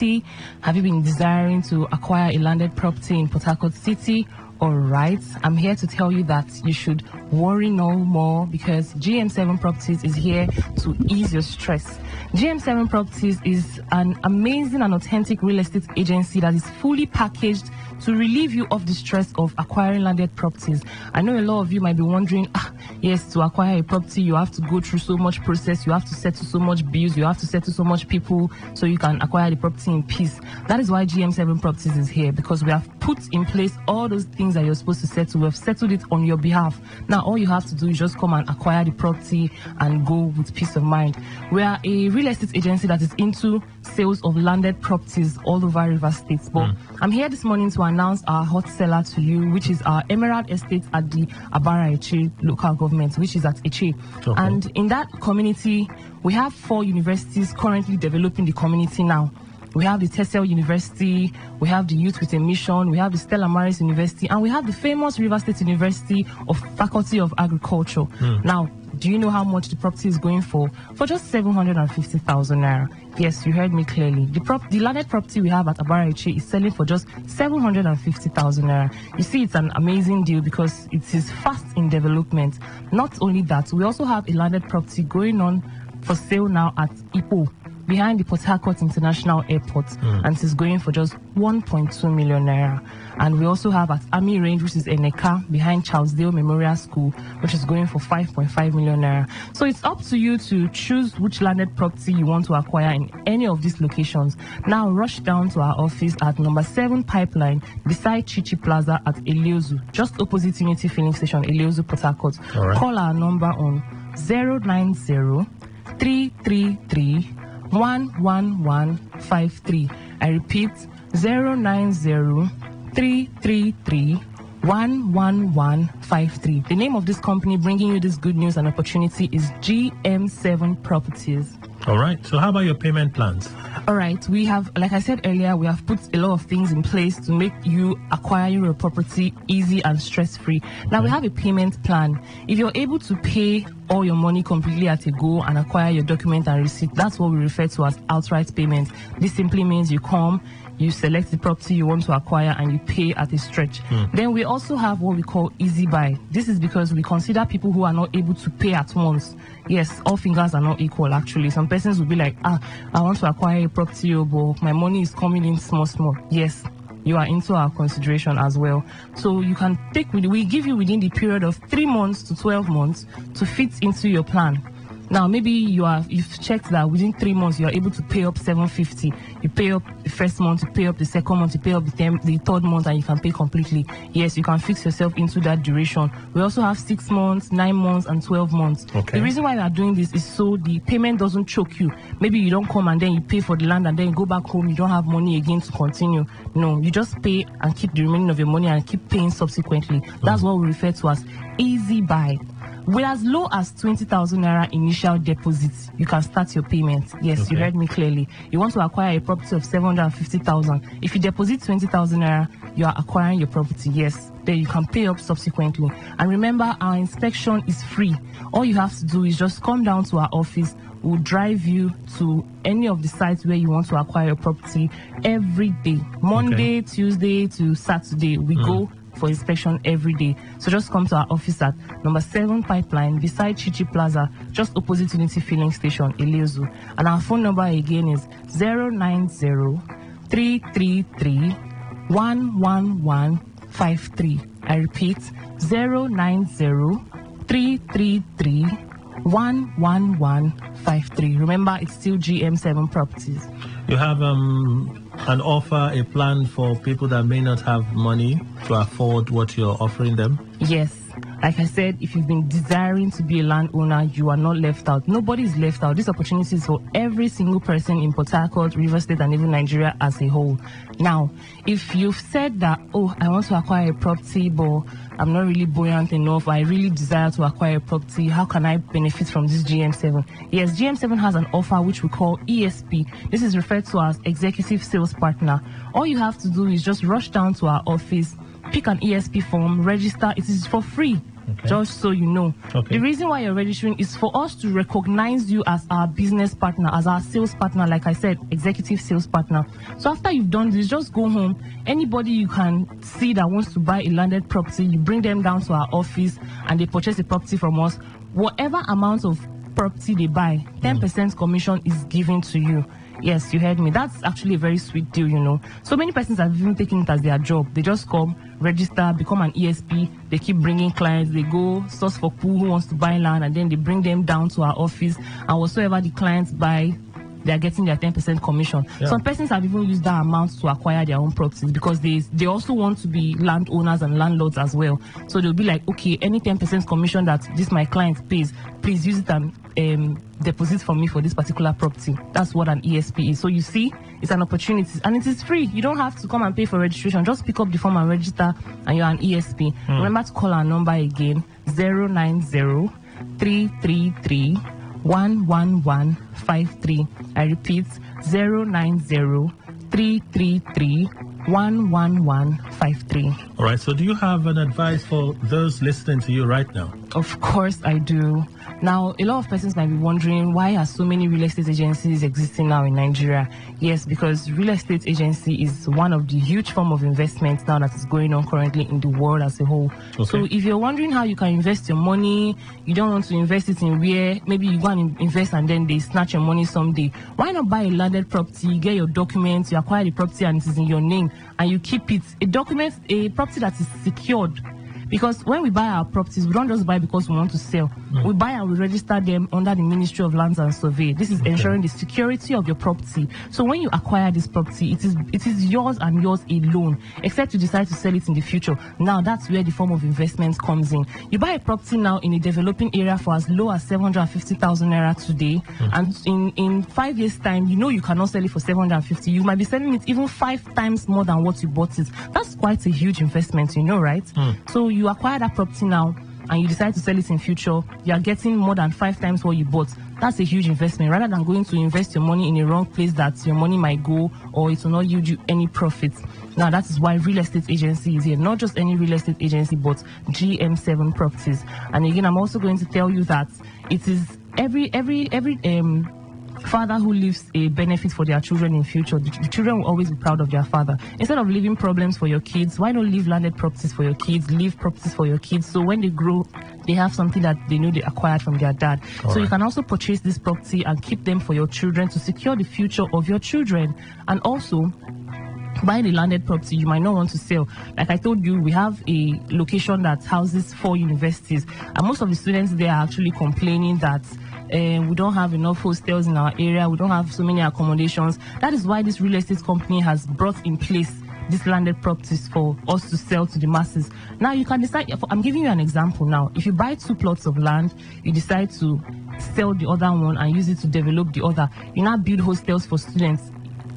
Have you been desiring to acquire a landed property in Port Harcourt City? All right, I'm here to tell you that you should worry no more because GM7 Properties is here to ease your stress. GM7 Properties is an amazing and authentic real estate agency that is fully packaged to relieve you of the stress of acquiring landed properties. I know a lot of you might be wondering, yes, to acquire a property, you have to go through so much process, you have to settle so much bills, you have to settle so much people so you can acquire the property in peace. That is why GM7 Properties is here, because we have put in place all those things that you're supposed to settle. We have settled it on your behalf. Now, all you have to do is just come and acquire the property and go with peace of mind. We are a real estate agency that is into sales of landed properties all over River State. But I'm here this morning to announce our hot seller to you, which is our Emerald Estate at the Abara Eche local government, which is at Eche. Okay. And in that community, we have 4 universities currently developing the community now. We have the Tessel University, we have the Youth with a Mission, we have the Stella Maris University, and we have the famous River State University of Faculty of Agriculture. Now, do you know how much the property is going for? For just 750,000 naira. Yes, you heard me clearly. The landed property we have at Abara Eche is selling for just 750,000 naira. You see, it's an amazing deal because it is fast in development. Not only that, we also have a landed property going on for sale now at Ipo, behind the Port Harcourt International Airport, and it is going for just 1.2 million naira. And we also have at Army Range, which is Eneka, behind Charles Dale Memorial School, which is going for 5.5 million naira. So it's up to you to choose which landed property you want to acquire in any of these locations. Now rush down to our office at number 7 Pipeline, beside Chichi Plaza at Eliozu, just opposite Unity Filling Station, Eliozu, Port Harcourt. Right. Call our number on 090 333 11153. I repeat, 090 333 11153. The name of this company bringing you this good news and opportunity is GM7 Properties. All right. So how about your payment plans? All right. We have, like I said earlier, we have put a lot of things in place to make you acquiring your property easy and stress-free. Now, we have a payment plan. If you're able to pay all your money completely at a go and acquire your document and receipt, that's what we refer to as outright payment. This simply means you come, you select the property you want to acquire, and you pay at a stretch. Then we also have what we call easy buy. This is because we consider people who are not able to pay at once. Yes, all fingers are not equal, actually. Some persons will be like, I want to acquire a property, but my money is coming in small. Yes, you are into our consideration as well. So you can we give you within the period of 3 months to 12 months to fit into your plan. Now, maybe you've checked that within 3 months you are able to pay up 750. You pay up the first month, you pay up the second month, you pay up the third month, and you can pay completely. Yes, you can fix yourself into that duration. We also have 6 months, 9 months, and 12 months. Okay. The reason why we are doing this is so the payment doesn't choke you. Maybe you don't come and then you pay for the land and then you go back home, you don't have money again to continue. No, you just pay and keep the remaining of your money and keep paying subsequently. That's what we refer to as easy buy. With as low as 20,000 naira initial deposits, you can start your payment. Yes, okay. You heard me clearly. You want to acquire a property of 750,000. If you deposit 20,000 naira, you are acquiring your property. Yes, then you can pay up subsequently. And remember, our inspection is free. All you have to do is just come down to our office. We'll drive you to any of the sites where you want to acquire your property every day. Monday, Tuesday to Saturday, we go for inspection every day. So just come to our office at number 7 Pipeline, beside Chichi Plaza, just opposite Unity Filling Station, Eliozu. And our phone number again is 090 333 11153. I repeat, 090 333 11153. Remember, it's still GM7 Properties. You have an offer, a plan for people that may not have money to afford what you're offering them? Yes. Like I said, if you've been desiring to be a landowner, you are not left out. Nobody is left out. This opportunity is for every single person in Port Harcourt, River State, and even Nigeria as a whole. Now, if you've said that, I want to acquire a property, but I'm not really buoyant enough, I really desire to acquire a property, how can I benefit from this GM7? Yes, GM7 has an offer which we call ESP. This is referred to as Executive Sales Partner. All you have to do is just rush down to our office, pick an ESP form, register. It is for free. Okay. Just so you know. Okay. The reason why you're registering is for us to recognize you as our business partner, as our sales partner, like I said, executive sales partner. So after you've done this, just go home. Anybody you can see that wants to buy a landed property, you bring them down to our office and they purchase a property from us. Whatever amount of property they buy, 10% commission is given to you. Yes, you heard me. That's actually a very sweet deal, you know. So many persons have even taken it as their job. They just come, register, become an ESP. They keep bringing clients. They go source for who wants to buy land, and then they bring them down to our office. And whatsoever the clients buy, they are getting their 10% commission. Yeah. Some persons have even used that amount to acquire their own properties because they also want to be landowners and landlords as well. So they'll be like, okay, any 10% commission that this my client pays, please use it and deposit for me for this particular property. That's what an ESP is. So you see, it's an opportunity and it is free. You don't have to come and pay for registration. Just pick up the form and register and you're an ESP. Remember to call our number again, 090 333 11153. I repeat, 090 333 11153. All right, so do you have an advice for those listening to you right now? Of course I do. Now, a lot of persons might be wondering, why are so many real estate agencies existing now in Nigeria? Yes, because real estate agency is one of the huge form of investments now that is going on currently in the world as a whole. Okay. So if you're wondering how you can invest your money, you don't want to invest it in where maybe you go and invest and then they snatch your money someday. Why not buy a landed property, you get your documents, you acquire the property and it is in your name and you keep it. A property that is secured. Because when we buy our properties, we don't just buy because we want to sell. We buy and we register them under the Ministry of Lands and Survey. This is ensuring the security of your property. So when you acquire this property, it is yours and yours alone, except you decide to sell it in the future. Now that's where the form of investment comes in. You buy a property now in a developing area for as low as 750,000 naira today, and in 5 years' time, you know you cannot sell it for 750. You might be selling it even 5 times more than what you bought it. That's quite a huge investment, you know, right? So you acquire that property now and you decide to sell it in future, you are getting more than 5 times what you bought. That's a huge investment, rather than going to invest your money in a wrong place that your money might go or it will not yield you any profit. Now that is why real estate agency is here. Not just any real estate agency, but GM7 Properties. And again, I'm also going to tell you that it is every father who leaves a benefit for their children in future. The children will always be proud of their father. Instead of leaving problems for your kids, why not leave landed properties for your kids, leave properties for your kids, so when they grow, they have something that they know they acquired from their dad. So you can also purchase this property and keep them for your children to secure the future of your children. And also, buying a landed property, you might not want to sell. Like I told you, we have a location that houses 4 universities, and most of the students there are actually complaining that we don't have enough hostels in our area, we don't have so many accommodations. That is why this real estate company has brought in place these landed properties for us to sell to the masses. Now you can decide, I'm giving you an example now. If you buy 2 plots of land, you decide to sell the other one and use it to develop the other. You now build hostels for students.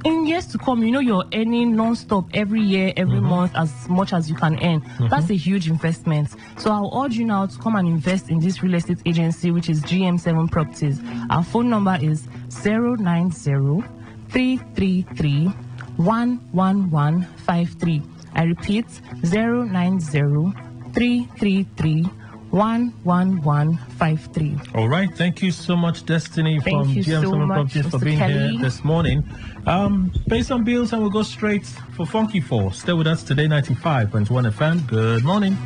In years to come, you know you're earning non-stop every year, every month, as much as you can earn. That's a huge investment. So I'll urge you now to come and invest in this real estate agency, which is GM7 Properties. Our phone number is 090 333 11153. I repeat, 090 333 11153. All right, thank you so much, Destiny from GM7 Properties for being here this morning. Pay some bills and we'll go straight for Funky 4. Stay with us today, 95.1 FM. Good morning.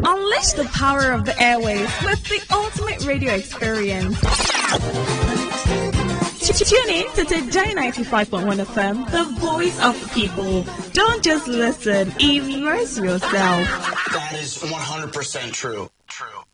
Unleash the power of the airwaves with the ultimate radio experience. Tune in to Today95.1 FM, the voice of the people. Don't just listen, immerse yourself. That is 100% true.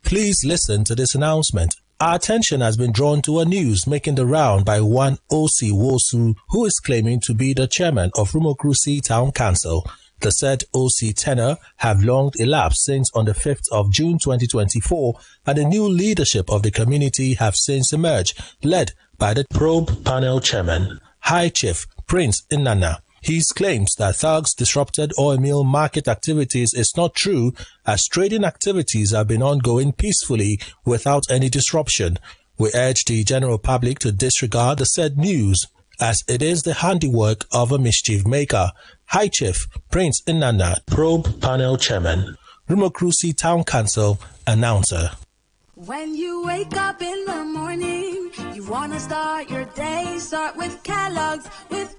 Please listen to this announcement. Our attention has been drawn to a news making the round by one O.C. Wosu, who is claiming to be the chairman of Rumokrusi Town Council. The said O.C. tenure have long elapsed since on the 5th of June 2024, and the new leadership of the community have since emerged, led by the probe panel chairman, High Chief Prince Inanna. His claims that thugs disrupted oil mill market activities is not true, as trading activities have been ongoing peacefully without any disruption. We urge the general public to disregard the said news, as it is the handiwork of a mischief maker. High Chief Prince Inanna, Probe Panel Chairman, Rumokrusi Town Council Announcer. When you wake up in the morning, you want to start your day, start with Kellogg's, And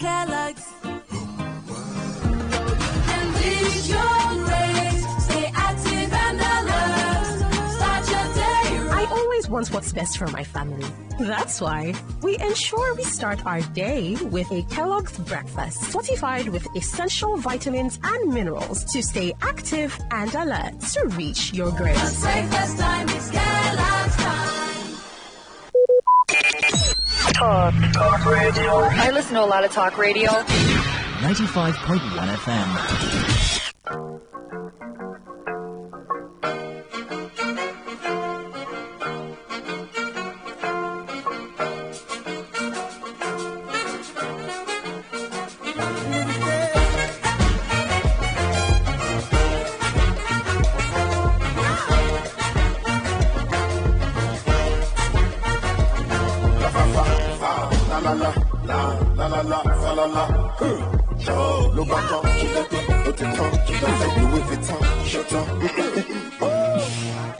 lead your race, stay active and alert, start your day right. I always want what's best for my family. That's why we ensure we start our day with a Kellogg's breakfast, fortified with essential vitamins and minerals to stay active and alert to reach your goals. The safest time is Kellogg's time. Talk radio. I listen to a lot of talk radio. 95.1 FM.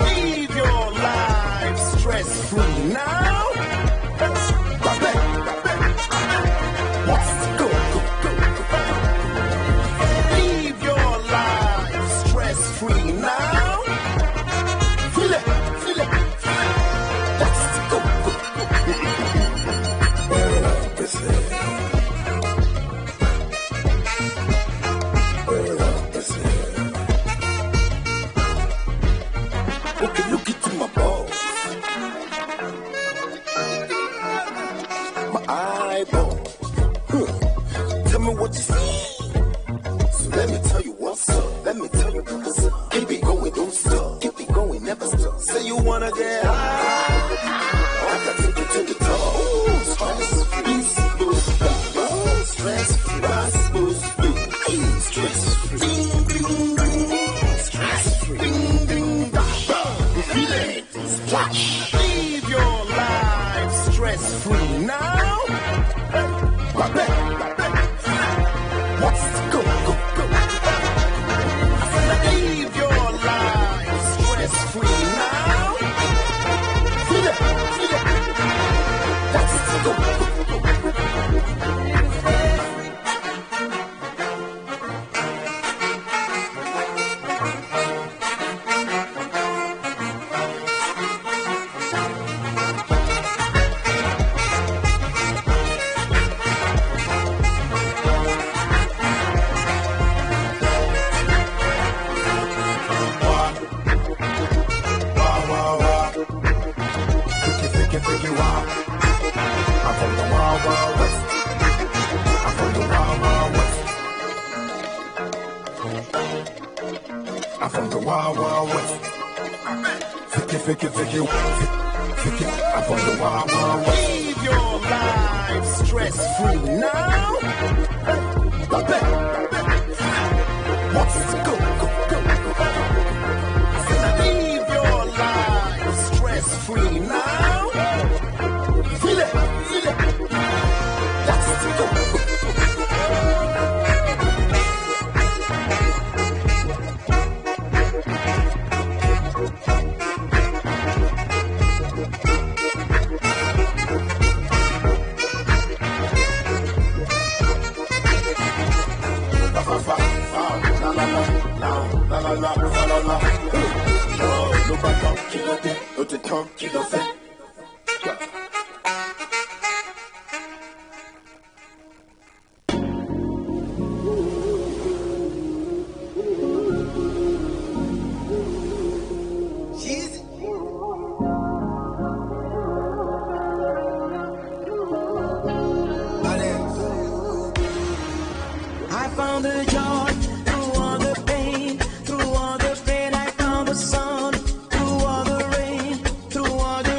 Live your life stress-free now. Let's go. Live your life stress-free now. Feel it. Let's go. Okay, look into my balls. My eyeballs. Tell me what you see. So let me tell you what's up. Keep it going, don't stop. Keep it going, never stop. Say you wanna get high. I can take you to the top. Ooh, stress-free, stress-free, stress-free. Ding, ding, ding. Stress-free. Ding, ding, feel it. Splash. Live your life stress-free now. Let's go. Live your life stress-free now. Feel it. Let's go. I'm from the wild, wild west. Fake it. I'm from the wild, wild west. Live your life stress-free now. Let's go. Live your life stress-free now. Feel it. Let's go. I found the joy through all the pain, I found the sun through all the rain, through all the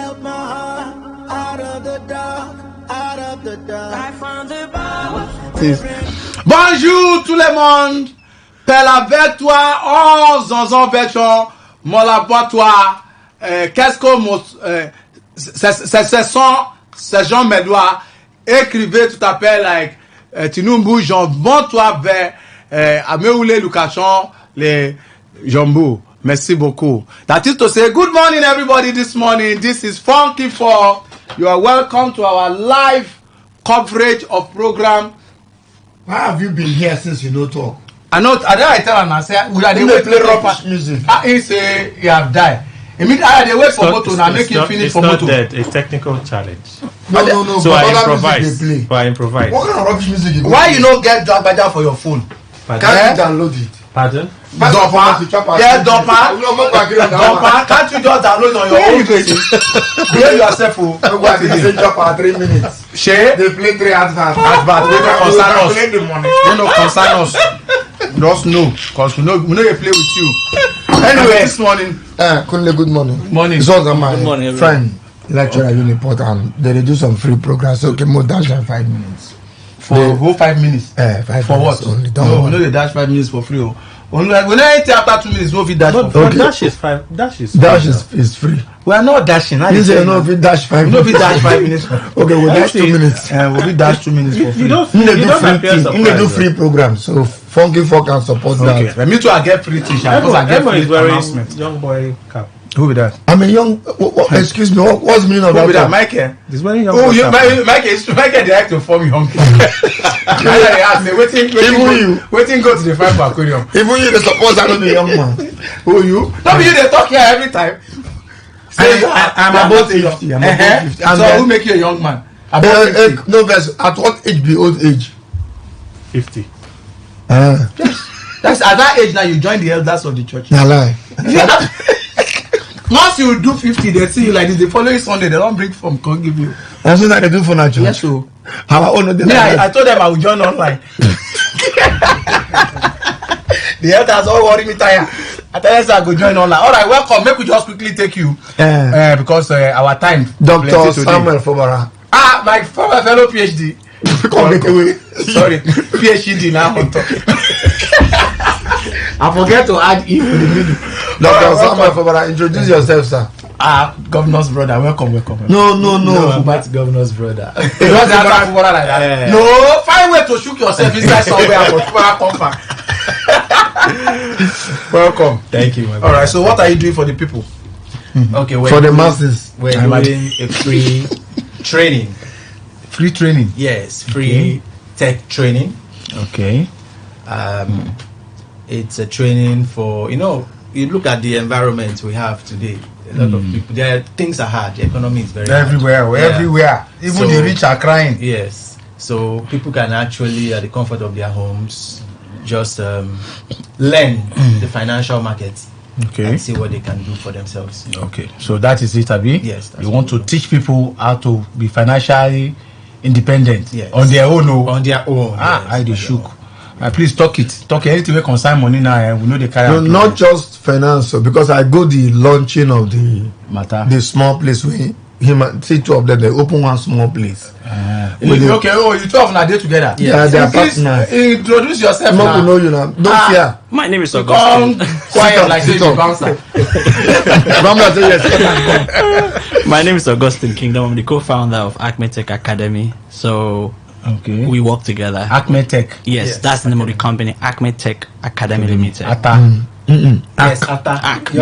help my heart out of the dark, out of the dark. I found the power. Bonjour tout le monde. Pelle avec toi, oh zonzon vecho, mola pour toi. Qu'est-ce que c'est Jean Médois écrivait tout à fait like Tinumbu Jean bon toi vers Ameoule Lucachon les Jambou. Merci beaucoup. That is to say good morning everybody this morning. This is Funky 4. You are welcome to our live coverage of program. Why have you been here since you don't talk? I know. I tell him I say we are the play rubbish music. He say he have died. I mean, I had to wait for moto now make him finish for moto. It's not dead. A technical challenge. No. So I improvise. What kind of rubbish music you Why you not get Dagbaja for your phone? Can't you download it? Pardon? Dopa. Yeah, Dopa. Can't you just download on your own page? Behave yourself. What did you say? Drop 3 minutes. Share. They play 3 adverts. We don't concern us. Play the money. We don't concern us. Just know, cause we know they play with you. Anyway, this morning. Kunle, good morning. Morning. It's also my friend, lecturer Uniport, and they do some free programs. So can more dash than 5 minutes. For whole 5 minutes. 5 for minutes what? Only. No, they dash 5 minutes for free. Only when I enter after 2 minutes, no fit dash. Okay. Dash is 5. Dash is free. We are not dashing. You say no fit dash 5 minutes. No fit dash 5 minutes. Okay, we'll dash 2 minutes. We'll dash 2 minutes for free. You don't appear surprised. do free programs, so Funky 4 can support that. Okay. Me too, I get free t-shirt because I get free announcement. Young boy cap. Who be that? I'm a young. Excuse me. What's the meaning of that? Who be that? Michael. This very young. Oh, Michael. They like to form young. Waiting go to the five aquarium. Even you, they suppose I don't be young man. Who you? Don't be you. They talk here every time. I'm about 50. I'm about 50. So who make you a young man? About 50. No, at what age be old age? 50. That's at that age now you join the elders of the church. Nah, lie. Once you do 50, they see you like this. The following Sunday, they don't bring from come give you. That's what they do for natural. Yes, so. I told them I would join online. The elders all worry me tired. I tell them I go join online. All right, welcome. Make we just quickly take you because our time. Dr. Samuel Fobara. My former fellow PhD. Come make away. Sorry, PhD now on top. I forget to add E in the middle. Dr. Samuel Fobara, introduce yourself, sir. Governor's brother. Welcome. No. That's governor's brother. Like that. No, find way to shoot yourself inside somewhere for come back. Welcome. Thank you, my brother. All right. So, what are you doing for the people? Okay, for the masses. We're doing a free training. Free training. Yes, free tech training. Okay. It's a training for you look at the environment we have today. A lot of people. Things are hard. The economy is very everywhere. Hard. Everywhere. Even the rich are crying. Yes. So people can actually, at the comfort of their homes, just learn the financial markets. Okay. And see what they can do for themselves. Okay. So that is it, Abi? Yes. You want to teach people how to be financially independent. Yes. On their own. On their own. I do shook. Please talk anything we concern money now. We know the carry. No, not just finance, because I go the launching of the matter. The small place where him and two of them they open one small place. Okay. You two of them are there together. Yeah, they are partners. Introduce yourself. No, know you now. Don't fear. My name is Augustine. Quiet like this bouncer. My name is Augustine Kingdom. I'm the co-founder of Acme Tech Academy. So. Okay. We work together. Acme Tech. Yes, that's the name of the company. Acme Tech Academy Limited. Ata. Yes, Ata. Okay,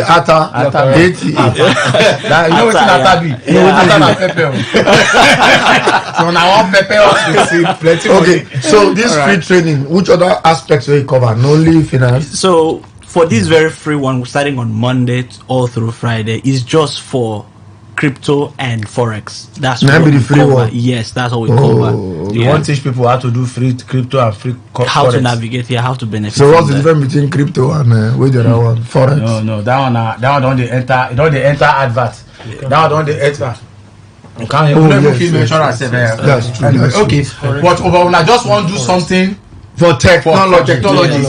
Ata. You know what's in Ata be? Ata na pepper. So now one pepper we see plenty. Okay, so this free training, which other aspects will you cover? Not only finance. So for this very free one, starting on Monday all through Friday, is just for crypto and forex. That's what we cover. Yes, that's what we cover. You want to teach people how to do free crypto and free how forex. To navigate here, how to benefit. So what's the difference between crypto and with the other one? Forex? No, that one don't they enter. Don't they enter advert? That one don't they enter. You can't even feel insurance. That's true. Anyway, okay, but when I just want to do something for technology,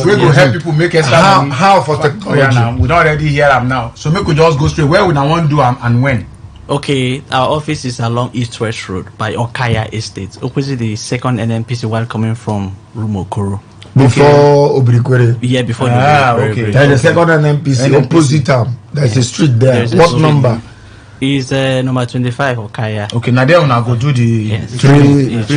we go help people make extra money. How for technology? We don't already hear them now. So make we just go straight. Where would I want to do and when? Okay, our office is along East West Road by Okaya Estate, opposite the second NNPC while coming from Rumokoro. Before Obrikwere. Yeah, before okay. There's the second NNPC opposite them. There's a street there. What number? Is number 25 Okaya. Okay, now there I go do the training. Yes.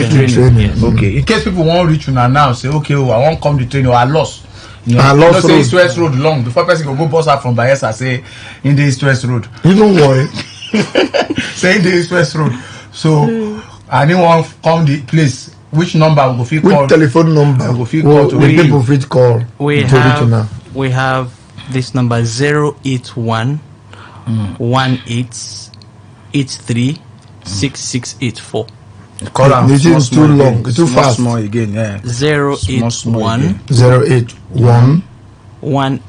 Okay, in case people won't reach you now, say okay, I won't come to training or I lost. I lost say East West Road long before person go bus out from Bayelsa say in the East West Road. You don't worry. Say in the East West Road. So anyone come the place. Which number we go fit call? Which telephone number? We go fit call to people fit call. We have this number 081 1883 6684. This is too long, too fast. Small again, yeah. 081 081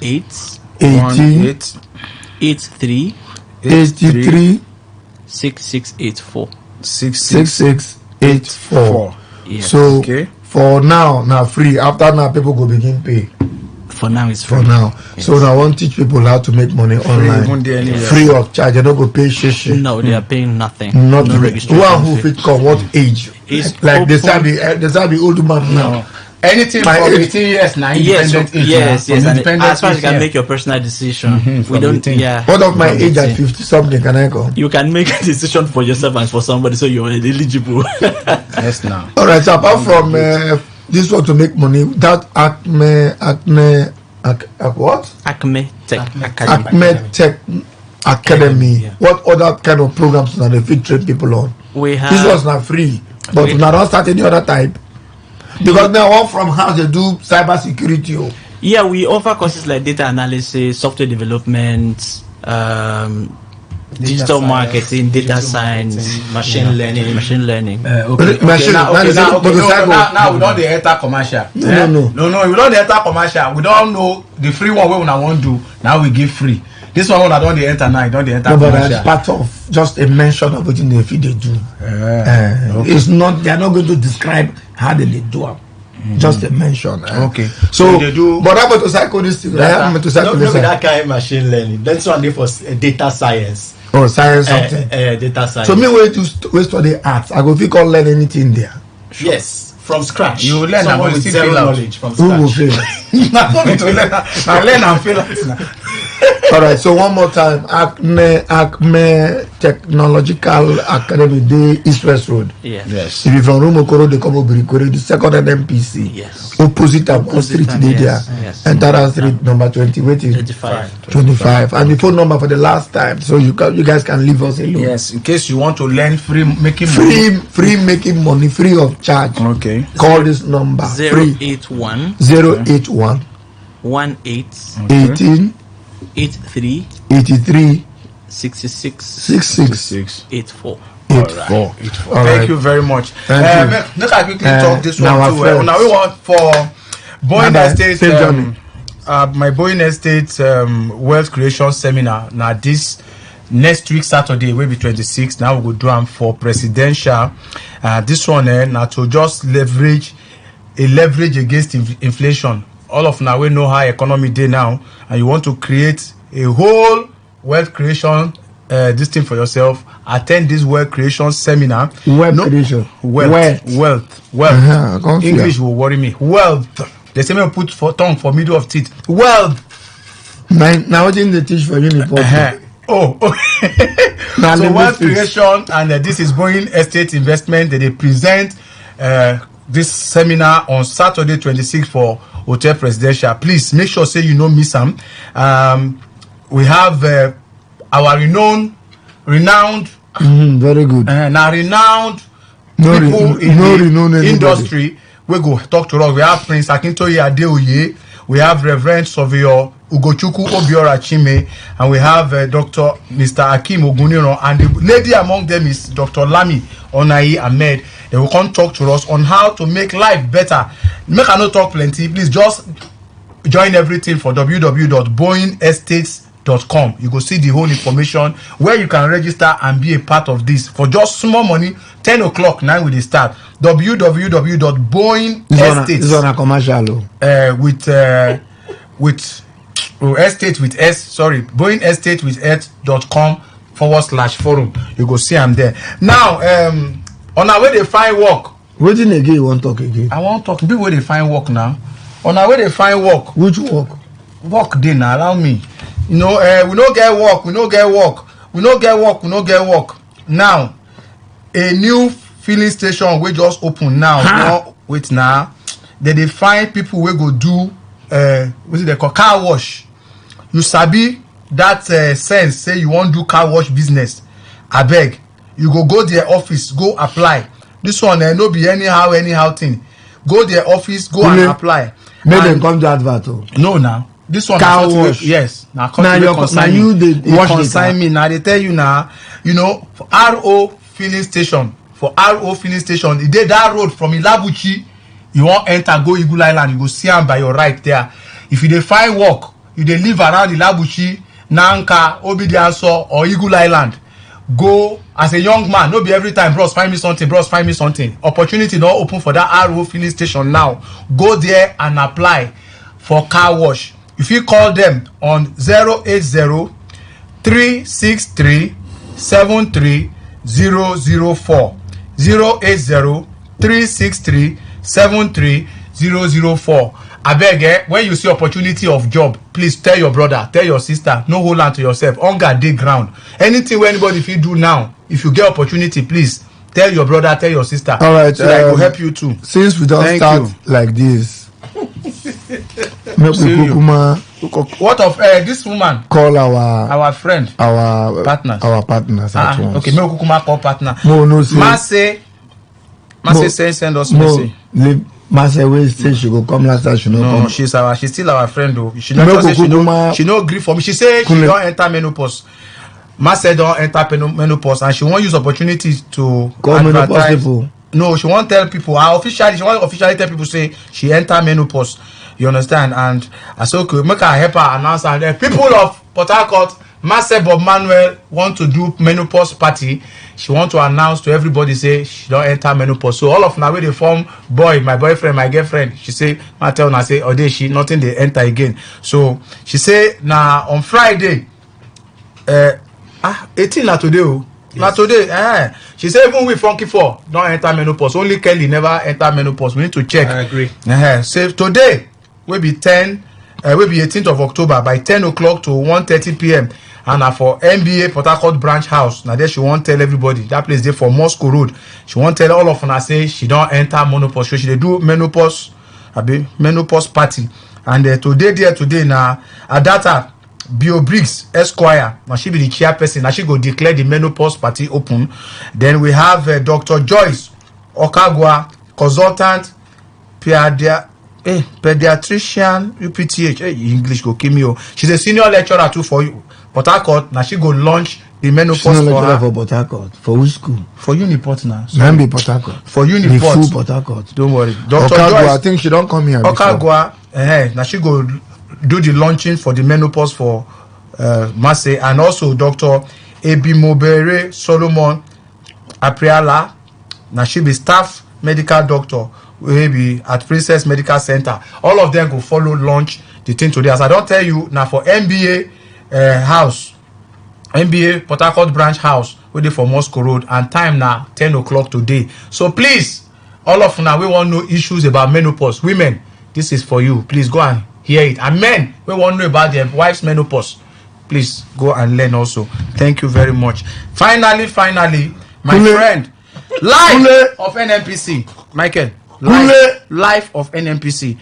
18 83 6684. 6684. Yes. So for now free. After now, people go begin pay. For now, it's free. For now, yes. So now I want to teach people how to make money online, free of charge. They don't go pay shit. No, they are paying nothing. Not no registration. One who fit come what age? Like they start the old man now. Anything from 18 years now, independent age. Yes. And as far as you can make your personal decision, we don't. Yeah. What of my age at 50 something can I go? You can make a decision for yourself and for somebody, so you're eligible. Yes, now. All right. So apart from this one to make money, that Acme Tech Academy. Yeah. What other kind of programs now they fit train people on? We have. This was not free, but we not start any other type. Because now all from house they do cyber security. Yeah, we offer courses like data analysis, software development, digital marketing, data science, machine learning. Now we don't enter commercial. No, we don't enter commercial. We don't know the free one we want to do. Now we give free. This one when I don't enter now, don't enter commercial. But that's part of just a mention of what they do. It's not. They are not going to describe how they do it. Just a mention. Okay. So they do. But I'm to cycle this thing. No, that kind of machine learning. That's one day for data science. Oh, science something. Data science. So me wait to study arts. I go fit all learn anything there. Sure. Yes, from scratch. You learn someone with zero knowledge from scratch. Who will fail? I learn and fail. All right. So one more time, Acme Technological Academy, the East West Road. Yes. If you from Rumokoro, they come over the second NMPC. Yes. Opposite street, they there. Yes. Enter street number 20. Wait, 25. And the phone number for the last time, so you guys can leave us alone. Yes. In case you want to learn free making money, free of charge. Okay. Call this number. 081 18 83 66 84. Thank you very much. Let I quickly talk this one too. Now we want for Boeing Estate. My Boeing Estate Wealth Creation Seminar. Now this next week Saturday will be 26. Now we go do them for presidential. This one now to just leverage against inflation. All of now we know how economy day now, and you want to create a whole wealth creation this thing for yourself. Attend this wealth creation seminar. Creation. Wealth. English will worry me. Wealth. They say me put for tongue for middle of teeth. Wealth. Now what did they teach for uniform? So wealth creation, and this is Boeing Estate Investment. They present this seminar on Saturday 26 for Hotel Presidential. Please make sure say you don't miss them. We have our renowned very good renowned people in the industry. We go talk to us. We have Prince Akintoye Adeoye, we have Reverend Surveyor Ugochukwu Obiora Chime, and we have Dr. Mr. Akim Oguniro, and the lady among them is Dr. Lami Onai Ahmed. They will come talk to us on how to make life better. Make I not talk plenty. Please just join everything for www.boeingestates.com. You go see the whole information where you can register and be a part of this for just small money. 10 o'clock now we start. www.boeingestates. This is on a commercial. With estate with S. Sorry, boeingestates.com /forum. You go see am there. Now, on our way they find work. What did again you want to talk again? I want to talk. People where they find work now. On our way they find work. Which work? Work dey now. Allow me. You know, we no get work. We no get work. We no get work. We no get work. Now, a new filling station we just open now. No, wait now. They find people wey go do what is it called, car wash. You sabi that sense say you wan do car wash business. Abeg, you go their office, go apply. This one no be anyhow thing. Go their office, go and apply. Make them come to advert. No, now. This one car wash. Yes. Now you consign me. Now they tell you now, you know, for RO filling station, e dey that road from Ilabuchi, you want enter go Eagle Island, you go see am by your right there. If you dey find work, you dey live around Ilabuchi, Nanka, Obidiaso or Eagle Island, go as a young man. No be every time, bros, find me something. Opportunity don open for that RO filling station now. Go there and apply for car wash. If you call them on 080 363 73004, 080 363 73004. Abeg, when you see opportunity of job, please tell your brother, tell your sister, no hold on to yourself. Hunger dey ground. Anything where anybody fit do now, if you get opportunity, please tell your brother, tell your sister. All right, so that I will help you too. Since we don't start like this, what of this woman? Call our friend, our partners. Okay, make Kukuma call partner. No, Mase send us message. Mase will say she go come last time. She no come. She's still our friend though. She no agree for me. She say she don't enter menopause. Mase don't enter menopause and she won't use opportunities to advertise. No, she won't tell people. She won't officially tell people say she enter menopause. You understand? And I said, okay, make her help her announce. And the people of Port Harcourt, Mase Bob Manuel want to do menopause party. She want to announce to everybody say she don't enter menopause. So all of now they form my boyfriend, my girlfriend. She say, I tell her, say, oh, she nothing they enter again. So she say now on Friday, 18 na today. Yes. Now today, she said even we Funky 4 don't enter menopause. Only Kelly never enter menopause. We need to check. I agree. Say today will be 18th of October by 10 o'clock to 1:30 p.m. and for NBA Port Harcourt branch house. Now there she won't tell everybody. That place there for Moscow Road. She won't tell all of them say she don't enter menopause. So she do menopause party. And today now Adata Bio Briggs Esquire, now she be the chairperson. Now she go declare the menopause party open. Then we have Dr. Joyce Okagwa, consultant, pediatrician, UPTH. English go kill me. She's a senior lecturer too for Port Harcourt. Now she go launch the menopause for her. For Port Harcourt. For which school? For Uniport now. Maybe Port Harcourt. For Uniport. The full Port Harcourt. Don't worry. Dr. Okagwa, Joyce, I think she don't come here. Okagwa, now she go do the launching for the menopause for Mase, and also Dr. Ebimobere Solomon Apriala. Now she be staff medical doctor will be at Princess Medical Center. All of them go follow launch the thing today. As I don't tell you now for NBA house, NBA Port Harcourt branch house, we dey for Moscow Road, and time now 10 o'clock today. So please, all of now we want no issues about menopause. Women, this is for you. Please go and hear it. And men, we want to know about their wife's menopause. Please go and learn also. Thank you very much. Finally, my friend, life of NNPC, Michael. Life of NNPC.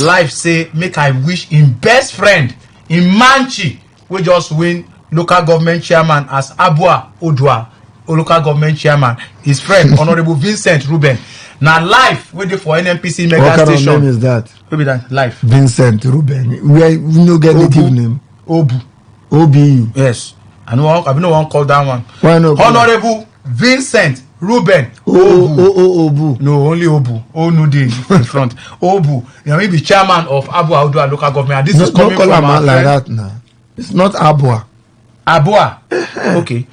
Life say make I wish him best friend in Manchi we just win local government chairman as Abua Odua, local government chairman. His friend Honorable Vincent Ruben. Now life we dey for NNPC mega what station. What kind of name is that? What be that? Life. Vincent Ruben. We no get native name. OBU. Yes. I no want call that one. Why not? Honorable Vincent Ruben. Obu. No, only Obu. No day in front. Obu. You may be chairman of Abua Odua local government. And this is coming from our like that now. It's not Abua. Abua. Okay.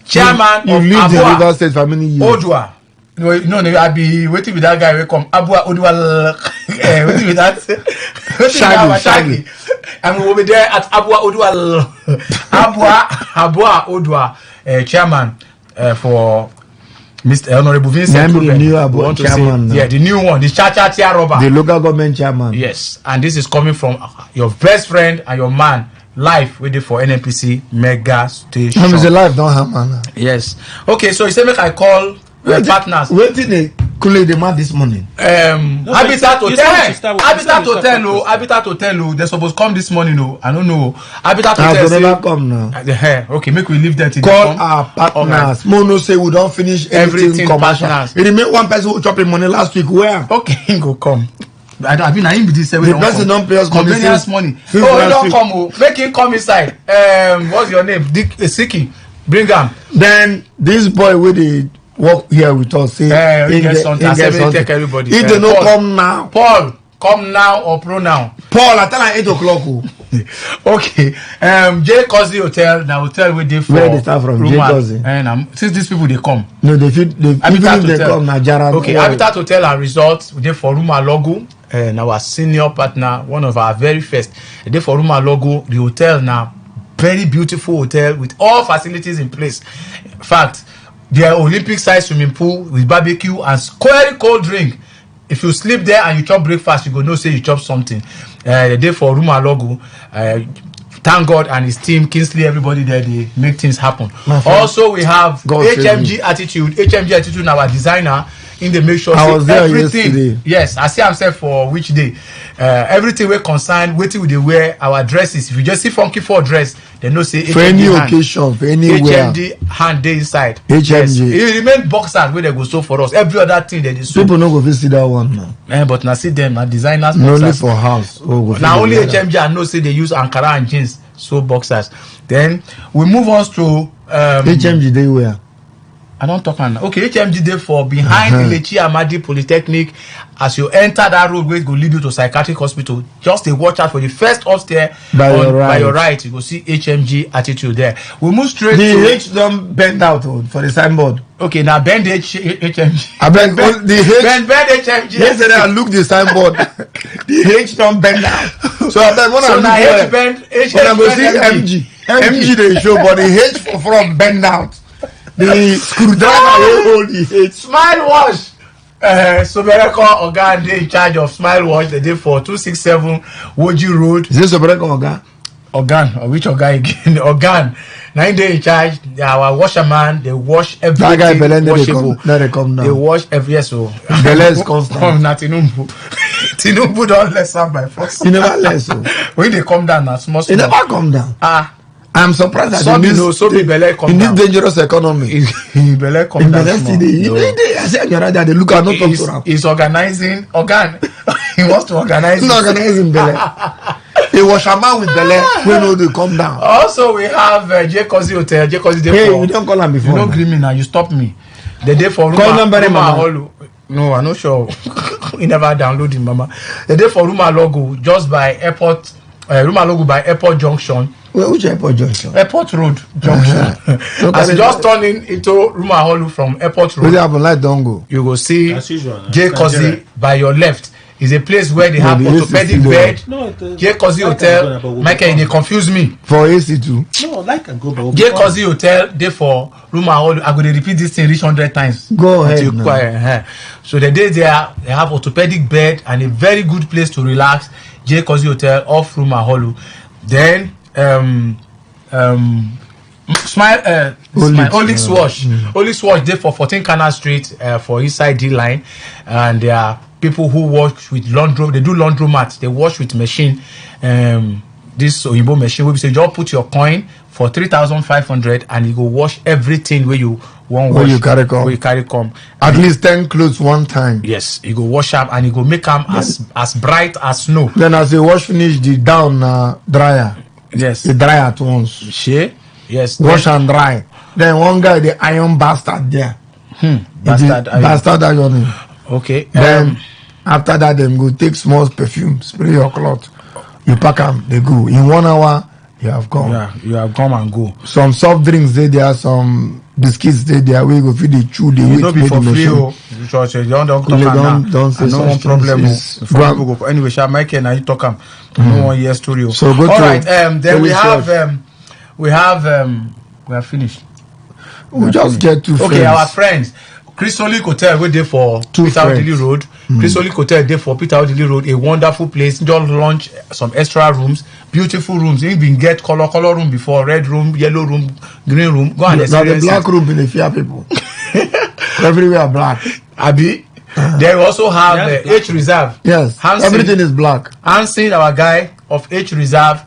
Chairman you of lived Abua. in River State for many years. Odua. No, I be waiting with that guy. We come Abua Odua. Waiting with that. Shaggy. And we will be there at Abua Odua. Abua Odua. chairman for Mr. Honorable Vincent. The new one, the Cha-Cha-Tia Robber. The local government chairman. Yes, and this is coming from your best friend and your man, live waiting for NNPC Mega Station. I'm the live, don't have man. Yes. Okay, so you say make I call partners. Where did they collect the man this morning? Habitat Hotel. They're supposed to come this morning. I don't know. Habitat Hotel. They never come now. Okay, make we leave that. Call our partners. Mono say we don't finish everything commercial. It remain one person who chopped money last week. Where? Okay, he go come. I mean, I this the person don't pay us convenience money. Oh, he don't come. Make him come inside. What's your name? Dick Siki. Bring him. Then this boy with the work here with us say take everybody. If they don't come now, Paul, come now or pro now. Paul, I tell her 8 o'clock. Okay. J Cozy Hotel, the hotel we did for where they start from. J Cozy. And since these people they come. No, they even if they come now, Jared. Okay, Habitat Hotel and Resort, we did for Ruma Logo. And our senior partner, one of our very first, they did for Ruma Logo, the hotel now. Very beautiful hotel with all facilities in place. In fact, their Olympic-sized swimming pool with barbecue and square cold drink. If you sleep there and you chop breakfast, you go know say you chop something. The day for Ruma Logo, thank God and his team, Kingsley, everybody there, they make things happen. Also, we have HMG Attitude. HMG Attitude, our designer, in the make sure I was there everything. Yesterday. Yes, I see myself for which day. Everything we concerned, waiting with the wear our dresses. If you just see funky for dress, they know say for any occasion, for anywhere. HMG hand day inside. HMG. Yes. It remain boxers where they go so for us. Every other thing they do. People no go visit that one now. But now see them, now designers. No only for house. Now only HMG I know say they use Ankara and jeans, so boxers. Then we move on to HMG they wear. I don't talk on. Okay, HMG day for behind Ilechi Amadi Polytechnic. As you enter that road, where it will lead you to psychiatric hospital. Just a watch out for the first upstairs by your right. You go see HMG Attitude there. We move straight the H don't bend out for the signboard. Okay, now bend HMG. I bend the H. Bend HMG. Yesterday I look the signboard. The H don't bend out. So I bend when I look H bend. When I go see MG. MG they show, but the H for front bend out. The screwdriver will hold the H. Smile Wash. Sobereko Oga they in charge of Smile Wash. They did for 267 Woji Road. Is this Sobereko Oga? Ogan, or which Oga again? Ogan. 9 days in charge. Our washerman, they wash everything. That guy washable. They come now. They wash every so. Bele is constant. Come na Tinumbu. Tinumbu don't less up by force. He never less. When they come down now, small. He never come down. I'm surprised that in this dangerous economy. Bele come down. I said they look at not talk to him. He's organizing organ. He wants to organize. He's not organizing Bele. He was a man with Bele when they come down. Also, we have J Cozy Hotel. J Cozy. Hey, you don't call him before. You don't agree me now. You stop me. The day for Ruma. No, I'm not sure. He never downloaded Mama. The day for Ruma Logo just by airport. Ruma Logo by Airport Junction. Which Airport Junction? Airport Road Junction. As you just turning into Ruma Holu from Airport Road, you go see J Cozy by your left. Is a place where they have orthopedic bed. J Cozy Hotel. Michael, they confuse me. For AC2. No, like I go. J Cozy Hotel. They for Ruma Holu. I'm going to repeat this thing 100 times. Go ahead. So the day there, they have orthopedic bed and a very good place to relax. J Cozy Hotel off Ruma Holu. Then Olix Wash. Olix Wash there for 14 Canal Street for inside D line, and there are people who wash with laundry. They do laundromat. They wash with machine. This Oyibo machine will say just put your coin for 3,500 and you go wash everything where you want. Where you carry come. At least 10 clothes one time. Yes, you go wash up and you go make them as bright as snow. Then as you wash finish the down dryer. Yes. The dry at once. Share? Yes. Wash and dry. Then one guy, the iron bastard there. Bastard ironing. Okay. Then after that, them go take small perfume, spray your cloth. You pack them, they go. In 1 hour, you have gone. Yeah, you have come and go. Some soft drinks there, some biscuits there. We go feed the chew. They will not be for free. Don't say no problem. Anyway, shall Mike and I talk him. No one hear story. So go all right. Then we have finished. We just get two friends. Okay, our friends. Crysolic Hotel, we there for Peter Odili Road. Crysolic Hotel, there for Peter Odili Road. A wonderful place. Just launch some extra rooms, beautiful rooms. You even get color room before, red room, yellow room, green room. Go and experience the black room in the fear people. Everywhere black. Abi. They also have H Reserve. Yes, Hansen, everything is black. Hansen, our guy of H Reserve,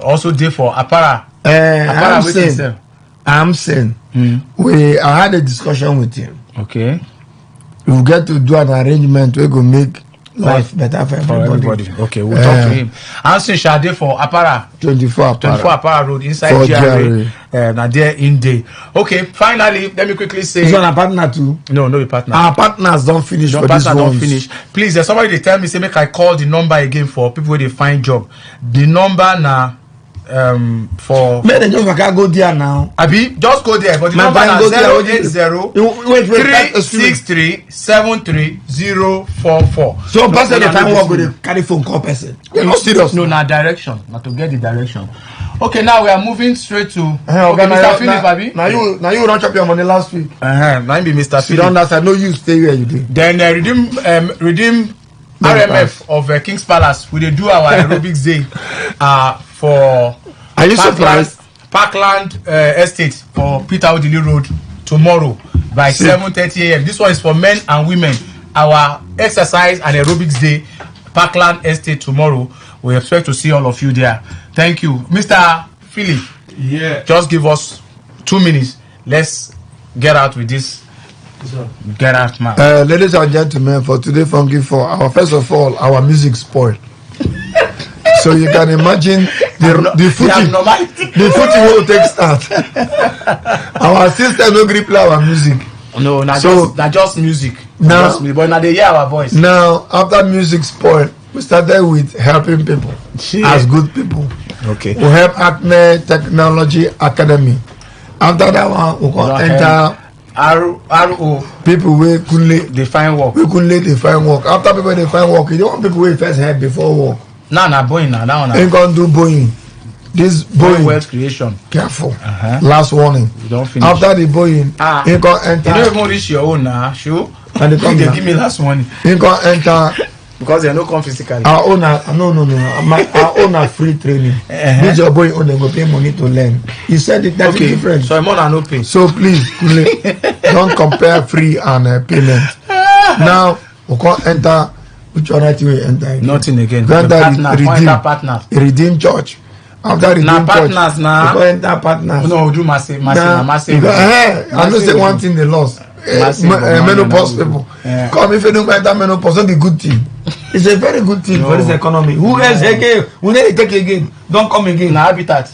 also there for Apara. I'm saying, I had a discussion with him. Okay. We'll get to do an arrangement where we go make life better for everybody. Okay, we'll talk to him. Hansen Shade for Apara. 24 Apara Road inside GRA. And there in day. Okay, finally, let me quickly say. Is one a partner too? No, a partner. Our partners don't finish for this one. Don't finish. Please, there's somebody they tell me say make I call the number again for people where they find job. The number now. For man, the number can go there now. Abi, just go there. But the number is 080-363-73044. So, pass the time work with the carry phone call person. You're not serious. No, not direction. Not to get the direction. Okay, now we are moving straight to Mr. Philip, Abi. Now you don't chop your money last week. Now be Mr. Philip. You don't understand. No, you stay where you did. Then redeem RMF of King's Palace. We do our aerobics day for are you surprised? Parkland Estate for Peter Odili Road tomorrow by 7:30 a.m. This one is for men and women. Our exercise and aerobics day, Parkland Estate tomorrow. We expect to see all of you there. Thank you, Mr. Philip. Yeah. Just give us 2 minutes. Let's get out with this. Get out, man. Ladies and gentlemen, for today, funky for first of all, our music spoiled. So you can imagine the footage will take start. Our system no grip our music. No, not just music. Now, but now they hear our voice. Now, after music spoiled, we started with helping people as good people. Okay. We help Acme Technology Academy. After that one, we can enter RO. People we couldn't define work. We couldn't define work. After people define work, you don't want people we first had before work. Nah, Boeing now. That one. Ain't gonna do Boeing. This Boeing wealth creation. Careful. Last warning. You don't finish. After the Boeing, ain't gonna enter. You don't even reach your own now, sure. And they give me last warning. Ain't gonna enter. Because they no come physically. Our owner, no. Our owner free training. This your boy owner go pay money to learn. He said it that's different. So I'm on no pay. So please, don't compare free and payment. Now we can't enter. Which one right we enter? Nothing again. Partners. Redeem church. After redeem church, partners now. We enter partners. No, we do massive. I know say one thing they lost. Menopause people. Come if you don't enter menopause, don't be good thing. It's a very good thing for this economy. Who else again? We need to take again. Don't come again. Na habitat.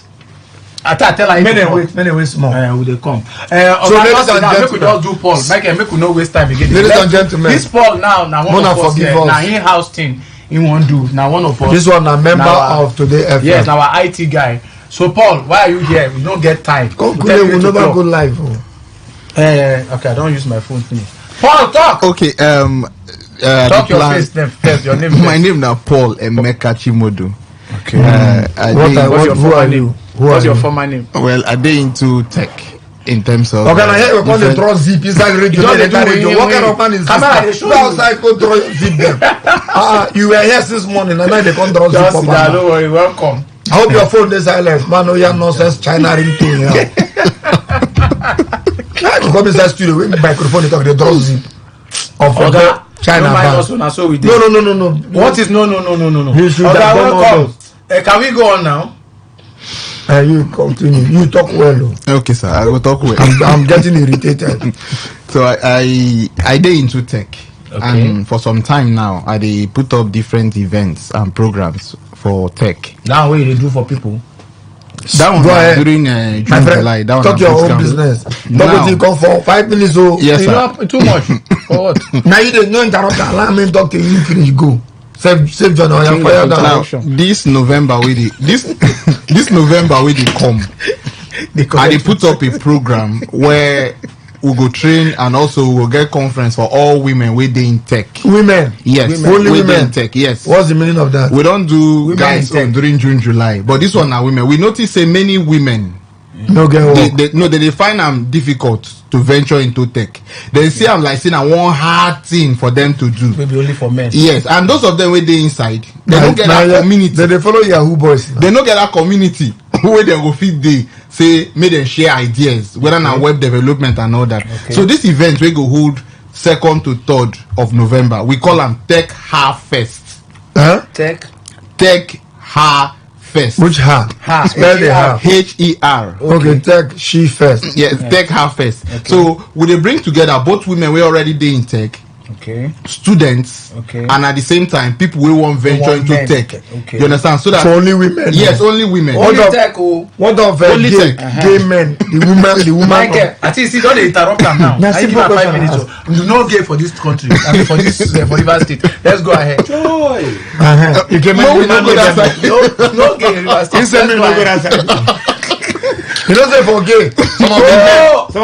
I tell her. Many wait small. Will they come? So ladies and gentlemen, make we just do Paul. Make we no waste time again. Ladies and gentlemen, this Paul now one of us here. Now in-house thing. He won't do. Now one of us. This one a member of Today FM. Yes, now our IT guy. So Paul, why are you here? We don't get time. We never go live. Okay, I don't use my phone finish. Paul, talk. Okay, talk your face then first. Your name. My name now Paul Emeka Chimodu. Okay. Who are you? What's your former name? Well, are they into tech in terms of? Okay, I hear you call the draw zip inside radio. What kind of man is this? Go outside, go draw zip them. You were here since morning, and now they can't draw zip. Don't worry, welcome. I hope your phone is silent. Man, no, you have nonsense China ringtone. I go come inside studio with microphone. They talk the draw zip of China. No. What is no? You should have welcome. Can we go on now? You continue. You talk well. Okay, sir. I will talk well. I'm getting irritated. So I did into tech, and for some time now, I put up different events and programs for tech. Now, what do you do for people? That one during June, July. That talk your own business. Don't you come for 5 minutes? So yes, sir. Too much. For what? Now you don't interrupt. Allow me talk till you finish. Go. Save John or your fire down. This November this November we come. They put up a program where we go train and also we will get conference for all women within tech. Women? Yes. Only women? Tech, yes. What's the meaning of that? We don't do women guys during June, July. But this one are women. We notice many women No get work. They find them difficult to venture into tech. They see I'm like saying I one hard thing for them to do. Maybe only for men. Yes, and those of them where they inside, they don't get that community. They follow Yahoo boys. They don't get that community where they go feed they say make them share ideas, whether on web development and all that. Okay. So this event we go hold 2nd to 3rd of November. We call them Tech Harfest. Huh? Tech Harfest. Which ha? Ha. Spell the ha. H-E-R. Okay, Tech She Fest. Yes, Tech Harfest. Okay. So we they bring together both women we already did in tech. Okay. Students. Okay. And at the same time, people will want venture into tech. Okay. You understand? So that for only women. Yes, only women. Only tech. What of only gay, tech. Gay men? The woman. Michael, I think see, don't interrupt them now. I give her 5 minutes. You no gay for this country. I mean for this for River State. Let's go ahead. Joy. You can no, we not go that side. No gay River State. You say me no go that side. You don't say for gay. Some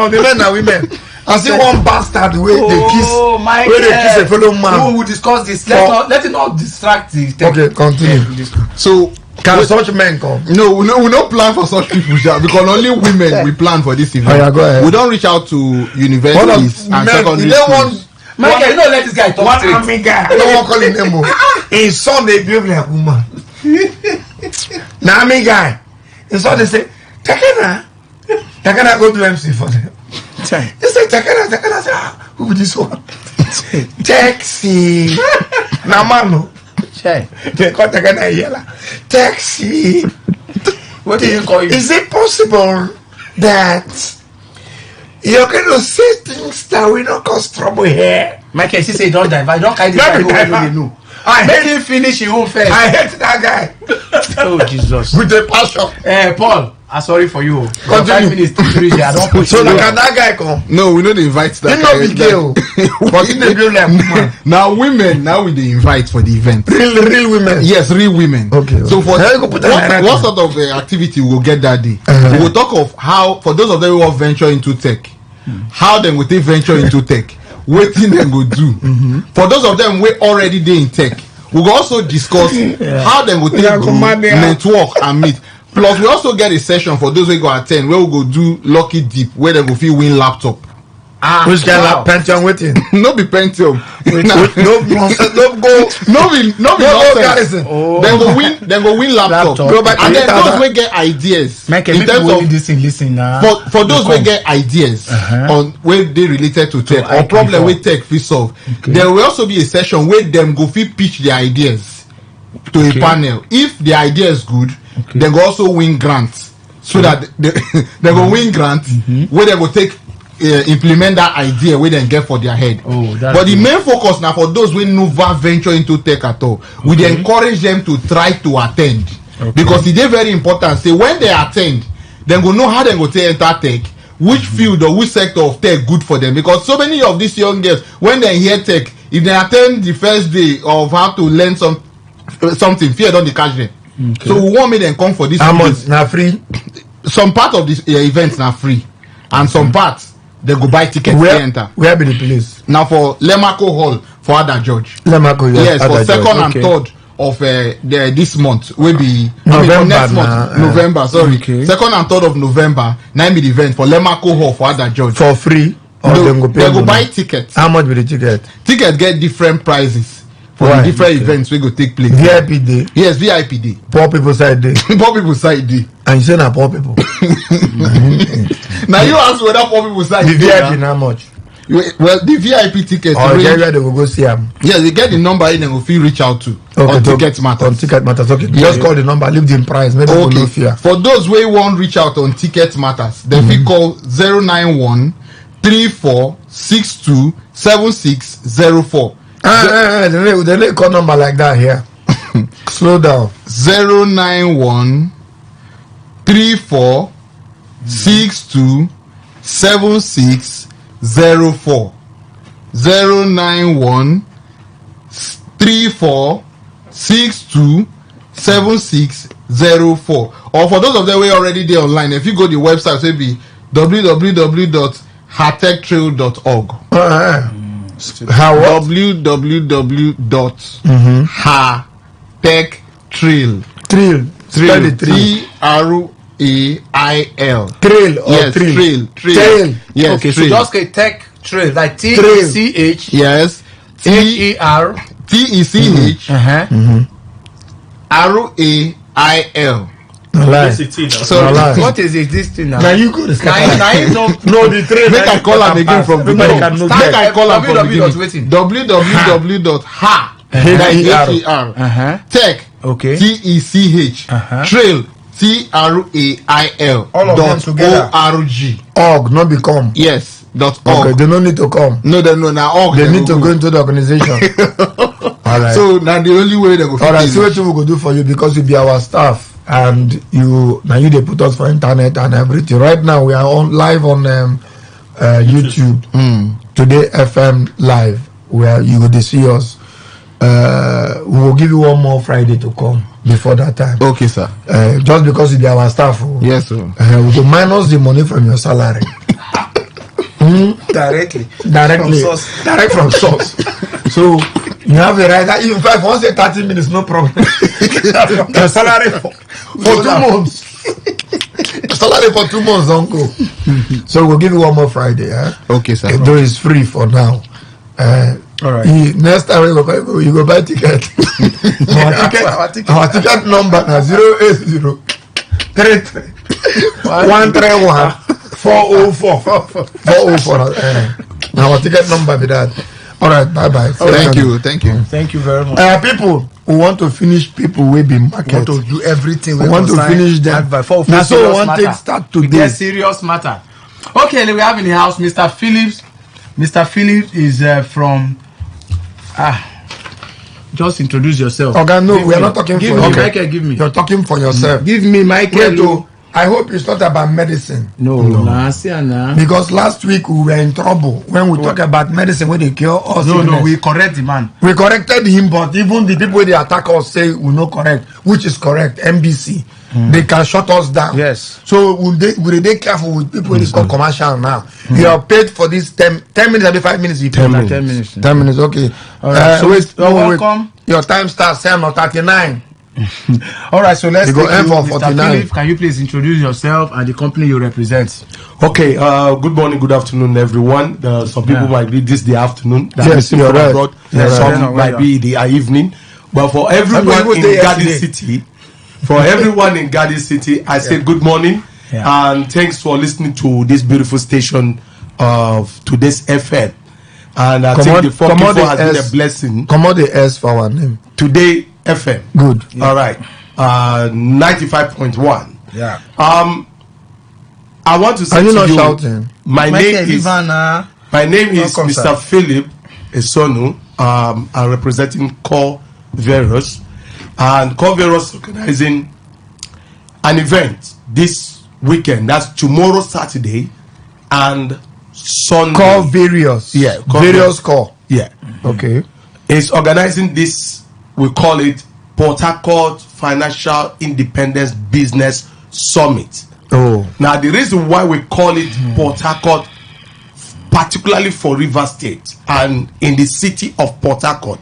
of the men are women. I see one bastard where they kiss. Where they kiss a fellow man. We will discuss this. Let it not distract the tech. Okay, continue. So can such men come? No, we don't plan for such people because only women we plan for this event. Oh, yeah, go ahead. We don't reach out to universities and secondary schools. Michael, you don't let this guy talk one straight. army guy. I don't want to call him name. His son they behave like woman. Now army guy. His son they say, Takana go to MC for them. He say Takana say, who be this one? Taxi. Now man. They call Takana yella. Taxi. What do you call it? Is it possible that you're going to say things that will not cause trouble here? Michael, she say don't divide. Don't carry this guy who know. Make him finish his own first. I hate that guy. Oh Jesus. With the passion. Paul, I'm sorry for you. Continue. 5 minutes to finish. I don't push so you. can that guy come? No, we don't invite that guy. He not be gay. But he dey behave like woman. Now women, now we dey invite for the event. Real women. Yes, real women. Okay. So for what sort of activity we will get that day? We will talk of how for those of them who want venture into tech, how them will take venture into tech, what thing them go do. For those of them we already dey in tech, we will also discuss how them will take network and meet. Plus, we also get a session for those who go attend where we go do lucky dip where they go feel win laptop. Which kind of Pentium waiting? No be Pentium. No Garrison. Then go win laptop. And then those will get ideas. In terms of listen now. For those who get ideas on where they related to tech or problem with tech we solve, there will also be a session where them go fit pitch their ideas to a panel. If the idea is good, they go also win grants. So that they go win grants where they go take implement that idea where they get for their head. But the main focus now for those who never venture into tech at all, we dey encourage them to try to attend. Because it is very important. Say when they attend, they go know how they go to enter tech, which field or which sector of tech good for them. Because so many of these young girls, when they hear tech, if they attend the first day of how to learn something, fear don't catch them. So we want me them come for this. How much now free? Some part of this events now free, and some parts they go buy tickets to enter. Where be the place? Now for Lemaco Hall for Ada George. Lemaco, yes, for second and third of this month will be November, next month November. Sorry, second and third of November. Now be the event for Lemaco Hall for Ada George for free. No, they go buy tickets. How much will the ticket? Tickets get different prices. For the different events we go take place. VIP day. Yes, VIP day. Poor people side day. Poor people side day. And you say na poor people. Now you ask whether poor people side the VIP how much? Well, the VIP tickets. Or where they will go see them. Yes, they get the number in and will feel reach out to. On Ticket Matters. On Ticket Matters. Okay. Just call the number. Leave the price. Maybe no fear. For those who won't reach out on Ticket Matters, then we call 091 34 62 7604. They call number like that here. Slow down. 091 34 62 7604. 091 34 62 7604. Or for those of them who are already there online, if you go to the website, it will be www.hartechtrail.org. How www.hartechtrail. Trail. Trail. TRAIL. Trail or yes, trail. Trail. Yes. Okay, trail. so just a tech trail like TECH. Yes. TER. TECH. RAIL. So what is it? This thing now? Now you go to no, the trail. Make I call them again from the beginning. Make I call them from the beginning. www.her tech TECH trail TRAIL all of them together. org not become. Yes. .org. Okay, they don't need to come. No, now org. They need to go into the organization. All right. So now the only way they go. All right. So what we go do for you, because you be our staff and you they put us for internet and everything. Right now we are on live on YouTube. Today FM live where you go to see us. We will give you one more Friday to come before that time. Okay, sir. Just because you be our staff. Yes, sir. We will minus the money from your salary. Directly from source. Direct from source. So you have a right. In fact, once say 30 minutes, no problem. The salary for 2 months. Salary for 2 months, uncle. So we'll give you one more Friday. Okay, sir. Though it's free for now. All right. Next time you go buy ticket. Our ticket number is 080 33 131 404. 404. Our ticket number be that. All right, bye. Thank you very much. People who want to finish people will be market. Want to do everything. We want to finish them. Now, so we want to start today. Serious matter. Okay, we have in the house Mr. Phillips. Mr. Phillips is from. Just introduce yourself. Okay, no, we are not talking for you. Michael, give me. You're talking for yourself. Give me Michael. I hope it's not about medicine. No. Because last week we were in trouble when we talk about medicine when they cure us. No, we correct the man. We corrected him, but even the people they attack us say we no correct, which is correct. NBC, they can shut us down. Yes. So will they careful with people who call commercial now? You are paid for this 10 minutes every 5 minutes. 10 minutes. 10 minutes. Okay. All right. So wait. welcome. Your time starts 7:39. All right, so let's go take for Mr. 49. Philip, can you please introduce yourself and the company you represent? Okay, good morning, good afternoon, everyone. Some people might be this the afternoon. Yes, you're right. Abroad. Some might be the evening. But for everyone in Garden City, I say good morning and thanks for listening to this beautiful station of today's FM. And I think the Funky Four has been a blessing. Come on, the S for our name. Today FM. Good. All right. 95.1. Yeah. I want to say to you, shouting? My name is Mr. Philip Esonu. I'm representing Core Virus, and Core Virus organizing an event this weekend. That's tomorrow, Saturday, and Sunday. Core Various. Yeah. Various Core. Yeah. Okay. It's organizing this. We call it Port Harcourt Financial Independence Business Summit. Oh. Now, the reason why we call it Port Harcourt, particularly for River State and in the city of Port Harcourt,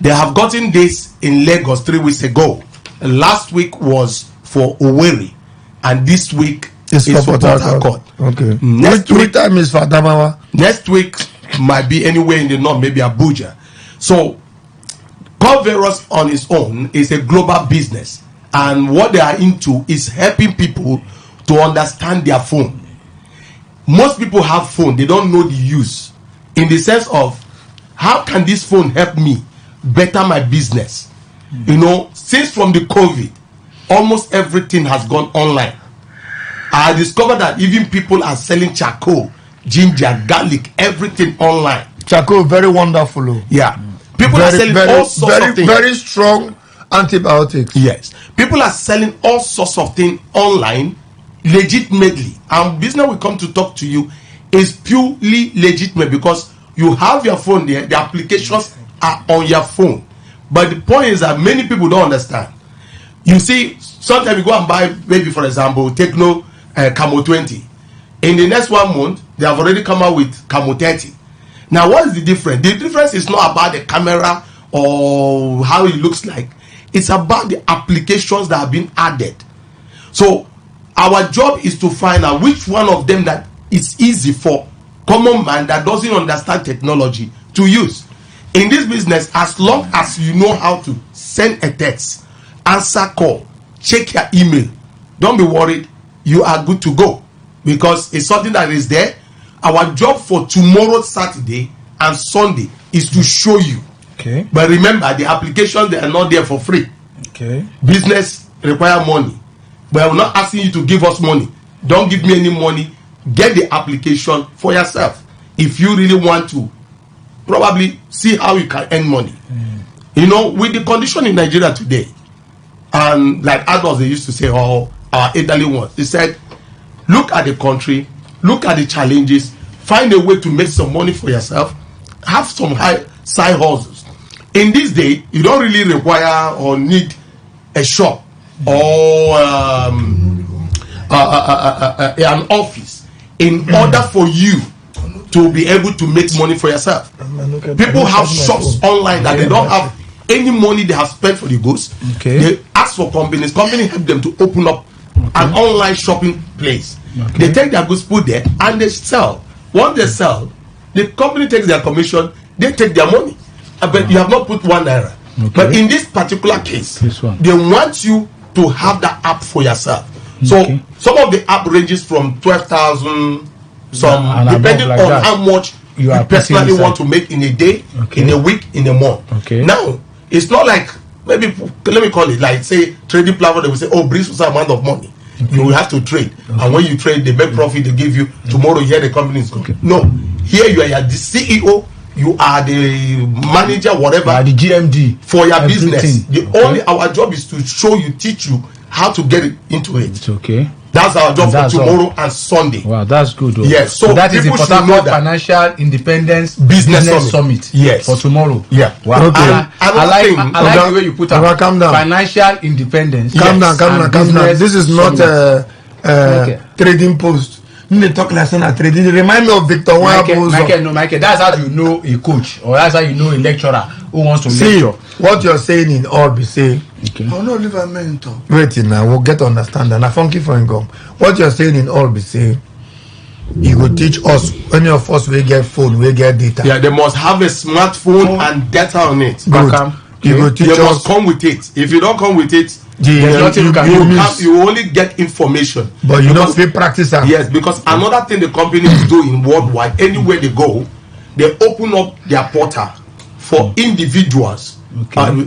they have gotten this in Lagos 3 weeks ago. Last week was for Owerri, and this week is for Port Harcourt. Okay. Which time is for Adamawa? Next week might be anywhere in the north, maybe Abuja. So, Coverus on its own is a global business, and what they are into is helping people to understand their phone. Most people have phone, they don't know the use, in the sense of how can this phone help me better my business. You know, since from the COVID, almost everything has gone online. I discovered that even people are selling charcoal, ginger, garlic, everything online. Charcoal, very wonderful. Yeah. People are selling all sorts of things. Very strong antibiotics. Yes. People are selling all sorts of things online legitimately. And business will come to talk to you is purely legitimate because you have your phone there, the applications are on your phone. But the point is that many people don't understand. You see, sometimes you go and buy, maybe for example, Techno Camo 20. In the next 1 month, they have already come out with Camo 30. Now, what is the difference? The difference is not about the camera or how it looks like. It's about the applications that have been added. So, our job is to find out which one of them that is easy for common man that doesn't understand technology to use. In this business, as long as you know how to send a text, answer call, check your email, don't be worried, you are good to go, because it's something that is there. Our job for tomorrow, Saturday and Sunday, is to show you. Okay. But remember, the applications, they are not there for free. Okay. Business require money, but I'm not asking you to give us money. Don't give me any money. Get the application for yourself if you really want to probably see how you can earn money. You know, with the condition in Nigeria today, and like adults, they used to say, oh, our elderly ones, they said, look at the country, look at the challenges, find a way to make some money for yourself, have some high side hustles. In this day, you don't really require or need a shop or an office in order for you to be able to make money for yourself. People have shops online that they don't have any money they have spent for the goods. Okay. They ask for companies help them to open up an online shopping place. Okay. They take their goods, put there, and they sell. Once they sell, the company takes their commission, they take their money. But you have not put 1 naira. Okay. But in this particular case, they want you to have the app for yourself. So some of the app ranges from 12,000, some depending on that, how much you personally want to make in a day, in a week, in a month. Now, it's not like, maybe, let me call it, like say trading platform, they will say, oh, bring some amount of money. You will have to trade. And when you trade, they make profit, they give you. Tomorrow, here the company is going. No. Here you are the CEO, you are the manager, whatever. The GMD. For your business. Only our job is to show you, teach you how to get into it. It's okay. That's our job for tomorrow and Sunday. Wow, that's good. Yes. So that is the Port Harcourt Financial Independence Business Summit. Yes. For tomorrow. Yeah. Wow. Okay. I like the way you put it. Calm down. Financial independence. Calm down. This is not trading post. They talk like saying trading. Remind me of Victor Michael, that's how you know a coach, or that's how you know a lecturer who wants to lecture. What you're saying in all be say. I'll not leave a mentor. Wait now, we'll get to understand that. Funky for income. What you're saying in all be say. You will teach us. Any of us will get phone, we get data. Yeah, they must have a smartphone and data on it. Good. You will teach us. They must come with it. If you don't come with it, you only get information. But you don't feel practice that. Yes, because another thing the company is doing worldwide, anywhere they go, they open up their portal for individuals.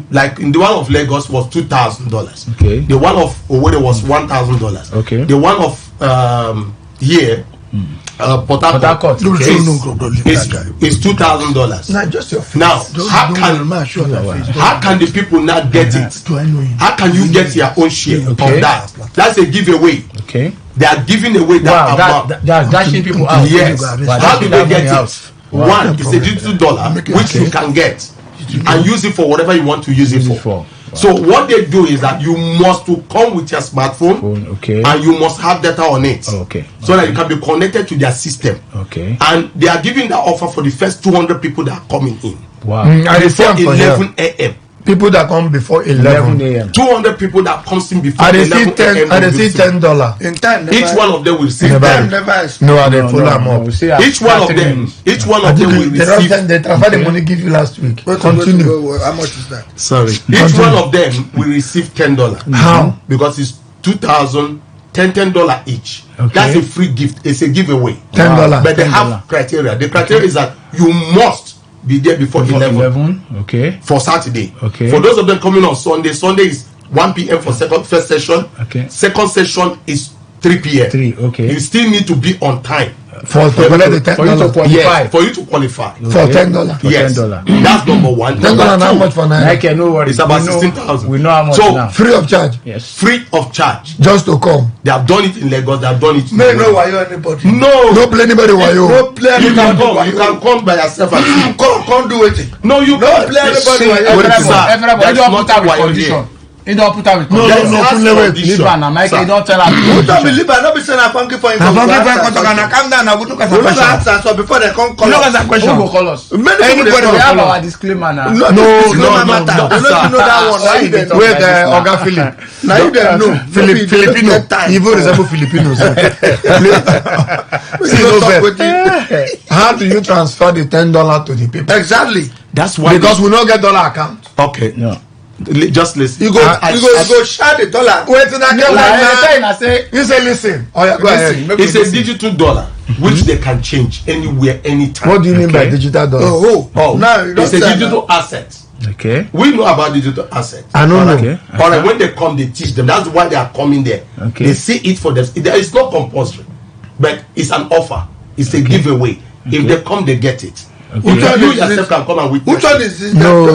Like in the one of Lagos was $2,000. Okay. The one of Owerri was $1,000. Okay. The one of here, Port Harcourt is $2,000. Not just your face. Now, how can the people not get it? How can you get your own share of that? That's a giveaway. Okay. They are giving away that amount. That's dashing people out. Yes. How do they get it? One is a digital dollar which you can get and use it for whatever you want to use it for. Wow. So what they do is that you must to come with your smartphone, and you must have data on it, so that you can be connected to their system. And they are giving that offer for the first 200 people that are coming in. Wow. Before 11 a.m. People that come before 11 a.m. 200 people that comes in before 11 a.m. And they see $10. In time, each one of them will receive time. No, they pull them up. Each one of them will receive. They transfer the money give you last week. Continue. How much is that? Sorry. Each one of them will receive $10. How? Because it's $2,000, $10 each. That's a free gift. It's a giveaway. $10. But they have criteria. The criteria is that you must be there before 11. For Saturday. For those of them coming on Sunday, Sunday is 1 p.m. for first session. Second session is 3 p.m. You still need to be on time. For you to qualify. Yes, for you to qualify. For $10. Yes. That's number one. $10 how much for now? It's about 16,000. We know how much now. Free of charge. Yes. Free of charge. Just to come. They have done it in Lagos. They have done it. No why you anybody. No. Don't play anybody why you. No play You can anybody. come. You can come by yourself and see. Come do it. No, you don't play anybody. That's not why you're here. He don't put up with no, wait. Liban, Mike, he don't tell us. Who told me Liban? Not be saying I'm funky for him. I'm funky for him. Calm down. I will look at the question. So before they come call us. That question. Who go call us? Anybody we have our disclaimer now. No. Matter. Don't you know that one? Wait, Oga Philip. Now you don't know. Filipino. Evil resemble Filipinos. How do you transfer the $10 to the people? Exactly. That's why. Because we don't get dollar account. Okay. No. Just listen. You go share the dollar. Wait till I say. You say listen. Oh yeah, go ahead. It's a digital dollar which they can change anywhere, anytime. What do you mean by digital dollar? Oh. Now it's a digital asset. Okay. We know about digital assets. I don't know. Okay. All right. When they come, they teach them. That's why they are coming there. Okay. They see it for them. It's not compulsory, but it's an offer. It's a giveaway. If they come, they get it. Okay. You yourself can come and witness. Which one is this? No.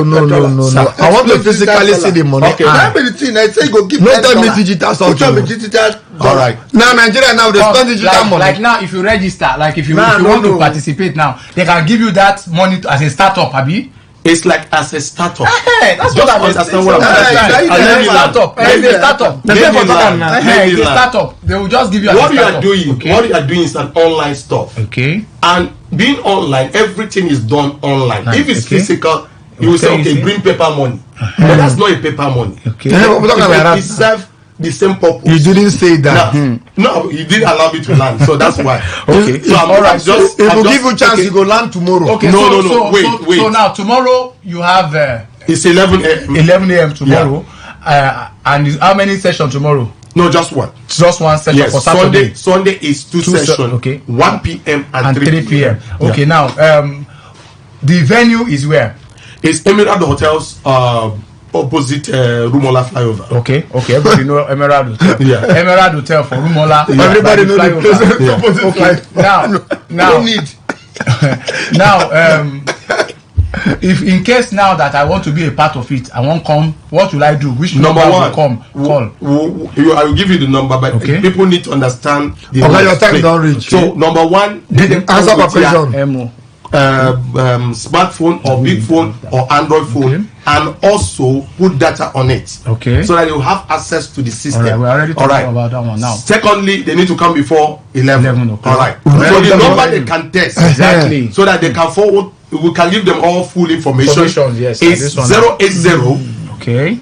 I want to physically see the money. Okay. That be the thing. I say go give. No, tell me digital something. Which one be digital? All right. Now Nigeria they spend digital money. Like now, if you register, like if you want to participate now, they can give you that money as a startup, Abi. It's like as a startup. That's what I'm saying. It's a startup. They will just give you. What you are doing is an online stuff. Okay. And being online, everything is done online. Nice. If it's physical, you will say, okay, bring paper money. But that's not a paper money. Okay. It serves the same purpose. You didn't say that. No, you didn't allow me to land. So that's why. Okay. So I'm alright. If we give you a chance, you go land tomorrow. Okay. No. Wait. So now tomorrow you have. It's 11 a.m. 11 a.m. tomorrow. Yeah. And how many sessions tomorrow? No, just one. Just one session for Saturday. Sunday is two sessions. Okay. 1 p.m. and 3 p.m. Okay. Now, the venue is where? It's Emerald Hotels. Opposite Rumola flyover. Okay. Everybody know Emerald Hotel. Yeah. Emerald Hotel for Rumola. Yeah. Everybody know the place. Yeah. Okay. Now, need. Now, if in case now that I want to be a part of it, I won't come. What will I do? Which number will come? Call. I will give you the number, but people need to understand. Your time don't reach. So number one, answer my question. Smartphone or big phone or Android phone, and also put data on it. Okay. So that you have access to the system. All right, we're already talking about that one now. Secondly, they need to come before 11. Okay. All right. So the number they can test exactly, so that they can forward. We can give them all full information. Yes. It's 080. Okay.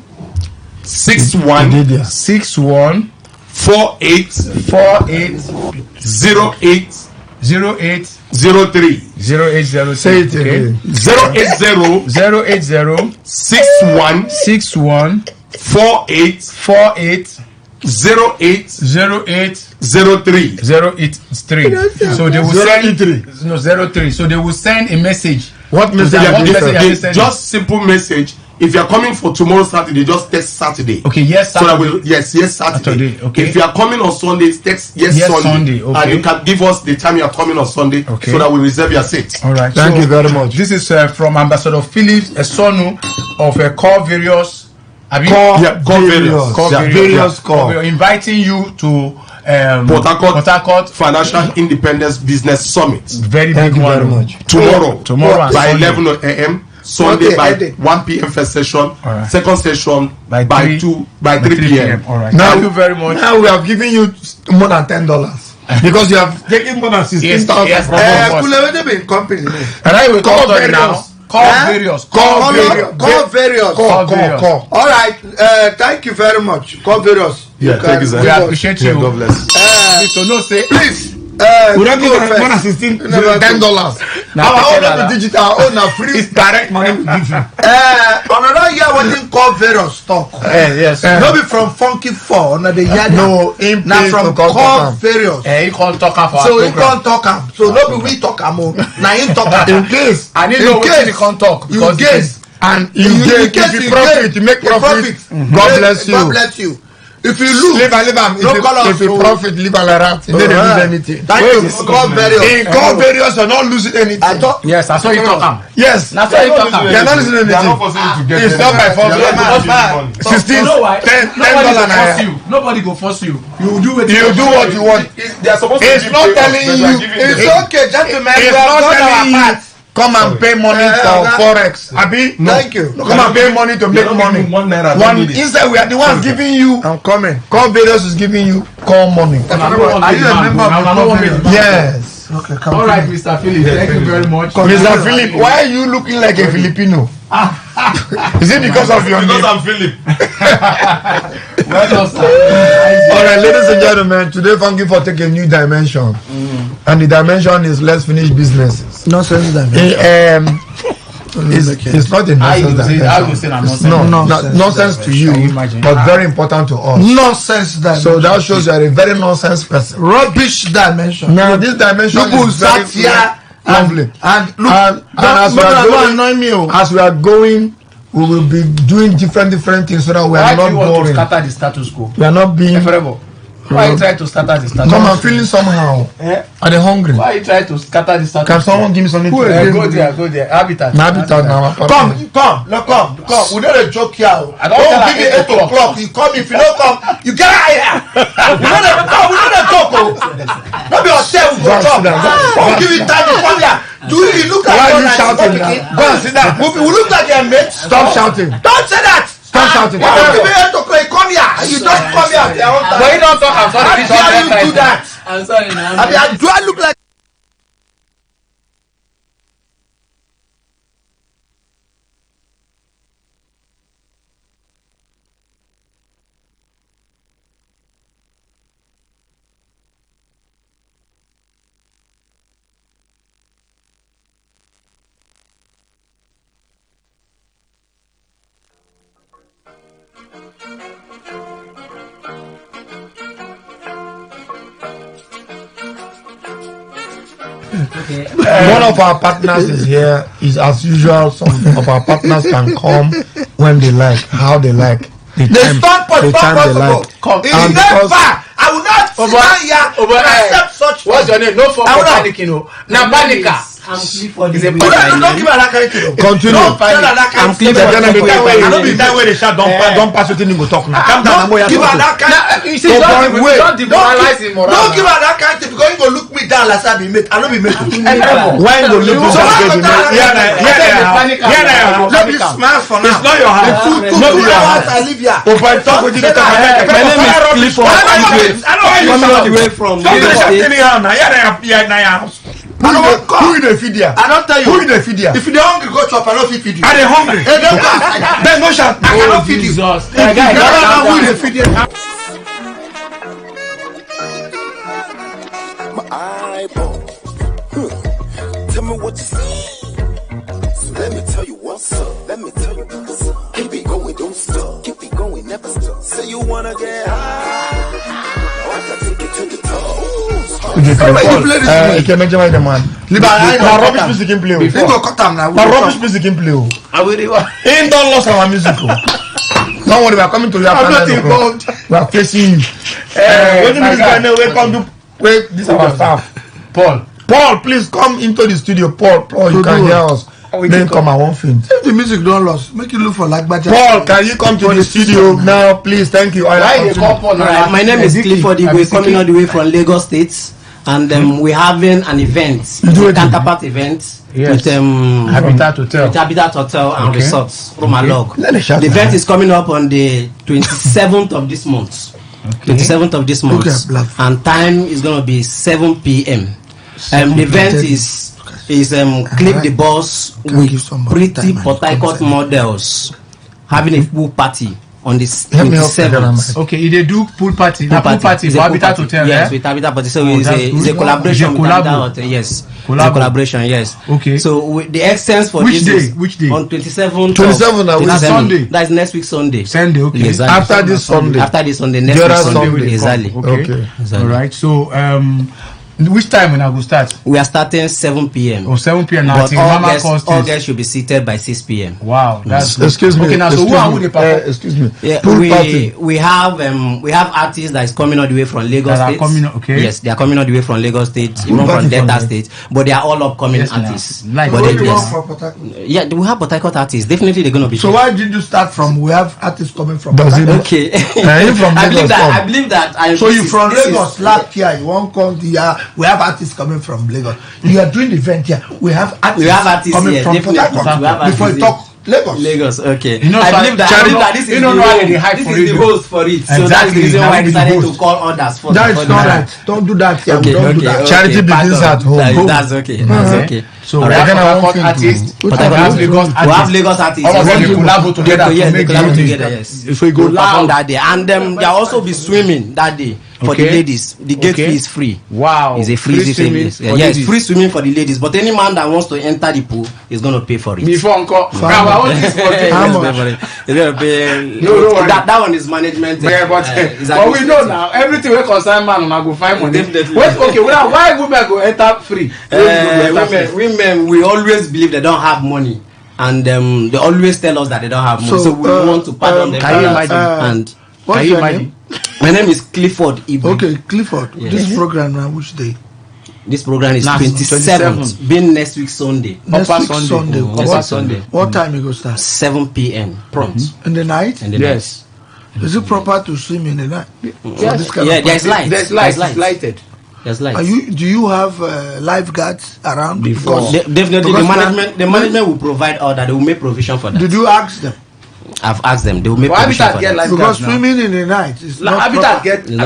61 48 08 03. Say it again. 080 61 48 08 03. So they will send 03. So they will send a message. What message? Just simple message. If you are coming for tomorrow Saturday, just text Saturday. Okay, yes, Saturday. So yes, Saturday. Okay. If you are coming on Sunday, text yes Sunday. Okay. And you can give us the time you are coming on Sunday, so that we reserve your seat. All right. Thank you very much. This is from Ambassador Phillips, a son of a Core Various. Core inviting you to Port Harcourt Financial Independence Business Summit. Very big one. Very much. Tomorrow by 11 a.m. Sunday by 1 p.m. first session. Right. Second session by 3 p.m. All right. Now, thank you very much. Now we have given you more than $10 because you have taken more than 16,000 yes, from us. And I will call them now. Call various. All right. Thank you very much. Call various. Yeah, thank you, sir. We appreciate you. God bless. Please. We don't give more than $10. Our own digital, our own free direct money. Another year what call various stock. Yes. No be from Funky 4. No, now from call various. He can't talk for so he can't talk. So no be we talk among. Now he talk. In case I need to know he can't talk. You guess and you profit, you make profit. God bless you. God bless you. If you lose, leave am. If you profit, leave am like that. You don't lose anything. Thank you. God various. In God various, you're not losing anything. I thought. Yes, I saw you talk. Yes, that's why you talk. You're not losing anything. It's not by force. 16, $10. Nobody go force you. You do what you want. It's not telling you. It's okay, gentlemen. It's not telling you. come and pay money for forex. Abi, thank you. Come and pay money to make money. Instead, we are the ones giving you. I'm coming. Call Vedas is giving you call money. Are you a member of the Yes. Okay, come. All right, Mr. Philip. Thank you very much. Mr. Philip, why are you looking like a Filipino? Is it because of your name? Because I'm Philip. All right, ladies and gentlemen, today thank you for taking a new dimension, and the dimension is let's finish businesses. Nonsense dimension. It's not a nonsense dimension. Nonsense to you, but very important to us. Nonsense dimension. So that shows you are a very nonsense person. Rubbish dimension. Now this dimension is very lovely. And look, as we are going, we will be doing different things so that we are not boring. Why do you want to scatter the status quo? We are not being. Why you try to scatter the status quo? Come, I'm feeling somehow. Are they hungry? Why you try to scatter the status quo? Can someone give me something to eat? Go there. Habitat now. Come. We don't joke here. Don't give me 8 o'clock. You come. If you don't come, you get out here. We don't joke. Don't be upset. We go talk. Don't give it time. You come here. Do you look at? Why are you shouting now? Go and sit down. We look like your mates. Stop shouting. Don't say that. Stop shouting. Why don't give me 8 o'clock? Come here. You don't come here. But you don't talk. I'm sorry. How do you do that? I'm sorry. Do I look like? One of our partners is here. Is as usual. Some of our partners can come when they like, how they like, the time they like. It's never. I will not stand here and accept such. What's your name? No for panic, you know. Now panica. Don't give me that kind of continue. I'm clear. I don't be that way. They shout. Don't pass it in. Go talk now. Calm down. Give her that kind. You see, don't demoralize him. Don't give her that kind. Because you go look me down like I be mate. I don't be mate. When go look me down, let me smile for now. It's not your house. Not your house. I live here. Open talk with you. My name is Clifford. Coming all the way from Lagos State. Who in the feed here? I don't tell you. Who in the feed here? If you're hungry, go chop. I don't feed you. Are they hungry? Then go shout. I cannot feed you. Who in the feed here? My eyeball. Tell me what you see. So let me tell you what's up. Let me tell you what's up. Keep it going, don't stop. Keep it going, never stop. Say you wanna get high. I can take it to the top. Rubbish music in play. Rubbish music in play. He don't lost our music. Don't worry, we are coming to you. I'm not involved. We are facing you. Wait, this is our staff. Paul, please come into the studio. Paul, you can hear us. Then come, I won't faint. If the music don't lost, make it look for like Baja. Paul, can you come to the studio now, please? Thank you. My name is Clifford. We're coming all the way from Lagos State, and we're having an event, a counterpart event with Habitat Hotel and Resorts, Romalog. The event is coming up on the 27th of this month. 27th of this month, and time is going to be 7 p.m. The event is Clip the Boss with pretty Port Harcourt models having a pool party on the 27th. Okay, they do pool party. Pool party for Habitat Hotel. Yes, with Habitat Hotel. So it's a collaboration with Habitat Hotel. Yes, it's a collaboration. Yes. Okay. So the essence for which this day? Which day? On 27th. 27th. That's Sunday. That's next week Sunday. Sunday. Okay. Exactly. After this Sunday. Next week Sunday. Exactly. Okay. All right. So which time when I go start? We are starting 7 p.m. Oh, 7 p.m. But all guests should be seated by 6 p.m. Wow, that's excuse me. Okay, now so who are the perform? Excuse me. Yeah, we have artists that is coming all the way from Lagos State. Okay. Yes, they are coming all the way from Lagos State, even from Delta State, but they are all upcoming artists. Like, we have Port Harcourt artists. Definitely, they're going to be. So why did you start from? We have artists coming from. Okay. I believe that. So you from Lagos last year? You won't come to we have artists coming from Lagos. You are doing the event here. We have artists coming here, from Port Harcourt. Before you talk Lagos, okay. You know, I believe that this is the host for it. So that's the reason why I decided to call others for that. Is not right. Don't do that here. Okay, don't do that. Charity begins at home. That's okay. That's okay. So we have artists. We have Lagos artists. All of them collabo together to make together. Yes. If we go perform that day, and there also be swimming that day. For the ladies, the gate fee is free. Wow, it's a free swimming. Yes, free swimming for the ladies. But any man that wants to enter the pool is going to pay for it. Before uncle, that one is management. Yeah, but we know now everything we concern man, I go find money. Okay, why women go enter free? Women, we always believe they don't have money, and they always tell us that they don't have money. So we want to pardon them. Can you imagine? What's your name? My name is Clifford Ibu. Okay, Clifford. Yes. This program now, which day? This program is 27th, being next week Sunday. Next week Sunday. What time you go start? 7 p.m. prompt. In the night? Yes. Is it proper to swim in the night? Yes. There's light. There's light. It's lighted. There's light. Do you have lifeguards around? Because definitely the management will provide all that. They will make provision for that. Did you ask them? I've asked them. They will make provision for that. Because swimming in the night is not Habitat proper. get too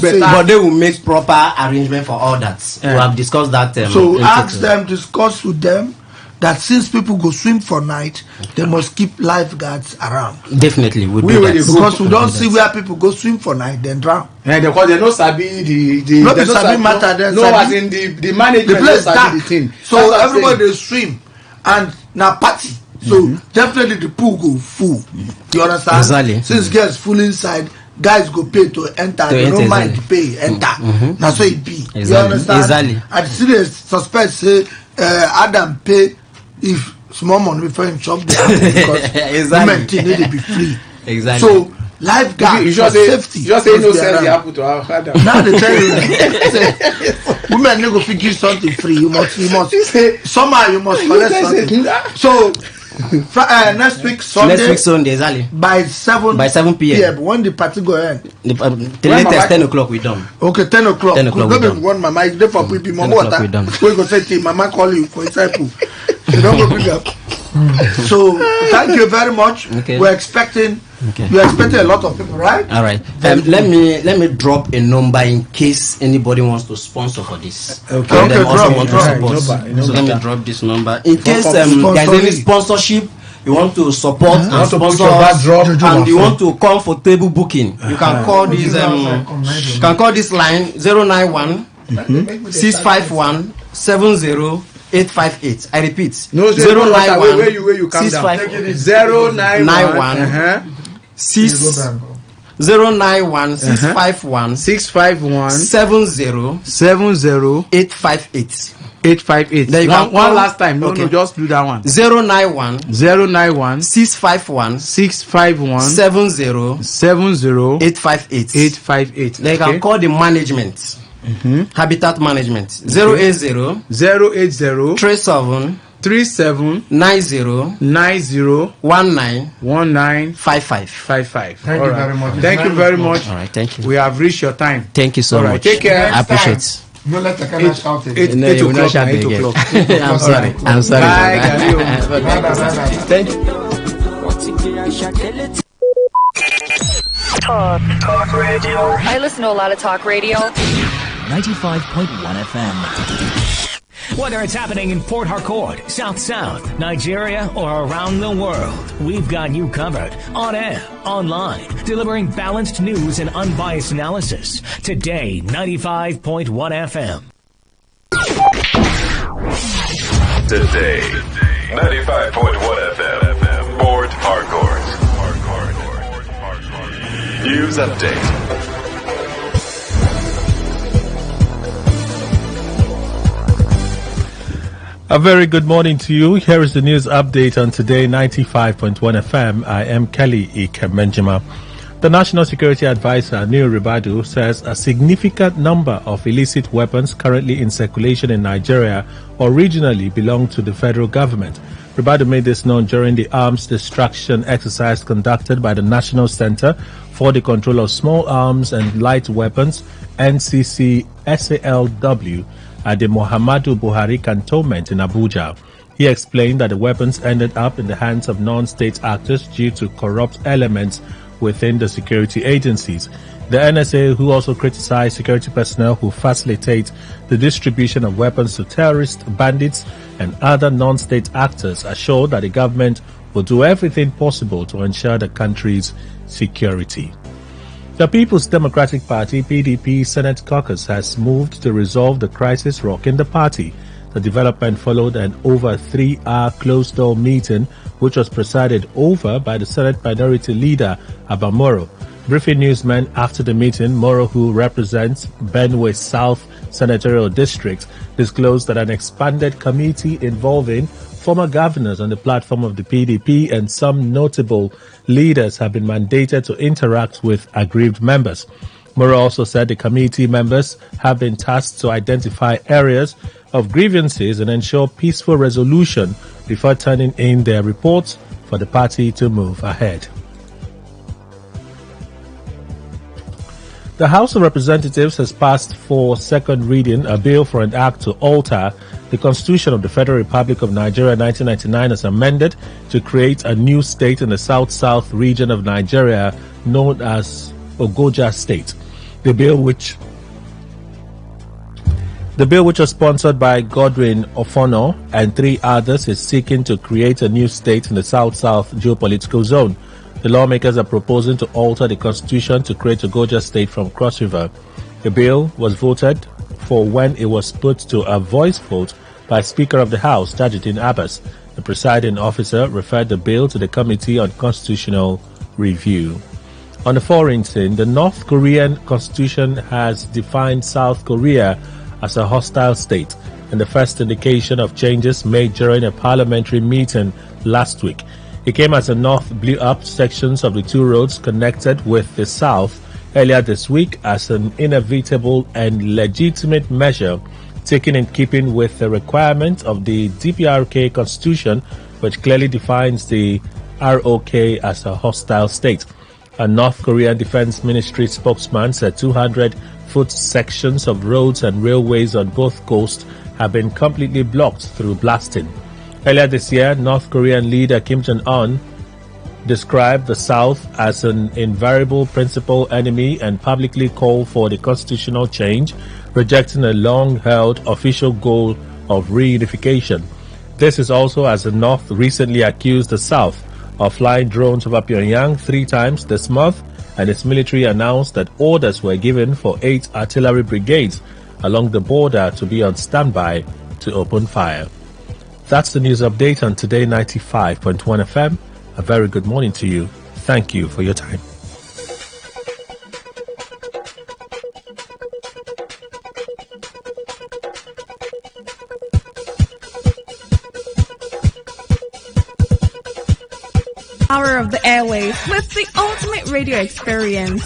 better. But they will make proper arrangement for all that. We have discussed that. So ask them, discuss with them that since people go swim for night, they must keep lifeguards around. Definitely, because we don't see where people go swim for night then drown. And because they no sabi the matter. No, as in the management. The place sabi the thing. So everybody they swim and now party. So definitely the pool go full. You understand? Exactly. Since girls full inside, guys go pay to enter. They don't mind to pay enter. That's what it be. Exactly. You understand? Exactly. And still suspect say Adam pay if small money before him chop the apple because women need to be free. Exactly. So lifeguard for safety. You just say no sell the apple to our father. Now they tell you women need to figure something free. You must somehow you must collect something. So next week Sunday, exactly. by 7 p.m. When the party go end, the latest 10 o'clock we done. Okay, 10 o'clock. 10 o'clock we done. One mama is there for people. Mama water. We go say to mama call you for inside pool. You don't go pick up. So thank you very much. Okay. We're expecting. You're expecting a lot of people, right? All right. Let me drop a number in case anybody wants to sponsor for this. Okay. Let me drop this number in case there's any sponsorship. You want to support and sponsor us, and you want to come for table booking. You can call this. You can call this line 091 651 70858. I repeat. No, 091 where you come down. 091 091 651 70858. 858. Then one last time. No, just do that one. 091 651 858. Then you can call the management. Habitat management 080 37 90 19 55. Thank you very much. Thank you very much. All right, thank you. We have reached your time. Thank you so much. Take care. I appreciate it. No, let the camera shout it. 8 o'clock. 8 o'clock. I'm sorry. Bye. Thank you. Talk radio. I listen to a lot of talk radio. 95.1 FM. Whether it's happening in Port Harcourt, South, Nigeria, or around the world, we've got you covered. On air, online, delivering balanced news and unbiased analysis. Today, 95.1 FM. Today, 95.1 FM. Port Harcourt. News update. A very good morning to you. Here is the news update on Today 95.1 FM. I am Kelly Ikemenjima. The National Security Advisor, Neil Ribadu, says a significant number of illicit weapons currently in circulation in Nigeria originally belong to the federal government. Ribadu made this known during the arms distraction exercise conducted by the National Center for the Control of Small Arms and Light Weapons, NCC-SALW, at the Muhammadu Buhari cantonment in Abuja. He explained that the weapons ended up in the hands of non-state actors due to corrupt elements within the security agencies. The NSA, who also criticized security personnel who facilitate the distribution of weapons to terrorists, bandits, and other non-state actors, assured that the government will do everything possible to ensure the country's security. The People's Democratic Party, PDP, Senate caucus has moved to resolve the crisis rocking the party. The development followed an over 3-hour closed-door meeting, which was presided over by the Senate Minority Leader, Abba Moro. Briefing newsmen after the meeting, Moro, who represents Benue South Senatorial District, disclosed that an expanded committee involving former governors on the platform of the PDP and some notable leaders have been mandated to interact with aggrieved members. Moro also said the committee members have been tasked to identify areas of grievances and ensure peaceful resolution before turning in their reports for the party to move ahead. The House of Representatives has passed for second reading a bill for an act to alter the Constitution of the Federal Republic of Nigeria 1999 as amended to create a new state in the South-South region of Nigeria known as Ogoja State. The bill, which was sponsored by Godwin Ofono and 3 others, is seeking to create a new state in the South-South geopolitical zone. The lawmakers are proposing to alter the constitution to create a Ogoja state from Cross River. The bill was voted for when it was put to a voice vote by Speaker of the House, Tajuddin Abbas. The presiding officer referred the bill to the Committee on Constitutional Review. On the foreign scene, the North Korean constitution has defined South Korea as a hostile state, and the first indication of changes made during a parliamentary meeting last week. It came as the North blew up sections of the 2 roads connected with the South earlier this week as an inevitable and legitimate measure taken in keeping with the requirement of the DPRK constitution, which clearly defines the ROK as a hostile state. A North Korean Defense Ministry spokesman said 200-foot sections of roads and railways on both coasts have been completely blocked through blasting. Earlier this year, North Korean leader Kim Jong-un described the South as an invariable principal enemy and publicly called for the constitutional change, rejecting a long-held official goal of reunification. This is also as the North recently accused the South of flying drones over Pyongyang 3 times this month, and its military announced that orders were given for 8 artillery brigades along the border to be on standby to open fire. That's the news update on Today 95.1 FM. A very good morning to you. Thank you for your time. Hour of the airwaves with the ultimate radio experience.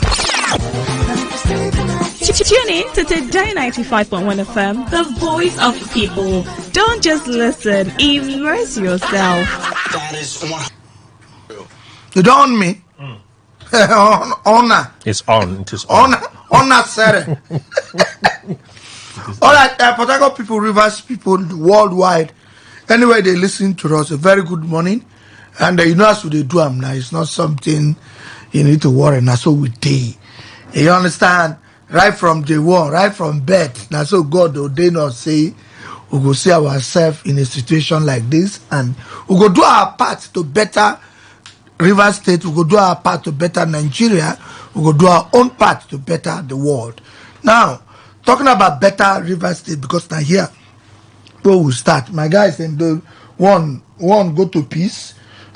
Tune in to Today 95.1 FM, the voice of the people. Don't just listen, immerse yourself. That is you don't on me? Honor. It's on. It is on. Honor, sir. All right, Port Harcourt people, Rivers people, worldwide. Anyway, they listen to us. A very good morning. And you know, as we do them now, it's not something you need to worry. Now, so we do. You understand? Right from day one, right from birth. Now, so God ordained us, say, we go see ourselves in a situation like this, and we go do our part to better River State. We go do our part to better Nigeria. We go do our own part to better the world. Now, talking about better River State, because now here, where we start, my guys, and the one go to peace.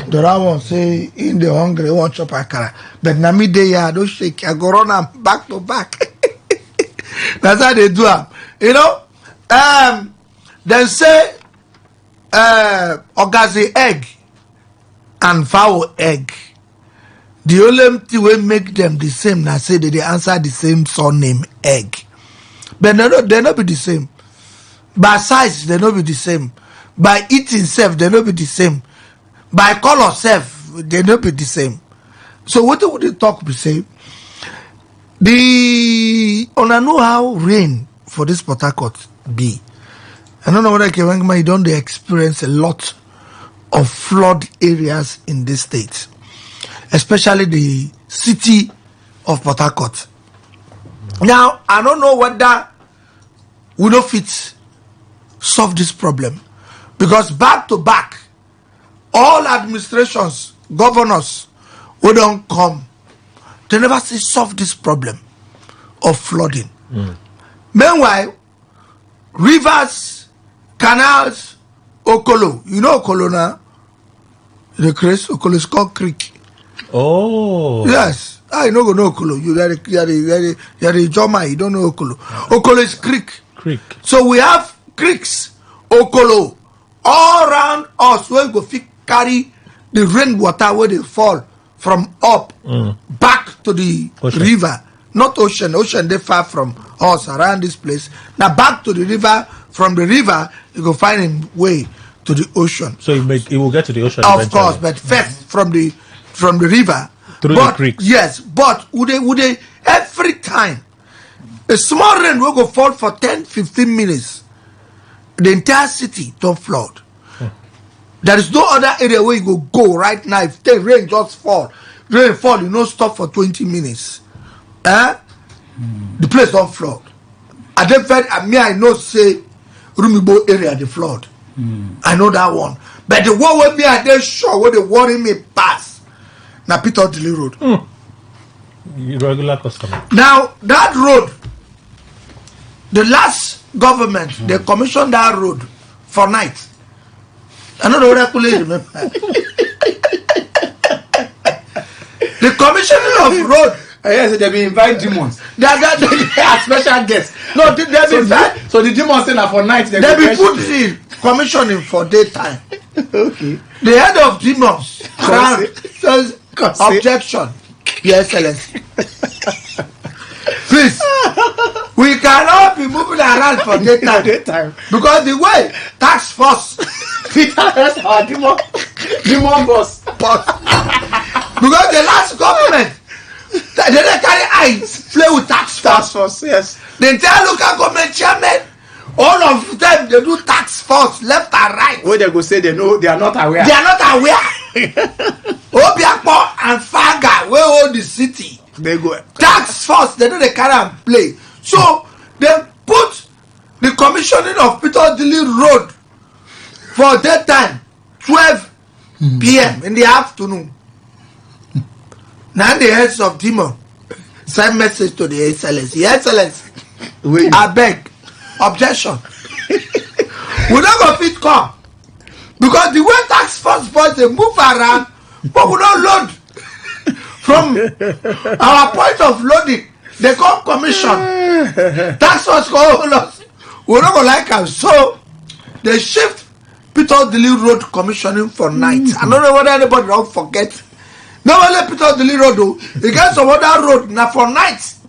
The other one say in the hungry one chop akara, but na me dey here don't shake. I go run am back to back. That's how they do am. You know, they say Ogazi egg and fowl egg. The only thing will make them the same. Now say they answer the same surname egg, but they not be the same. By size they not be the same. By eating self, they no be the same. By color self, they no be the same. So what would they talk be say? The on I know how rain for this Port Harcourt be. I don't know whether you don't experience a lot of flood areas in this state, especially the city of Port Harcourt. Now, I don't know whether we don't fit solve this problem, because back to back, all administrations, governors who don't come, they never see solve this problem of flooding. Meanwhile, rivers, canals, Okolo, you know Okolo now? The Chris Okolo is called creek. Oh. Yes. I know Okolo. You are a Joma, you don't know Okolo. Okolo is creek. Creek. So we have creeks, Okolo, all around us where we go carry the rainwater where they fall from up back to the river. Not ocean. Ocean they far from us around this place. Now back to the river. From the river, you go find a way to the ocean. So it will get to the ocean of eventually. Course, but first from the river through the creeks. Yes, but would they every time a small rain will go fall for 10-15 minutes, the entire city don't flood. There is no other area where you go right now. If the rain just fall, you don't stop for 20 minutes. The place don't flood. And then I know say Rumibo area the flood. I know that one. But the one where me I dey sure where they worry me pass. Now Peter Dilly Road. Regular customer. Now that road, the last government they commissioned that road for night. I don't know what I could remember. The commissioning of road. Yes, they be invite demons. They are special guests. No, they be invite. So the demons say for night. They be put in commissioning for daytime. Okay. The head of demons says objection, Your Excellency. Please, we cannot be moving around for daytime because the way tax force that's our demon boss. Because the last government. They don't carry eyes, play with tax force. Yes. The entire local government chairman, all of them, they do tax force left and right. What they go say they are not aware. They are not aware. Obiakpo and Faga, where hold the city. They go. Tax force, they don't carry and play. So they put the commissioning of Peter Dilly Road for daytime, 12 p.m. in the afternoon. Now the heads of demon send message to the Excellency. Your Excellency, I beg, objection. We don't go fit come because the way tax force boys they move around, but we don't load from our point of loading. They come commission. Tax force go hold us. We don't go like them. So they shift Peter Dilly Road commissioning for night. I don't know whether anybody don't forget. No one let Peter Dilly Road though. They get some other road now for nights.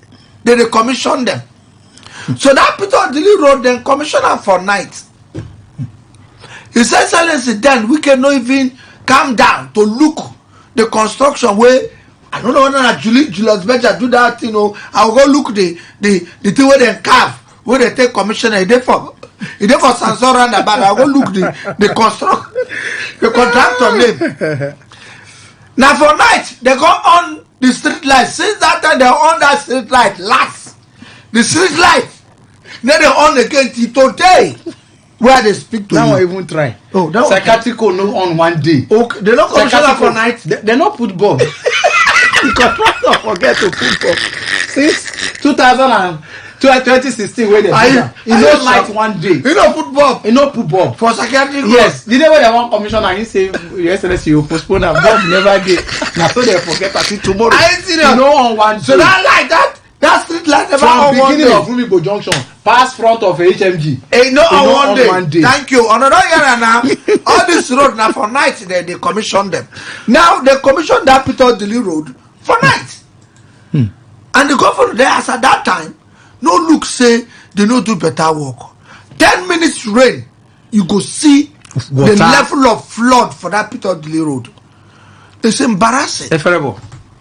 They commission them. So that Peter Dilly Road then commission them for nights. His Excellency then we cannot even come down to look the construction where I don't know whether Julius Berger do that, you know. I will go look the thing where they carve, where they take commission. It for Sansor roundabout. I will go look the construct the contractor name. Now for night, they go on the street light. Since that time they on that street light last. The street light. Then they on again till today. Where they speak to now you. Even try. Oh, that psychiatric no on one day. Okay, they don't commission for night. They not put bulb. The contractor forget to put bulb. Since 2016 where they no light one day. You know put bulb. You know put bulb. For psychiatric. Yes. The day when they want commission and he say Your Excellency you postpone and bulb never get. Now so they forget until tomorrow. I see you know on one day. So that light that street light never from on one beginning day. of Rumibo Junction past front of HMG. No on one day. Thank you. Another year now. All this road now for night they commission them. Now they commission that Peter Dilly Road for night. And the governor there as at that time no look say they no do better work. 10 minutes rain you go see The level of flood for that Peter Delay Road is embarrassing.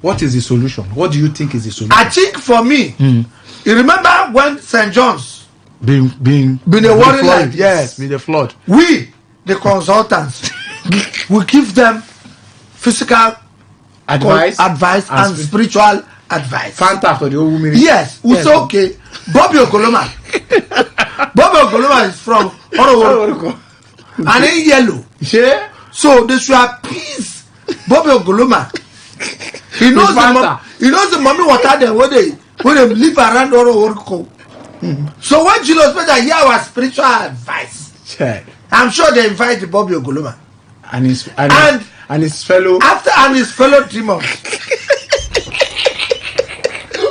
What is the solution? What do you think is the solution? I think for me, you remember when St. John's been a worry like this? Yes, been the flood. We, the consultants, we give them physical advice and spiritual advice. Fanta for the old woman. Yes, we say okay. Bobby Ogoloma. Bobby Ogoloma is from Oroworo. And in yellow. Yeah. So they should appease Bobby Ogoloma. He knows the mommy water there when they live around Oroworo. So when Julius Peter hear our spiritual advice, I'm sure they invite the Bobby Ogoloma and his fellow demons.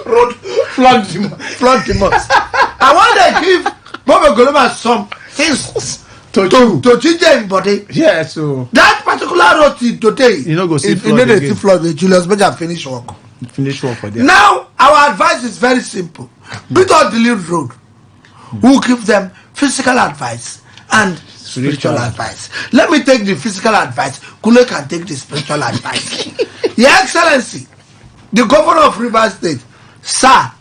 Road flood demons. I want to give Bobby Ogoloma some things to ginger him body. Yeah, so that particular road today, you know, go see flood. Julius Peter finish work for them. Now our advice is very simple. Peter Delay Road, we'll give them physical advice and spiritual advice. Let me take the physical advice. Kule can take the spiritual advice. Your Excellency, the governor of Rivers State, sir,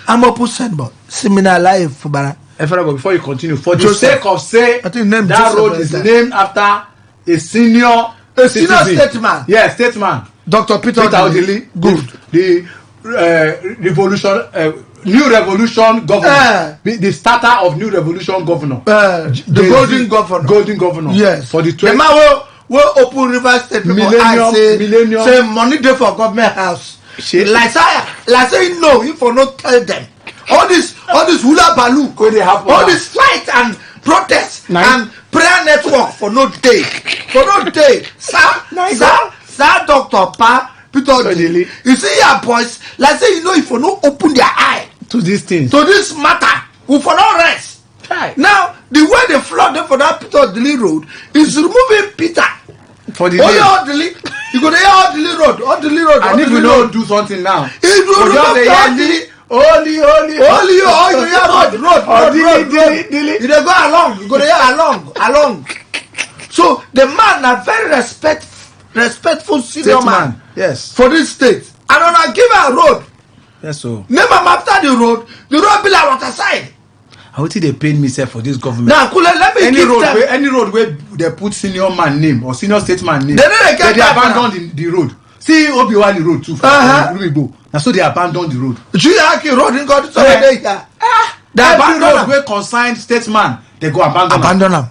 I'm Opu Senbo, Seminar Life Fubara. Before you continue, for the sake of that road is named after a senior statesman. Yeah, statesman. Dr. Peter Delay. Good. The New Revolution governor. The starter of New Revolution governor. The golden governor. Yes. For the man will open River State people say money there for government house. Like say no, if for not tell them. All this hula baloo, all this fight and protest and prayer network for no day. Sir, Dr. Pa Peter Delay. You see your boys, like say if for no open their eye to this thing, to this matter, we for no rest. Now the way they flood them for that Peter Delay Road is removing Peter for the Delay. You go there all Delay Road. And if we don't do something now, it will remove Delay. Road. You dey go along. You go there along. So the man a very respectful senior man. Yes. For this state, and when I give a road. Yes, so. Name am after the road be like water side. How did they pay me for this government? Now, let me any road where they put senior man name or senior statesman name, they abandon the road. See Obiwali road too. Now so they abandon the road. Chuyaki road in God. They abandon road where consigned statesman. They go abandon them.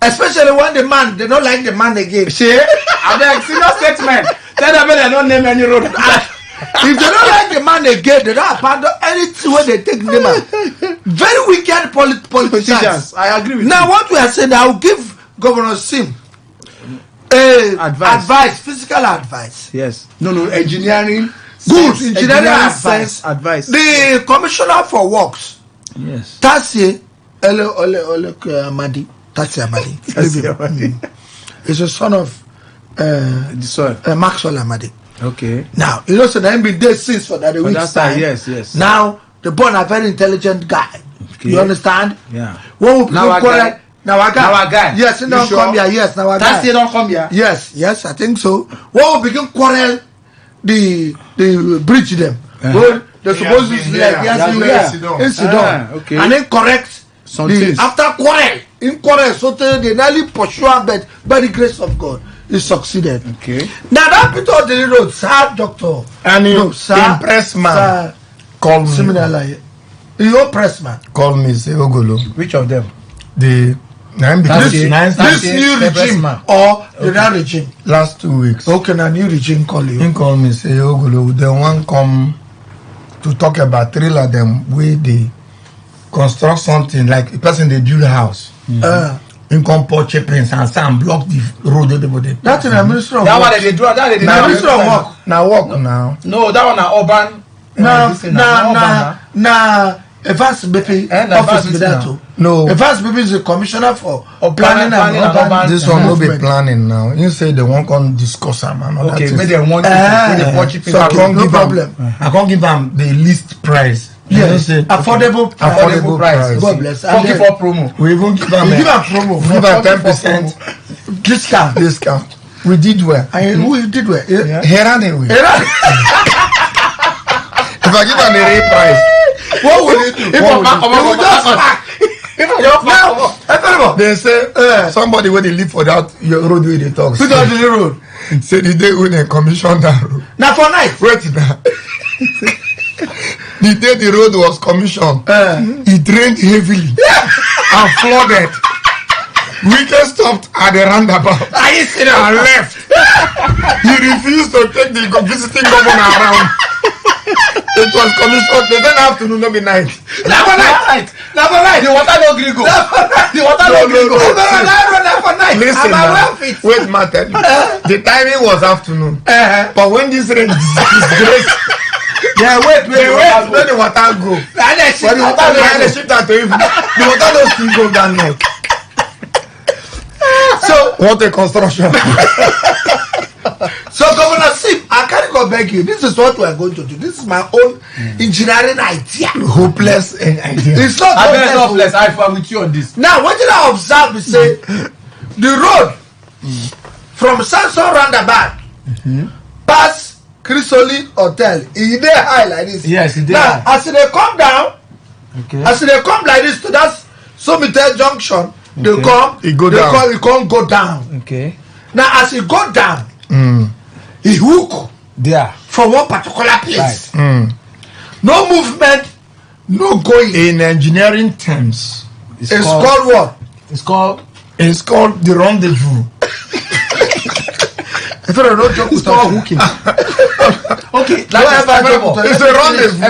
Especially when the man they don't like the man again. And then senior statesman tell them they don't name any road. If they don't like the man again, they don't abandon anything where they take them out. Very wicked politicians. I agree with now you. What we are saying, I will give Governor Sim advice, physical advice. Yes. No, engineering. Good engineering advice. The commissioner for works. Yes. Tassie Amadi. He's a son of Maxwell Amadi. Okay. Now, you know, so they've been there since for that week's time. Yes. Now, the boy a very intelligent guy. Okay. You understand? Yeah. When we now guy. Yes, he don't come here. Yes, now That's he don't come here. Yes, I think so. When we begin quarrel the bridge them. Well, they're supposed to sit down. Okay. And then correct some things. After quarrel, so they nearly pursue but by the grace of God. He succeeded. Okay. Now that Peter Delay Road, sir, doctor, and the press man called me. Similarly, your press man called me. Say Ogolo. Which of them? This new regime or the that regime? Last 2 weeks. Okay, now new regime call you. He called me. Say Ogolo. They want come to talk about trailer them where they construct something like a person they build a house. In pour chippings and some block the road. That's in the Ministry of Work. That one they do. Ministry of Work. Now work now. No, that one na urban. Nah. Evans BP office with that too. No. Evans BP is the commissioner for planning and urban. This one will be planning now. You say they won't come discuss them and all that. Okay, maybe they want to so I can't give them the least price Yes, affordable price. God bless. Funky for promo. We even give them promo. We give them 10% discount. We did well. And who did well? Herane. If I give them a real price, what will it do? It will just pack. Now, they say somebody when they live for that road where they talk. Put on the road. Say the day when they commission that road. Now for night. Wait now. The day the road was commissioned, it rained heavily and flooded. We just stopped at the roundabout and left. He refused to take the visiting governor around. It was commissioned. They don't have to do no be night. Never night. The water no gree go. The water no gree go. Never night. Listen now. Wait, matter. The timing was afternoon. But when this rain disgrace. Yeah, wait. Let the water go. But the water shift that to even. The water no still go down now. So what a construction. So Governor Sim, I can't go beg you. This is what we are going to do. This is my own engineering idea. Hopeless idea. It's not hopeless. I am with you on this. Now, what did I observe? We say the road from Samson roundabout past Chrysolite Hotel. Is there high like this? Yes, it is. Now, as they come down, as they come like this to that Somitel Junction, they come. It go down. It can't go down. Okay. Now, as it go down. He hook there for one particular place. Right. No movement, no going. In engineering terms, it's called what? It's called the rendezvous. It's called hooking. Okay, it's a rendezvous.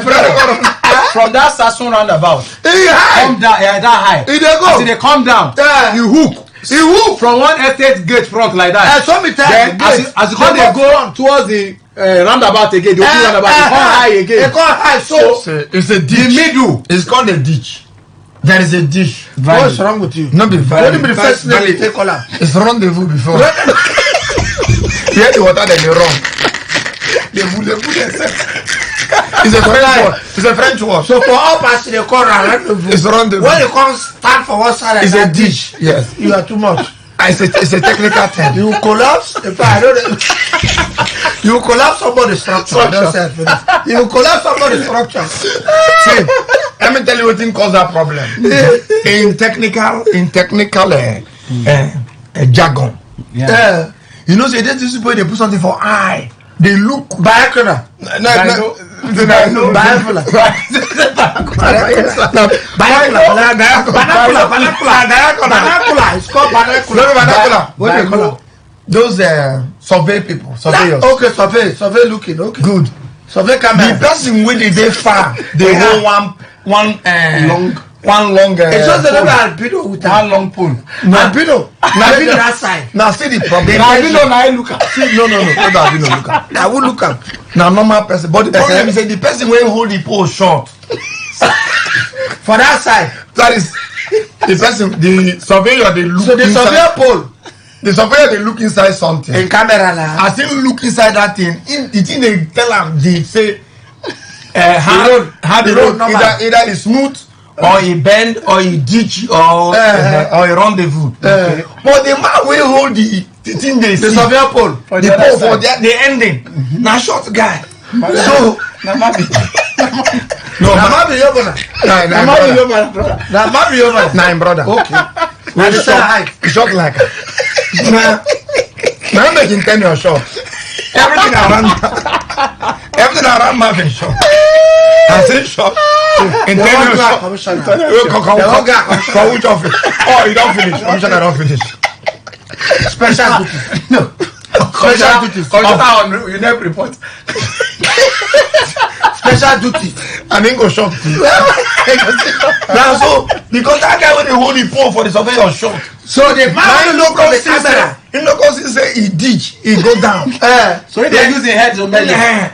From that Sassoon roundabout, come down, that high. As they come down, you hook. He moved from one estate gate front like that. Then as you come, they go towards the roundabout again. The roundabout, they come high again. They come high. So it's a ditch. The middle. It's called a ditch. There is a ditch. What's wrong with you? Not be valid. The first name you take all out. It's rendezvous before. Here the water then they run. They move themselves. It's a French word. It's a French word. So for all parts they call rendezvous. It's rendezvous. When you come stand for one side, it's a ditch. Yes. You are too much. It's a technical term. You collapse. If I don't. You collapse somebody's structure. You collapse somebody's structure. See, let me tell you what thing cause that problem. In technical jargon. Yeah. You know, say this people they put something for eye. They look binocular. Binocular. It's called binocular. What do you call it? Those survey people, surveyors. Okay, survey looking. Okay, good. Survey camera. The person when they far, they hold one long. It's just the albino with one long pole. Albino that side. Now see the problem. Albino now look at. No. Not albino look at. I will look at. Now normal person, but the problem is that the person will hold the pole short. For that side, that is the person. The surveyor they look. So the surveyor pole. The surveyor they look inside something. In camera now. As he look inside that thing, the thing they tell him they say, how the road either is smooth. Or he bend, or he ditch, or he rendezvous. Okay. But the man will hold the thing they see. The surveyor pole. The pole for the ending. Now short guy. So, Namabi your brother. Namabi your brother. Nah, brother. Okay. Now short like that. Now make him 10 years short. Everything around Marvin short. I say short. In 10 years short. For which office? Oh, you don't finish. Commissioner don't finish. Special duties. No. Special duties. You never report. Special duty. And then go short. Now so, because that guy when they hold the pole for the surveyor short. So the man look on the camera. He look on say he ditch, he go down. So they use the head to measure. Okay,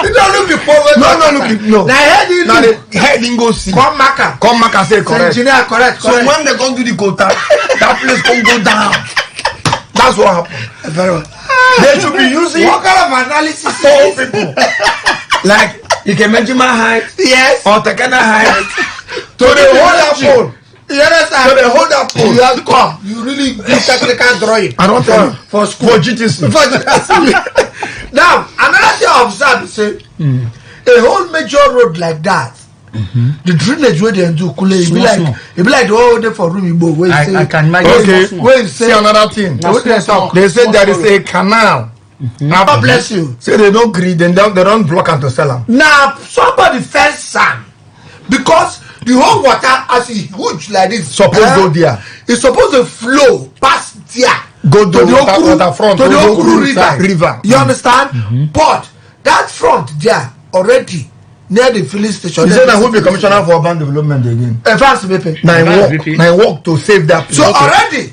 you don't look before. No. Now head didn't go see. Come marker say correct. Engineer correct. So when they come do the quota, that place can go down. That's what happened. Very well. They should be using what kind of analysis for people. Like Ikemejima Heights. Yes. Or Tekena Heights. To the whole pole. You understand? So they hold that pole. You have come. You really do technical drawing. I don't tell you. For school. For GTC. Now, another thing I observed, say, a whole major road like that, the drainage where they do, it be like the whole day for room. I can imagine. Okay, wait, say another thing. They say there is a canal. God bless you. Say they don't agree, then they don't block and to sell them. Now, somebody first sand because the whole water as it's huge like this supposed go there. It's supposed to flow past there. Go to the waterfront to the Okuru river. You understand? But that front there already near the filling station. You say that who be commissioner for urban development again? Advance BP. Now work to save that place. So already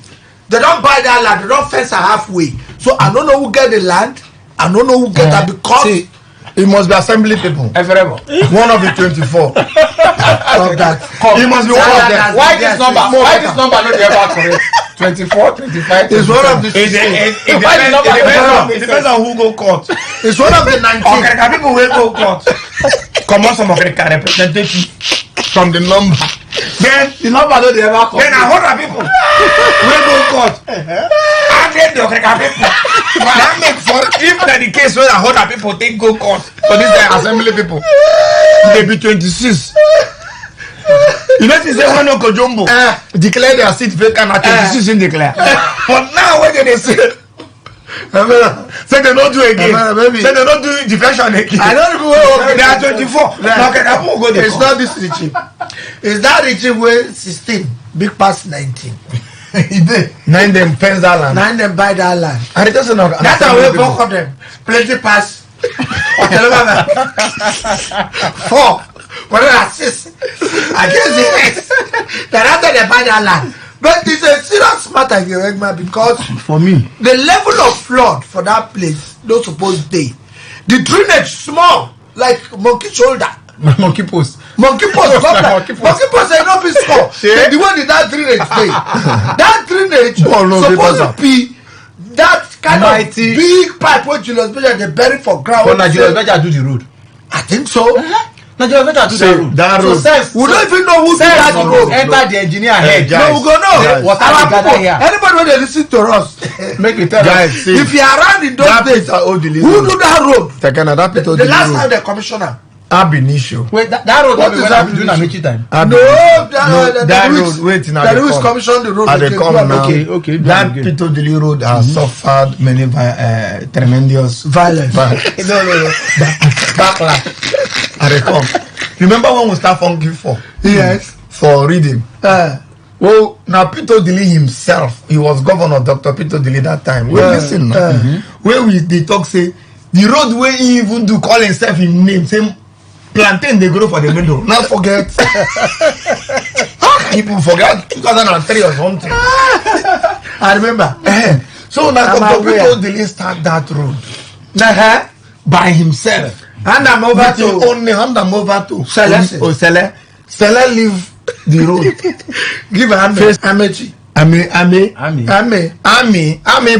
they don't buy that land. They don't fence halfway. So I don't know who get the land. I don't know who get that because. See, it must be assembly people. Forever. One of the 24. That. It must be one of them. Why this number? Why this number not ever correct? 24, 25. It's one of the. It depends on who go court. It's one of the 19. Okay, people will go court. Come on, some of the representative from the number. Then the number not ever correct. Then I hold the people. Will go court. And then the people. That makes for if that the case where I hold the people take go court. So these are assembly people. They be 26. You know, they say when Uncle Jumbo declare their seat vacant at 26 in declare. But now what do they say? Say they don't do again. Say they don't do deflection again. I don't know where they are 24. It's not this regime. It's that regime where 16 big past 19. 9 them fence that land. 9 them buy that land. And it doesn't know. That's how we both of them. Plenty pass. 4. What are 6? Against the X. Then after they buy that land. But it's a serious matter if you remember because for me the level of flood for that place don't suppose they. The drainage small like monkey shoulder. Monkey post. Monkey post. Monkey post ain't not be small. The one that drainage stay. That drainage supposed to be that kind of big pipe what Julius Berger they bury for ground. But Julius Berger do the road. I think so. Julius Berger do that road. So we don't even know who do that road. Enter the engineer head. No, we go know. Anybody when they listen to us, make me tell guys. If you are around in those days, who do that road? The last time the commissioner. Ab initio. Wait, that road. What is that doing at Michi time? No, that road. Wait, now the rules commission the road. They come now. Okay. That Pito Dili road has suffered many tremendous violence. No. Backlash. And they come. Remember when we start funky for? Yes. For reading. Well, now Pito Dili himself, he was governor, Dr. Pito Dili that time. Well, listen now. Where they talk say the road where he even do call himself in name, same plantain they grow for the middle. Not forget. How can people forget 2003 or something? I remember. So now Dr. Pito Dili start that road by himself. Hand them over to only hand them over to Sele. Sele leave the road. Give a hand. Amechi. Ame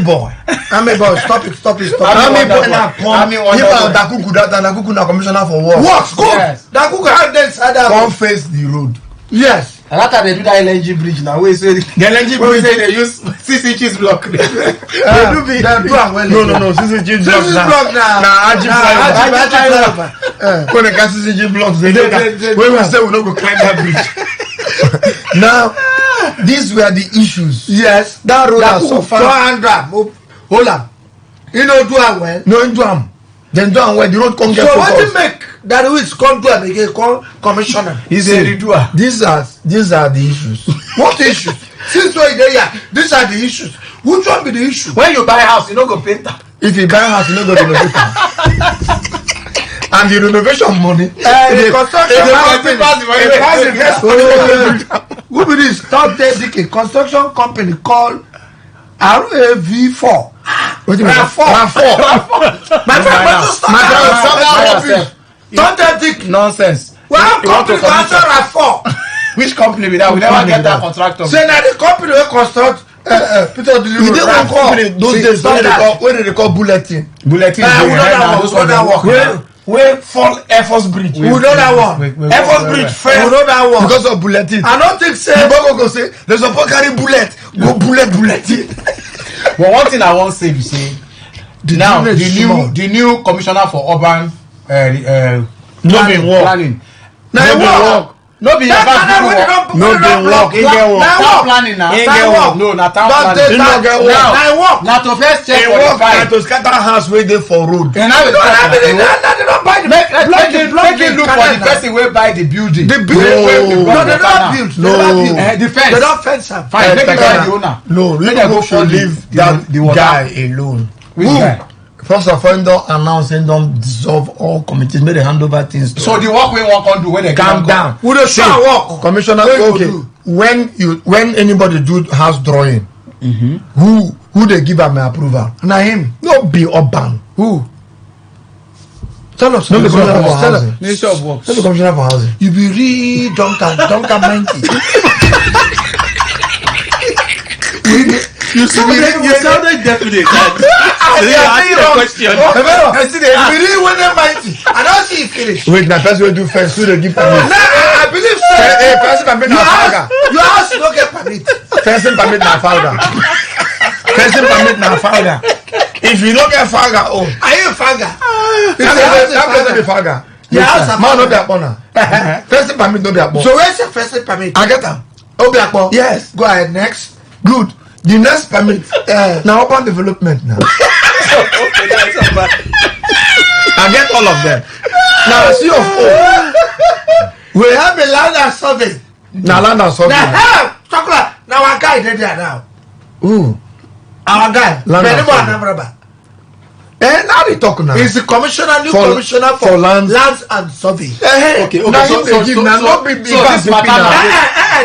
boy. Ame boy. Stop it. Ame boy now come. Give out Dakuku Dakuku na commissioner for work. Works good. Yes. Dakuku had them side out. Come face the road. Yes. And after they do that LNG bridge now, we say the LNG bridge they use 6 inches block. They do well. No. 6 inches block now. Now Ajib when they got 6 inches blocks, they do that. When we say we don't go climb that bridge. Now, these were the issues. Yes. That road has suffered. 200. Hold on. You know do it well. No, do am. Then do am well. The road come get focused. So what you make that we come do am again? Call commissioner. He's a redoer. These are the issues. What issues? Since we're there, these are the issues. Which one be the issue? When you buy a house, you don't go paint it. If you buy a house, you don't go renovate it. And the renovation money, the construction who be this top dedicated construction company called RAV4. What do you mean? RAV4. My friend, top dedicated nonsense. Well, company answer RAV4. Which company with that? We never get that contractor. Say now the company will construct. Peter Dili you don't company those days when they call bulletin. Bulletin. We fall Air Force Bridge. We know that one. Air Force Bridge fail. We know that one. Because of bulletin. I don't think say. People go say there's a carry bullet. Go bullet. But one thing I want to say is say now the new commissioner for urban planning. Now no be about people no dey work in get work town planning na no na town planning now to first check for the file to scatter house wey dey for road and now they don't buy the make it look for the person wey buy the building wey no they don't build the fence they don't fence am fine make it buy the owner no let them go for leave that guy alone which guy first of all, don't announce and don't dissolve all committees. May they hand over things to so the work we want to do when they calm down. Who the show work? Commissioner, okay. When anybody do house drawing, who they give them approval? Na him. No be urban. Who? Tell us. No be commissioner for housing. Minister of Works. No be commissioner for housing. You be real Duncan Monkey. You sounded definite. You asked the question. I believe when they mighty. I don't see it finish. Wait, now person will do first. Who they give permit? I believe so. Hey, person permit na falga. Your house don't get permit. Person permit na falga. Person permit na falga. If you don't get falga, oh. Are you a falga? That person be falga. Yes, man no be akpona. Person permit no be akpona. So where's your first permit? I get am. Obi akpona. Yes. Go ahead next. Good. The next permit now urban development now. Okay, that's not bad. I get all of them. Now see of we have a land and survey. Now land and survey. Now chocolate. Now our guy did there now. Who? Our guy. Land and survey. Now they talk now. He's the commissioner, new commissioner for lands and survey. Okay. Now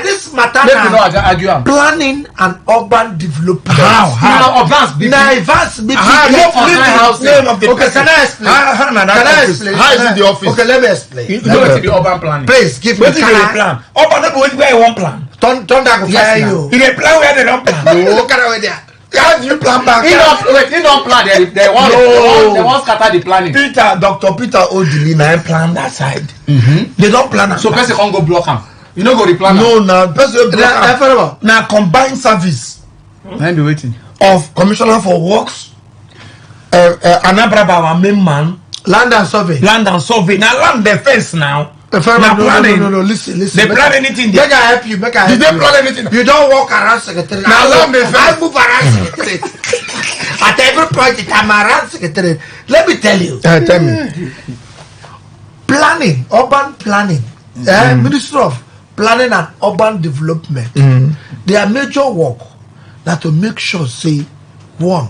this matter now. Planning and urban development. How? Advance BP. Now advance BP. Okay, can I explain? How is it the office? Okay, let me explain. You know what the urban planning. Please give me a plan. Urban no be where you want plan. Turn that go fast now. You dey plan where they don't plan. No, can I wait there? How do you plan back? He don't plan. They want scatter the planning. Dr. Peter Odili now plan that side. They don't plan. So person can't go block him. You know go the plan. No, now person block. Now combined service. I be waiting. Of Commissioner for Works, Anabraba, our main man, land and survey. Now land defense now. No, listen. They plan anything there. Make I help you. Did they plan anything? You don't walk around secretary. Now land defense. I move around secretary. At every point I'm around secretary. Let me tell you. Tell me. Planning, urban planning. Ministry of Planning and Urban Development. Their major work that to make sure say one,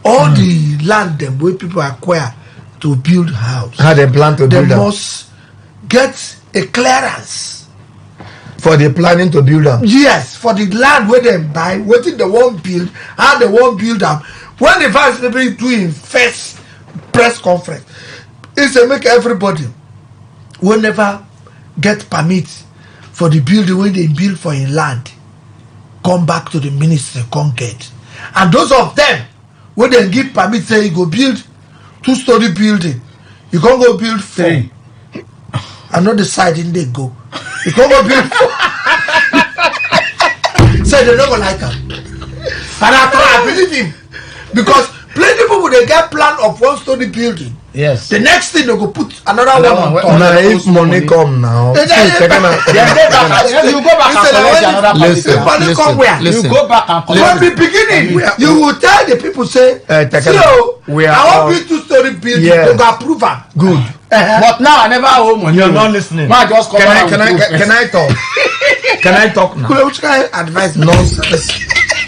all the land them where people acquire to build house. How they plan to build them? They must get a clearance for the planning to build them. Yes, for the land where they buy, what they want build, how they want build them. When the vice president doing first press conference, it's to make everybody will never get permit for the building when they build for in land come back to the ministry come get. And those of them when they give permit say you go build 2-story building, you can't go build 4. Another side in they go. You can't go build 4. Say they don't go like him. And I believe him. Because plenty people they get plan of 1-story building. Yes. The next thing they go put another one on top. Now if money come now, you go back and collect another listen. You go back and collect. From the beginning, you will tell the people say, I want build 2-story building. They go approve am. Good. But now I never owe money. You're not listening. Man, just come Can I talk? Can I talk now? Which kind of advice? Nonsense.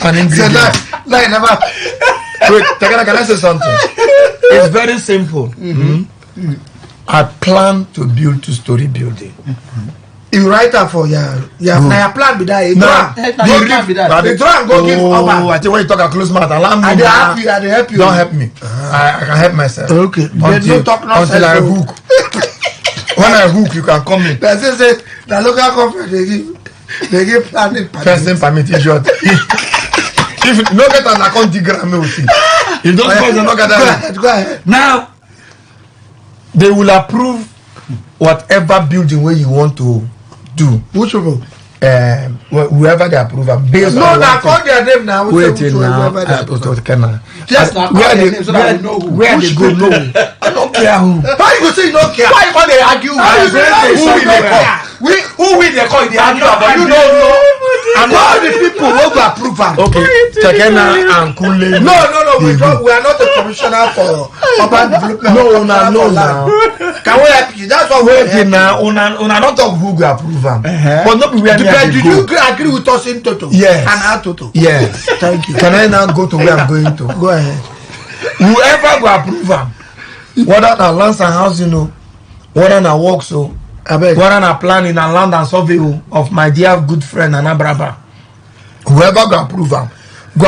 An ingredient. Never. Wait, can I say something? It's very simple. I plan to build 2-story building. You write that for your plan be that. The drum go give over. I think when you talk a close mouth, allow me. I help you. Don't help me. I can help myself. Okay. Until I hook. When I hook, you can come in. That's it. The local government they give planning permit. Person permit idiot. If you don't get an account, you don't go. Go ahead. Now, they will approve whatever building where you want to do. Which people? Whoever they approve based no, on now call their name now. Wait till now. Just now call their name so that we know who. Where they go, no. I don't care who. Why you go say you don't care? Why you they argue? Who will they call? They argue about you don't know. And all the people who go approve am. Okay, Tekena and Kule. No. We are not the commissioner for urban development. No, now. Can we help you? That's what we're waiting now. Una not talk who go approve am. But not be where did you agree with us in total? Yes. And our total? Yes. Thank you. Can I now go to where I'm going to? Go ahead. Whoever go approve am, whether na lands and housing, whether na work, so whether na planning and land and survey of my dear good friend Anabraba, whoever go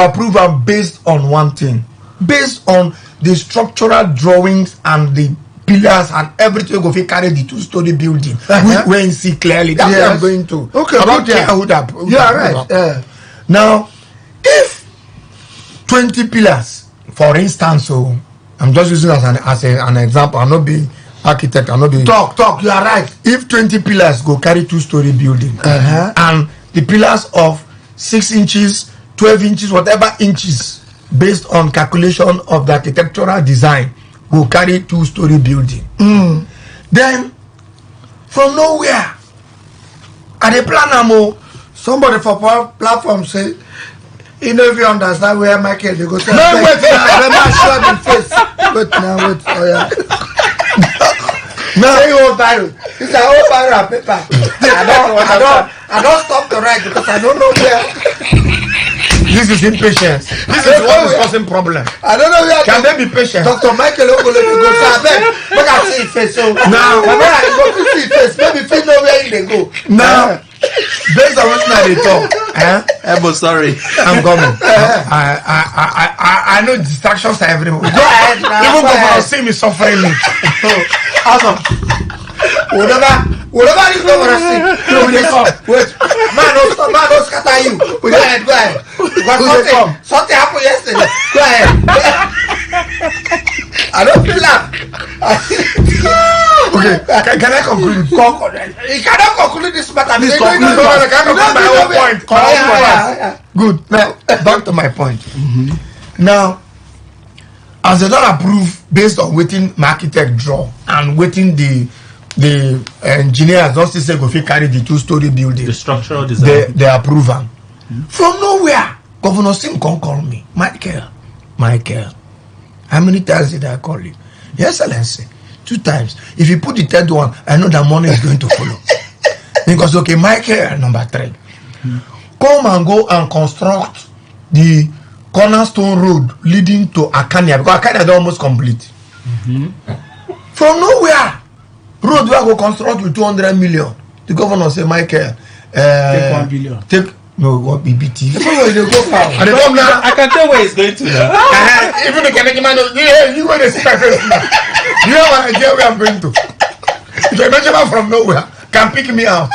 approve am based on one thing, based on the structural drawings and the pillars and everything go fit carry the 2-story building. When you see clearly, that's where I'm going to. Okay, I don't care who that. You are right. Now, if 20 pillars, for instance, so I'm just using as an example. I'm not being architect. I'm not being talk. You are right. If 20 pillars go carry 2-story building, and the pillars of 6 inches, 12 inches, whatever inches, based on calculation of the architectural design, will carry 2-story building. Then, from nowhere, at the plan, somebody for platform say, you know, if you understand where Michael they go say, no, wait, let me show him face. Wait, oh yeah. No, say you old barrel. It's an old barrel of paper. I don't stop to write because I don't know where. This is impatience. This is what is causing problem. I don't know where. Can they be patient? Dr. Michael Ogolo go say, I beg, make I see his face. So now, when I go to see his face, maybe feel know where they go. Now, based on what they talk, I'm sorry. I'm coming. I know distractions are everywhere. Go ahead now. Even governor see me suffering me. Awesome. Whatever you governor see, wait. Man, don't scatter you. Go ahead. Because something happened yesterday. Go ahead. I don't feel that. Okay, can I conclude? You cannot conclude this matter. Please conclude. I can't conclude my own point. Good. Now, back to my point. Now, as they don't approve based on waiting my architect draw and waiting the engineers don't say go fit carry the 2-story building. The structural design. They approve them. From nowhere, Governor Sim can call me. Michael. How many times did I call you? Your Excellency, 2 times. If you put the 3rd one, I know that money is going to follow. Because okay, Michael, number 3. Come and go and construct the cornerstone road leading to Akania, because Akania is almost complete. From nowhere, road where I go construct with 200 million. The governor say, Michael, take 1 billion. Take what BBT? I can tell where it's going to now. Even the Canadian man, you go to see my face now. You know what idea where I'm going to. If a Benjamin from nowhere can pick me out.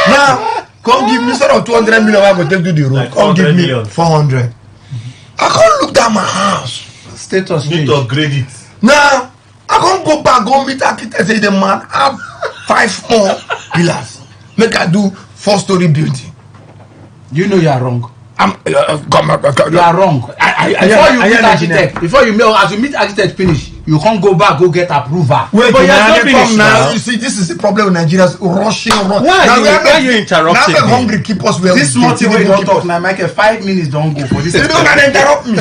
Now, come give me instead of 200 million, I go take to the road. Like come give me million. 400. I can't look down my house. Status need to upgrade it. Now, I can't go back, go meet architect, say the man have 5 more pillars. Make I do 4-story building. You know you are wrong. You are wrong. Before you meet architect finish, you can't go back, go get approval. Wait, but now. You see, this is the problem with Nigerians rushing. Why are you interrupting me? Now hungry keep us where this multi way don't talk now, Michael. 5 minutes don't go for this. You don't interrupt me.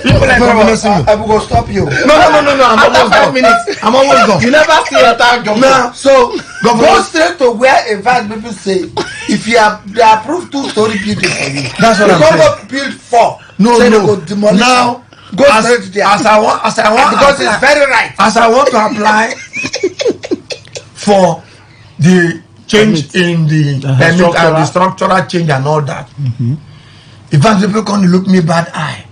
I will go stop you. No. I'm almost 5 minutes. I'm almost done. You never see a time jump. Now, so go straight to where in fact people say if you have they approve 2-story building for you. That's what I'm saying. Go build 4. No. Go demolish. Now go straight there. As I want because it's very right. As I want to apply for the change in the permit and the structural change and all that. In fact, people can't look me bad eye.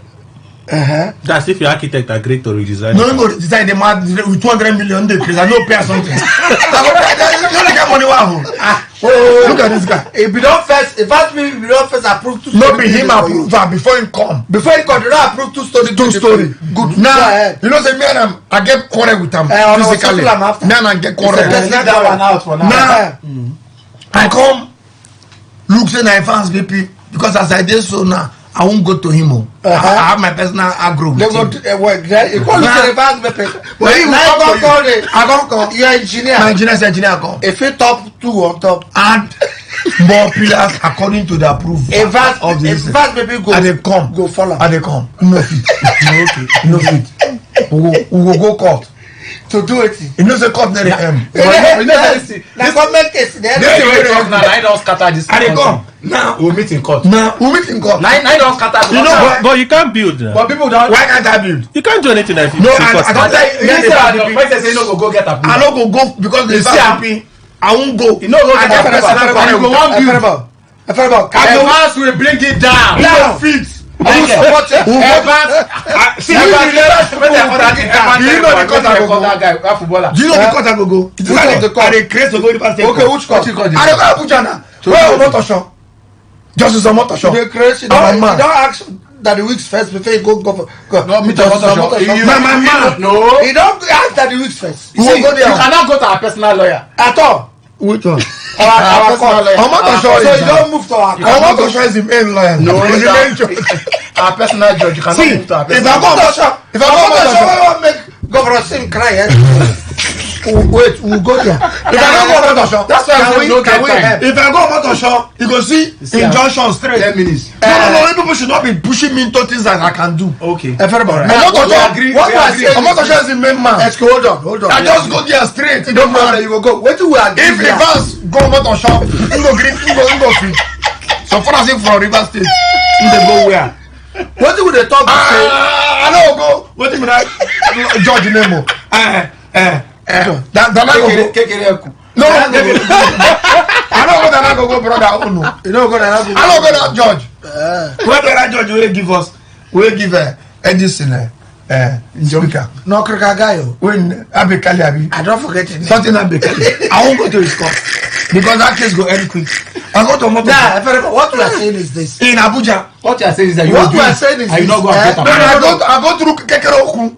That's if your architect agreed to redesign. No, go design the mad with 200 million days. I know pay something. You don't get money. Look at this guy. If you don't first approve two story. No be him approve before he come. Before he come, they don't approve two story. Good. Now, you know, say me and him, I get quarrel with him physically. Me and I get quarrel. That one out for now. Now, I come, look say na fans BP because as I did so now, I won't go to him. I have my personal agro. They go to work. You call the fans BP. But he will call it. I don't call. You are engineer. My engineer come. If you top 2 on top and more pillars according to the approval of the fans BP go. And they come. Go follow. And they come. No fit. No fit. We will go court. To do it. You know the court there. The government case. This is where they talk now. I don't scatter this. And they come. Now we'll meet in court. Now we'll meet in court. I don't scatter. You know, but you can't build. But people don't. Why can't I build? You can't do anything if you no, I don't say. Say no go get approval. I no go because they say happy. I won't go. You know go get approval. I go one build. And the ones will bring it down. Down feet. I will support it. Do you know the court I go go? It is like the court. They create to go to the okay, which court? I don't go Abuja now. Where Motor Show? Justice of Motor Show. They create. You don't ask that the weeks first before you go. No, Mr. Motor Show. No. You don't ask that the weeks first. You go there. You cannot go to our personal lawyer at all. Which one? Our court. So you don't move to our court. Our Motor Show is the main lawyer. No, our personal judge. You cannot move to our personal lawyer. If I go Motor Show, I won't make Governor Sim cry. Wait, we'll go there. If I go Motor Show, that's why can we? If I go Motor Show, you go see injunction straight. 10 minutes. No, people should not be pushing me into things that I can do. Okay. Motor Show is the main man. Hold on. I just go there straight. You don't matter. You go. Wait till we agree. If Rivers go Motor Show, you go green, you go free. So far as if from River State, you go where? What do they talk? I don't go. What do you mean? George Nemo. That I go. No, I don't go. That go, brother. Oh no. You don't go. I don't go that George. Where that George will give us? Will give Edison speaker. No Krakagayo. When Abekali Abi. I don't forget it. Something Abekali. I won't go to his court because that case go end quick. I go to Motor. What you are saying is this. In Abuja. What you are saying is that you what you are saying is this. Not go and get I go through Kekereku.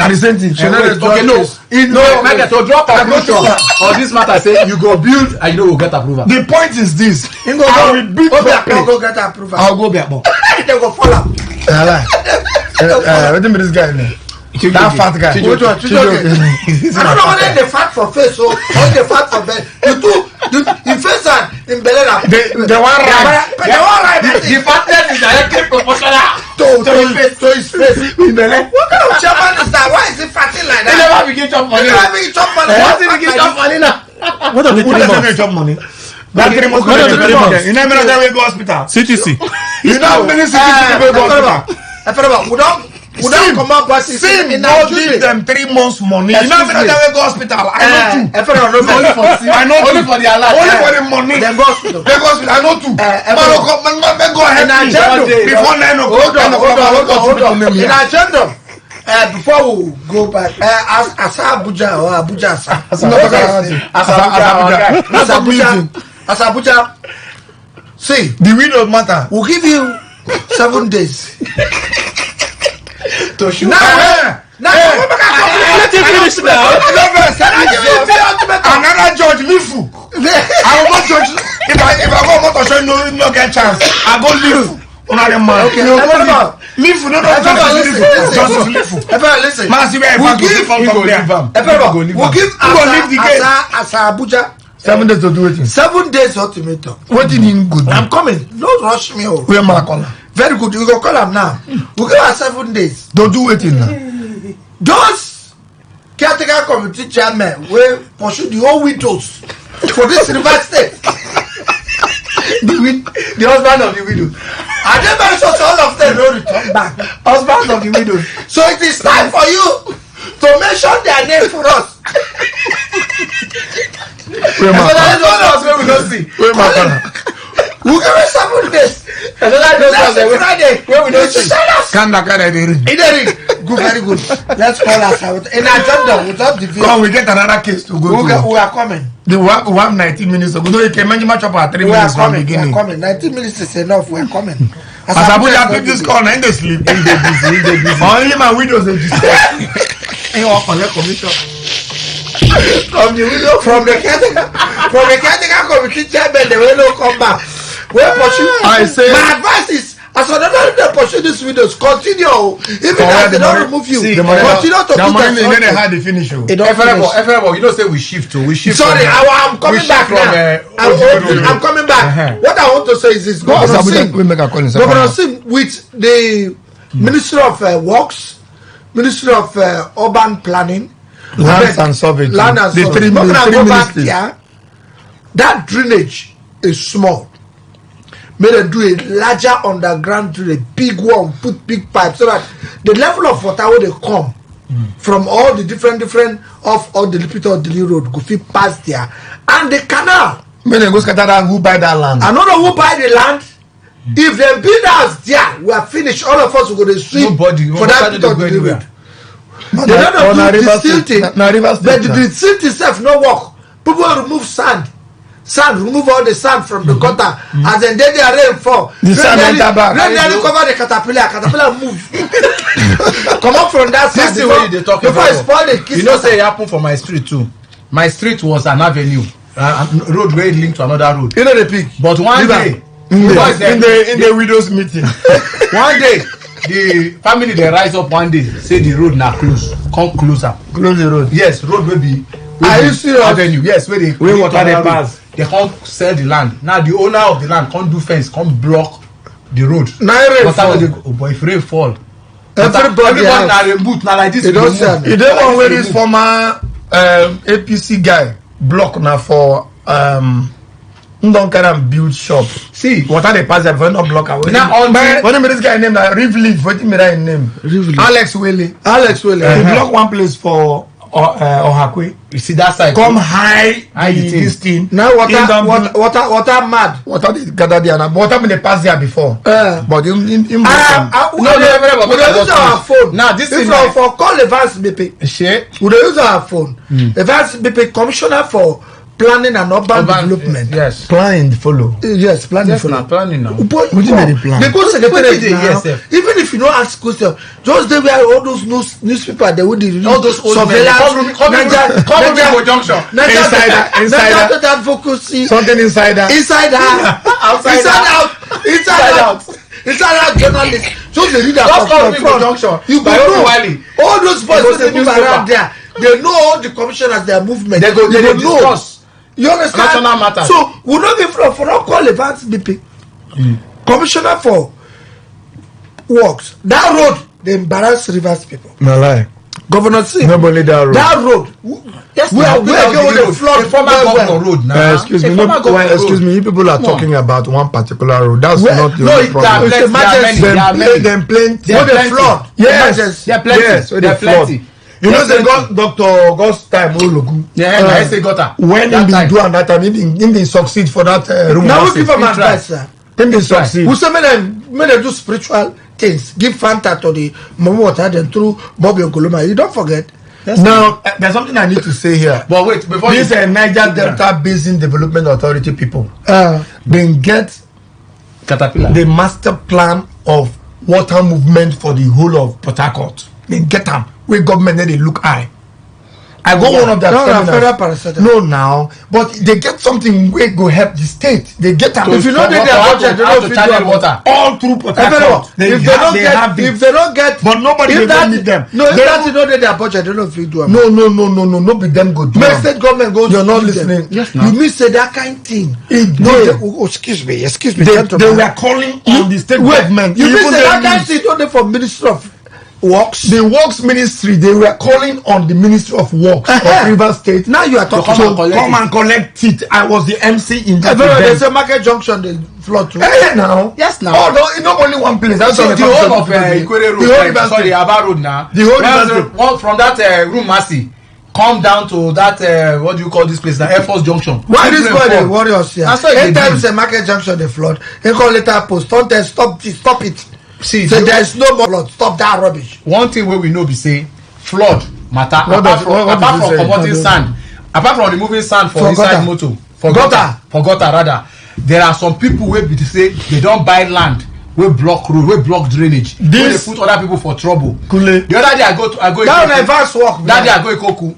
That is the same thing. Okay, no. To drop conclusion on this matter, say you go build and you know will get approval. The point is this. I will beat go get approval. I'll go back. They go follow. What do you mean this guy? That fat guy. I don't know whether they fat for face or they fat for belly. You face and in belly. The one right. The fatness is directly proportional to his face. In belly. What kind of chairman is that? Why is he fatting like that? He never begin chop money. What did he begin chop money now? What are the 3 months? Chop money. That 3 months. You never know that we go hospital. CTC. You know many CTC people go hospital. We don't come up with Sim no give them 3 months money. You know that we go hospital. I know too. Only for the alert. Only for the money. They go hospital. I know too. Go ahead before 9 o'clock. In agenda. Before we go back, Asa Abuja or Abuja Asa Abuja. See, the widow matter. We'll give you 7 days. To shoot. Let him finish now. Another judge, Lifu. I will not judge. If I go Motor Show, no get chance. I go Lifu. Okay, Lifu, no. Listen. We'll give Asa Abuja 7 days to do it. 7 days ultimatum. What did you good? I'm coming. Don't rush me. Where am I calling? Very good. You go call him now. We'll give her 7 days. Don't do it now. Those caretaker committee chairman will pursue the whole widows for this university. the husband of the widow. I don't very sure all of them don't return back. Husband of the widow. So it is time for you to mention their name for us. Where am I? We'll give her 7 days. Friday. Where we don't see. Come back at it. Good, very good. Let's call us out. In agenda, without the video. Come, we get another case to go to. We are coming. We have 19 minutes. So you can manage much up at 3 minutes from the beginning. We are coming. 19 minutes is enough. We are coming. As Abuja take this call, and they sleep. Only my windows are just. You all collect commission. From the window, from the caretaker committee chairman, they will not come back. We'll pursue. I say my advice is, as another they pursue these videos, continue. Even if they don't remove you, continue to do that. They had the finish. You don't say we shift to. Sorry, I'm coming back now. I'm coming back. What I want to say is this: Governor Sim with the Ministry of Works, Ministry of Urban Planning, Lands and Sovereignty, the three ministries. That drainage is small. May they do a larger underground drill, a big one, put big pipes so that the level of water will they come from all the different of all the Lipito or the road go fit past there, and the canal. May they go scatter down who buy that land. I don't know who buy the land. If they build us there, we are finished. All of us will go to swim for that bit of the road. They don't do the silting, but the silt itself no work. People remove sand, remove all the sand from the gutter, and then they rain fall. The sand enter back. Rain nearly cover the caterpillar move. Come up from that side before it spoil the kiss. You know, say it happened for my street too. My street was an avenue, road where it linked to another road. You know the peak. But one day, in the widows meeting, one day. The family they rise up one day, say the road now close, come closer. Close the road. Yes, road will be. Are you serious? Avenue. Yes, where they water they pass. They can't sell the land. Now the owner of the land can't do fence, can't block the road. Now rain fall. But if rain fall, everybody now boot now like this. They don't sell. You don't want where this former APC guy block now for don't carry and build shop. See, water they pass there before not block away. Now on this guy name like Rivleaf, what him that name? Alex Whaley. He block one place for Ohakwe. You see that side. Come high this thing. Now water mad. Water they gather there now. Water they pass there before. But we use our phone. Now this is for call Evans BP. We use our phone. Evans BP commissioner for planning and urban development. Yes. Planning follow. Yes, planning follow. Planning now. But what do you mean plan? They go secretariat now. Even if you don't ask questions, just they were all those newspaper they would all those surveillance. Come junction. Inside advocacy. Something insider. Inside out. Inside out journalists. Just the reader from junction. You go know all those boys they move around there. They know all the commissioners, their movement. They discuss. You understand? National matters. So we not give for not call Evans BP. Commissioner for Works. That road they embarrass Rivers people. No lie. Governor C. Nobody that road. That road. Yes, we are going to flood former governor road now. Excuse me. You people are talking about one particular road. That's not the only problem. It's emergency. Them plenty. When they flood. Yes. They are plenty. Yes. When they flood. You know, they got Dr. August time Ologu. I say got her. When he been do that time, he didn't succeed for that room. Now we give him advice, sir. He didn't succeed. We say when they do spiritual things, give Fanta to the Momo water, then through Bobby Okoloma. You don't forget. Now, there's something I need to say here. But wait, before this Niger Delta Basin Development Authority people, they get Caterpillar the master plan of water movement for the whole of Port Harcourt. They get them. Where government they look high. I go one of their seminars. No, now, but they get something where go help the state. They get them. If you know they budget, they don't channel water all through Port Harcourt. If they don't get, but nobody will meet them. No, if that you know their budget, they don't do them. No, be them go do. Make state government go. You're not listening. Yes, you miss that kind thing. Excuse me. They were calling on the state government. You miss that kind thing. Don't for Ministry of Works. The Works Ministry, they were calling on the Ministry of Works of River State. Now you are talking to come and collect it. I was the MC in that event. There's a market junction they flood through. Now. Yes, now. Oh, no, not only one place. That's the whole of Ikwere Road. The whole River Sorry, Aba Road now. The whole River State. From that room, Massey. come down to that what do you call this place, the Air Force Junction. Why this boy dey worry us here? Anytime say market junction dey flood, they call later post, don't tell stop it. See, so there is no more flood. Stop that rubbish. One thing we know be say flood matter apart from commoting sand, apart from removing sand for inside motor, for gutter rather. There are some people wey be say they don't buy land, we block road, we block drainage, they put other people for trouble. The other day I go that advance work. That day I go Ikoku.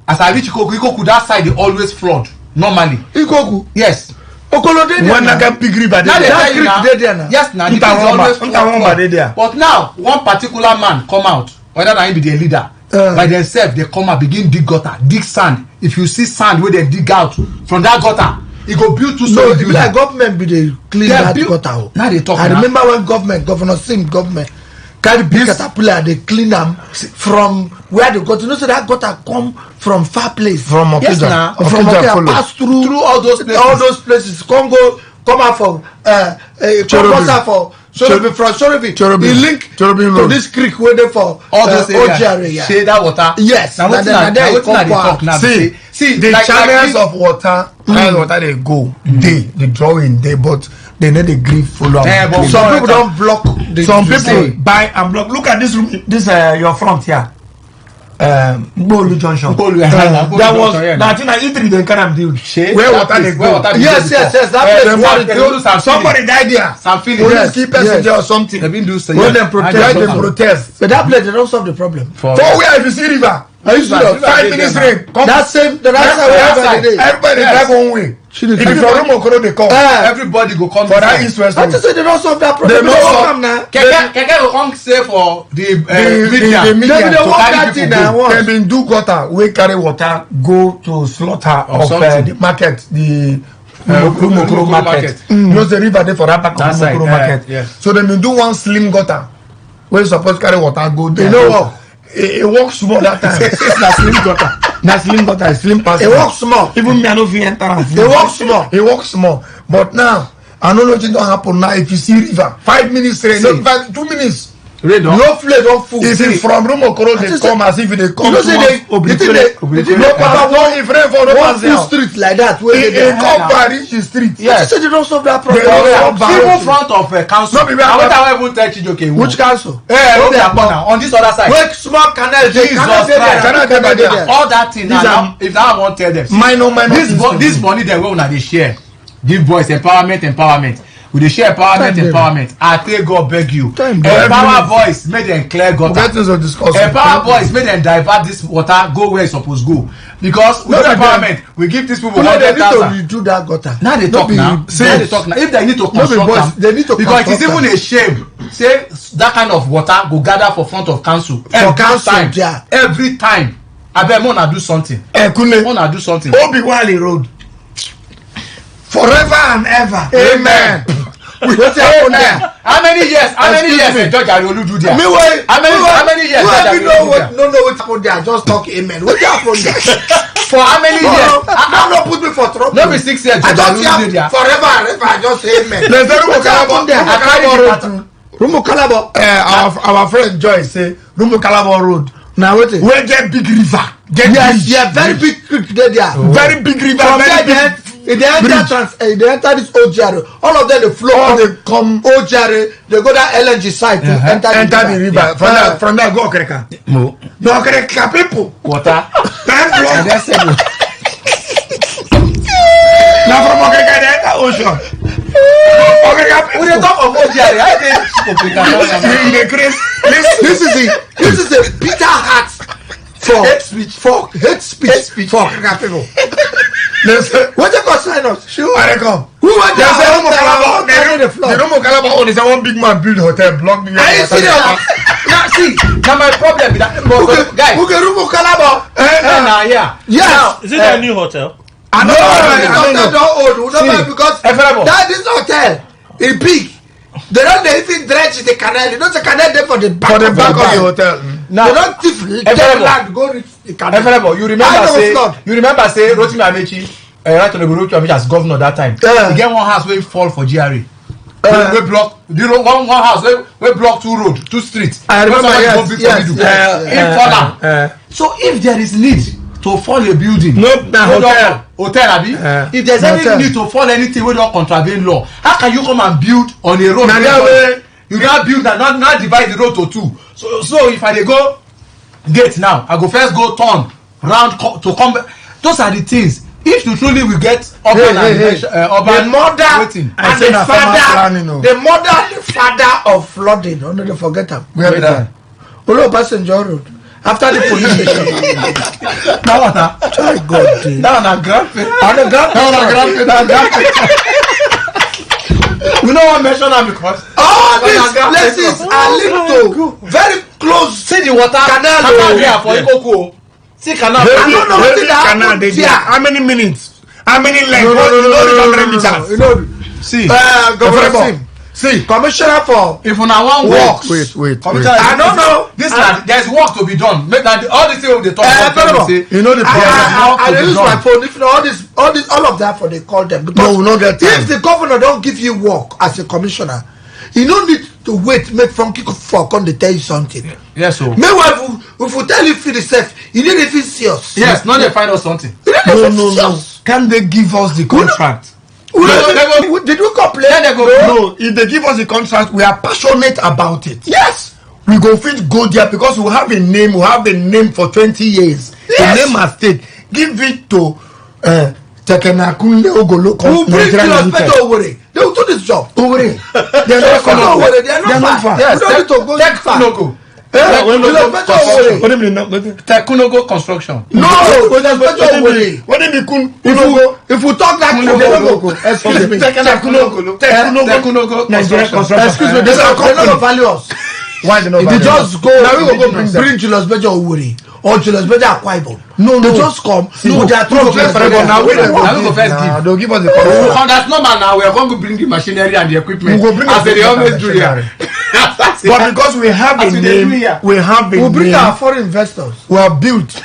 As I reach Ikoku, that side they always flood normally. Ikoku? Yes. Okolode one like a big river. That creek there now. Yes, now always flood. But now one particular man come out, whether I be the leader, by themselves they come out begin dig gutter, dig sand. If you see sand where they dig out from that gutter, it go build two story building. Like government be they clean that gutter. Now they talk. I remember when Governor Sim government carry big caterpillar, they clean them from where they got. You know, so that gutter come from far place. From Okija. Yes, now. From Okija, pass through all those places. All those places. Come out from Chorobi. He link to this creek where they for all those areas. Shade that water. Yes. Now what's now? See the like, channels of water. Kind water they go. They draw in there, but they need a grip follow. Some people don't block. Some people buy and block. Look at this room. This your front here. Mbolu Junction. That was that thing they can't do. Where water they go. Yes. That place. Somebody died there. Some police keep passenger or something. They been do so. When they protest. But that place they don't solve the problem. For where if you see river. Are you sure? 5 minutes rain. That same the right side. Everybody drive one way. If your room Okoro they come, everybody go come for that east west. I just say they don't solve that problem. They don't come now. Keke go come say for the media to carry people go. They been do gutter. We carry water go to slaughter of the market. The Okoro market. You know the river there for that back of Okoro market. So they been do one slim gutter. We supposed carry water go there. You know what? It works small that time. It's not slim gutter. Not slim gutter. Slim pass. It works small. Even me, I know if you enter. It works small. It works small. But now, I know nothing don't happen now. If you see river, 5 minutes rain, not 2 minutes. Rain no flood, don't fool. If you from room Okoro, they come as if they come. You know, say no power. If rain for no pass street like that, where they come by reach the street. Yes. They don't solve that problem. Even front of council. No, I want to even tell Chijoke. Which council? On this other side. Wait, small canal. All that thing. Now, if now I want to tell them. Minor. This money they will not they share. Give boys empowerment. We dey share empowerment. I take God beg you. Empower boys, make them clear gutter. Empower boys, make them divert this water, go where it's supposed to go. Because with empowerment, we give these people 100,000. They need to redo that gutter. Now they talk now. If they need to construct them, because it is even a shame. Say that kind of water go gather for front of council. Every time. I bet Mona do something. Mona do something. Obi-Wale Road. Forever and ever. Amen. How many years Judge Ariolu do there? How many years no what happened there? Just talk amen. What happened there? For how many years? Don't put me for trouble. No be 6 years. I just hear forever and ever. I just say amen. What happened there? Rumo Calabo. Our friend Joyce say Rumo Calabo Road. Now wait. We get big river. Yes, very big creek there. Very big river. Very big. If they enter this Ojare, all of them they flow. All they come Ojare, they go that LNG site to enter the river. Yeah. From there go Okereka. No Okereka people. Water. Now from Okereka they enter ocean. Okereka people. We dey talk of Ojare. I think this is a bitter heart for hate speech for Okereka people. What you call sign us? Sure. I come. Who want to the Romo Calaba is one big man build hotel block me. Are you serious? Now see, now my problem is that guys. Who can Romo Calaba? Yeah. Yes. Is it a new hotel? I know. It's not old. Because that this hotel is big. They don't even dredge the canal. They don't the canal there for the back of the hotel. Now, they don't thief land go reach the canal. You remember say Rotimi Amechi, right on the Rotimi Amechi as governor that time. He get one house where he fall for GRA. We block one house we block 2 road, 2 streets. I remember yes. So if there is need to fall a building. No, na hotel abi. If there's any need to fall anything wey don contravene law, how can you come and build on a road? You now build and not divide the road to two. So if I dey go gate now, I go first go turn round to come back. Those are the things. If you truly will get urban the mother and the father of flooding, don't they forget them. Where is that? Olo Passenger Road. After the police station. Now what? God. Now on a graphic. We don't want to mention that because all these places are linked to very close. See the water canal here for Ikoko. See canal. I don't know what canal they there. How many minutes? How many length? You know. See, Governor. See, Commissioner for if una wan work. Wait. I don't know. There's work to be done. Make that all the things they talk about. You know the problem. I use my phone. If you know all of that for they call them. Because no, we not get time. If the governor don't give you work as a commissioner, you don't need to wait. Make Funky for come they tell you something. Yes, so. Meanwhile, if we tell you for the self, you need to feel serious. Yes, not they find us something. No. Can they give us the contract? Did we complain? No, if they give us the contract, we are passionate about it. Yes. We go fit go there because we have a name. We have a name for 20 years. Yes. The name has stayed. Give it to Tekenakunle Ogolo. Who bring to us better Owerri? They will do this job. Owerri. They are not far. Yes. We don't need to go that far. Tekunogo construction. No, if we talk that excuse me, Tekunogo Nigeria construction. Excuse me, they don't value us. Why they not value us? If they just go, now we will go bring Julius Bejo Owerri or Julius Bejo Akwa Ibom. No, they just come. No, they are too now we go first give. They'll give us the contract. That's normal now. We are going to bring the machinery and the equipment. As they always do here. But because we have a name, we bring our foreign investors. We have built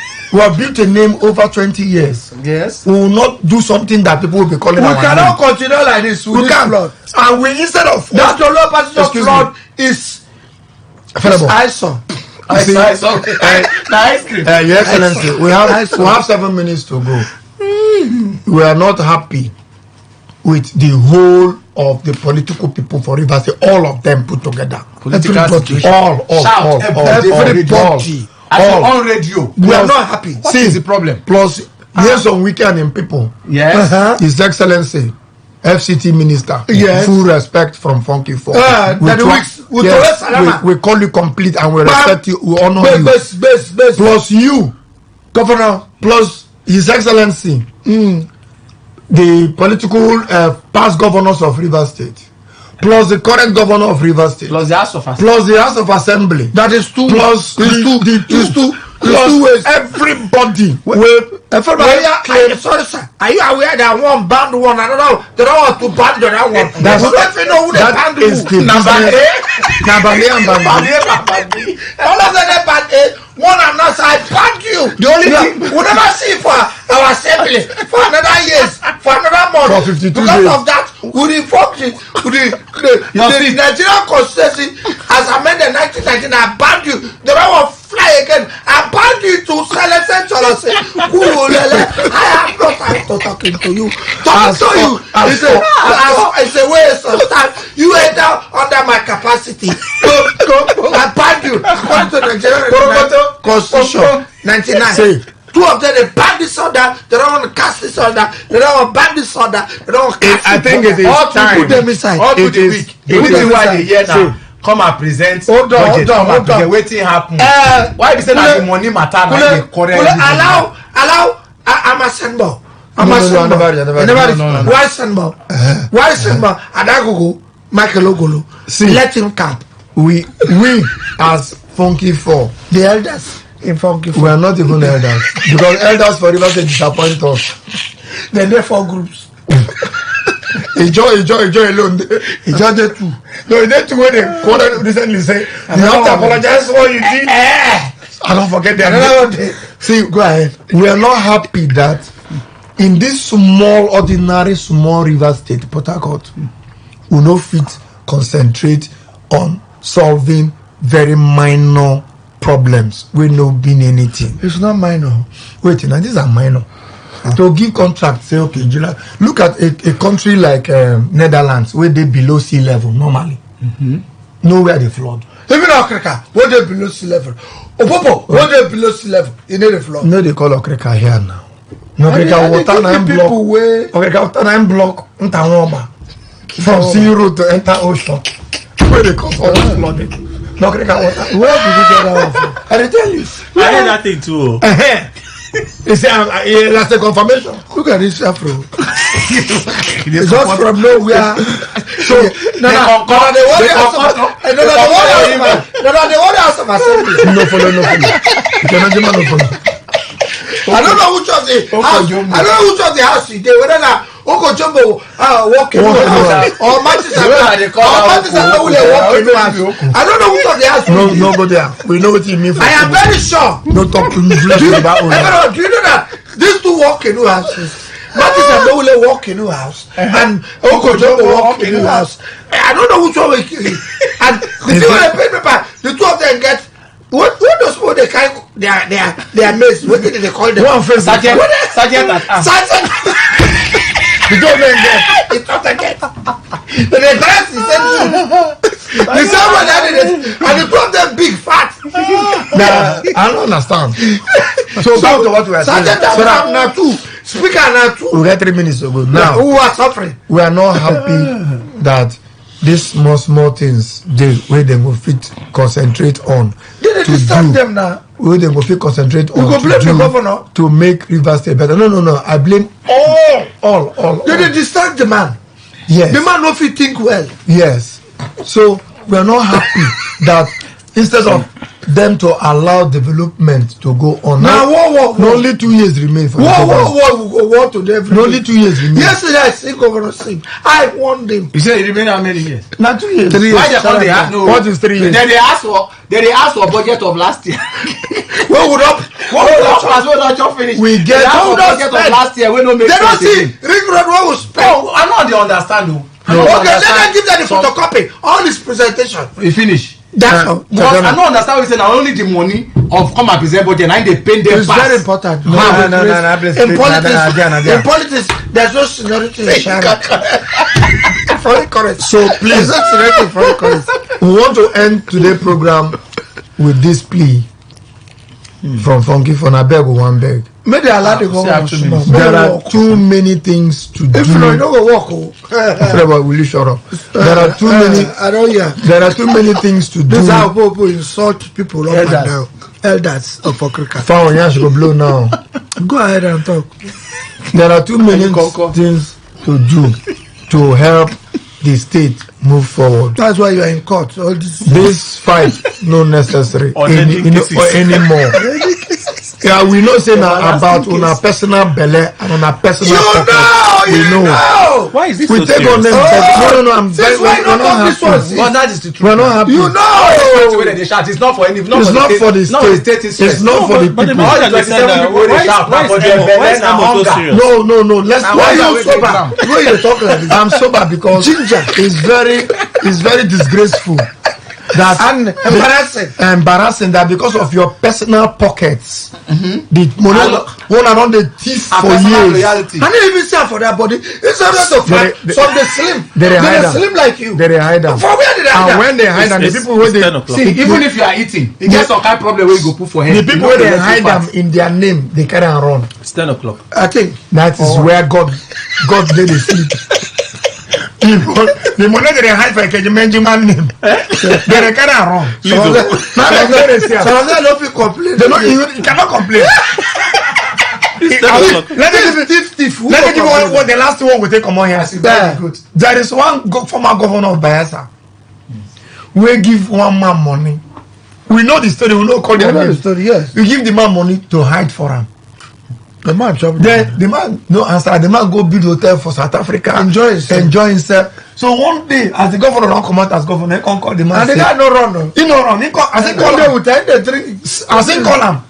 a name over 20 years. Yes. We will not do something that people will be calling our name. We cannot continue like this. We can't. And we instead of that the low passenger flood is ISO. Ice cream. Your Excellency, we have 7 minutes to go. We are not happy with the whole of the political people for Rivers State, all of them put together. Everybody. All. On radio. We are not happy. What is the problem? Plus, here's some weekend people. Yes. His Excellency, FCT Minister. Yes. Full respect from Funky 4. We call you complete and we respect you, we honor you. Base. Plus you, Governor. Plus His Excellency, the political past governors of Rivers State, plus the current governor of Rivers State, plus the House of Assembly. That is two. Plus everybody. Sorry, sir. Are you aware that one banned one? I don't know. They don't want to ban the other one. We don't even know who they banned who. Nabale and Bandi. All of them they banned one another side. Banned you. The only thing we never see for our assembly for another years, for another month. For 52 because days. of that, we revoke the Nigerian constitution as amended 1999. I banned you. The other one fly again. I banned you to silence Cholosi. I am not time to talking to you. Talking to you. It's a waste of time. You are down under my capacity. I banned you according to the Nigerian Constitution 99. Two of them, they ban this order, they don't want to cast this order, they don't want to ban this order, they don't want to cast I think it is all time. Put them inside. All through the week. Everything why they hear now. Come and present budget. Come and present wetin happen. Why be say na the money matter na the correct. Allow I'm a Senbo. Why Senbo? Why Senbo? Adagogo, Michael Ogolo. Let him camp. We as Funky 4, the elders in Funky 4. We are not even elders because elders for Rivers State disappoint us. Then there are 4 groups. Enjoy alone. Enjoy the 2. No, the 2 when they quarter recently say you have to apologize for what you did. I don't forget that. See, go ahead. We are not happy that in this ordinary small River State, Port Harcourt, we no fit concentrate on solving very minor problems. We no been anything. It's not minor. Wait, now these are minor. To give contract, say okay, look at a country like Netherlands where they below sea level normally. Nowhere they flood. Even Africa, where they below sea level. Opopo, where they below sea level, you know the flood. No, they call Okreka here now. No, Okreka water na block. Okreka water na block. From 0 to enter ocean. Where they cause all this flooding. No, Okreka water. Where did you get that one from? I tell you. I heard that thing too. It's a confirmation. Look at this Afro. It's just from nowhere. So no, they want to ask assembly. No follow. You cannot give no follow. I don't know which of the house you did. Whether that Oko Jumbo walking or Manchester walking. I don't know which of the house. No, go there. We know what you mean. I am very sure. No talk to me. Do you know that these two walk in new houses? Manchester will walk in new house and Oko Jumbo walk in new house. I don't know which one will kill you. And the two of them, the two of them get. What does they kind they are mates? What did they call them? One first sergeant. Sergeant. The government get. It's not a get. The dress is the same one that and the two of them big fat. Nah, I don't understand. So back to what we are saying. Sergeant now two. Speaker now two. We got 3 minutes ago. Now who are suffering? We are not happy that these small things where they will fit concentrate on. They disturb them now. Where they will fit concentrate on you go blame the governor to make Rivers State better. No. I blame all. They distract the man. Yes. The man no fit think well. Yes. So we are not happy that instead of them to allow development to go on. Now, only 2 years remain for what to them. Only 2 years remain. Yesterday I see Governor Singh. I warned him. You say it remain how many years? Not 2 years. 3 years. Why they have no? What is 3 years? Then they ask for budget of last year. What would not finish? We get budget of last year. We no make. They don't see Ring Road what was spent. Oh, I know they understand though. Okay, let them give them the photocopy on this presentation. We finish. That's all. Because I don't understand what you say. Now only the money of come and present budget. Now they pay them. It's very important. No. In politics, there's no seniority in China. Very correct. So please, we want to end today's program with this plea from Funky for Nabego one beg. May they allow the government. There are too many things to do. If you don't go walk, will you shut up? There are too many. There are too many things to do. This is how people insult people up and down. Elders of Africa. Found you should go blow now. Go ahead and talk. There are too many things to do to help the state move forward. That's why you are in court. All this fight no necessary anymore. Yeah, we know say now about on a personal belly and on a personal pocket. You know. Why is this we so take serious? on them. No, I'm very not this one. Well, that is the truth. We're not happy. You know. It's not for any. It's not for the state. It's not for the people. Why is Amo so serious? No. Let's. Why are you sober? Why you talk like this? I'm sober because ginger is very disgraceful. That and embarrassing that because of your personal pockets, the money one around the thief for years. Loyalty. And they even say for their body, it's not to fight. Some they slim. They slim like you. They hide them. For where did they hide them? And when they hide them, the people where they see, even if you are eating, it gets some kind of problem where you go put for head. The people where they hide them in their name, they carry and run. It's 10 o'clock. I think that is where God did the sleep. The money they hide for a Benjamin name. They carry and run. Some of them don't feel complain. You cannot complain. Let me give you what the last one we take come on here. There is one former governor of Bayelsa. We give one man money. We know the story. We know call their name. Yes. We give the man money to hide for him. The man the man no answer. The man go build hotel for South Africa. Enjoy himself. So one day, as the governor don't come out as governor, he can't call the man. And the guy no run. No. He no run. He call. As he call him, as he call him,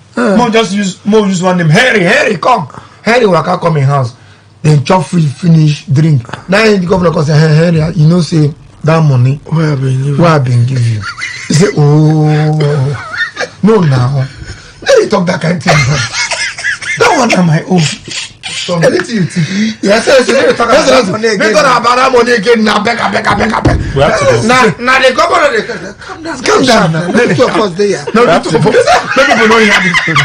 more use one name. Harry, come. Harry waka come in house. Then chop finish drink. Now the governor come say, Harry, you know say that money where I been give you. He say, oh. No, now. Let me talk that kind of thing. That one on my own. Anything you think? Yes, let me talk about money again. About money again. Now, beg. We have to go. Now, the governor, calm down. Let me talk about there. No, let people know you have this story.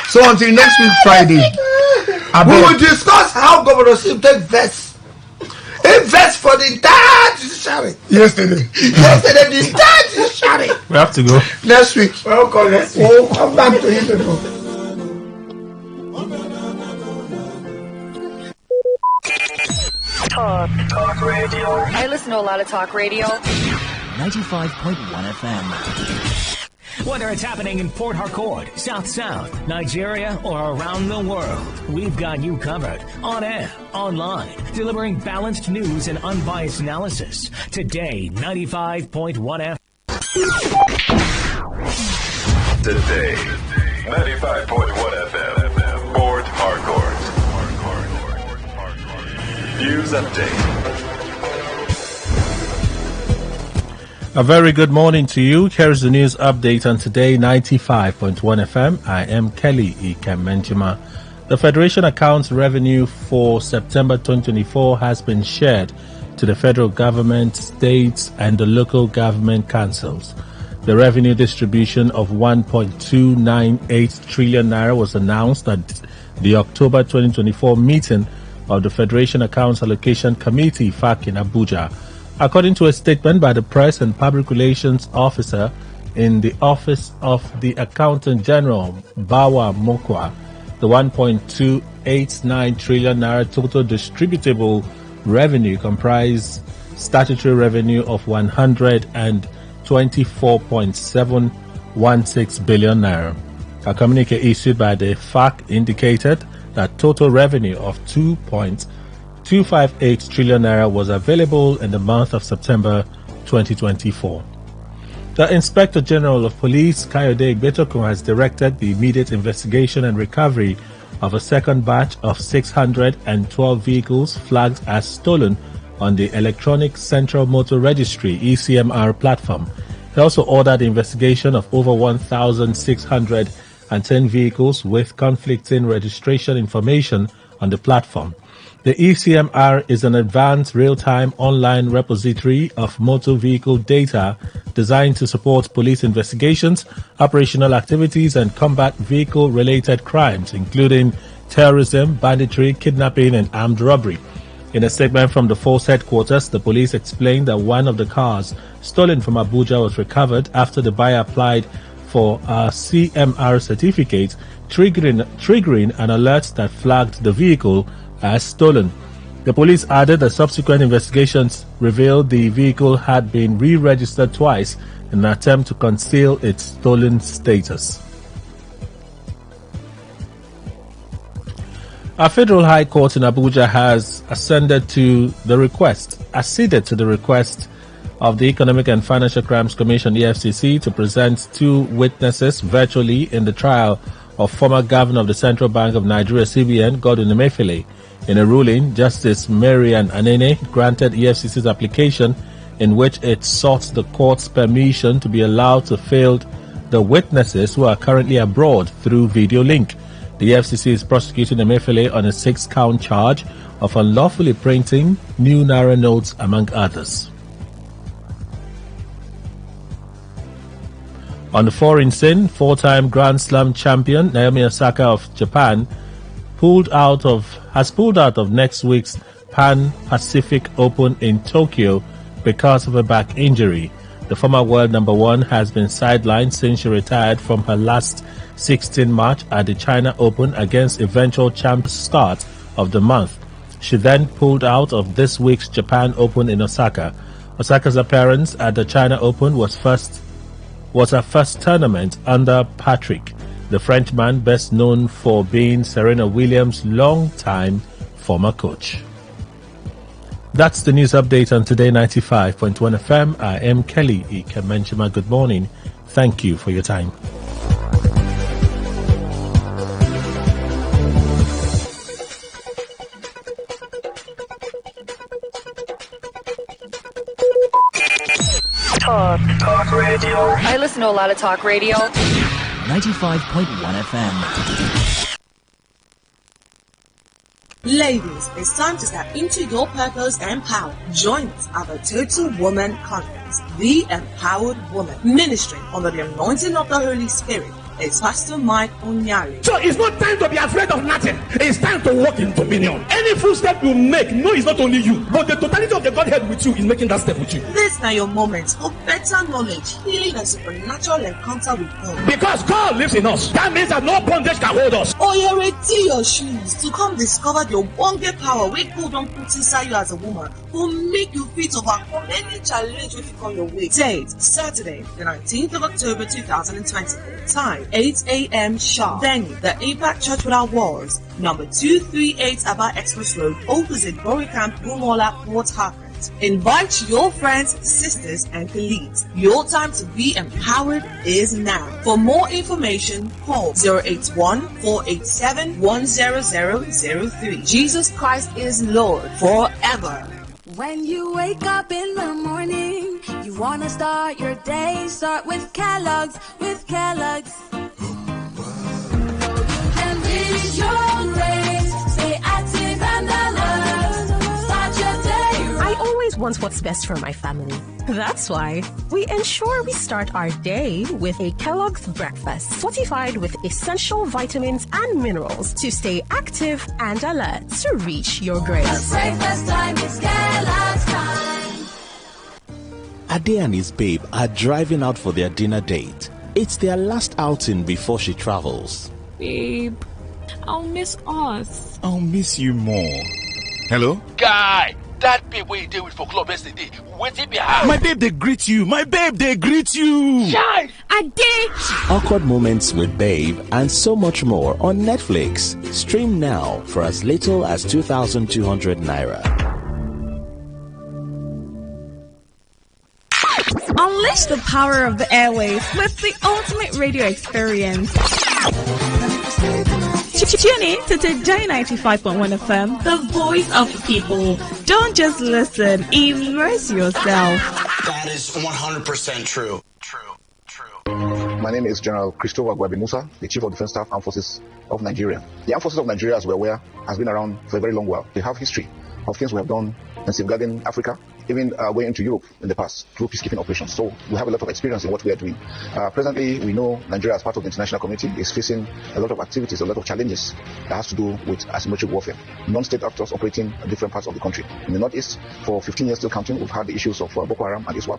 So until next week, Friday, we will discuss how governorship take vest. Invest for the entire judiciary. Yesterday, the entire judiciary. We have to go. Next week. We'll come back to you people. Talk radio. I listen to a lot of talk radio. 95.1 FM. Whether it's happening in Port Harcourt, South, Nigeria, or around the world, we've got you covered. On air, online, delivering balanced news and unbiased analysis. Today, 95.1 FM. Today, 95.1 FM. Port Harcourt. News update. A very good morning to you. Here's the news update on Today 95.1 FM. I am Kelly Ikemenjima. The Federation accounts revenue for September 2024 has been shared to the federal government, states, and the local government councils. The revenue distribution of 1.298 trillion naira was announced at the October 2024 meeting of the Federation Accounts Allocation Committee, FAC, in Abuja. According to a statement by the Press and Public Relations Officer in the Office of the Accountant General, Bawa Mokwa, the 1.289 trillion naira total distributable revenue comprised statutory revenue of 124.716 billion naira. A communique issued by the FAC indicated that total revenue of 2.258 trillion naira was available in the month of September 2024. The Inspector General of Police, Kayode Igbetokun, has directed the immediate investigation and recovery of a second batch of 612 vehicles flagged as stolen on the Electronic Central Motor Registry (ECMR) platform. He also ordered the investigation of over 1,610 vehicles with conflicting registration information on the platform. The ECMR is an advanced real-time online repository of motor vehicle data designed to support police investigations, operational activities, and combat vehicle-related crimes, including terrorism, banditry, kidnapping, and armed robbery. In a statement from the force headquarters, the police explained that one of the cars stolen from Abuja was recovered after the buyer applied for a CMR certificate, triggering an alert that flagged the vehicle as stolen. The police added that subsequent investigations revealed the vehicle had been re-registered twice in an attempt to conceal its stolen status. A federal high court in Abuja has acceded to the request of the Economic and Financial Crimes Commission (EFCC) to present two witnesses virtually in the trial of former governor of the Central Bank of Nigeria (CBN), Godwin Emefiele. In a ruling, Justice Marian Anene granted EFCC's application in which it sought the court's permission to be allowed to field the witnesses who are currently abroad through video link. The EFCC is prosecuting Emefiele on a 6-count charge of unlawfully printing new naira notes, among others. On the foreign scene, four-time Grand Slam champion Naomi Osaka of Japan has pulled out of next week's Pan Pacific Open in Tokyo because of a back injury. The former world number one has been sidelined since she retired from her last 16 match at the China Open against eventual champ start of the month. She then pulled out of this week's Japan Open in Osaka. Osaka's appearance at the China Open was her first tournament under Patrick, the Frenchman best known for being Serena Williams' long-time former coach. That's the news update on Today 95.1 FM. I am Kelly Ikemenjima. Good morning. Thank you for your time. Talk radio. I listen to a lot of talk radio. 95.1 FM. Ladies, it's time to step into your purpose and power. Join us at the Total Woman Conference, the Empowered Woman, ministering under the anointing of the Holy Spirit. It's Pastor Mike Onyari. So it's not time to be afraid of nothing. It's time to walk in dominion. Any footstep you make, no, it's not only you, but the totality of the Godhead with you is making that step with you. This now your moment for better knowledge, healing, and supernatural encounter with God. Because God lives in us. That means that no bondage can hold us. Oh, you're ready your shoes to come discover the wonder power we God don't put inside you as a woman will make you fit overcome any challenge if you come your way. Date Saturday, the 19th of October 2024. Time 8 a.m. sharp. Venue, the Impact Church Without Walls, number 238 Aba Express Road, opposite Boricamp, Gumola, Port Harcourt. Invite your friends, sisters, and colleagues. Your time to be empowered is now. For more information, call 081-487-10003. Jesus Christ is Lord forever. When you wake up in the morning, you want to start your day. Start with Kellogg's, I always want what's best for my family. That's why we ensure we start our day with a Kellogg's breakfast, fortified with essential vitamins and minerals to stay active and alert to reach your grace. Breakfast time is Kellogg's time. Ade and his babe are driving out for their dinner date. It's their last outing before she travels. Babe, I'll miss us. I'll miss you more. Hello? Guy, that babe where you did with for club yesterday, waiting behind. My babe, they greet you. Shine! Ade! Awkward moments with Babe and so much more on Netflix. Stream now for as little as 2,200 naira. Unleash the power of the airwaves with the ultimate radio experience. Tune in to Today95.1 FM, the voice of the people. Don't just listen, immerse yourself. That is 100% true. My name is General Christopher Gwabi Musa, the Chief of Defense Staff, Armed Forces of Nigeria. The Armed Forces of Nigeria, as we're aware, has been around for a very long while. They have history of things we have done in safeguarding Africa, even going into Europe in the past through peacekeeping operations. So we have a lot of experience in what we are doing. Presently, we know Nigeria as part of the international community is facing a lot of activities, a lot of challenges that has to do with asymmetric warfare. Non-state actors operating in different parts of the country. In the Northeast, for 15 years still counting, we've had the issues of Boko Haram and ISWAP.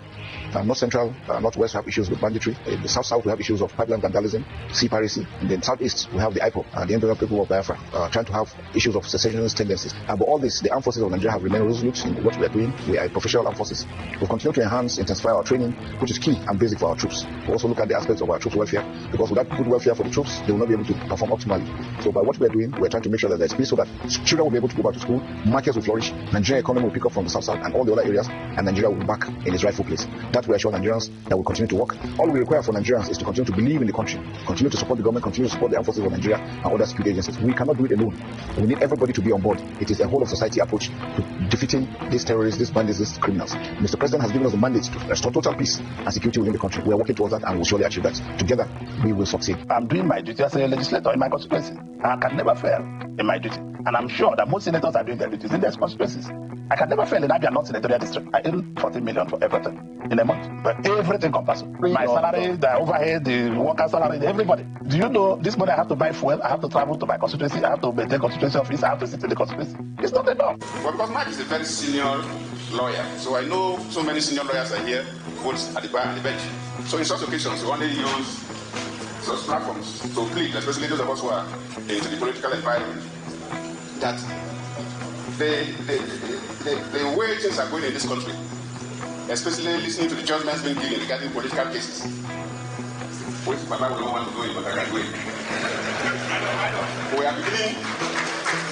North Central, Northwest, we have issues with banditry. In the South, we have issues of pipeline vandalism, sea piracy. In the Southeast, we have the IPOB, the Independent People of Biafra, trying to have issues of secessionist tendencies. But all this, the armed forces of Nigeria have remained resolute in what we are doing. We are professional armed forces. We'll continue to enhance, intensify our training, which is key and basic for our troops. We'll also look at the aspects of our troops' welfare, because without good welfare for the troops, they will not be able to perform optimally. So by what we're doing, we're trying to make sure that there's peace so that children will be able to go back to school, markets will flourish, Nigerian economy will pick up from the south and all the other areas, and Nigeria will be back in its rightful place. That will assure Nigerians that will continue to work. All we require for Nigerians is to continue to believe in the country, continue to support the government, continue to support the armed forces of Nigeria and other security agencies. We cannot do it alone. We need everybody to be on board. It is a whole of society approach to defeating these terrorists, these bandits, these criminals. Mr. President has given us the mandate to restore total peace and security within the country. We are working towards that and we'll surely achieve that. Together, we will succeed. I'm doing my duty as a legislator in my constituency. I can never fail in my duty. And I'm sure that most senators are doing their duties in their constituencies. I can never fail in Abia North Senatorial District. I earn 40 million for everything in a month. But everything comes. My salary, the overhead, the worker salary, everybody. Do you know this money I have to buy fuel? I have to travel to my constituency. I have to maintain constituency office. I have to sit in the constituency. It's not enough. Well, because Mike is a very senior lawyer. So I know so many senior lawyers are here, both at the bar and the bench. So in such occasions, we only use such platforms to plead, especially those of us who are into the political environment, that the way things are going in this country, especially listening to the judgments being given regarding political cases, which Baba will not want to do it, but I can do it. We are beginning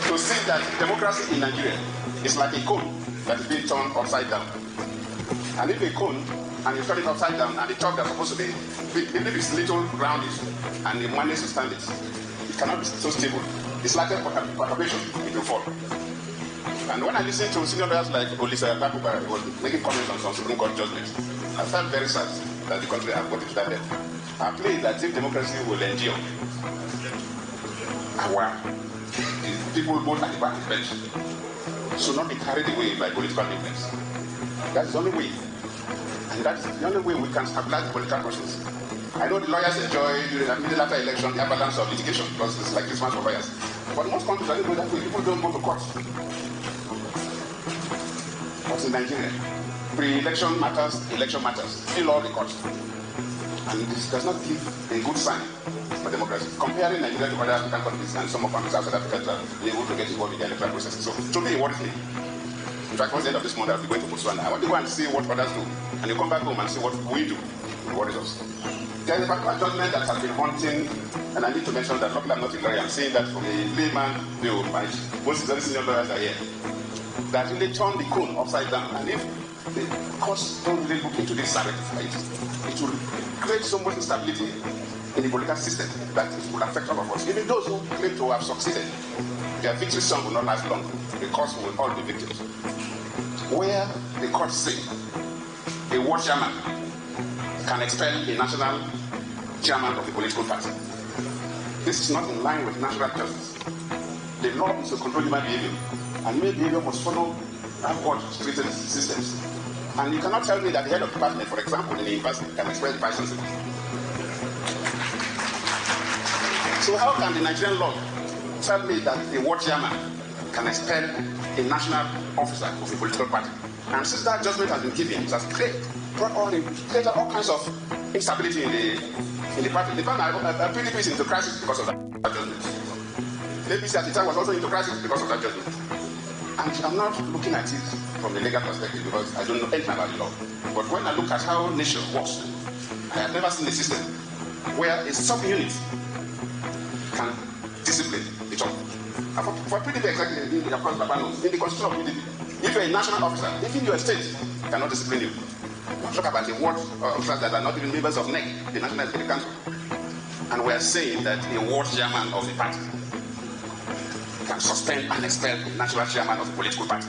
to see that democracy in Nigeria is like a cone that is being turned upside down. And if a cone, and you turn it upside down, and the top that's supposed to be, even if it's little roundish, and the manage to stand it, it cannot be so stable. It's like a perturbation, it will fall. And when I listen to senior lawyers like Olisa Yakuba, who was making comments on some Supreme Court judgments, I felt very sad. that the country has got into that level. Our plea is that if democracy will endure, the people both at the back of the bench should not be carried away by political movements. That's the only way. And that's the only way we can stabilize the political process. I know the lawyers enjoy during the middle after election the abundance of litigation because it's like Christmas for lawyers. But most countries don't go that way. People don't go to court. But in Nigeria, pre-election matters, election matters. Still all the courts. And this does not give a good sign for democracy. Comparing Nigeria to other African countries and some of countries outside Africa to be able to get involved in the electoral process. So to me, what is it? In fact, towards the end of this month, I'll be going to Botswana. I want to go and see what others do. And you come back home and see what we do. What is us? There is a particular judgment that has been haunting, and I need to mention that, luckily I'm not a lawyer, I'm saying that from a layman view, most very senior lawyers are here, that really turn the cone upside down. And if the courts don't really look into this direct fight, it will create so much instability in the political system that it will affect all of us. Even those who claim to have succeeded, their victory song will not last long because we will all be victims. Where the courts say a war chairman can expel a national chairman of a political party. This is not in line with natural justice. The law is to control human behavior, and human behavior must follow our court-treated systems. And you cannot tell me that the head of department, for example, in a university, can expel the vice chancellor. So how can the Nigerian law tell me that a ward chairman can expel a national officer of a political party? And since that judgment has been given, it has created all kinds of instability in the party. The PDP is into crisis because of that judgment. The APC at the time was also into crisis because of that judgment. And I'm not looking at it from a legal perspective because I don't know anything about the law. But when I look at how nation works, I have never seen a system where a sub-unit can discipline the top. For PDP, exactly, in the constitution of PDP, if you're a national officer, even your state cannot discipline you. Talk about the ward officers that are not even members of NEC, the National Executive Council. And we are saying that a ward chairman of the party can suspend and expel the national chairman of the political party.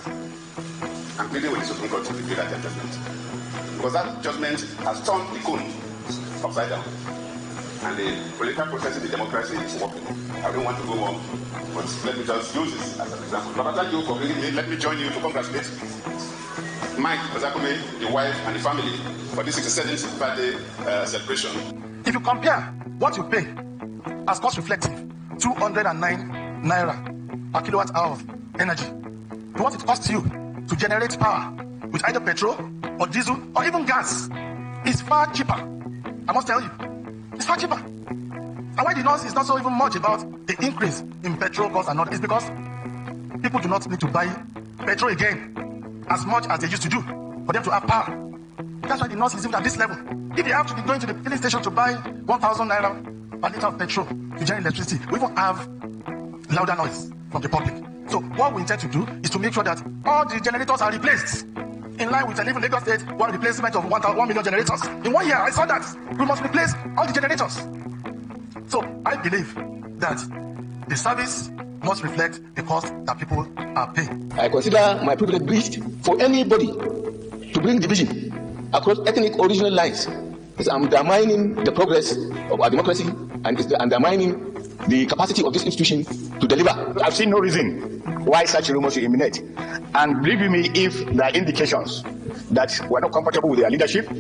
I'm pleading with the Supreme Court to review that judgment. Because that judgment has turned the cone upside down. And the political process in the democracy is working. I don't want to go on, but let me just use this as an example. But thank you for bringing me. Let me join you to congratulate Mike Ozakome, the wife, and the family for this 67th birthday celebration. If you compare what you pay as cost reflective, 209 naira per kilowatt hour of energy, to what it costs you to generate power with either petrol or diesel or even gas, is far cheaper. I must tell you, it's far cheaper. And why the noise is not so even much about the increase in petrol costs and all, is because people do not need to buy petrol again as much as they used to do for them to have power. That's why the noise is even at this level. If they have to be going to the filling station to buy 1,000 naira per liter of petrol to generate electricity, we won't have louder noise from the public. So what we intend to do is to make sure that all the generators are replaced in line with even Lagos State, one replacement of 1 million generators. In 1 year, I saw that. We must replace all the generators. So I believe that the service must reflect the cost that people are paying. I consider my privilege breached for anybody to bring division across ethnic original lines. It's undermining the progress of our democracy and it's undermining the capacity of this institution to deliver. I've seen no reason why such rumors should emanate. And believe me, if there are indications that we're not comfortable with their leadership,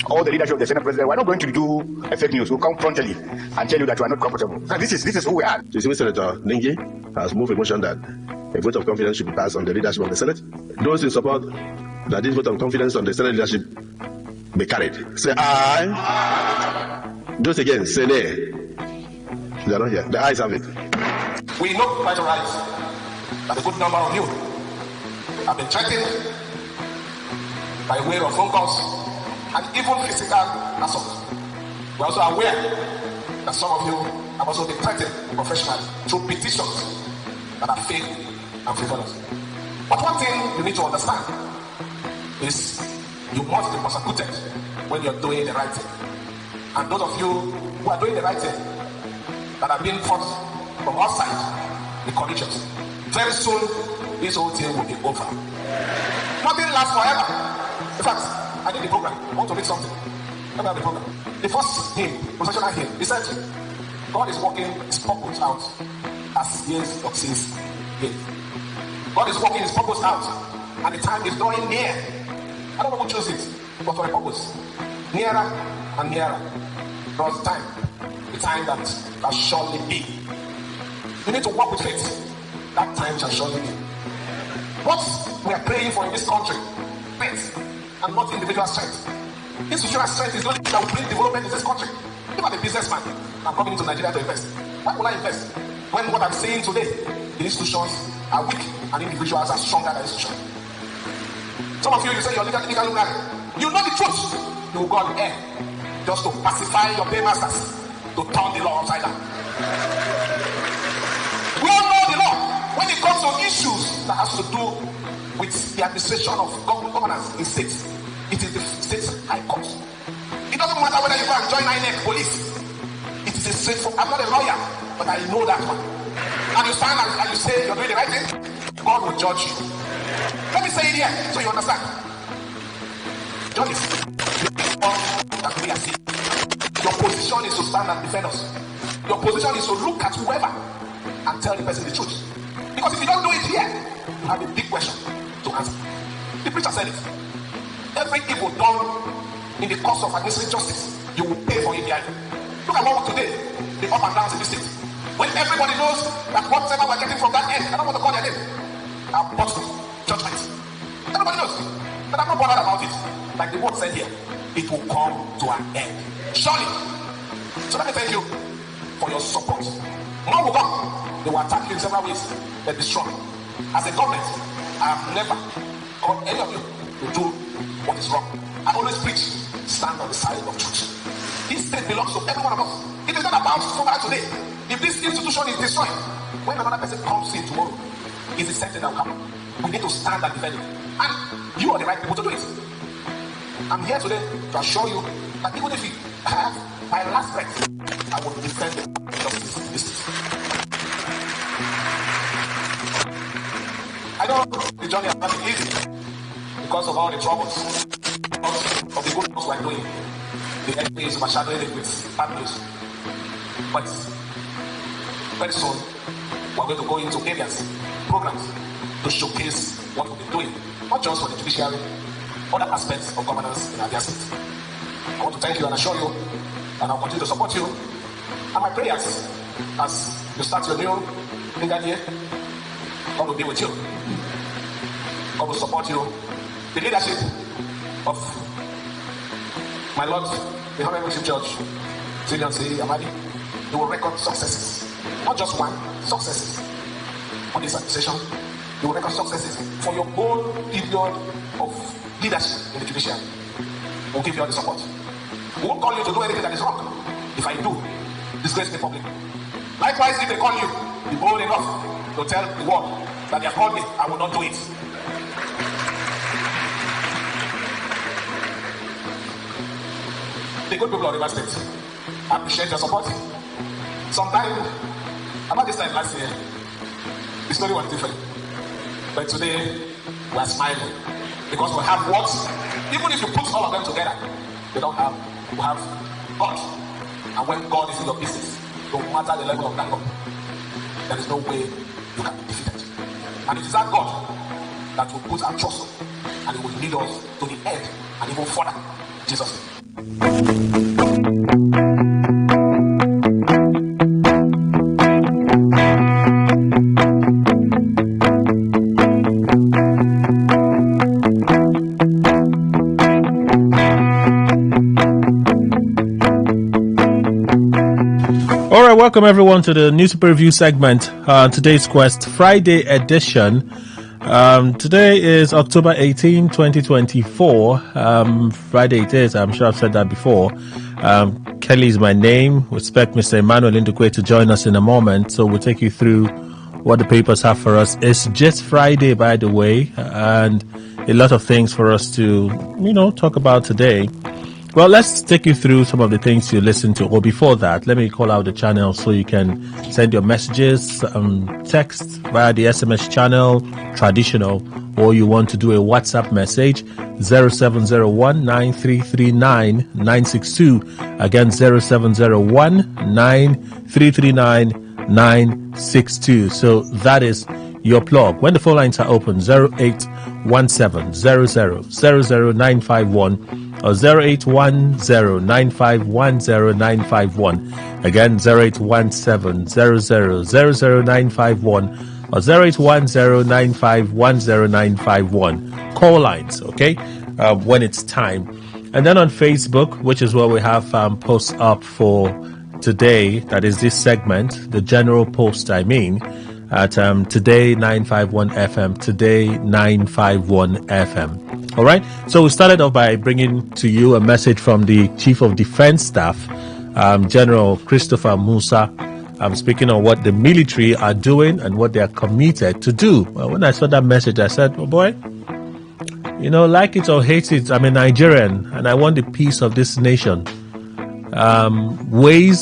or the leadership of the Senate President, we're not going to do a fake news. We'll come frontally and tell you that we're not comfortable. This is who we are. The Senate Senator Ningi has moved a motion that a vote of confidence should be passed on the leadership of the Senate. Those in support that this vote of confidence on the Senate leadership be carried, say aye. Those again, say nay. They are not here. The ayes have it. We know quite right that a good number of you have been threatened by way of phone calls and even physical assault. We are also aware that some of you have also been threatened professionally through petitions that are fake and frivolous. But one thing you need to understand is you must be prosecuted when you're doing the right thing. And those of you who are doing the right thing that are being fought from outside the coalitions, very soon this whole thing will be over. Nothing lasts forever. In fact, I did the program. I want to read something. Let me have the program. The first hymn, processional hymn, he said, God is working his purpose out as years of sins live. God is working his purpose out, and the time is drawing near. I don't know who chose it, but for a purpose. Nearer and nearer draws time. The time that shall surely be. You need to walk with faith. That time shall surely be. What we are praying for in this country, faith and not individual strength. Institutional strength is not that will bring development in this country. If I'm a businessman, I'm coming into Nigeria to invest. Why will I invest? When what I'm saying today, the institutions are weak and individuals are stronger than institutions. Some of you say you're legally married. You know the truth. You will go on air just to pacify your paymasters, to turn the law upside down. We all know the law when it comes to issues that has to do with the administration of governance in states. It is the state's high court. It doesn't matter whether you go and join INEC police. It is a straightforward. I'm not a lawyer, but I know that one. And you stand and you say you're doing the right thing, God will judge you. Let me say it here so you understand. Judges, your position is to stand and defend us. Your position is to look at whoever and tell the person the truth. Because if you don't do it here, you have a big question to answer. The preacher said it. Every evil done in the course of administrative justice, you will pay for it behind. Look at what today, the up and downs in this state. When everybody knows that whatever we're getting from that end, I don't want to call their name, are botched judgments. Everybody knows. But I'm not bothered about it. Like the word said here, it will come to an end. Surely. So let me thank you for your support. More will come. They will attack you in several ways. They'll be strong. As a government, I have never called any of you to do what is wrong. I always preach, stand on the side of truth. This state belongs to every one of us. It is not about tomorrow today. If this institution is destroyed, when another person comes in tomorrow, it's the same thing that will happen. We need to stand and defend it. And you are the right people to do it. I'm here today to assure you that even if I have my last breath, I will defend justice in this state. I know the journey has not been easy because of all the troubles, because of the good works we're doing. The enemy is overshadowing it with bad news. But very soon, we're going to go into areas, programs to showcase what we've been doing, not just for the judiciary, other aspects of governance in our state. I want to thank you and assure you, and I'll continue to support you. And my prayers as you start your new legal year, God will be with you. God will support you. The leadership of my Lord, the Honorable Chief Judge, Zillian C. Amadi, you will record successes. Not just one, successes on this administration. You will record successes for your whole period of leadership in the judiciary. We'll give you all the support. We won't call you to do anything that is wrong. If I do, disgrace me publicly. Likewise, if they call you, be bold enough to tell the world that they have called me, I will not do it. The good people of River State, I appreciate your support. Sometime, about this time last year, the story was different. But today, we are smiling because we have what, even if you put all of them together, they don't have. We have God. And when God is in your business, no matter the level of that God, there is no way you can be defeated. And it is that God that will put our trust on, and it will lead us to the end and even further. Jesus. All right, welcome everyone to the newspaper review segment. Today's Quest Friday edition. Today is October 18, 2024. Friday it is. I'm sure I've said that before. Kelly is my name. We expect Mr. Emmanuel Indukwe to join us in a moment. So we'll take you through what the papers have for us. It's just Friday, by the way, and a lot of things for us to, talk about today. Well, let's take you through some of the things you listen to. Or before that, let me call out the channel so you can send your messages, text via the SMS channel, traditional, or you want to do a WhatsApp message, 0701-9339-962. Again, 0701-9339-962. So that is your plug. When the phone lines are open, 0817-00-00951 or 0810-951-0951. Again, 0817-00-00951 or 0810-951-0951. Call lines, okay, when it's time. And then on Facebook, which is where we have posts up for today, that is this segment, the general post, I mean, at Today951 FM, Today951 FM. All right. So we started off by bringing to you a message from the Chief of Defense Staff, General Christopher Musa. I'm speaking on what the military are doing and what they are committed to do. Well, when I saw that message, I said, oh boy, you know, like it or hate it, I'm a Nigerian and I want the peace of this nation.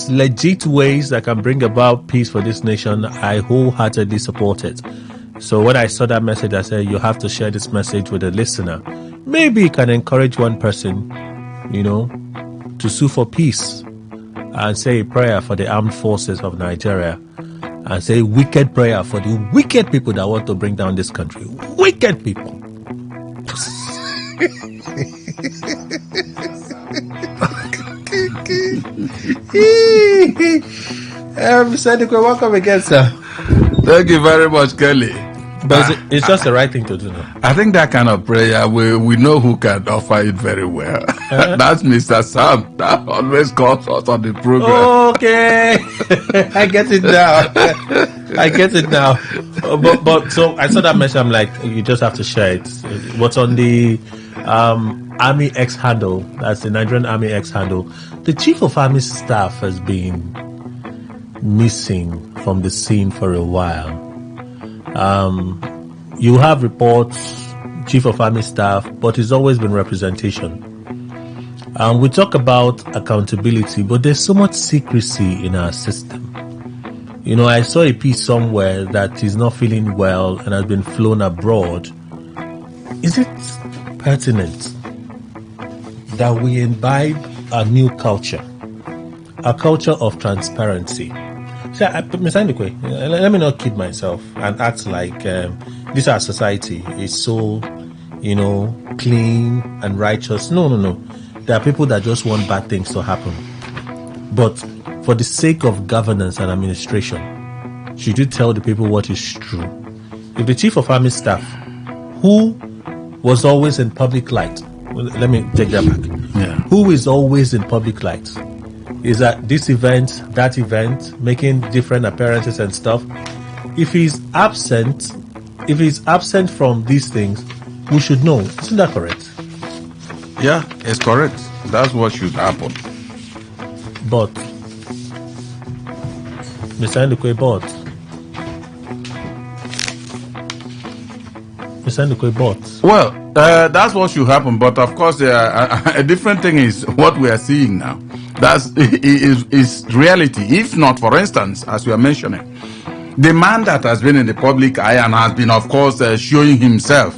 Legit ways that can bring about peace for this nation, I wholeheartedly support it. So when I saw that message, I said, you have to share this message with a listener. Maybe it can encourage one person, you know, to sue for peace and say a prayer for the armed forces of Nigeria and say a wicked prayer for the wicked people that want to bring down this country. Wicked people. Mr. Welcome again, sir. Thank you very much, Kelly. But it's just the right thing to do now. I think that kind of prayer, we know who can offer it very well. That's Mr. Sam. That always calls us on the program. Okay. I get it now. I get it now. But so I saw that message. I'm like, you just have to share it. What's on the Army X handle? That's the Nigerian Army X handle. The Chief of Army Staff has been missing from the scene for a while. You have reports, Chief of Army Staff, but it's always been representation. We talk about accountability, but there's so much secrecy in our system. You know, I saw a piece somewhere that is not feeling well and has been flown abroad. Is it pertinent that we imbibe a new culture, a culture of transparency? So, let me not kid myself and act like this our society is so, you know, clean and righteous. No. There are people that just want bad things to happen. But for the sake of governance and administration, should you tell the people what is true? If the Chief of Army Staff, who was always in public light, let me take that back. Yeah. Who is always in public light? Is at this event, that event, making different appearances and stuff. If he's absent from these things, we should know. Isn't that correct? Yeah, it's correct. That's what should happen. But, Mr. Ndukwe, Well, that's what should happen. But of course, a different thing is what we are seeing now. That is reality. If not, for instance, as you are mentioning, the man that has been in the public eye and has been, of course, showing himself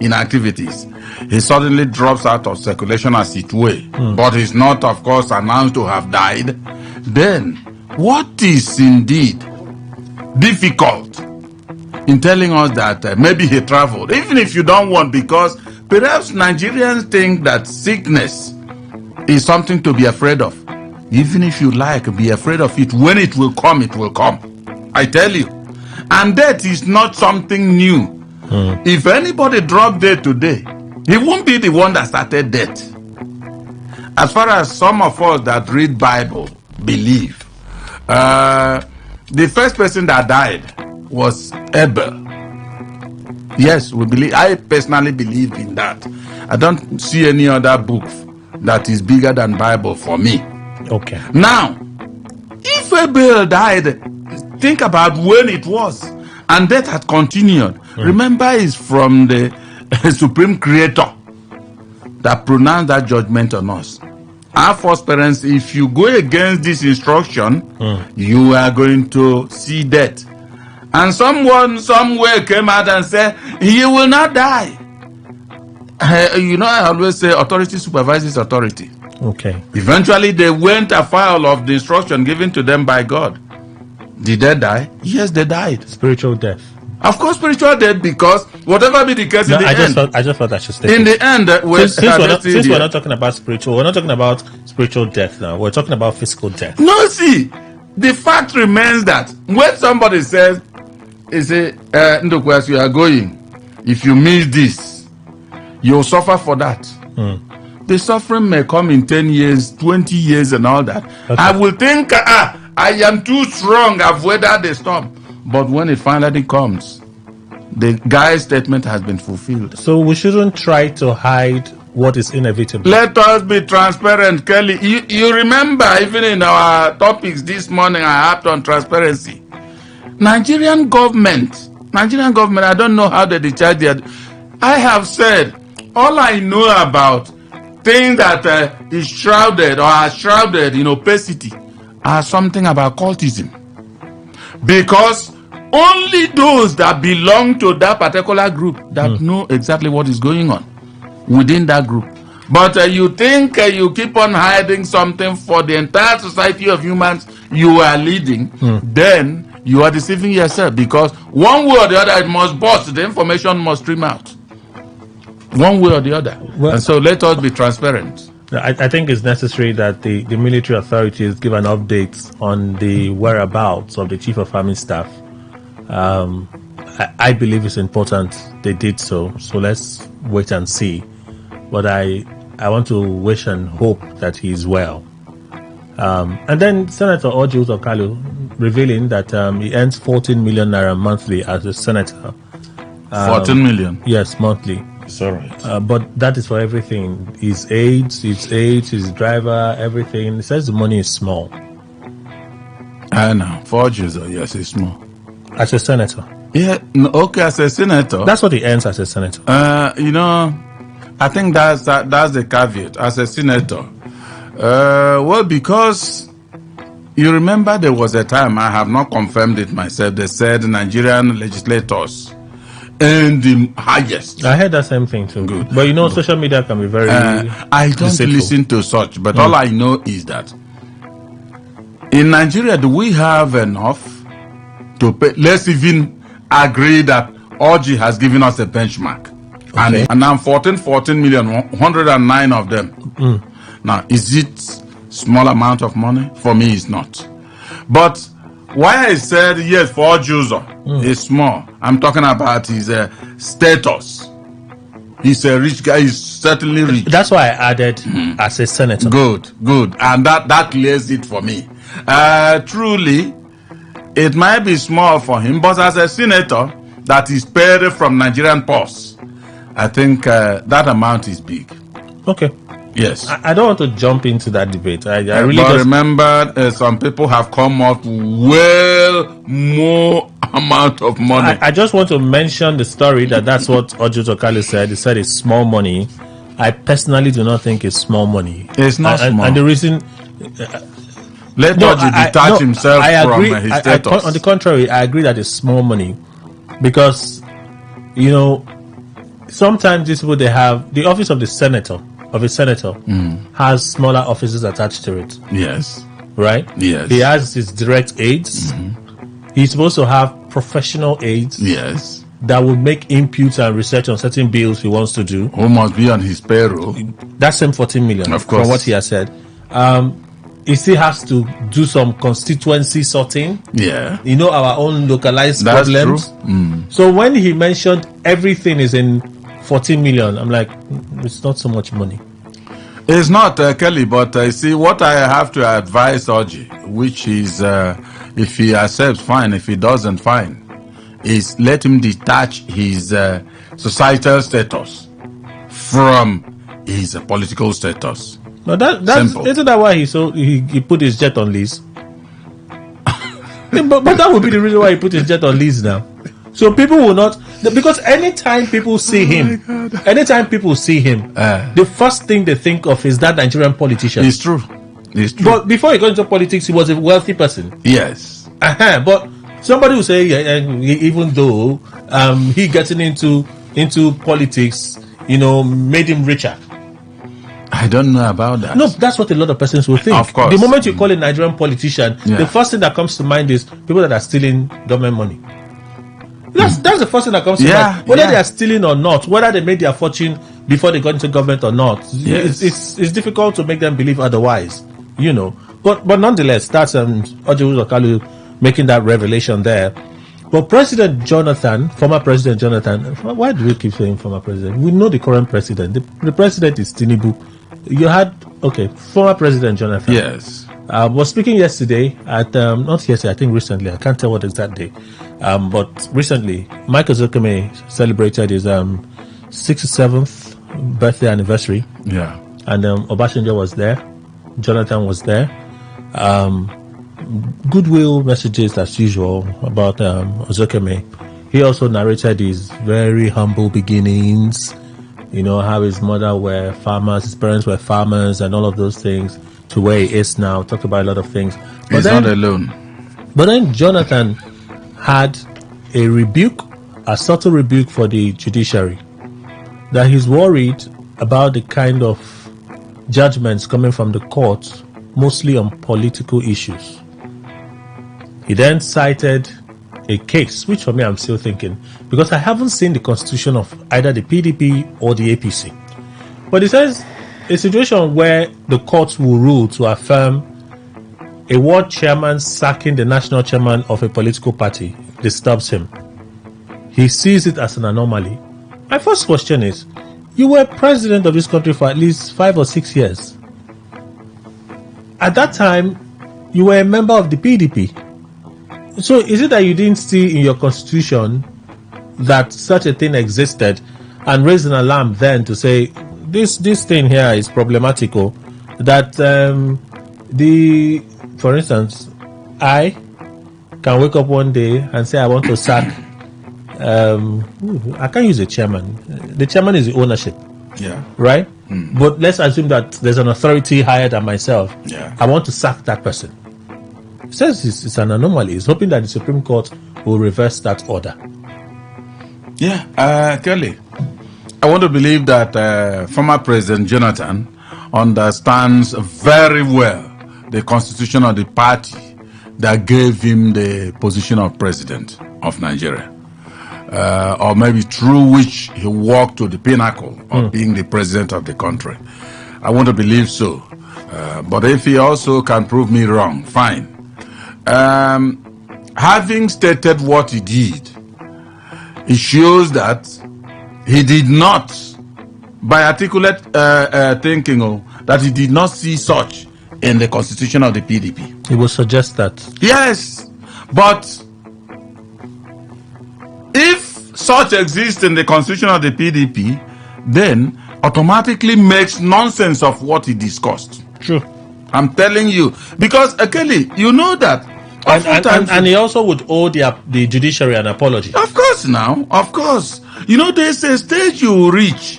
in activities, he suddenly drops out of circulation as it were, but is not, of course, announced to have died. Then, what is indeed difficult in telling us that maybe he traveled, even if you don't want, because perhaps Nigerians think that sickness is something to be afraid of. Even if you like, be afraid of it. When it will come, it will come. I tell you. And death is not something new. If anybody dropped dead today, he won't be the one that started death. As far as some of us that read Bible believe, the first person that died was Abel. Yes, we believe. I personally believe in that. I don't see any other book that is bigger than Bible for me. Okay. Now, if Abel died, think about when it was, and death had continued. Remember, it's from the Supreme Creator that pronounced that judgment on us. our first parents, if you go against this instruction, you are going to see death. And someone somewhere came out and said, you will not die. I always say authority supervises authority. Okay. Eventually, they went afoul of the instruction given to them by God. Did they die? Yes, they died. Spiritual death. Of course, spiritual death, because whatever be the case in the end. I just thought I should state in the end, since we're not talking about spiritual, we're not talking about spiritual death now. We're talking about physical death. No, see, the fact remains that when somebody says, where you are going, if you miss this, you'll suffer for that. The suffering may come in 10 years, 20 years, and all that. Okay. I will think, I am too strong, I've weathered the storm. But when it finally comes, the guy's statement has been fulfilled. So we shouldn't try to hide what is inevitable. Let us be transparent, Kelly. You remember, even in our topics this morning, I harped on transparency. Nigerian government, I don't know how they discharge their... I have said, all I know about things that is shrouded or are shrouded in opacity are something about cultism. Because only those that belong to that particular group that know exactly what is going on within that group. But you think you keep on hiding something for the entire society of humans you are leading, then you are deceiving yourself, because one way or the other it must burst, the information must stream out. One way or the other. Well, and so let us be transparent. I think it's necessary that the military authorities give an update on the whereabouts of the Chief of Army Staff. I believe it's important they did so let's wait and see. But I want to wish and hope that he is well. And then Senator Orji Uzor revealing that he earns 14 million naira monthly as a senator. 14 million? Yes, monthly. It's all right. But that is for everything. His aides, his driver, everything. He says the money is small. I know. For Orji, yes, it's small. As a senator? Yeah, okay, as a senator. That's what he earns as a senator. I think that's the caveat. As a senator. Well, because you remember there was a time, I have not confirmed it myself, they said Nigerian legislators earn the highest. I heard that same thing too. Good. But social media can be very I don't deceitful. Listen to such, but all I know is that in Nigeria, do we have enough to pay? Let's even agree that Orji has given us a benchmark. Okay. And now 14 million, 109 of them. Now, is it small amount of money? For me, it's not. But why I said yes for Orji is small. I'm talking about his status. He's a rich guy. He's certainly rich. That's why I added as a senator. Good. And that clears it for me. Truly, it might be small for him, but as a senator that is paid from Nigerian purse, I think that amount is big. Okay. Yes. I don't want to jump into that debate. I really but remember, some people have come up well more amount of money. I just want to mention the story that's what Orji Uzor said. He said it's small money. I personally do not think it's small money. It's not small. And the reason... Let Orji detach himself from his status. On the contrary, I agree that it's small money. Because, sometimes these people, they have... The office of the senator... of a senator has smaller offices attached to it. Yes. Right? Yes. He has his direct aides. He's supposed to have professional aides. Yes. That will make inputs and research on certain bills he wants to do. Who must be on his payroll. That's same 14 million. Of course. From what he has said. He still has to do some constituency sorting. Yeah. Our own localized problems. True. So when he mentioned everything is in 14 million, I'm like, it's not so much money. It's not, Kelly, but see, what I have to advise Orji, which is, if he accepts, fine. If he doesn't, fine. Is let him detach his societal status from his political status. No, isn't that why he put his jet on lease? but that would be the reason why he put his jet on lease now. So people will not, because anytime people see him, the first thing they think of is that Nigerian politician. It's true. It's true. But before he got into politics, he was a wealthy person. Yes. But somebody will say, even though he getting into politics, made him richer. I don't know about that. No, that's what a lot of persons will think. Of course. The moment you call a Nigerian politician, the first thing that comes to mind is people that are stealing government money. That's the first thing that comes to mind. Whether they are stealing or not, whether they made their fortune before they got into government or not, it's difficult to make them believe otherwise. But nonetheless, that's Ojewu Okalu making that revelation there. But former President Jonathan, why do we keep saying former president? We know the current president. The president is Tinubu. You had, former President Jonathan. Yes. Was speaking yesterday at, not yesterday, I think recently, I can't tell what exact day. But recently, Michael Zuckerman celebrated his 67th birthday anniversary. Yeah. And Obasanjo was there. Jonathan was there. Goodwill messages as usual about Zuckerman. He also narrated his very humble beginnings. How his mother were farmers, his parents were farmers, and all of those things, to where he is now. Talked about a lot of things. He's not alone. But then Jonathan had a subtle rebuke for the judiciary, that he's worried about the kind of judgments coming from the courts, mostly on political issues. He then cited a case, which for me I'm still thinking, because I haven't seen the constitution of either the PDP or the APC. But he says a situation where the courts will rule to affirm a ward chairman sacking the national chairman of a political party disturbs him. He sees it as an anomaly. My first question is, you were president of this country for at least 5 or 6 years. At that time, you were a member of the PDP. So is it that you didn't see in your constitution that such a thing existed and raised an alarm then to say, this thing here is problematical, that for instance, I can wake up one day and say I want to sack, I can't use a chairman. The chairman is the ownership. Yeah. Right? But let's assume that there's an authority higher than myself. Yeah. I want to sack that person. It says it's an anomaly. It's hoping that the Supreme Court will reverse that order. Yeah, Kelly, I want to believe that former President Jonathan understands very well the constitution of the party that gave him the position of president of Nigeria. Or maybe through which he walked to the pinnacle of being the president of the country. I want to believe so. But if he also can prove me wrong, fine. Having stated what he did, it shows that he did not, by articulate thinking, that he did not see such in the constitution of the PDP. He will suggest that. Yes, but if such exists in the constitution of the PDP, then automatically makes nonsense of what he discussed. True. I'm telling you. Because, Kelly, you know that. And he also would owe the judiciary an apology. Of course now. Of course. There's a stage you reach.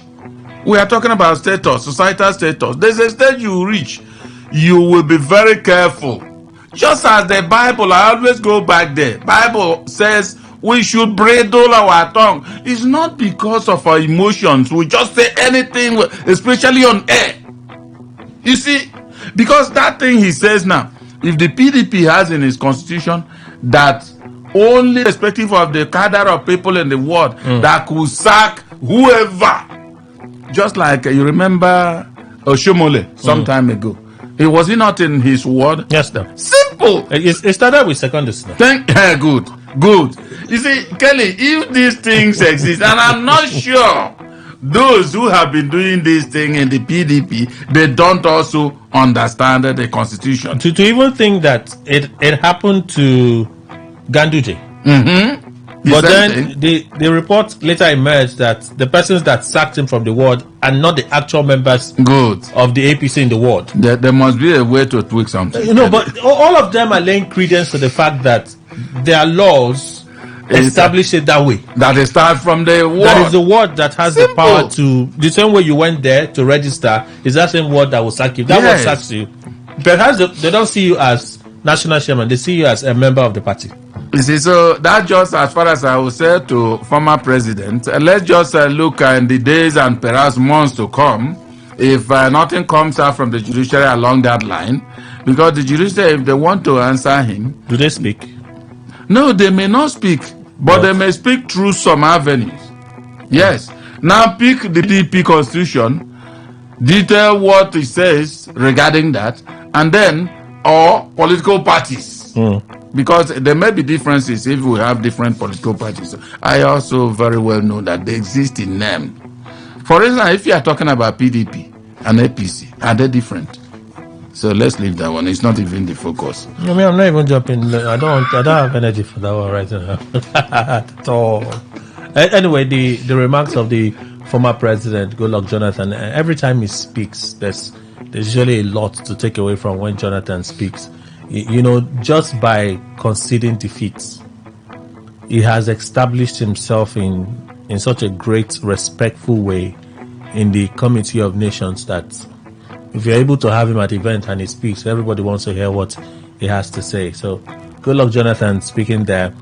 We are talking about status, societal status. There's a stage you reach. You will be very careful. Just as the Bible, I always go back there. Bible says we should bridle our tongue. It's not because of our emotions. We just say anything, especially on air. You see, because that thing he says now, if the PDP has in its constitution that only irrespective of the cadre of people in the world that could sack whoever, just like you remember Oshomole some time ago. Was he not in his word? Yes, sir. Simple. It started with secondaries. Good. You see, Kelly, if these things exist, and I'm not sure those who have been doing this thing in the PDP, they don't also understand the constitution. To even think that it happened to Ganduje. But then the report later emerged that the persons that sacked him from the ward are not the actual members of the APC in the ward. There must be a way to tweak something. But all of them are laying credence to the fact that their laws establish it that way. That it starts from the word. That is the word that has Simple. the power to, the same way you went there to register, is that same word that will sack you. That word sacks you. Perhaps they don't see you as national chairman, they see you as a member of the party. You see, so that just as far as I would say to former president, let's just look in the days and perhaps months to come, if nothing comes out from the judiciary along that line, because the judiciary, if they want to answer him... Do they speak? No, they may not speak, but they may speak through some avenues. Yes. Now pick the DP constitution, detail what it says regarding that, and then, or political parties. Because there may be differences if we have different political parties. I also very well know that they exist in name. For instance, if you are talking about PDP and APC, are they different? So let's leave that one. It's not even the focus. I mean, I'm not even jumping. I don't have energy for that one right now at all. Anyway, the remarks of the former president, Goodluck Jonathan, every time he speaks, there's usually a lot to take away from when Jonathan speaks. You know, just by conceding defeats, he has established himself in such a great, respectful way in the Committee of Nations that if you're able to have him at event and he speaks, everybody wants to hear what he has to say. So, good luck, Jonathan, speaking there.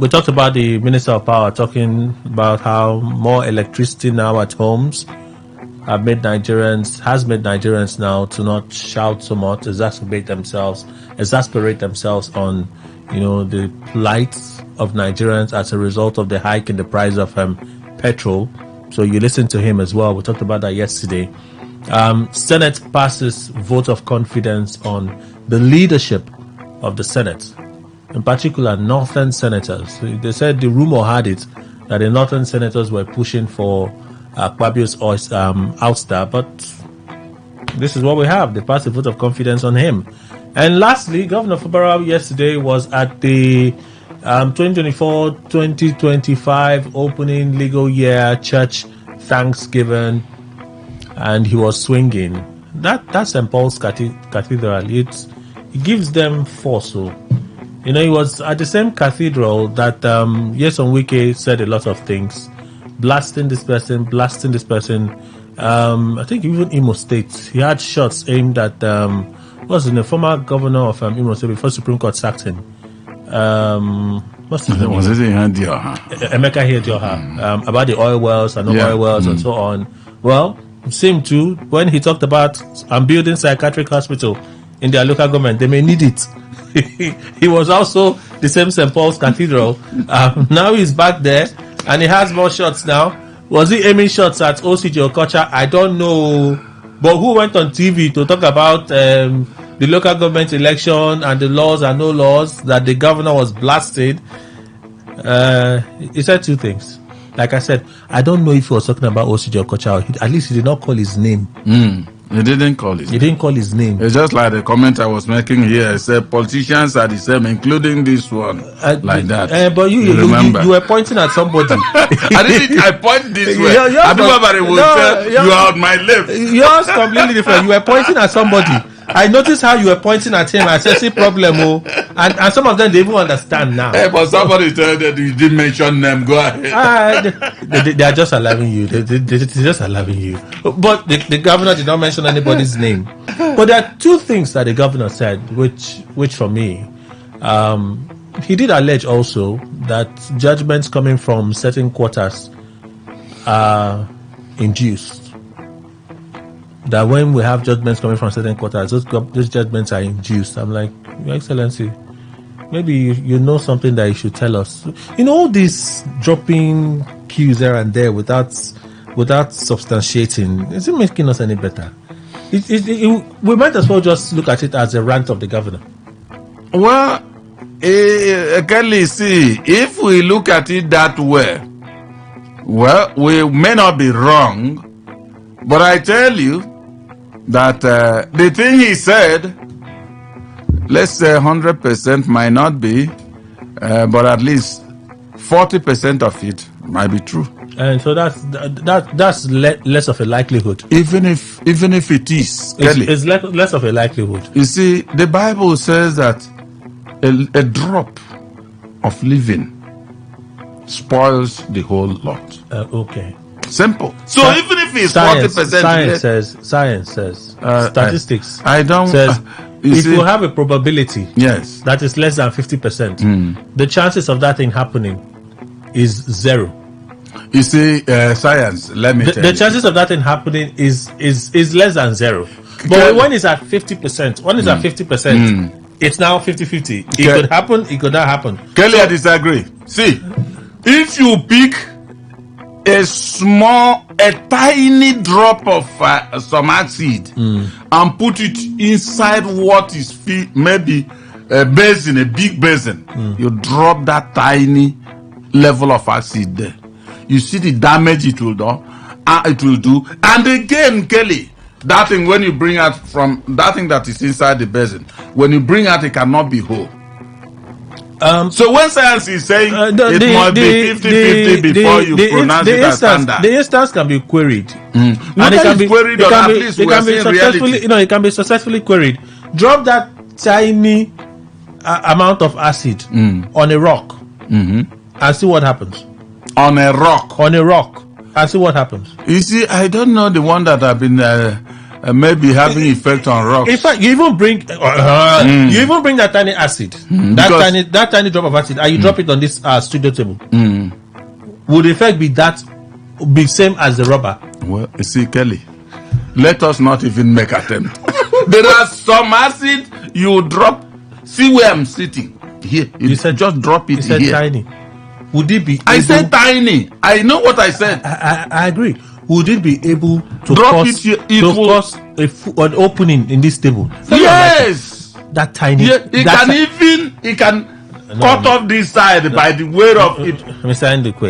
We talked about the Minister of Power talking about how more electricity now at homes has made Nigerians now to not shout so much, exasperate themselves on, you know, the plight of Nigerians as a result of the hike in the price of petrol. So you listen to him as well. We talked about that yesterday. Senate passes vote of confidence on the leadership of the Senate, in particular Northern senators. They said the rumor had it that the Northern senators were pushing for Akpabio's ouster, but this is what we have. They passed a vote of confidence on him. And lastly, Governor Fubara yesterday was at the 2024-2025 opening legal year church Thanksgiving, and he was swinging. That's St. Paul's Cathedral. It gives them force. So, you know, he was at the same cathedral that Yeson Wike said a lot of things, blasting this person. I think even Imo State, he had shots aimed at what's the former governor of Imo State before Supreme Court sacked him. What's his name? Was it Emeka Hedioha, about the oil wells and oil wells and so on. Well, same too, when he talked about building psychiatric hospital in their local government, they may need it. He was also the same St. Paul's Cathedral. Now he's back there and he has more shots now. Was he aiming shots at OCJ Okocha? I don't know. But who went on TV to talk about the local government election and the laws and no laws that the governor was blasted? He said two things. Like I said, I don't know if he was talking about OCJ Okocha. At least he did not call his name. He didn't call his name. He didn't call his name. It's just like the comment I was making here. I said politicians are the same, including this one. Like that. But you were pointing at somebody. I point this way. Everybody will say you are on my left. Yours completely different. You were pointing at somebody. I noticed how you were pointing at him. I said, see problem, and some of them they even understand now. Hey, but somebody told that you didn't mention them. Go ahead. They are just allowing you. They're just allowing you. But the governor did not mention anybody's name. But there are two things that the governor said, which for me, he did allege also that judgments coming from certain quarters are induced. That when we have judgments coming from certain quarters, those judgments are induced. I'm like, Your Excellency, maybe you know something that you should tell us. You know, all this dropping cues there and there without substantiating, is it making us any better? We might as well just look at it as a rant of the governor. Well, Kelly, see, if we look at it that way, well, we may not be wrong, but I tell you that the thing he said, let's say 100% might not be, but at least 40% of it might be true. And so that's less of a likelihood. Even if it is, it's less of a likelihood. You see, the Bible says that a drop of living spoils the whole lot. Okay. Simple. So even if it's 40%, science says, statistics. I don't. Says if you have a probability, yes, that is less than 50%, the chances of that thing happening is 0. You see, science. Let me tell you, the chances of that thing happening is less than 0. But when it's at 50%, when it's at 50%, it's now 50-50. It could happen. It could not happen. Kelly, I disagree. See, if you pick a tiny drop of some acid and put it inside what is maybe a basin, a big basin, you drop that tiny level of acid there. You see the damage it will do. And again, Kelly, that thing when you bring out from that thing that is inside the basin, when you bring out, it cannot be whole. So when science is saying it must be 50-50 before you pronounce it as standard, the instance can be queried, and it can be queried, or at least we are saying reality. It can be successfully queried. Drop that tiny amount of acid on a rock, and see what happens. On a rock, and see what happens. You see, I don't know the one that have been maybe having effect on rocks. In fact, you even bring that tiny acid, that tiny drop of acid, and you drop it on this studio table. Would the effect be same as the rubber? Well, you see, Kelly, let us not even make attempt. There are some acid you drop. See where I'm sitting here. You said just drop it. You said here. Tiny. Would it be? I said tiny. I know what I said. I agree. Would it be able to drop cause an opening in this table? Yes, that tiny. Yeah, it can cut off this side by the weight of it.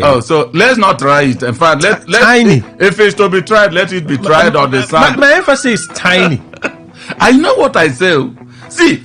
Oh, so let's not try it. In fact, let tiny. If it's to be tried, let it be tried on the side. My emphasis is tiny. I know what I say. See,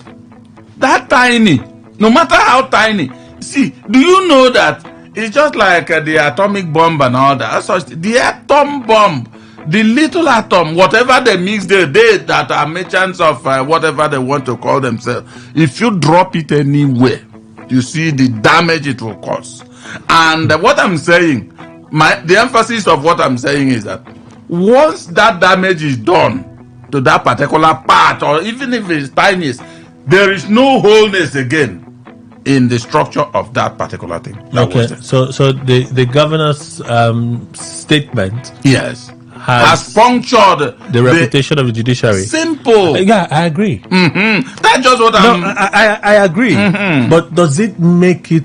that tiny, no matter how tiny. See, do you know that it's just like the atomic bomb and all that? The atom bomb, the little atom, whatever they mix, they that are merchants of whatever they want to call themselves. If you drop it anywhere, you see the damage it will cause. And what I'm saying, the emphasis of what I'm saying is that once that damage is done to that particular part, or even if it's tiniest, there is no wholeness again in the structure of that particular thing. Okay, so the governor's statement, yes, has punctured the reputation of the judiciary. Simple. Yeah, I agree. That's just what I agree. But does it make it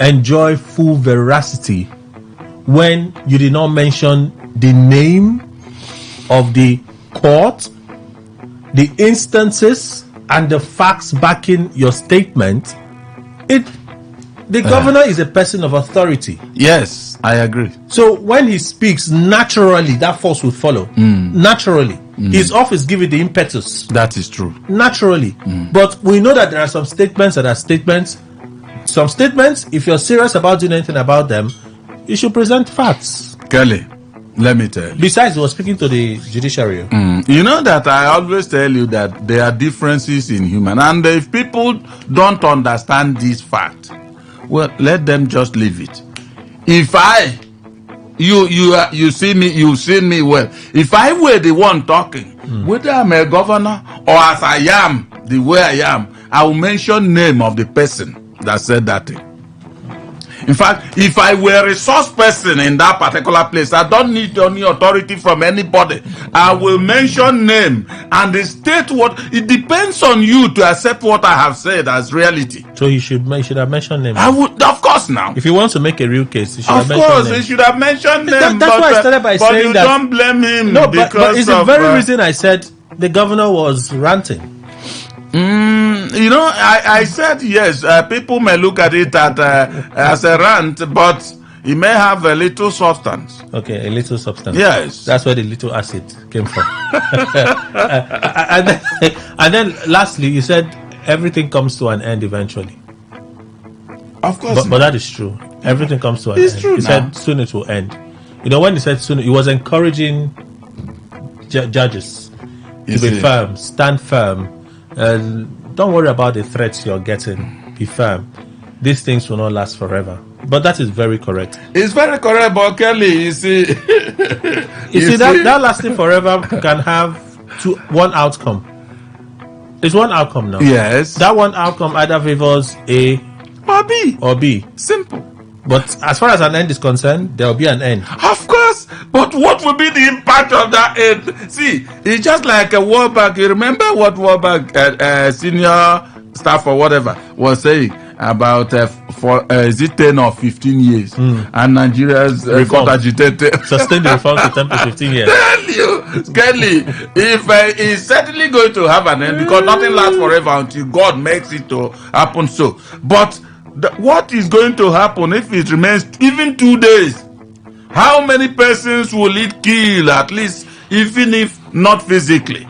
enjoy full veracity when you did not mention the name of the court, the instances, and the facts backing your statement? The governor is a person of authority. Yes, I agree. So when he speaks, naturally that force will follow. Naturally. His office give it the impetus. That is true. Naturally. But we know that there are some statements that are statements. Some statements, if you're serious about doing anything about them, you should present facts. Kelly, let me tell you. Besides, he was speaking to the judiciary. You know that I always tell you that there are differences in human, and if people don't understand this fact, well, let them just leave it. If you see me well. If I were the one talking, whether I'm a governor or as I am the way I am, I will mention name of the person that said that thing. In fact, if I were a resource person in that particular place, I don't need any authority from anybody. I will mention name and state what. It depends on you to accept what I have said as reality. So he should have mentioned name. I would, of course. Now, if he wants to make a real case, he should have mentioned name. Of course, he should have mentioned name. That's why I started by saying that. But you don't blame him. No, but it's the very reason I said the governor was ranting. You know, I said yes. People may look at it as a rant, but it may have a little substance. Okay, a little substance. Yes, that's where the little acid came from. and then, lastly, you said everything comes to an end eventually. Of course, but that is true. Everything comes to an end. True. He said soon it will end. You know, when he said soon, he was encouraging judges to be firm, stand firm. Don't worry about the threats you're getting. Be firm. these things will not last forever. But that is very correct. It's very correct, but Kelly, you see... you see, that lasting forever can have one outcome. It's one outcome now. Yes. That one outcome either favors A or B. Simple. But as far as an end is concerned, there will be an end. Of course. But what will be the impact of that end? See, it's just like a Warburg. You remember what Warburg, senior staff or whatever, was saying about is it 10 or 15 years? And Nigeria's got agitated. Sustain the reform to 10 to 15 years. Tell you, Kelly, if it's certainly going to have an end, because nothing lasts forever until God makes it to happen so. But what is going to happen if it remains even 2 days? How many persons will it kill, at least, even if not physically?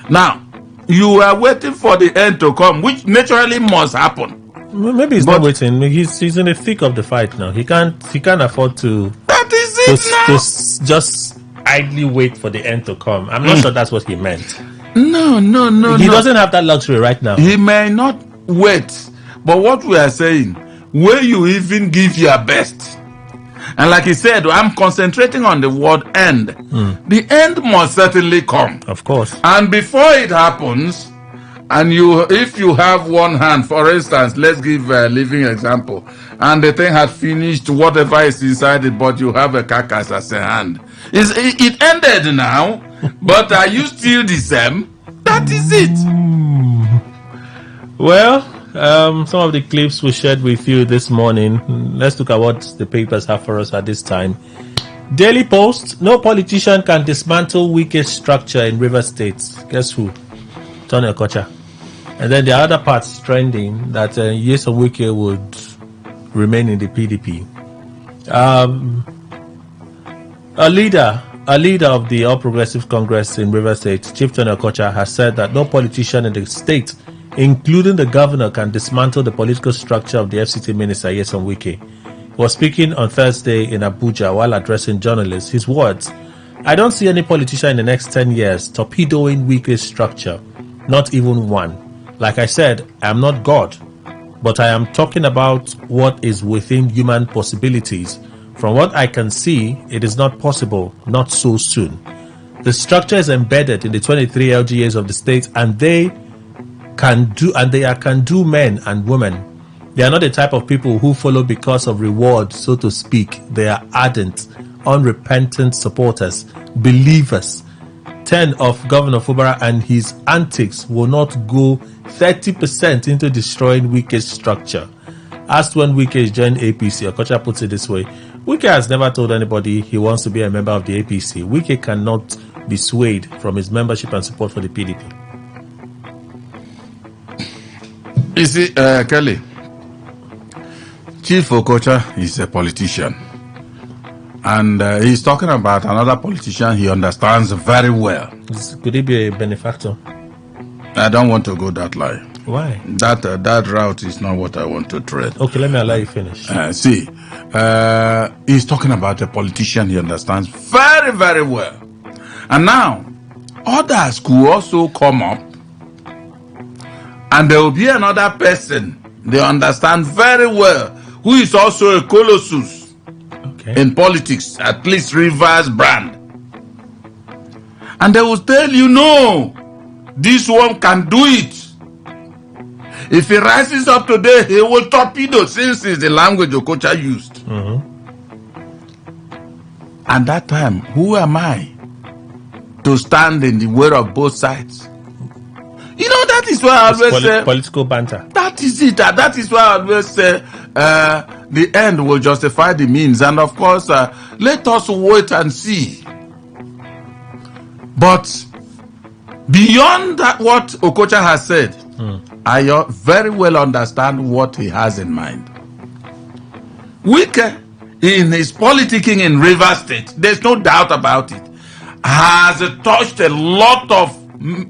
Now, you are waiting for the end to come, which naturally must happen. Maybe he's not waiting. He's in the thick of the fight now. He can't afford to. That is it now. To just idly wait for the end to come. I'm not sure that's what he meant. No. He doesn't have that luxury right now. He may not wait, but what we are saying, will you even give your best? And like he said, I'm concentrating on the word end. The end must certainly come. Of course. And before it happens, and if you have one hand, for instance, let's give a living example, and the thing has finished whatever is inside it, but you have a carcass as a hand. It ended now, but are you still the same? That is it. Well, some of the clips we shared with you this morning. Let's look at what the papers have for us at this time. Daily Post: no politician can dismantle weakest structure in River State. Guess who? Tony Okocha. And then the other parts trending that Nyesom Wike would remain in the PDP. A leader of the All Progressive Congress in River State, Chief Tony Okocha, has said that no politician in the state, including the governor, can dismantle the political structure of the FCT minister, Nyesom Wike. He was speaking on Thursday in Abuja while addressing journalists. His words: I don't see any politician in the next 10 years torpedoing Wike's structure, not even one. Like I said, I am not God, but I am talking about what is within human possibilities. From what I can see, it is not possible, not so soon. The structure is embedded in the 23 LGAs of the state, and they are can-do men and women. They are not the type of people who follow because of reward, so to speak. They are ardent, unrepentant supporters, believers. 10 of Governor Fubara and his antics will not go 30% into destroying Wike's structure. Asked when Wike joined APC, Okocha puts it this way: Wike has never told anybody he wants to be a member of the APC. Wike cannot be swayed from his membership and support for the PDP. You see, Kelly, Chief Okocha is a politician. And he's talking about another politician he understands very well. Could he be a benefactor? I don't want to go that line. Why? That route is not what I want to tread. Okay, let me allow you finish. He's talking about a politician he understands very, very well. And now, others could also come up, and there will be another person they understand very well, who is also a colossus in politics, at least Rivers brand. And they will tell you, no, this one can do it. If he rises up today, he will torpedo, since it's the language Okocha used. At that time, who am I to stand in the way of both sides? You know, that is why I always say political banter. That is it. That is why I always say the end will justify the means. And of course, let us wait and see. But beyond that, what Okocha has said, I very well understand what he has in mind. Wike, in his politicking in River State, there's no doubt about it, has touched a lot of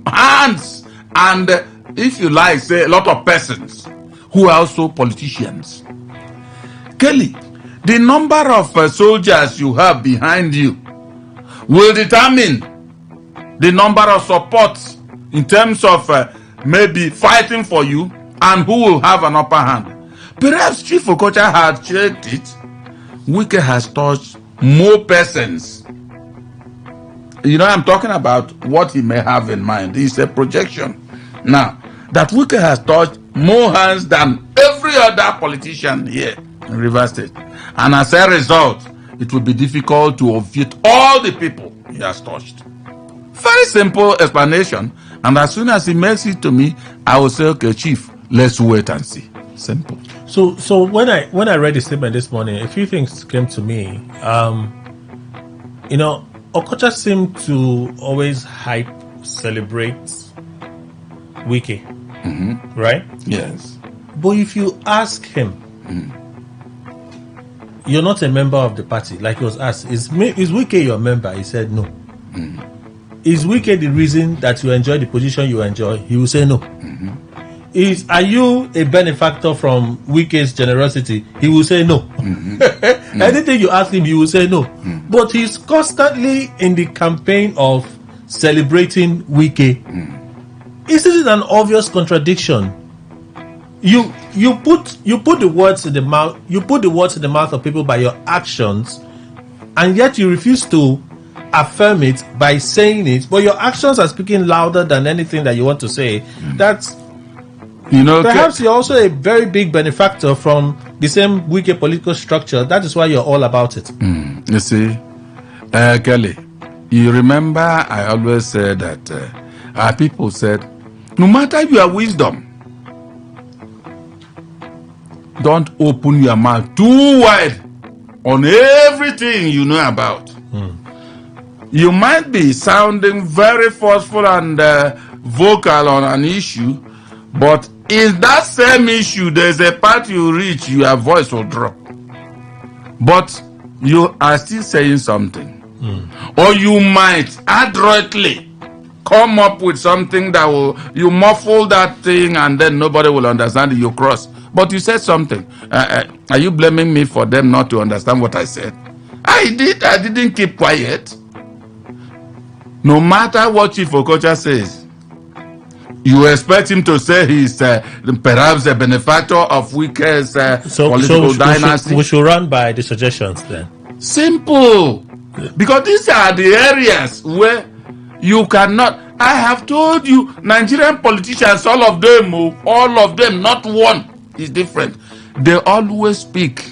hands and, if you like, say a lot of persons who are also politicians. Kelly, the number of soldiers you have behind you will determine the number of supports in terms of maybe fighting for you and who will have an upper hand. Perhaps Chief Okocha had checked it. Wike has touched more persons. You know, I'm talking about what he may have in mind. It's a projection. Now, that Wike has touched more hands than every other politician here in Rivers State. And as a result, it will be difficult to obviate all the people he has touched. Very simple explanation. And as soon as he makes it to me, I will say, okay, Chief, let's wait and see. Simple. So when I read the statement this morning, a few things came to me. You know, Okocha seemed to always hype, celebrate Wike, right? Yes. But if you ask him, you're not a member of the party, like he was asked, is Wike your member? He said no. Is Wike the reason that you enjoy the position you enjoy? He will say no. Are you a benefactor from Wike's generosity? He will say no. Anything you ask him, he will say no. But he's constantly in the campaign of celebrating Wike. Isn't it an obvious contradiction? You put the words in the mouth. You put the words in the mouth of people by your actions, and yet you refuse to affirm it by saying it. But your actions are speaking louder than anything that you want to say. That's, you know, perhaps you're also a very big benefactor from the same Wike political structure. That is why you're all about it. You see, Kelly, you remember I always said that our people said, no matter your wisdom, don't open your mouth too wide on everything you know about. You might be sounding very forceful and vocal on an issue, but in that same issue, there's a part you reach, your voice will drop. But you are still saying something. Or you might adroitly come up with something that will, you muffle that thing and then nobody will understand it, you cross. But you said something. Are you blaming me for them not to understand what I said? I didn't keep quiet. No matter what Chief Okocha says, you expect him to say he's perhaps a benefactor of Wike's political dynasty? We should run by the suggestions then. Simple. Because these are the areas where you cannot. I have told you, Nigerian politicians, all of them, not one is different. They always speak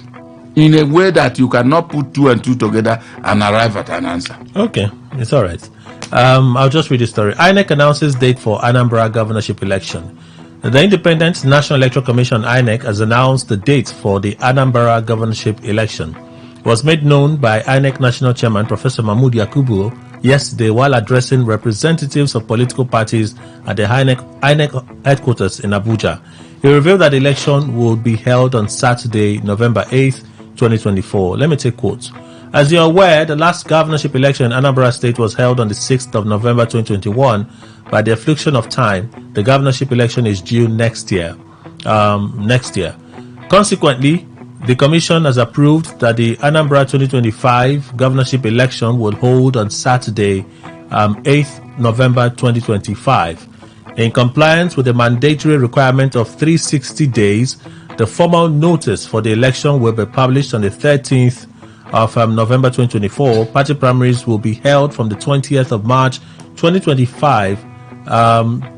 in a way that you cannot put two and two together and arrive at an answer. Okay, it's all right. I'll just read the story. INEC announces date for Anambra governorship election. The Independent National Electoral Commission, INEC, has announced the date for the Anambra governorship election. It was made known by INEC National Chairman Professor Mahmood Yakubu yesterday while addressing representatives of political parties at the INEC headquarters in Abuja. He revealed that the election will be held on Saturday, November 8th, 2024. Let me take quotes. As you're aware, the last governorship election in Anambra State was held on the 6th of November 2021. By the affliction of time, the governorship election is due next year. Consequently, the Commission has approved that the Anambra 2025 governorship election will hold on Saturday, 8th November 2025. In compliance with the mandatory requirement of 360 days, the formal notice for the election will be published on the 13th of November 2024. Party primaries will be held from the 20th of March 2025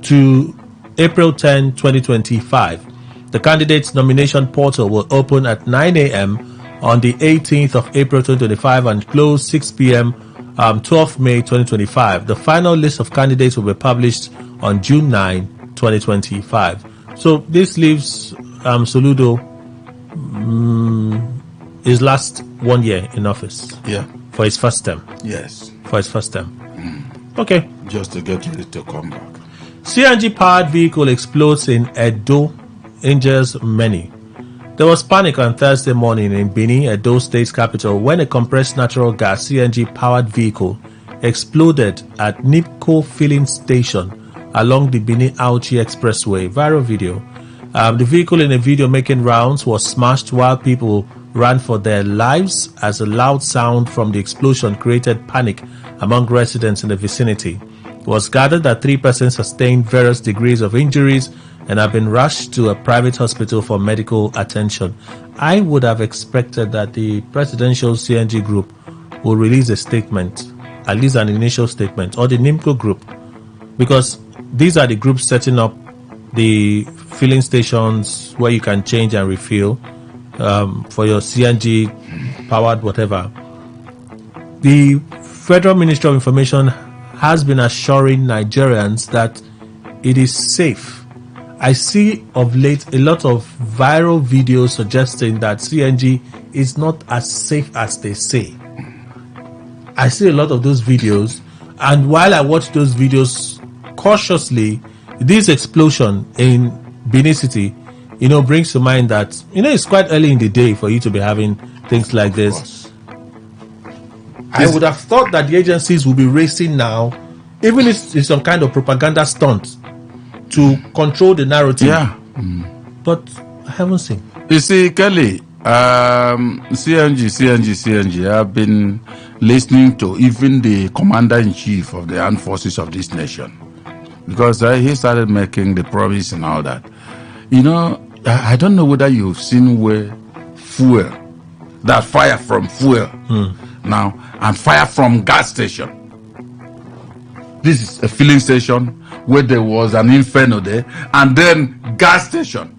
to April 10, 2025. The candidates' nomination portal will open at 9 a.m. on the 18th of April 2025 and close 6 p.m. 12th May 2025. The final list of candidates will be published on June 9, 2025. So this leaves Soludo his last 1 year in office. Yeah. For his first term. Yes. For his first term. Okay. Just to get ready to come back. CNG-powered vehicle explodes in Edo, injures many. There was panic on Thursday morning in Benin, Edo State's capital, when a compressed natural gas CNG-powered vehicle exploded at Nipco filling station along the Benin-Auchi Expressway. Viral video. The vehicle in a video making rounds was smashed while people ran for their lives as a loud sound from the explosion created panic among residents in the vicinity. It was gathered that 3 persons sustained various degrees of injuries and have been rushed to a private hospital for medical attention. I would have expected that the presidential CNG group will release a statement, at least an initial statement, or the NIMCO group, because these are the groups setting up the filling stations where you can change and refill for your CNG powered whatever. The Federal Ministry of Information has been assuring Nigerians that it is safe. I see of late a lot of viral videos suggesting that CNG is not as safe as they say. I see a lot of those videos, and while I watch those videos cautiously, this explosion in Benin City, brings to mind that, it's quite early in the day for you to be having things like this. I would have thought that the agencies will be racing now, even if it's some kind of propaganda stunt, to control the narrative. Yeah. But I haven't seen. You see, Kelly, CNG. I've been listening to even the commander-in-chief of the armed forces of this nation, because he started making the promise and all that. I don't know whether you've seen where fuel, that fire from fuel now, and fire from gas station. This is a filling station where there was an inferno there, and then gas station.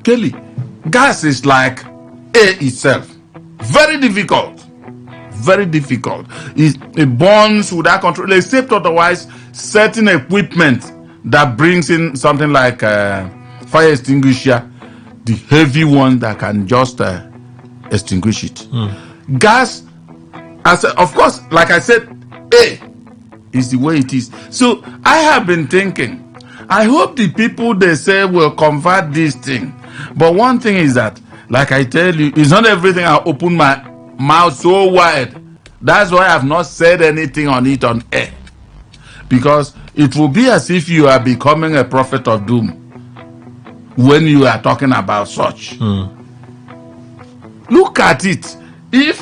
Kelly, gas is like air itself. Very difficult. Very difficult. It burns without control, except otherwise certain equipment that brings in something like fire extinguisher, the heavy one that can just extinguish it. Gas, of course, like I said, air is the way it is. So I have been thinking, I hope the people they say will convert this thing. But one thing is that, like I tell you, it's not everything I open my mouth so wide. That's why I've not said anything on it on air. Because it will be as if you are becoming a prophet of doom when you are talking about such. Look at it. If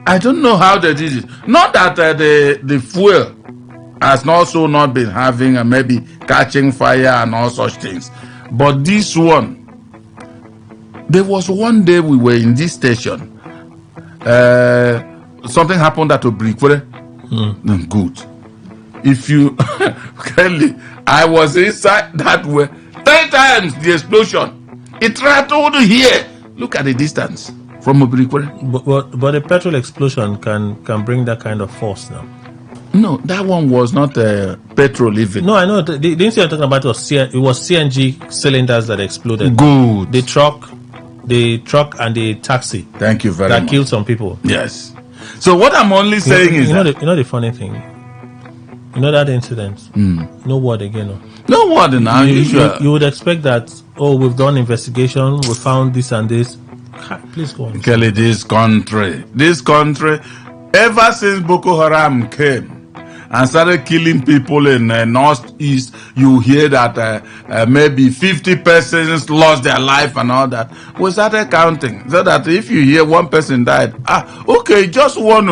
I don't know how they did it. Not that the fuel has also not been having maybe catching fire and all such things. But this one, there was one day we were in this station. Something happened at Obrikwere. Good. If you, Kelly, I was inside that way 3 times the explosion. It rattled here. Look at the distance from Obrikwere. But a petrol explosion can bring that kind of force now. No, that one was not petrol even. No, I know. The incident you're talking about was CNG cylinders that exploded. Good. The truck and the taxi. Thank you very much. That killed some people. Yes. So what I'm only saying is that... the funny thing? That incident. No word again. No word now. You would expect that, we've done investigation, we found this and this. Please go on. Kelly, this country, ever since Boko Haram came and started killing people in northeast, you hear that maybe 50 persons lost their life and all that. We started counting, so that if you hear one person died, okay, just one.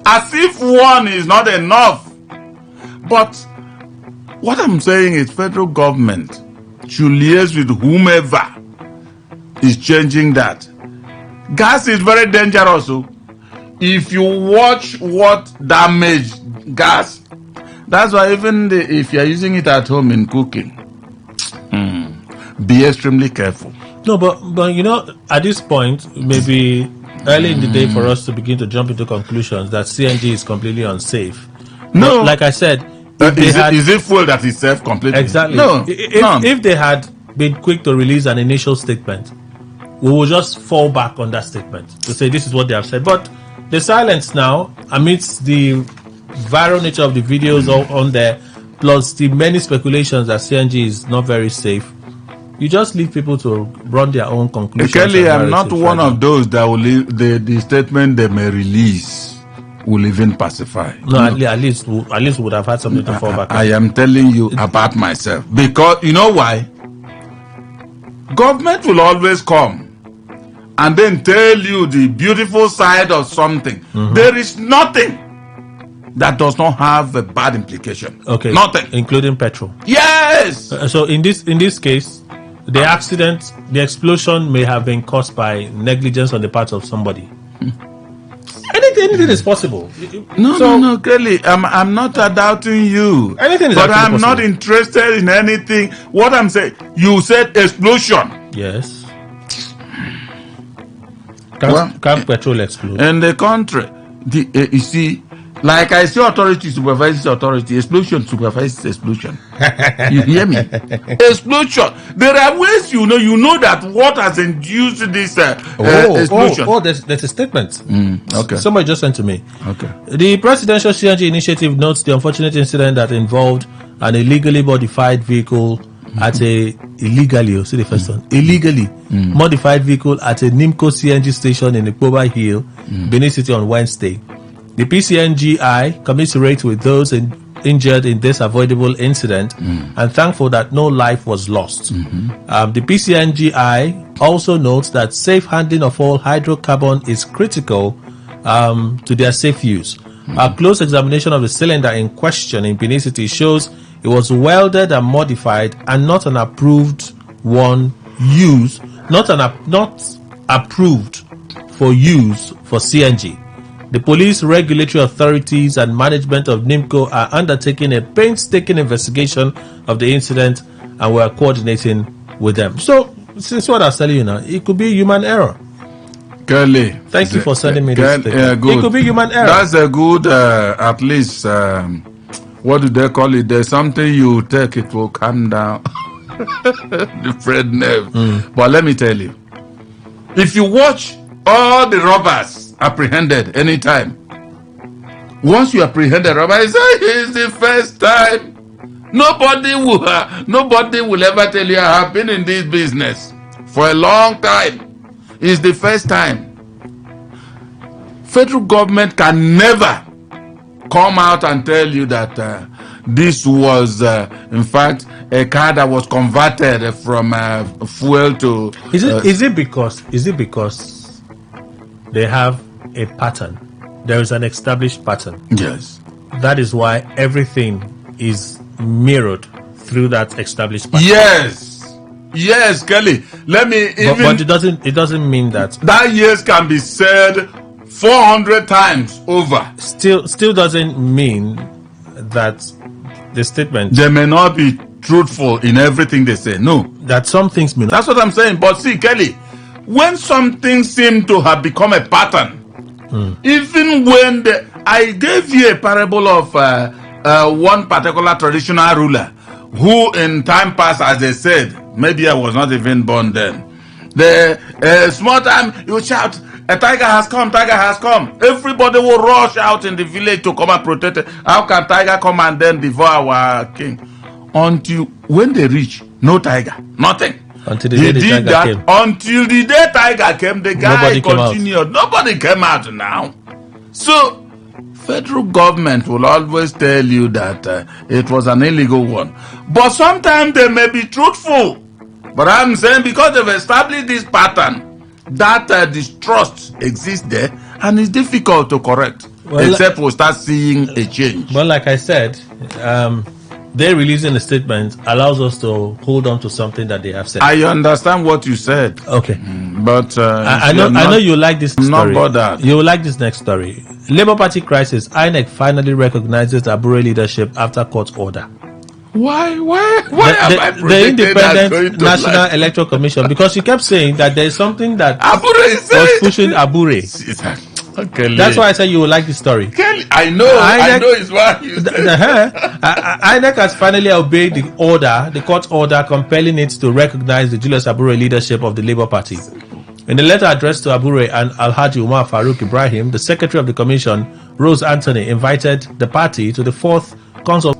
As if one is not enough. But what I'm saying is federal government should liaise with whomever is changing that. Gas is very dangerous. If you watch what damage gas, that's why even if you're using it at home in cooking, be extremely careful. No, but at this point, maybe early in the day for us to begin to jump into conclusions that CNG is completely unsafe. No, but like I said, is it fuel that is safe completely? Exactly. No, if they had been quick to release an initial statement, we will just fall back on that statement to say this is what they have said. But the silence now, amidst the viral nature of the videos on there, plus the many speculations that CNG is not very safe, you just leave people to run their own conclusions. Kelly, I'm not one of those that will leave the statement they may release will even pacify. No, at least we would have had something to fall back on. I am telling you about myself. Because, you know why? Government will always come and then tell you the beautiful side of something. There is nothing that does not have a bad implication. Okay. Nothing. Including petrol. Yes. So in this case, the accident, the explosion may have been caused by negligence on the part of somebody. Anything is possible. No, Kelly. I'm not doubting you. Anything is but I'm possible. not interested in anything. What I'm saying, you said explosion. Yes. Can petrol explode? In the country, you see, like I say, authority supervises authority. Explosion supervises explosion. You hear me? Explosion. There are ways you know that what has induced this explosion. There's a statement. Okay. Somebody just sent to me. Okay. The presidential CNG initiative notes the unfortunate incident that involved an illegally modified vehicle at a illegally modified vehicle at a NIMCO CNG station in Ikpoba Hill, Benin City on Wednesday. The PCNGI commiserates with those injured in this avoidable incident and thankful that no life was lost. The PCNGI also notes that safe handling of all hydrocarbon is critical to their safe use. A close examination of the cylinder in question in Benin City shows it was welded and modified and not an approved one used, not approved for use for CNG. The police, regulatory authorities, and management of NIMCO are undertaking a painstaking investigation of the incident, and we are coordinating with them. So, since what I was telling you now, it could be human error. Kelly, thank you for sending me this thing. Good. It could be human error. That's a good, at least, what do they call it? There's something you take, it will calm down the friend nerve. But let me tell you, if you watch all the robbers apprehended anytime, once you apprehend a robber, it's the first time. Nobody will ever tell you I have been in this business for a long time. It's the first time. Federal government can never come out and tell you that this was, in fact, a car that was converted from fuel to. Is it because they have a pattern? There is an established pattern. Yes. That is why everything is mirrored through that established pattern. Yes, Kelly. Let me even. But it doesn't mean that. That yes can be said 400 times over. Still doesn't mean that the statement. They may not be truthful in everything they say. No. That some things mean. That's what I'm saying. But see, Kelly, when something seems to have become a pattern, even when I gave you a parable of one particular traditional ruler who in time past, as they said, maybe I was not even born then. The small time you shout, a tiger has come, tiger has come. Everybody will rush out in the village to come and protect it. How can tiger come and then devour our king? Until when they reach, no tiger, nothing. Until the day the tiger came. Until the day tiger came, the guy continued. Nobody came out now. So, federal government will always tell you that it was an illegal one. But sometimes they may be truthful. But I'm saying because they've established this pattern, that distrust exists there and it's difficult to correct. Except we'll start seeing a change. But like I said, they releasing a statement allows us to hold on to something that they have said. I understand what you said. Okay. But I know you like this story. Not bothered. You will like this next story. Labour Party crisis. INEC finally recognizes Abure leadership after court order. Why the Independent National Electoral Commission, because she kept saying that there is something that was pushing Abure. Okay, that's why I said you will like the story. Kelly, I know it's why you INEC has finally obeyed the court order compelling it to recognize the Julius Abure leadership of the Labour Party. In a letter addressed to Abure and Alhaji Umar Farouk Ibrahim, the secretary of the commission, Rose Anthony, invited the party to the fourth council.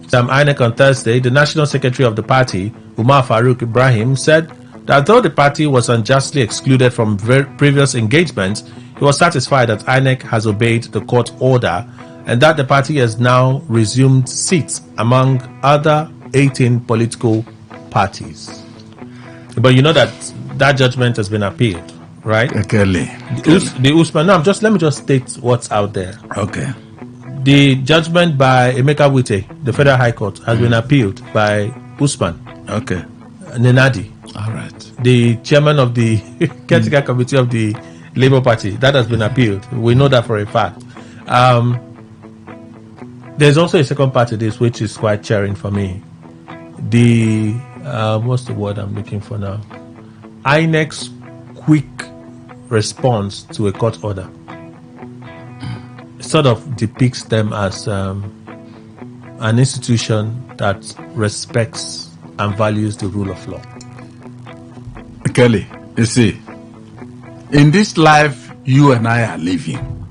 INEC on Thursday, the national secretary of the party, Umar Farouk Ibrahim, said that though the party was unjustly excluded from previous engagements, he was satisfied that INEC has obeyed the court order and that the party has now resumed seats among other 18 political parties. But you know that judgment has been appealed. right? Kelly. The Usman. No, let me just state what's out there. Okay. The judgment by Emeka Wite, the Federal High Court, has been appealed by Usman. Okay. Nenadi. All right. The chairman of the caretaker committee of the Labour Party, that has been appealed. We know that for a fact. There's also a second part to this, which is quite cheering for me. The what's the word I'm looking for now? INEC's quick response to a court order sort of depicts them as an institution that respects and values the rule of law. Kelly, you see, in this life you and I are living,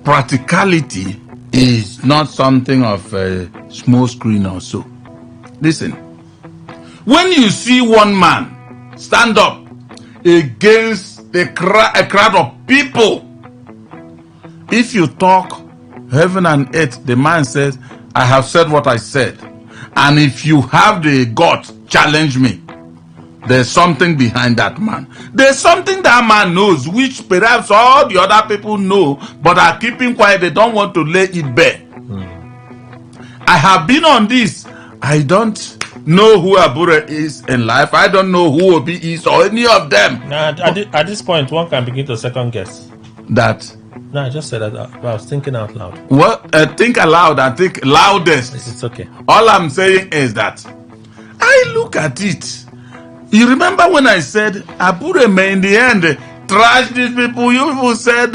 practicality is not something of a small screen or so. Listen, when you see one man stand up against a crowd of people, if you talk heaven and earth, the man says, I have said what I said. And if you have the guts, challenge me. There's something behind that man. There's something that man knows, which perhaps all the other people know, but are keeping quiet. They don't want to lay it bare. I have been on this. I don't know who Abure is in life. I don't know who Obi is or any of them. At this point, one can begin to second guess. That? No, I just said that. I was thinking out loud. Well, think aloud and think loudest. It's okay. All I'm saying is that I look at it. You remember when I said Abureme in the end trash these people? You people said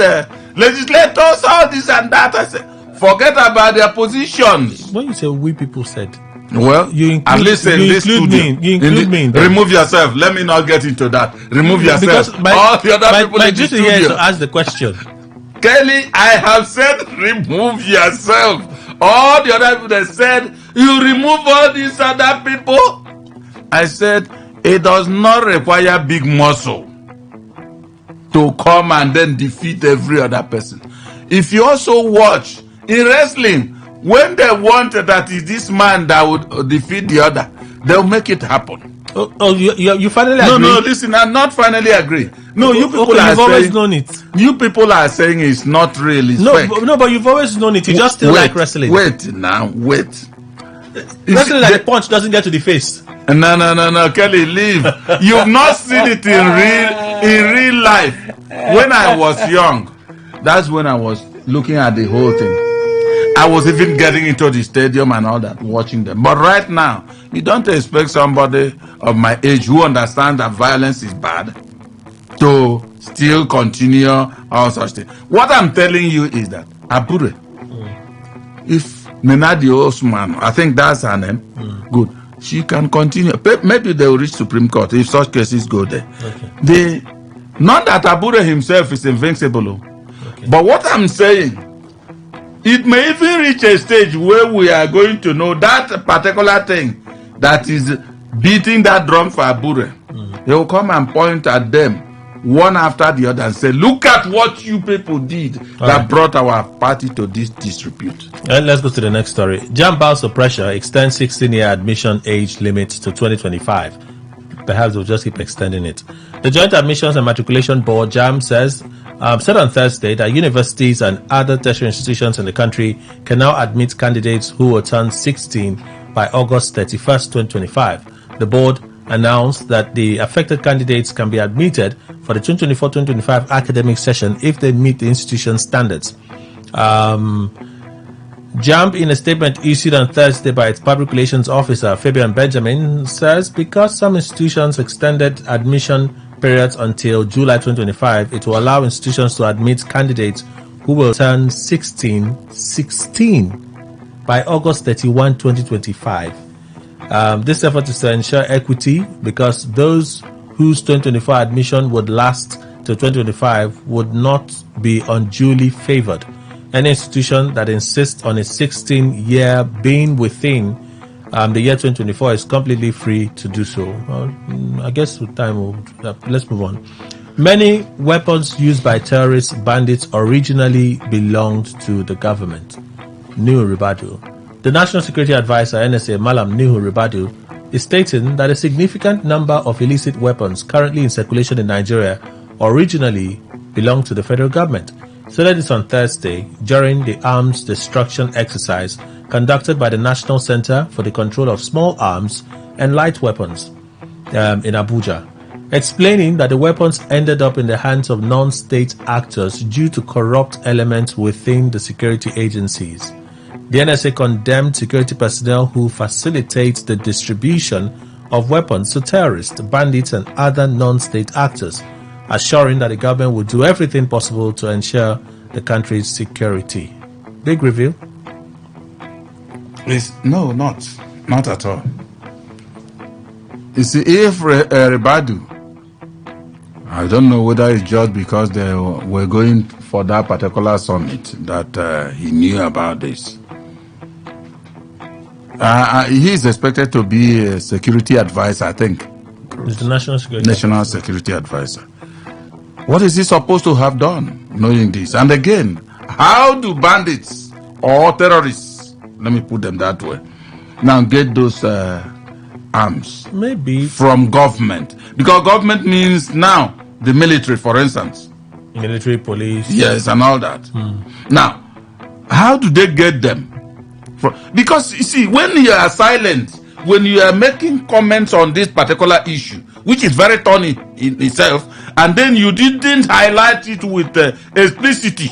legislators, all this and that. I said, forget about their positions. When you say we people said, well, at least in this studio, you include me. Remove yourself. Let me not get into that. Remove yourself. All the other people in the studio. Here to ask the question. Kelly, I have said remove yourself. All the other people that said you remove all these other people. I said it does not require big muscle to come and then defeat every other person. If you also watch in wrestling, when they want that is this man that would defeat the other, they'll make it happen. You finally agree? No, listen, I'm not finally agree. No, you people are you've always known it. You people are saying it's not really fake. No, but you've always known it. You just still like wrestling. Wait. Wrestling like the punch doesn't get to the face. No, Kelly, leave. You've not seen it in real life. When I was young, that's when I was looking at the whole thing. I was even getting into the stadium and all that, watching them. But right now, you don't expect somebody of my age who understands that violence is bad to still continue all such things. What I'm telling you is that Abure, if Nenadi Osman, I think that's her name, good, she can continue. Maybe they will reach Supreme Court if such cases go there. Okay. Not that Abure himself is invincible, but what I'm saying, it may even reach a stage where we are going to know that particular thing that is beating that drum for Abure. They will come and point at them one after the other and say, look at what you people did that brought our party to this disrepute. And let's go to the next story. JAMB bows to pressure, extends 16-year admission age limit to 2025. Perhaps they'll just keep extending it. The Joint Admissions and Matriculation Board, JAMB, said on Thursday that universities and other tertiary institutions in the country can now admit candidates who will turn 16 by August 31st, 2025. The board announced that the affected candidates can be admitted for the 2024-2025 academic session if they meet the institution's standards. JAMB, in a statement issued on Thursday by its public relations officer, Fabian Benjamin, says because some institutions extended admission periods until July 2025, it will allow institutions to admit candidates who will turn 16 by August 31, 2025. This effort is to ensure equity because those whose 2024 admission would last till 2025 would not be unduly favored. Any institution that insists on a 16-year being within the year 2024 is completely free to do so. I guess with time, let's move on. Many weapons used by terrorists, bandits originally belonged to the government. Nuhu Ribadu. The National Security Advisor, NSA, Malam Nuhu Ribadu, is stating that a significant number of illicit weapons currently in circulation in Nigeria originally belonged to the federal government. So that is on Thursday during the arms destruction exercise conducted by the National Center for the Control of Small Arms and Light Weapons in Abuja, explaining that the weapons ended up in the hands of non-state actors due to corrupt elements within the security agencies. The NSA condemned security personnel who facilitate the distribution of weapons to terrorists, bandits, and other non-state actors, assuring that the government will do everything possible to ensure the country's security. Big reveal? No, not at all. You see, if Ribadu, I don't know whether it's just because they were going for that particular summit that he knew about this. He is expected to be a security advisor, I think. It's the National Security Advisor. What is he supposed to have done, knowing this? And again, how do bandits or terrorists, let me put them that way, now get those arms? Maybe from government. Because government means now the military, for instance. Military, police. Yes, and all that. Now, how do they get them? Because, you see, when you are silent, when you are making comments on this particular issue, which is very thorny in itself, and then you didn't highlight it with explicitity,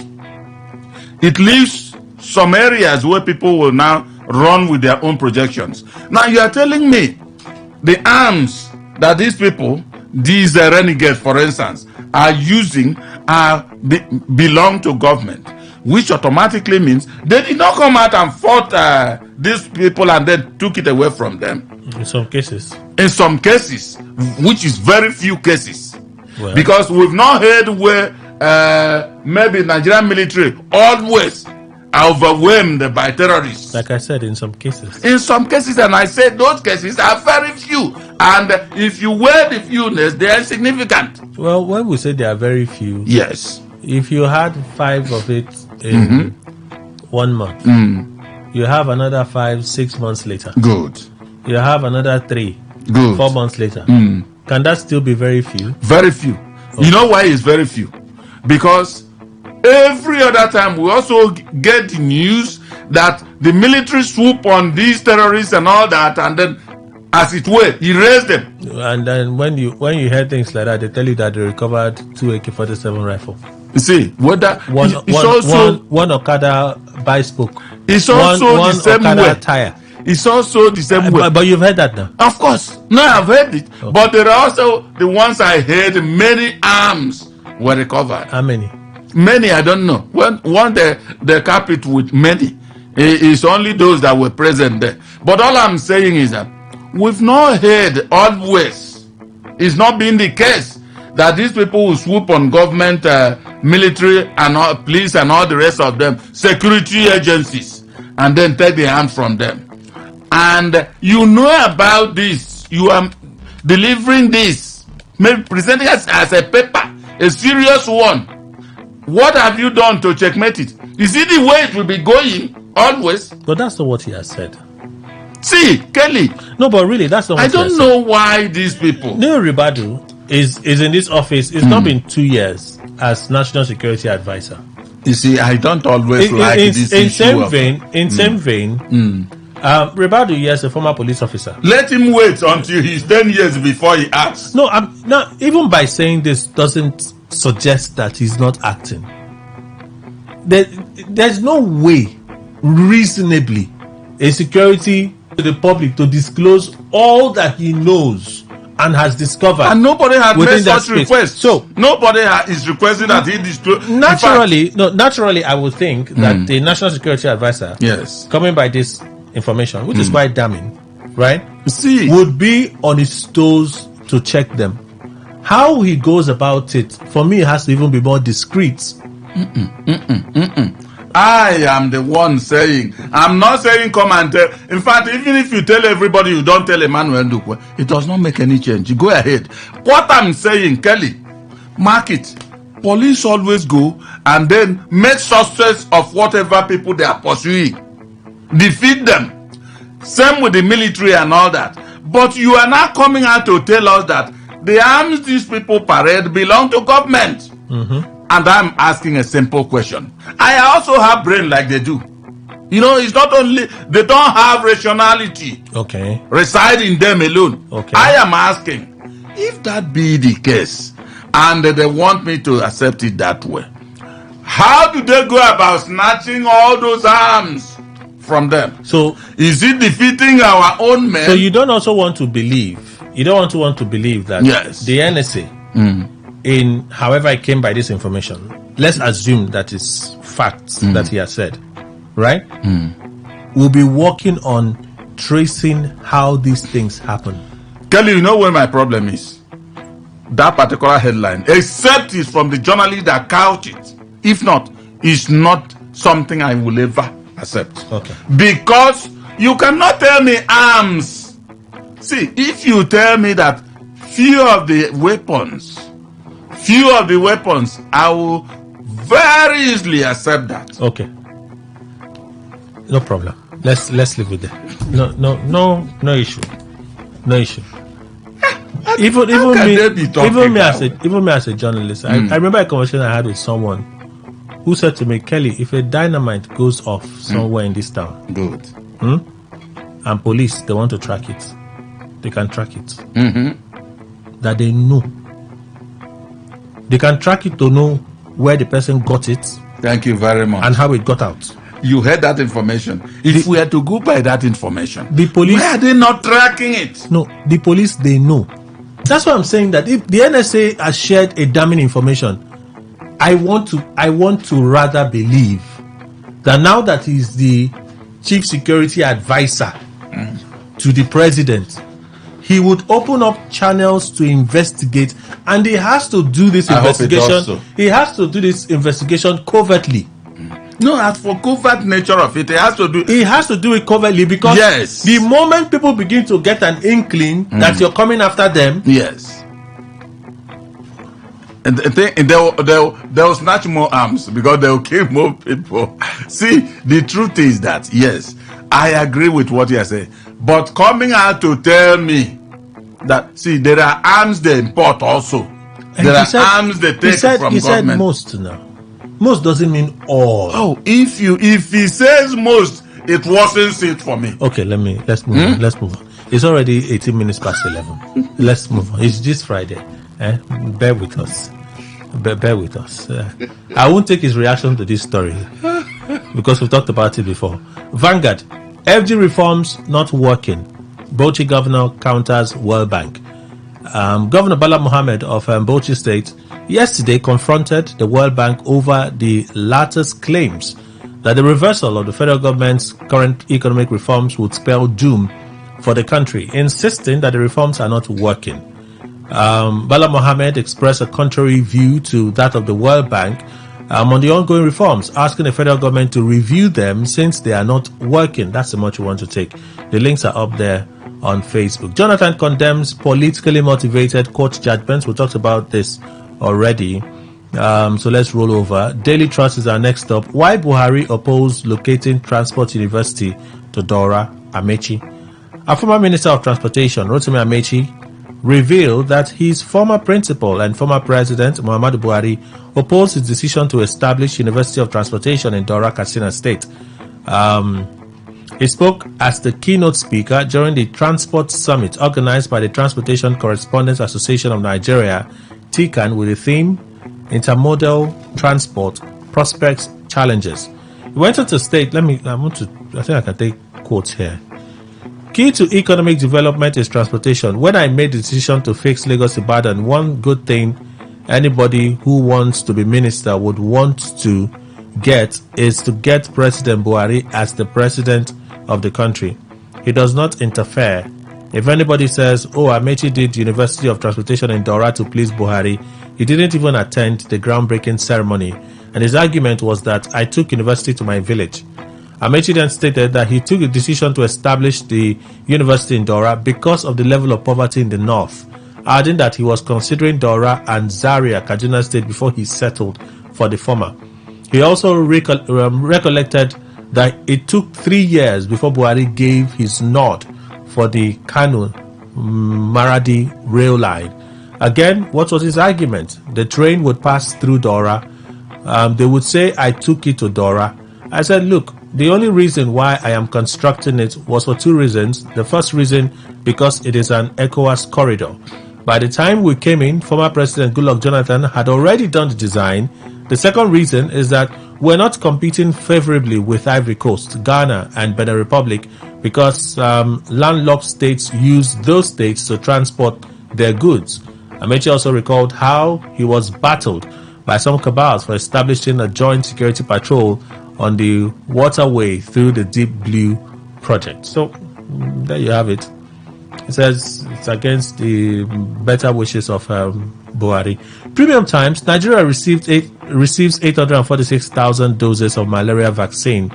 it leaves some areas where people will now run with their own projections. Now you are telling me the arms that these people, these renegades, for instance, are using belong to government, which automatically means they did not come out and fought these people and then took it away from them. In some cases. In some cases, which is very few cases. Well, because we've not heard where maybe Nigerian military always are overwhelmed by terrorists. Like I said, in some cases. In some cases, and I said those cases are very few. And if you weigh the fewness, they are significant. Well, when we say they are very few, yes. If you had 5 of it in 1 month, you have another 5 6 months later. Good. You have another 3 Good. 4 months later. Can that still be very few? Very few. Okay. You know why it's very few? Because every other time we also get the news that the military swoop on these terrorists and all that, and then, as it were, erase them. And then when you hear things like that, they tell you that they recovered 2 AK-47 rifles. You see, whether one Okada bi-spoke. It's also one the same Okada way. tire. It's also the same way. But you've heard that now? Of course. No, I've heard it. Okay. But there are also the ones I heard, many arms were recovered. How many? Many, I don't know. One they cap it with many. It's only those that were present there. But all I'm saying is that we've not heard always. It's not been the case that these people will swoop on government, military, and all, police, and all the rest of them, security agencies, and then take the hand from them. And you know about this. You are delivering this, maybe presenting us as a paper, a serious one. What have you done to checkmate it? Is it the way it will be going always? But that's not what he has said. See, Kelly. No, but really, that's not what he has said. I don't know why these people. Neo Ribadu is in this office. It's not been 2 years as National Security Advisor. You see, I don't always like this issue. Same vein, Ribadu, yes, a former police officer. Let him wait until he's 10 years before he acts. No, even by saying this doesn't suggest that he's not acting. There's no way, reasonably, a security to the public to disclose all that he knows and has discovered. And nobody has made such request. So nobody is requesting that he disclose. Naturally, I would think that the National Security Advisor, yes, coming by this information, which is quite damning, right? See, would be on his toes to check them. How he goes about it, for me, it has to even be more discreet. I am the one saying, I'm not saying come and tell. In fact, even if you tell everybody you don't tell Emmanuel Ndukwe, it does not make any change. You go ahead. What I'm saying, Kelly, mark it. Police always go and then make success of whatever people they are pursuing. Defeat them. Same with the military and all that. But you are not coming out to tell us that the arms these people parade belong to government. And I'm asking a simple question. I also have brain like they do. You know, it's not only, they don't have rationality. Okay. Reside in them alone. Okay. I am asking, if that be the case, and they want me to accept it that way, how do they go about snatching all those arms from them? So, is it defeating our own men? So you don't also want to believe, that yes, the NSA, in however it came by this information, let's assume that is facts that he has said, right? Will be working on tracing how these things happen. Kelly, you know where my problem is? That particular headline, except it's from the journalist that couched it. If not, it's not something I will ever accept. Okay. Because you cannot tell me arms. See, if you tell me that few of the weapons, I will very easily accept that. Okay. No problem. Let's leave it there. No issue. No issue. Even me as a journalist, I remember a conversation I had with someone who said to me, Kelly, if a dynamite goes off somewhere in this town, good, and police, they want to track it, they can track it. That they know. They can track it to know where the person got it. Thank you very much. And how it got out. You heard that information. If we had to go by that information, the police, why are they not tracking it? No, the police, they know. That's why I'm saying that if the NSA has shared a damning information, I want to rather believe that now that he's the chief security advisor to the president, he would open up channels to investigate, and he has to do this investigation. He has to do this investigation covertly. No, as for covert nature of it, he has to do it covertly, because the moment people begin to get an inkling that you're coming after them, and they'll snatch more arms because they'll kill more people. See, the truth is that yes, I agree with what you are saying, but coming out to tell me that there are arms they import also, and there are arms they take from government. He said most now. Most doesn't mean all. Oh, if he says most, it worsens it for me. Okay, let's move on. Let's move on. It's already 18 minutes past 11. Let's move on. It's this Friday. Bear with us. Bear with us. I won't take his reaction to this story because we talked about it before. Vanguard, FG reforms not working. Bauchi governor counters World Bank. Governor Bala Mohammed of Bauchi State yesterday confronted the World Bank over the latter's claims that the reversal of the federal government's current economic reforms would spell doom for the country, insisting that the reforms are not working. Bala Mohammed expressed a contrary view to that of the World Bank on the ongoing reforms, asking the federal government to review them since they are not working. That's the much we want to take. The links are up there on Facebook. Jonathan condemns politically motivated court judgments. We talked about this already. So let's roll over. Daily Trust is our next stop. Why Buhari opposed locating Transport University to Dora Amechi. Our former Minister of Transportation, Rotimi Amechi, revealed that his former principal and former president, Muhammadu Buhari, opposed his decision to establish University of Transportation in Dora, Katsina State. He spoke as the keynote speaker during the Transport Summit organized by the Transportation Correspondents Association of Nigeria, TCAN, with the theme Intermodal Transport Prospects Challenges. He went on to state, I think I can take quotes here. Key to economic development is transportation. When I made the decision to fix Lagos Ibadan, one good thing anybody who wants to be minister would want to get is to get President Buhari as the president of the country. He does not interfere. If anybody says, Amechi did University of Transportation in Dora to please Buhari, he didn't even attend the groundbreaking ceremony, and his argument was that I took university to my village. Amechi then stated that he took the decision to establish the university in Dora because of the level of poverty in the north, adding that he was considering Dora and Zaria, Kaduna State, before he settled for the former. He also recollected that it took 3 years before Buhari gave his nod for the Kano Maradi rail line, Again, what was his argument? The train would pass through Dora. They would say, I took it to Dora. I said, look, the only reason why I am constructing it was for two reasons. The first reason, because it is an ECOWAS corridor. By the time we came in, former President Goodluck Jonathan had already done the design. The second reason is that we're not competing favorably with Ivory Coast, Ghana, and Benin Republic because landlocked states use those states to transport their goods. Amechi also recalled how he was battled by some cabals for establishing a joint security patrol on the waterway through the Deep Blue project. So there you have it. It says it's against the better wishes of Buhari. Premium Times, Nigeria receives 846,000 doses of malaria vaccine.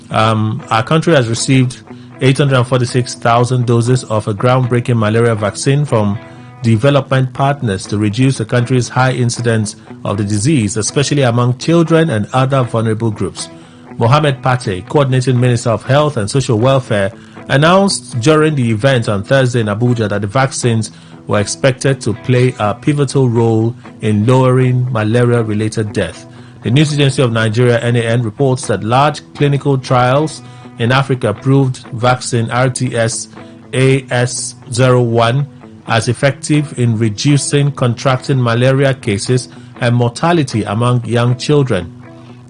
Our country has received 846,000 doses of a groundbreaking malaria vaccine from development partners to reduce the country's high incidence of the disease, especially among children and other vulnerable groups. Mohamed Pate, Coordinating Minister of Health and Social Welfare, announced during the event on Thursday in Abuja that the vaccines were expected to play a pivotal role in lowering malaria-related death. The News Agency of Nigeria, NAN, reports that large clinical trials in Africa proved vaccine RTS-AS01 as effective in reducing contracting malaria cases and mortality among young children.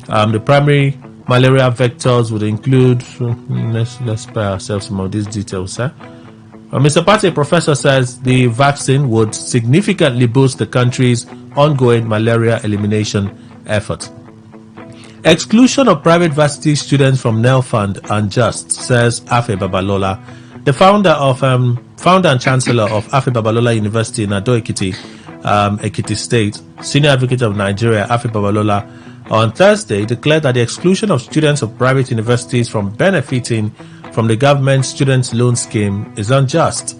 The primary malaria vectors would include, let's spare ourselves some of these details. Mr. Pate, professor, says the vaccine would significantly boost the country's ongoing malaria elimination effort. Exclusion of private varsity students from NEL Fund unjust, says Afe Babalola. The founder and chancellor of Afe Babalola University in Ado-Ekiti, Ekiti State, senior advocate of Nigeria, Afe Babalola, on Thursday declared that the exclusion of students of private universities from benefiting from the government student loan scheme is unjust.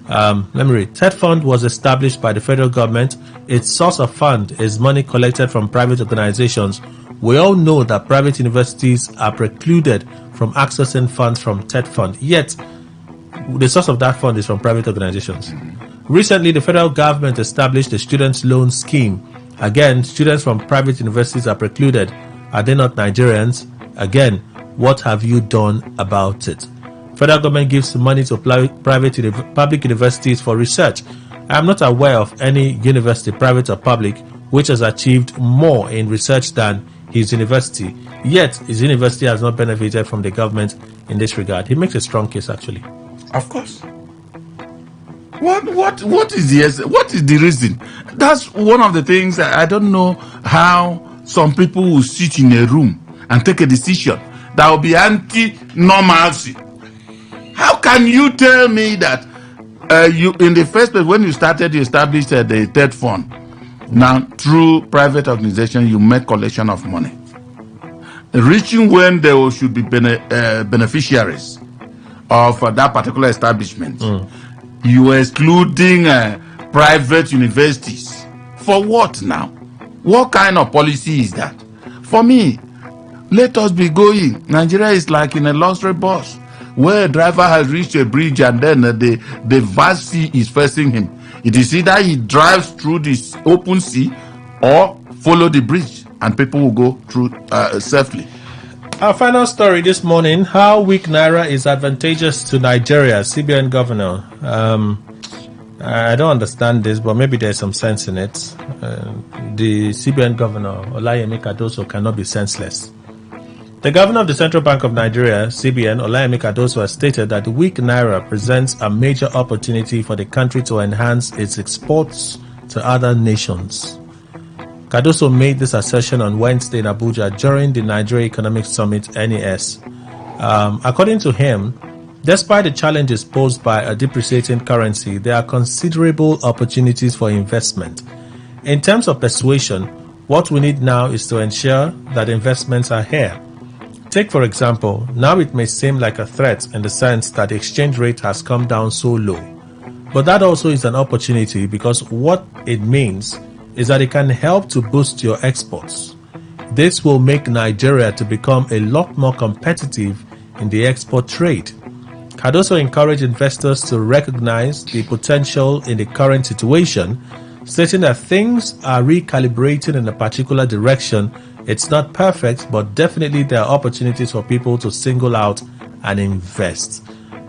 Let me read. TED Fund was established by the federal government. Its source of fund is money collected from private organizations. We all know that private universities are precluded from accessing funds from TED Fund, yet the source of that fund is from private organizations. Recently, the federal government established a student loan scheme. Again, students from private universities are precluded. Are they not Nigerians? Again, what have you done about it? Federal government gives money to public universities for research. I am not aware of any university, private or public, which has achieved more in research than his university. Yet, his university has not benefited from the government in this regard. He makes a strong case, actually. Of course. What is the reason? That's one of the things that I don't know how some people will sit in a room and take a decision that will be anti-normalcy. How can you tell me that you, in the first place, when you established the TED Fund, now through private organization, you make collection of money, reaching when there should be beneficiaries of that particular establishment. You are excluding private universities. For what now? What kind of policy is that? For me, let us be going. Nigeria is like in a luxury bus where a driver has reached a bridge and then the vast sea is facing him. It is either he drives through this open sea or follow the bridge and people will go through safely. Our final story this morning, how weak Naira is advantageous to Nigeria, CBN governor. I don't understand this, but maybe there's some sense in it. The CBN governor, Olayemi Cardoso, cannot be senseless. The governor of the Central Bank of Nigeria, CBN, Olayemi Cardoso, has stated that the weak Naira presents a major opportunity for the country to enhance its exports to other nations. Cardoso made this assertion on Wednesday in Abuja during the Nigeria Economic Summit, NES. According to him, despite the challenges posed by a depreciating currency, there are considerable opportunities for investment. In terms of persuasion, what we need now is to ensure that investments are here. Take, for example, now it may seem like a threat in the sense that the exchange rate has come down so low. But that also is an opportunity because what it means is that it can help to boost your exports. This will make Nigeria to become a lot more competitive in the export trade. Cardoso encouraged investors to recognize the potential in the current situation, stating that things are recalibrating in a particular direction. It's not perfect, but definitely there are opportunities for people to single out and invest.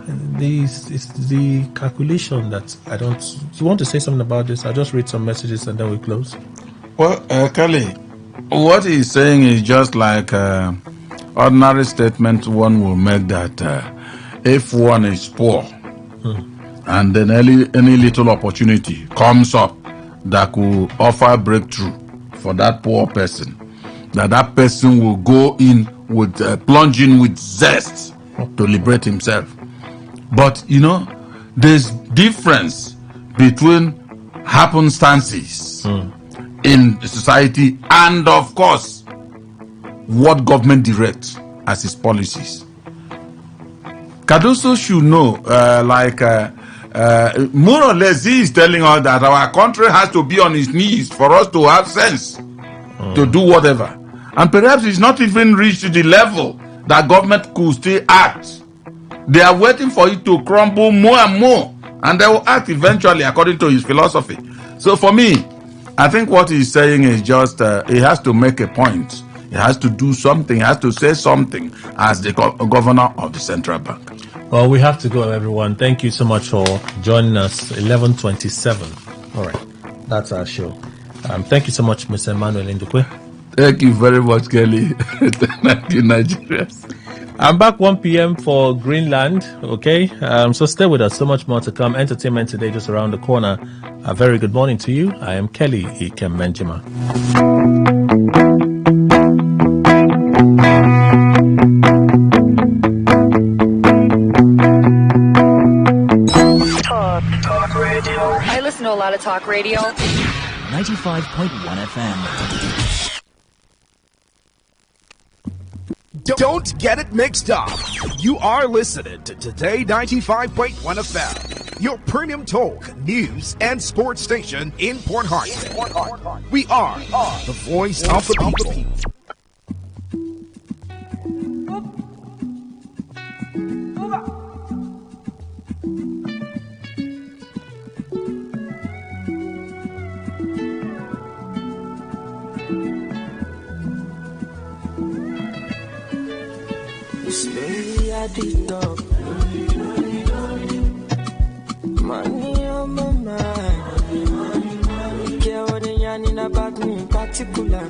This is the calculation that I don't... Do you want to say something about this? I'll just read some messages and then we close. Well, Kelly, what he's saying is just like ordinary statement one will make that if one is poor and then any little opportunity comes up that could offer breakthrough for that poor person, that person will go in with plunge in with zest to liberate himself. But there's difference between happenstances in society and, of course, what government directs as its policies. Cardoso should know, more or less, he is telling us that our country has to be on its knees for us to have sense to do whatever. And perhaps it's not even reached the level that government could still act. They are waiting for it to crumble more and more, and they will act eventually according to his philosophy. So for me, I think what he's saying is just he has to make a point. He has to do something. He has to say something as the governor of the central bank. Well, we have to go, everyone. Thank you so much for joining us. 11:27. All right, that's our show. Thank you so much, Mr. Emmanuel Ndukwe. Thank you very much, Kelly. Thank you, Nigerians. I'm back 1 p.m. for Greenland, okay? So stay with us. So much more to come. Entertainment today just around the corner. A very good morning to you. I am Kelly Ikem Menjima. Talk radio. I listen to a lot of talk radio. 95.1 FM. Don't get it mixed up. You are listening to Today 95.1 FM, your premium talk, news, and sports station in Port Harcourt. We are the voice of the people. Slowly at the top. Money on my mind. Don't care what they yarning about me in particular.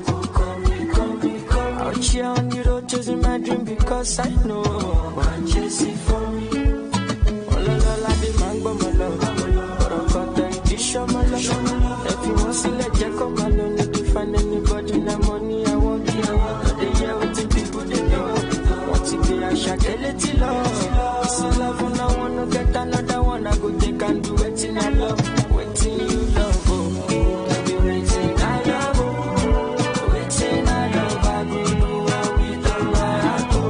Out here on the road chasing my dream because I know one chasing for me. All la the mango my love. But I got the dish on my love. If you want to let you come, I don't need to find anybody. The money I want you. They hear what the people they know. I shall tell it to love. This is love and I wanna get another one. I go take and do it in I love. Waiting you love. Oh, be waiting I love. Waiting I love. I go do what we done. I go.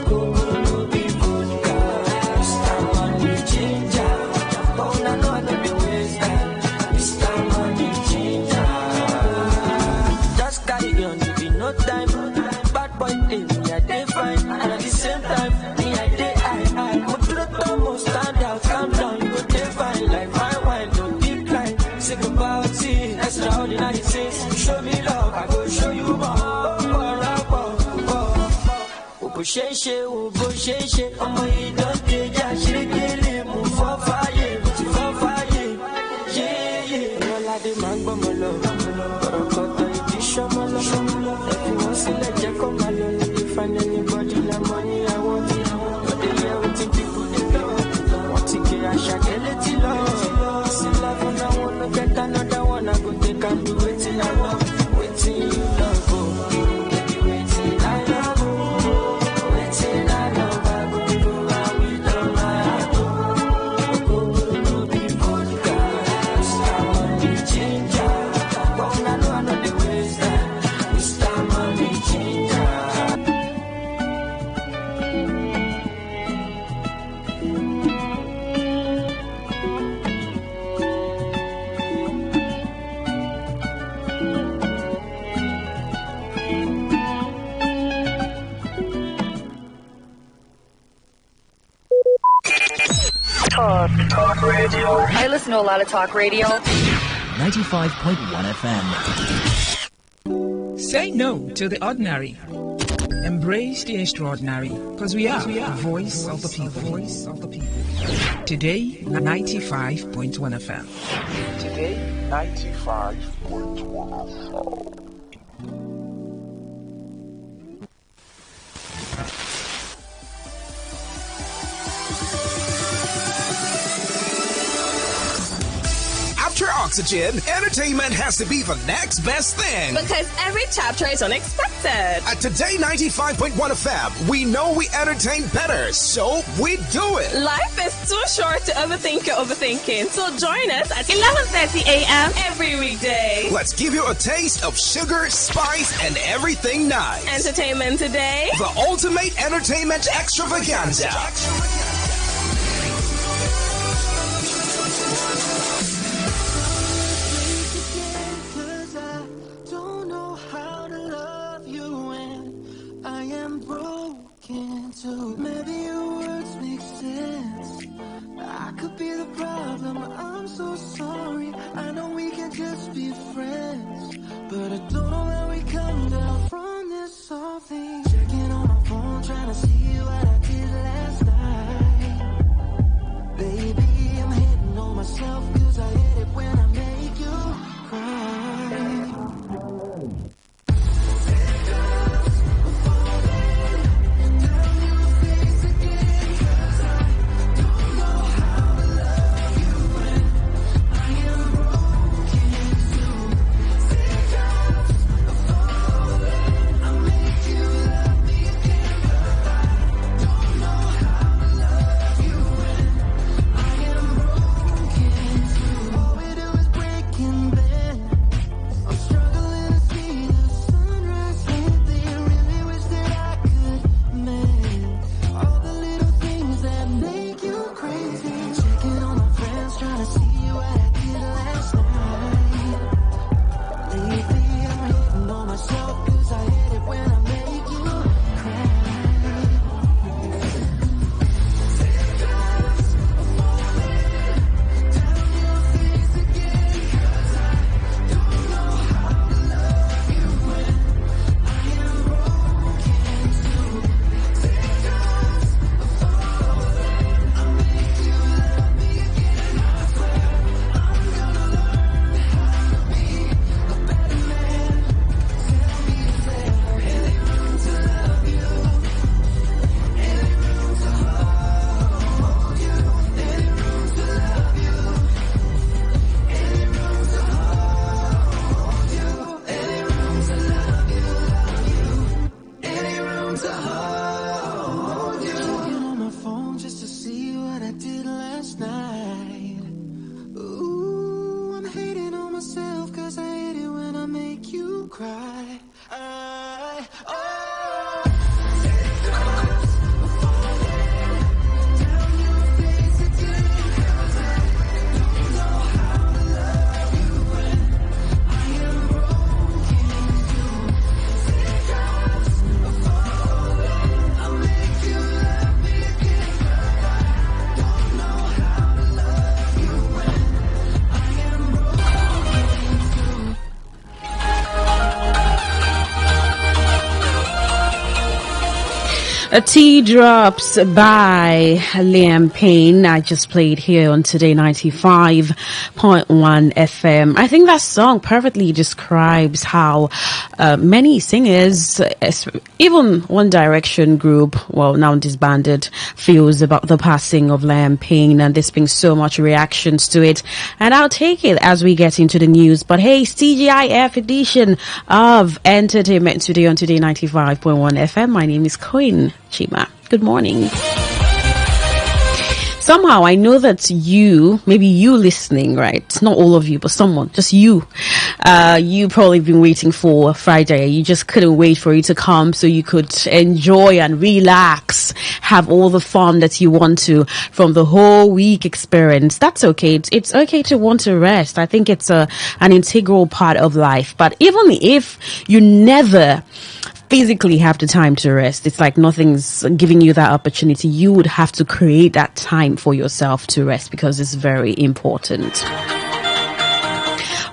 Go no be good cause time money change. Oh, no, I don't be wasted. This time money change. Just carry on, you be no time. Bad boy thing, yeah, they fine. And at the same time, me I dey I go to the top, stand out, calm down, you go dey fine. Like my wine, don't decline. Sick about it, extraordinary things. Show me love, I go show you more. Obo sheshe, Omo you don't take ya, shirikele, move for fire, yeah. All I demand, but my love, but I got the edition, my love. If you want to let you come, I don't need to find anybody, the money I want. But they hear what the people they know. Want to get a shot, get it to love. See love and I wanna get another one. I go take and do it in I love. Waiting you love, oh. Baby, waiting I love, oh. Waiting I love, I go do what we done, I go. Go, no be good, guys. I want to change, oh, I listen to a lot of talk radio. 95.1 FM. Say no to the ordinary. Embrace the extraordinary, because we are the voice of the people. Today, 95.1 FM. Today, 95.1 FM. After Oxygen, entertainment has to be the next best thing. Because every chapter is unexpected. At Today 95.1 FM, we know we entertain better, so we do it. Life is too short to overthink your overthinking. So join us at 11:30 a.m. every weekday. Let's give you a taste of sugar, spice, and everything nice. Entertainment Today. The ultimate entertainment extravaganza. Maybe your words make sense. I could be the problem. I'm so sorry. I know we can just be friends, but I don't know how we come down from this whole thing. Checking on my phone, trying to see what I did last night. Baby, I'm hitting on myself, 'cause I hate it when I make you cry. Teardrops by Liam Payne. I just played here on Today 95.1 FM. I think that song perfectly describes how many singers, even One Direction group, well now disbanded, feels about the passing of Liam Payne, and there's been so much reactions to it. And I'll take it as we get into the news. But hey, it's TGIF edition of Entertainment Today on Today 95.1 FM. My name is Queen Chima. Good morning. Somehow I know that maybe you listening, right? Not all of you, but someone, just you. You probably been waiting for Friday. You just couldn't wait for it to come so you could enjoy and relax, have all the fun that you want to from the whole week experience. That's okay. It's okay to want to rest. I think it's an integral part of life. But even if you never physically have the time to rest. It's like nothing's giving you that opportunity. You would have to create that time for yourself to rest because it's very important.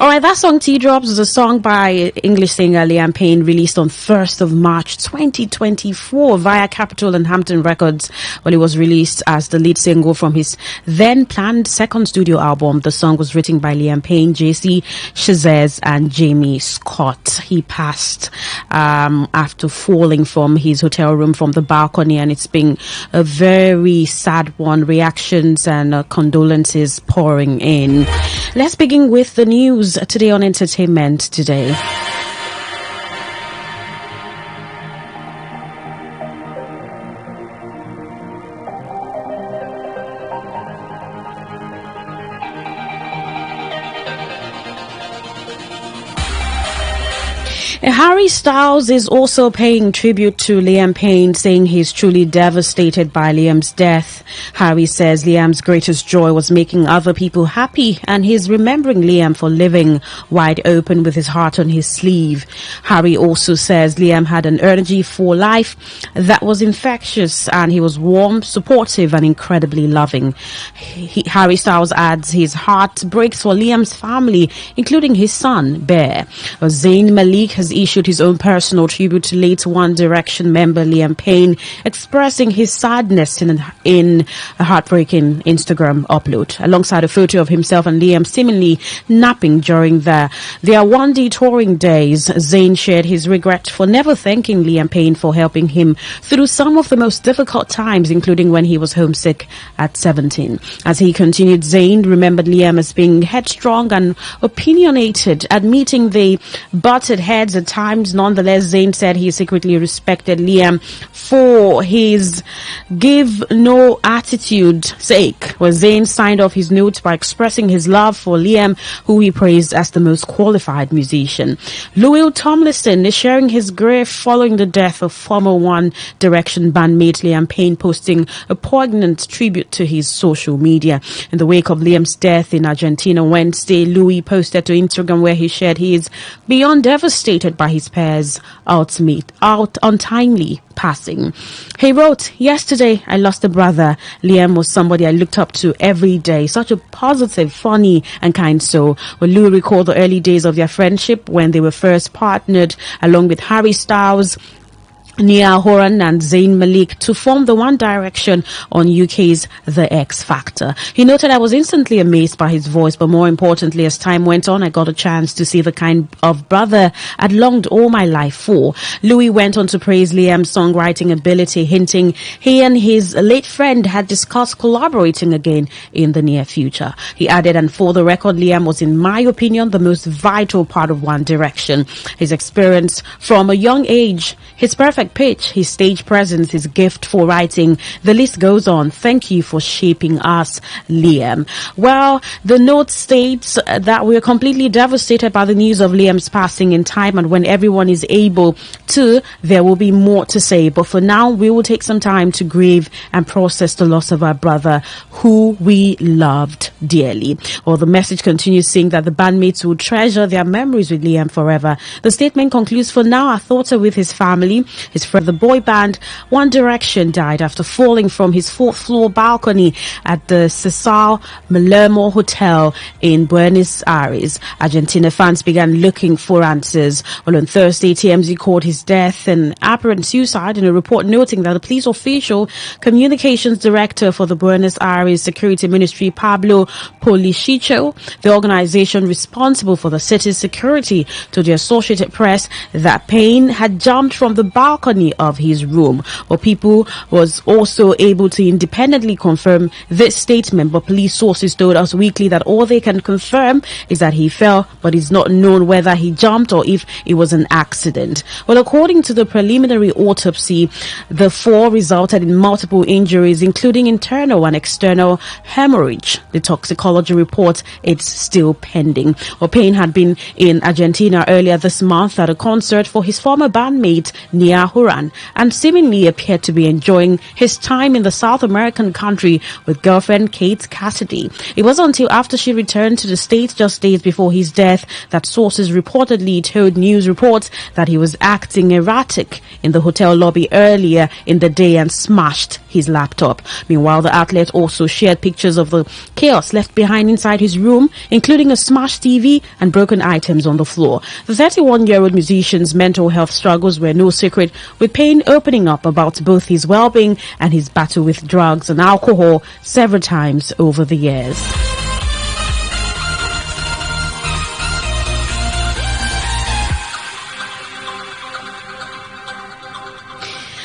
All right, that song Teardrops is a song by English singer Liam Payne, released on 1st of March 2024 via Capitol and Hampton Records. Well, it was released as the lead single from his then planned second studio album. The song was written by Liam Payne, JC Chazez and Jamie Scott. He passed after falling from his hotel room from the balcony, and it's been a very sad one. Reactions and condolences pouring in. Let's begin with the news today on Entertainment Today. Harry Styles is also paying tribute to Liam Payne, saying he's truly devastated by Liam's death. Harry says Liam's greatest joy was making other people happy, and he's remembering Liam for living wide open with his heart on his sleeve. Harry also says Liam had an energy for life that was infectious, and he was warm, supportive, and incredibly loving. Harry Styles adds his heart breaks for Liam's family, including his son, Bear. Zayn Malik has issued his own personal tribute to late One Direction member Liam Payne, expressing his sadness in a heartbreaking Instagram upload. Alongside a photo of himself and Liam seemingly napping during their 1D touring days, Zayn shared his regret for never thanking Liam Payne for helping him through some of the most difficult times, including when he was homesick at 17. As he continued, Zayn remembered Liam as being headstrong and opinionated, admitting they butted heads at times. Nonetheless, Zayn said he secretly respected Liam for his give no attitude sake. Well, Zayn signed off his note by expressing his love for Liam, who he praised as the most qualified musician. Louis Tomlinson is sharing his grief following the death of former One Direction bandmate Liam Payne, posting a poignant tribute to his social media. In the wake of Liam's death in Argentina Wednesday, Louis posted to Instagram where he shared he is beyond devastated by his pair's untimely passing. He wrote, "Yesterday I lost a brother. Liam was somebody I looked up to every day. Such a positive, funny and kind soul." Well, Louis recalled the early days of their friendship when they were first partnered along with Harry Styles, Niall Horan and Zayn Malik to form the One Direction on UK's The X Factor. He noted, "I was instantly amazed by his voice, but more importantly, as time went on, I got a chance to see the kind of brother I'd longed all my life for." Louis went on to praise Liam's songwriting ability, hinting he and his late friend had discussed collaborating again in the near future. He added, "And for the record, Liam was, in my opinion, the most vital part of One Direction. His experience from a young age, his perfect pitch, his stage presence, his gift for writing, the list goes on. Thank you for shaping us, Liam." Well, the note states that we're completely devastated by the news of Liam's passing. In time and when everyone is able to, there will be more to say. But for now, we will take some time to grieve and process the loss of our brother, who we loved dearly. Well, the message continues saying that the bandmates will treasure their memories with Liam forever. The statement concludes, "For now, our thoughts are with his family, his friend." The boy band One Direction died after falling from his 4th-floor balcony at the Cesar Malermo Hotel in Buenos Aires. Argentina fans began looking for answers. Well, on Thursday, TMZ called his death an apparent suicide in a report noting that the police official communications director for the Buenos Aires Security Ministry, Pablo Policicho, the organization responsible for the city's security, told the Associated Press that Payne had jumped from the balcony of his room. Well, people was also able to independently confirm this statement, but police sources told Us Weekly that all they can confirm is that he fell, but it's not known whether he jumped or if it was an accident. Well, according to the preliminary autopsy, the fall resulted in multiple injuries, including internal and external hemorrhage. The toxicology report is still pending. Well, Payne had been in Argentina earlier this month at a concert for his former bandmate Niall Niall Horan and seemingly appeared to be enjoying his time in the South American country with girlfriend Kate Cassidy. It wasn't until after she returned to the States just days before his death that sources reportedly told news reports that he was acting erratic in the hotel lobby earlier in the day and smashed his laptop. Meanwhile, the outlet also shared pictures of the chaos left behind inside his room, including a smashed TV and broken items on the floor. The 31-year-old musician's mental health struggles were no secret, with Payne opening up about both his well-being and his battle with drugs and alcohol several times over the years.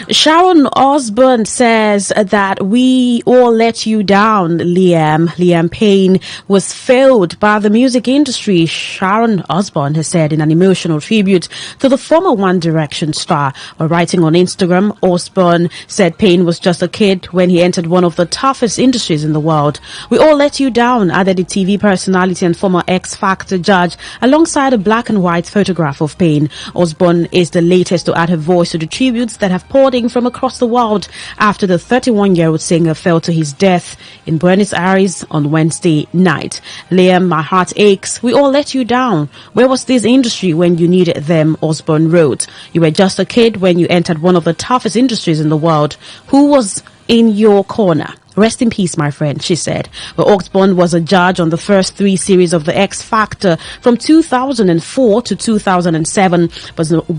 Sharon Osbourne says that we all let you down, Liam. Liam Payne was failed by the music industry, Sharon Osbourne has said in an emotional tribute to the former One Direction star. While writing on Instagram, Osbourne said Payne was just a kid when he entered one of the toughest industries in the world. We all let you down, added the TV personality and former X Factor judge, alongside a black and white photograph of Payne. Osbourne is the latest to add her voice to the tributes that have poured from across the world after the 31-year-old singer fell to his death in Buenos Aires on Wednesday night. Liam, my heart aches. We all let you down. Where was this industry when you needed them? Osbourne wrote. You were just a kid when you entered one of the toughest industries in the world. Who was in your corner? Rest in peace, my friend, she said. But Osbourne was a judge on the first 3 series of the X Factor from 2004 to 2007,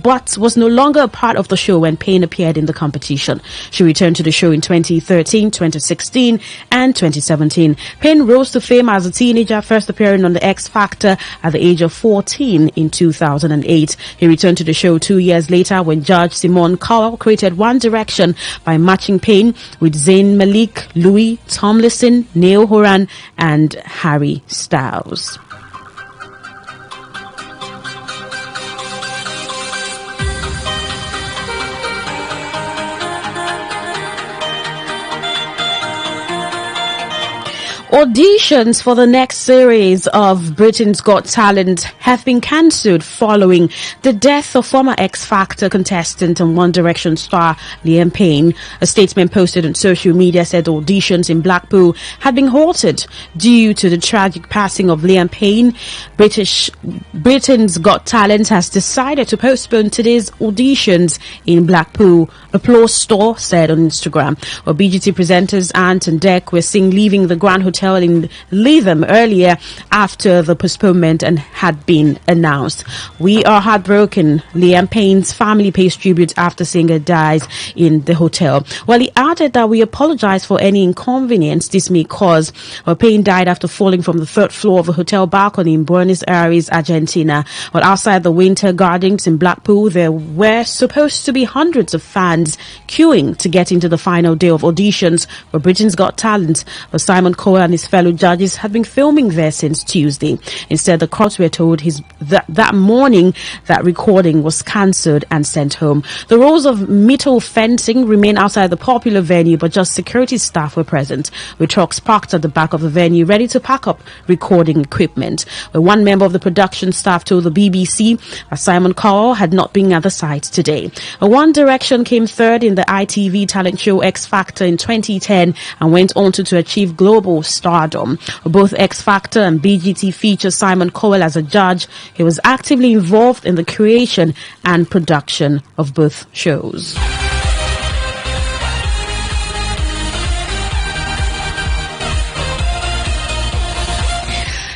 but was no longer a part of the show when Payne appeared in the competition. She returned to the show in 2013, 2016, and 2017. Payne rose to fame as a teenager, first appearing on the X Factor at the age of 14 in 2008. He returned to the show 2 years later when Judge Simone Cowell created One Direction by matching Payne with Zayn Malik, Louis Tomlinson, Niall Horan, and Harry Styles. Auditions for the next series of Britain's Got Talent have been cancelled following the death of former X Factor contestant and One Direction star Liam Payne. A statement posted on social media said auditions in Blackpool had been halted due to the tragic passing of Liam Payne. Britain's Got Talent has decided to postpone today's auditions in Blackpool. Applause Store said on Instagram. Well, BGT presenters Ant and Dec were seen leaving the Grand Hotel in Lytham earlier after the postponement and had been announced. We are heartbroken. Liam Payne's family pays tribute after singer dies in the hotel. Well, he added that we apologize for any inconvenience this may cause. Well, Payne died after falling from the 3rd floor of a hotel balcony in Buenos Aires, Argentina. Well, outside the Winter Gardens in Blackpool, there were supposed to be hundreds of fans queuing to get into the final day of auditions for Britain's Got Talent. Well, Simon Cowell and his fellow judges had been filming there since Tuesday. Instead, the courts were told that morning that recording was cancelled and sent home. The rows of metal fencing remain outside the popular venue, but just security staff were present, with trucks parked at the back of the venue ready to pack up recording equipment. One member of the production staff told the BBC that Simon Cowell had not been at the site today. One Direction came 3rd in the ITV talent show X Factor in 2010 and went on to achieve global stardom. Both X Factor and BGT feature Simon Cowell as a judge. He was actively involved in the creation and production of both shows.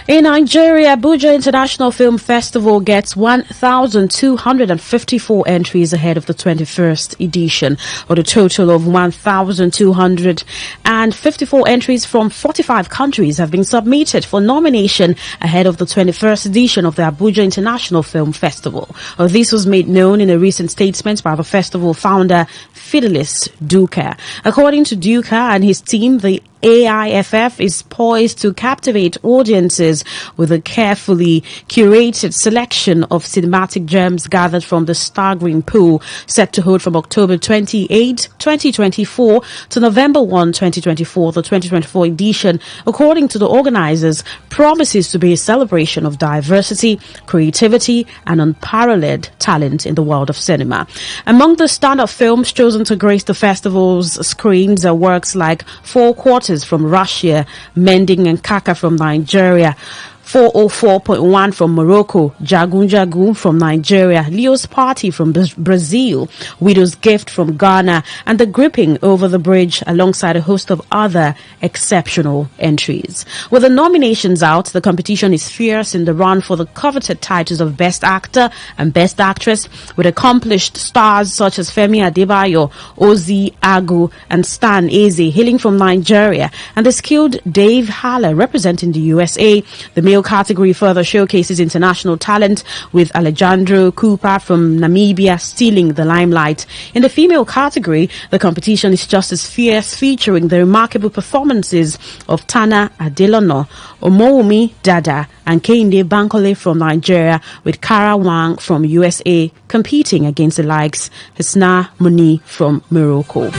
In Nigeria, Abuja International Film Festival gets 1,254 entries ahead of the 21st edition, or a total of 1,254 entries from 45 countries have been submitted for nomination ahead of the 21st edition of the Abuja International Film Festival. This was made known in a recent statement by the festival founder, Fidelis Duka. According to Duka and his team, the AIFF is poised to captivate audiences with a carefully curated selection of cinematic gems gathered from the staggering pool set to hold from October 28, 2024 to November 1, 2024. The 2024 edition, according to the organizers, promises to be a celebration of diversity, creativity, and unparalleled talent in the world of cinema. Among the stand-up films chosen to grace the festival's screens are works like Four Quarters from Russia, Mending and Kaka from Nigeria, 404.1 from Morocco, Jagun Jagun from Nigeria, Leo's Party from Brazil, Widow's Gift from Ghana, and The Gripping Over the Bridge, alongside a host of other exceptional entries. With the nominations out, the competition is fierce in the run for the coveted titles of Best Actor and Best Actress, with accomplished stars such as Femi Adebayo, Ozzy Agu, and Stan Eze hailing from Nigeria, and the skilled Dave Haller representing the USA. The male category further showcases international talent, with Alejandro Cooper from Namibia stealing the limelight. In the female category, the competition is just as fierce, featuring the remarkable performances of Tana Adelono, Omoumi Dada, and Kehinde Bankole from Nigeria, with Kara Wang from USA competing against the likes Hisna Muni from Morocco.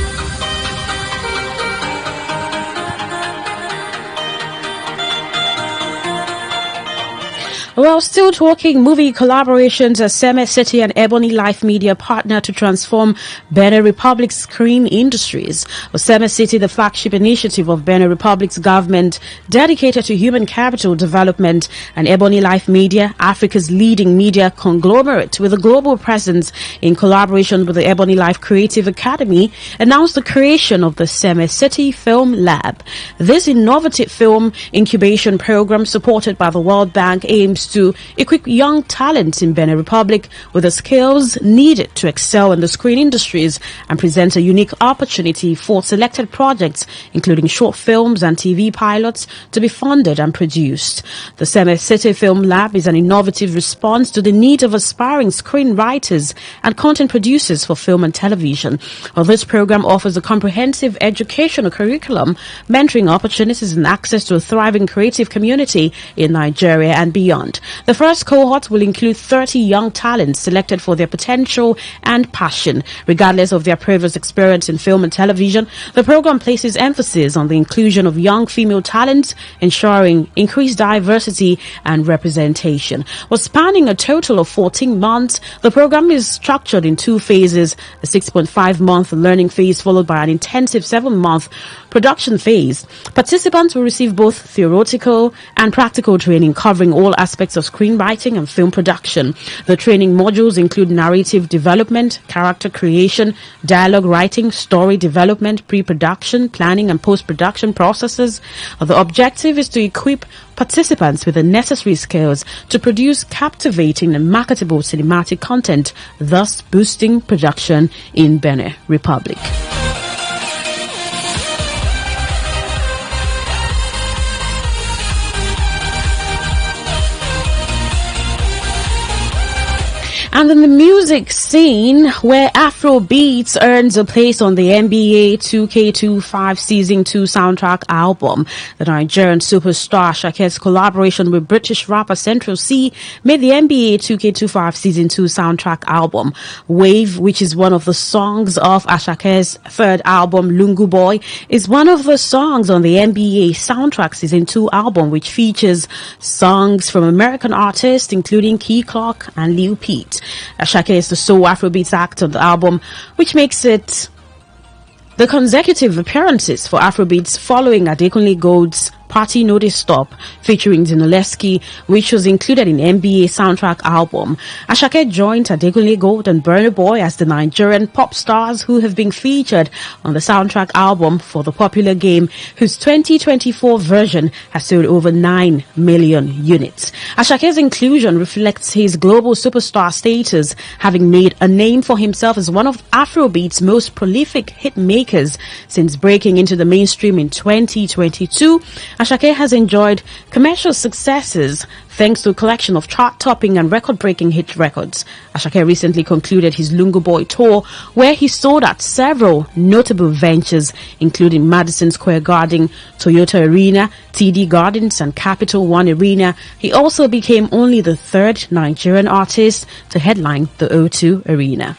Well, still talking movie collaborations, Seme City and Ebony Life Media partner to transform Benin Republic's screen industries. Seme City, the flagship initiative of Benin Republic's government dedicated to human capital development, and Ebony Life Media, Africa's leading media conglomerate with a global presence, in collaboration with the Ebony Life Creative Academy, announced the creation of the Seme City Film Lab. This innovative film incubation program, supported by the World Bank, aims to equip young talents in Benin Republic with the skills needed to excel in the screen industries, and present a unique opportunity for selected projects, including short films and TV pilots, to be funded and produced. The Seme City Film Lab is an innovative response to the need of aspiring screenwriters and content producers for film and television. This program offers a comprehensive educational curriculum, mentoring opportunities, and access to a thriving creative community in Nigeria and beyond. The first cohort will include 30 young talents selected for their potential and passion. Regardless of their previous experience in film and television, the program places emphasis on the inclusion of young female talents, ensuring increased diversity and representation. Spanning a total of 14 months, the program is structured in two phases: a 6.5-month learning phase followed by an intensive 7-month production phase. Participants will receive both theoretical and practical training covering all aspects of screenwriting and film production. The training modules include narrative development, character creation, dialogue writing, story development, pre-production, planning, and post-production processes. The objective is to equip participants with the necessary skills to produce captivating and marketable cinematic content, thus boosting production in Benin Republic. And in the music scene, where Afro Beats earns a place on the NBA 2K25 Season 2 soundtrack album, the Nigerian superstar Ashake's collaboration with British rapper Central C made the NBA 2K25 Season 2 soundtrack album. Wave, which is one of the songs of Ashake's third album, Lungu Boy, is one of the songs on the NBA soundtrack Season 2 album, which features songs from American artists including Key Clark and Lil Peep. Ashake is the sole Afrobeats act on the album, which makes it the consecutive appearances for Afrobeats following Adekunle Gold's Party Notice Stop featuring Dinoleski, which was included in NBA soundtrack album. Ashake joined Adekunle Gold and Burna Boy as the Nigerian pop stars who have been featured on the soundtrack album for the popular game, whose 2024 version has sold over 9 million units. Ashake's inclusion reflects his global superstar status, having made a name for himself as one of Afrobeat's most prolific hit makers since breaking into the mainstream in 2022. Asake has enjoyed commercial successes thanks to a collection of chart-topping and record-breaking hit records. Asake recently concluded his Lungu Boy tour, where he sold out several notable ventures, including Madison Square Garden, Toyota Arena, TD Gardens, and Capital One Arena. He also became only the third Nigerian artist to headline the O2 Arena.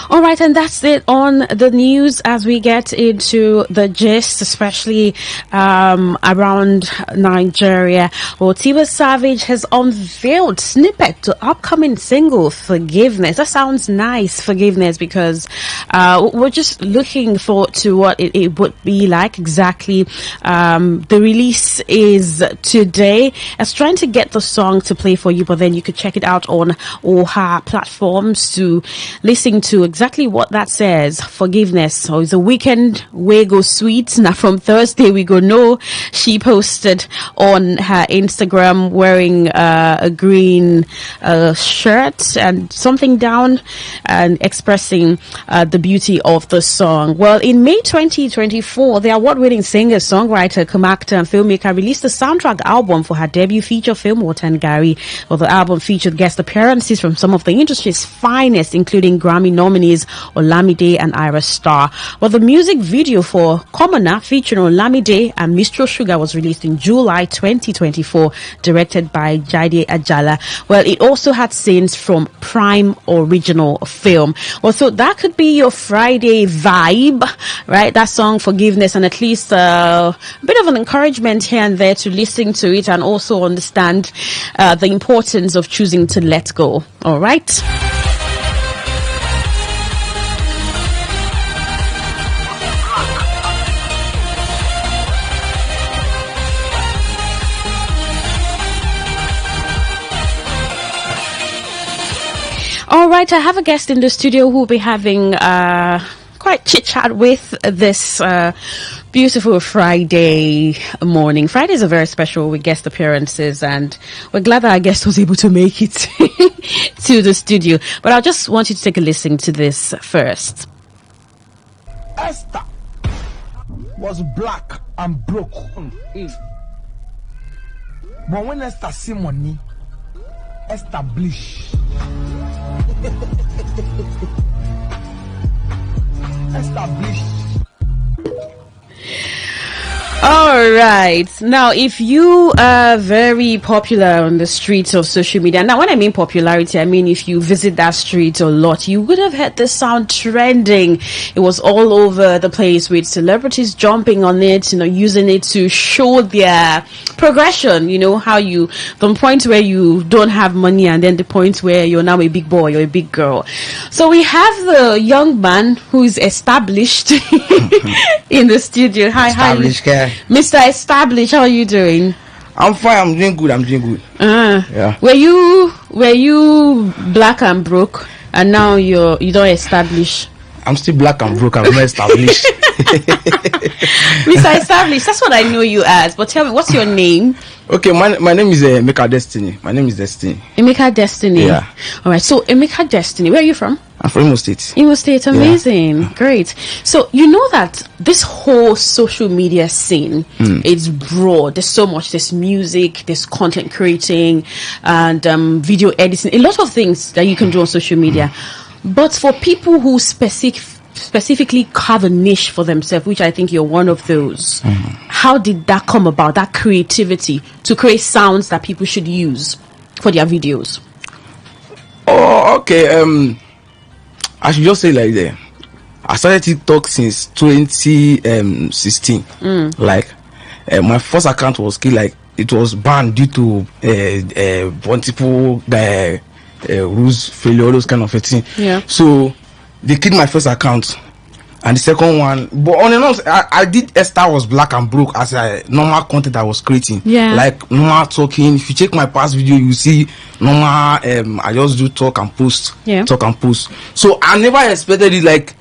All right, and that's it on the news as we get into the gist, especially around Nigeria. Well, Tiwa Savage has unveiled snippet to upcoming single Forgiveness. That sounds nice, Forgiveness, because we're just looking forward to what it would be like exactly. The release is today. I was trying to get the song to play for you, but then you could check it out on all her platforms to listen to exactly what that says. Forgiveness. So it's a weekend we go sweet. Now from Thursday we go no. She posted on her Instagram wearing a green shirt and something down and expressing the beauty of the song. Well, in May 2024, the award-winning singer, songwriter, actor, and filmmaker released a soundtrack album for her debut feature film, Watan Gari. Well, the album featured guest appearances from some of the industry's finest, including Grammy nominees Olamide and Ira Star. Well, the music video for Commoner featuring Olamide and Mistro Sugar was released in July 2024, directed by Jaide Ajala. Well, it also had scenes from Prime Original Film. Well, so that could be your Friday vibe, right? That song Forgiveness, and at least a bit of an encouragement here and there to listen to it and also understand the importance of choosing to let go. All right. All right, I have a guest in the studio who will be having quite chit-chat with this beautiful Friday morning. Fridays are very special with guest appearances, and we're glad that our guest was able to make it to the studio. But I just want you to take a listen to this first. Esther was black and broke. But when Esther see money, establish. Established. All right. Now, if you are very popular on the streets of social media, now when I mean popularity, I mean if you visit that street a lot, you would have heard this sound trending. It was all over the place with celebrities jumping on it, using it to show their progression, how you, from point where you don't have money and then the point where you're now a big boy or a big girl. So we have the young man who is established in the studio. Hi. Mr. Established, how are you doing? I'm fine. I'm doing good. Yeah. Were you black and broke, and now you don't establish? I'm still black and broke. I'm not established. Mr. Established, that's what I know you as. But tell me, what's your name? Okay, my name is Emeka Destiny. My name is Destiny. Emeka Destiny. Yeah. All right. So Emeka Destiny, where are you from? I'm from Imo State. Imo State, amazing. Yeah. Great. So you know that this whole social media scene is broad. There's so much. There's music, there's content creating, and video editing. A lot of things that you can do on social media. But for people who specifically carve a niche for themselves, which I think you're one of those, how did that come about, that creativity to create sounds that people should use for their videos? Oh, okay. I should just say like that. I started TikTok since 2016. Like, my first account was killed. Like, it was banned due to multiple rules failure, those kind of a thing. Yeah. So they killed my first account. And the second one, but on and on, I did Esther Was Black and Broke as a normal content I was creating. Yeah. Like normal talking. If you check my past video, you see normal. I just do talk and post. Yeah. Talk and post. So I never expected it like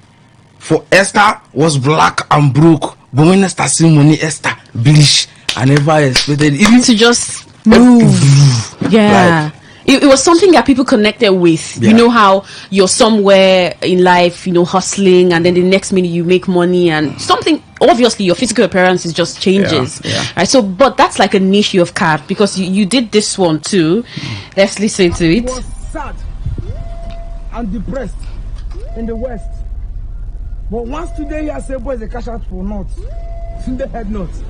for Esther Was Black and Broke. But when Esther see money, Esther Bilish. I never expected it. Even to just move. Yeah. Like, it was something that people connected with. Yeah. You know how you're somewhere in life, you know, hustling, and then the next minute you make money and something. Obviously, your physical appearance is just changes. Yeah. Right. So, but that's like a niche you have carved because you did this one too. Let's listen to it. It was sad and depressed in the West. But once today, you say, boys, they cash out for nuts. They had nuts.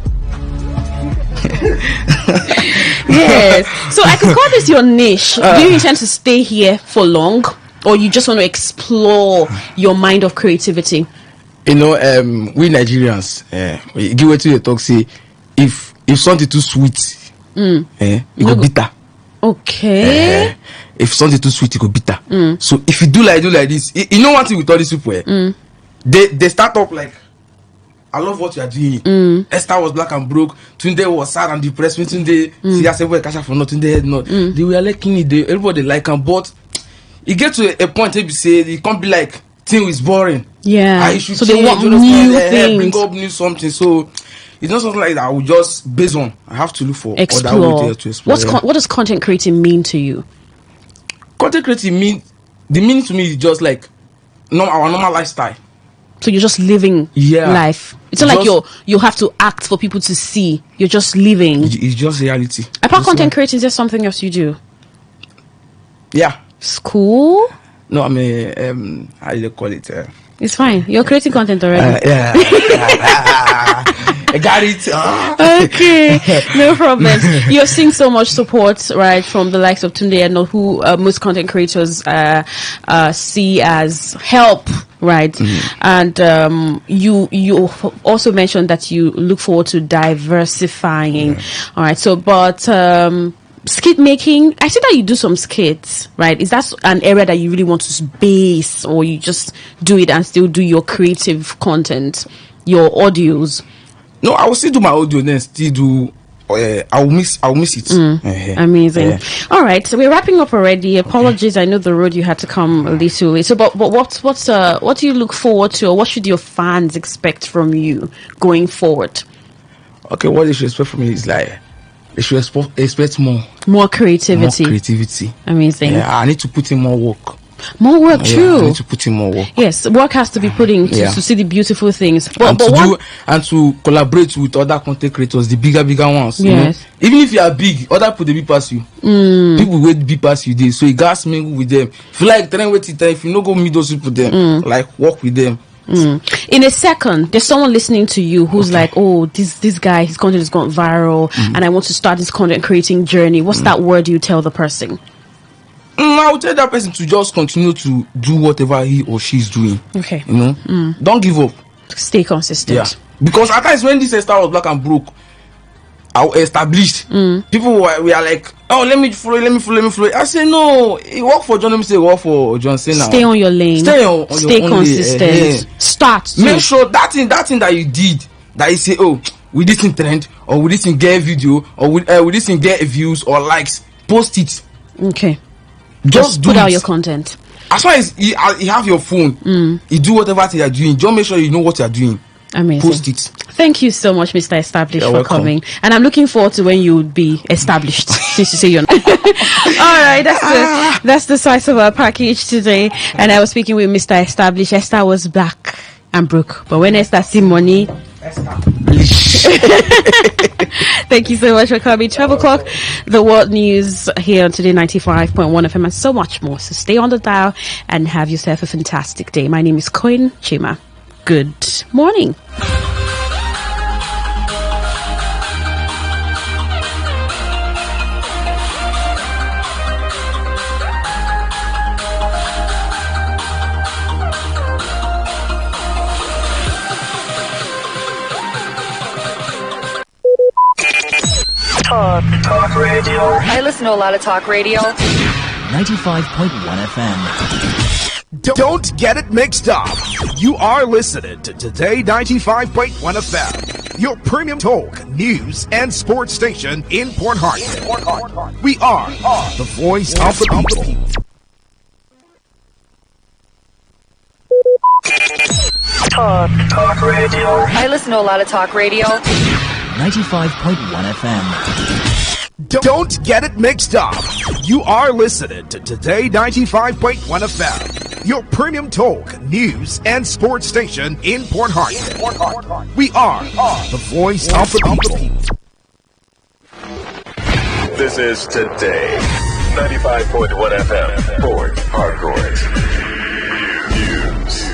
Yes. So I could call this your niche. Do you intend to stay here for long, or you just want to explore your mind of creativity? You know, we Nigerians, we give way to the talk. Say, if something too sweet, it go bitter. Okay. If something too sweet, it go bitter. So if you do like this, you know one thing with all these people, they start up like, I love what you are doing. Esther Was Black and Broke. Tunde was sad and depressed. Tunde see us everywhere cash for nothing. They had not. They were liking it. Everybody like them, but it get to a point where you say it can't be like thing is boring. Yeah. So they want new things. Bring up new something. So it's not something like that. I will just based on. I have to look for explore. Other ways to explore. What does content creating mean to you? Content creating the meaning to me is just like our normal lifestyle. So you're just living life. It's not like you have to act for people to see. You're just living. It's just reality. Apart content creating, is there something else you do? Yeah. School? No, I mean, how do you call it? It's fine. You're creating content already. Yeah. I got it. Okay, no problem. You're seeing so much support, right, from the likes of Tunde and who most content creators see as help, right? And you also mentioned that you look forward to diversifying. All right. So, but skit making, I see that you do some skits, right? Is that an area that you really want to base, or you just do it and still do your creative content, your audios? No, I will still do my audio, then still do. I'll miss it. Amazing. All right, so we're wrapping up already. Apologies, I know the road you had to come a little late. So, but what do you look forward to, or what should your fans expect from you going forward? Okay, what they should expect from me is like they should expect more creativity. Amazing. Yeah, I need to put in more work. More work, true. I need to put in more work. Yes, work has to be put in to see the beautiful things. And to collaborate with other content creators, the bigger ones. Yes. You know? Even if you are big, other people they be past you. People will be past you there. So you guys mingle with them. If you like if you no go meet those people them, like work with them. In a second, there's someone listening to you who's like, oh, this guy, his content has gone viral and I want to start this content creating journey. What's that word you tell the person? I would tell that person to just continue to do whatever he or she is doing. Okay. You know? Don't give up. Stay consistent. Yeah. Because at times when this Esther Was Black and Broke, I was established. People we are like, oh, let me follow. I say no. You work for John. Let me say work for John Cena. Stay on your lane. Stay consistent. Start. Make sure that thing that you did, that you say, oh, with this in trend, or with this in get video, or with this in get views or likes, post it. Okay. Just put out your content. As long as you have your phone, you do whatever you are doing. Just make sure you know what you are doing. Amazing. Post it. Thank you so much, Mr. Established, for welcome. coming. And I'm looking forward to when you would be established. Since you say you're not. All right, that's the size of our package today. And I was speaking with Mr. Established. Esther was black and broke, but when Esther see money, thank you so much for coming. 12 o'clock, the world news here on Today 95.1 FM and so much more. So stay on the dial and have yourself a fantastic day. My name is Koin Chima. Good morning. Talk radio. I listen to a lot of talk radio. 95.1 FM. Don't get it mixed up. You are listening to Today 95.1 FM, your premium talk, news, and sports station in Port Harcourt. We are the voice of the people. Talk radio. I listen to a lot of talk radio. 95.1 FM. Don't get it mixed up. You are listening to Today 95.1 FM, your premium talk, news, and sports station in Port Harcourt. We are the voice of the people. This is Today 95.1 FM, Port Harcourt. News.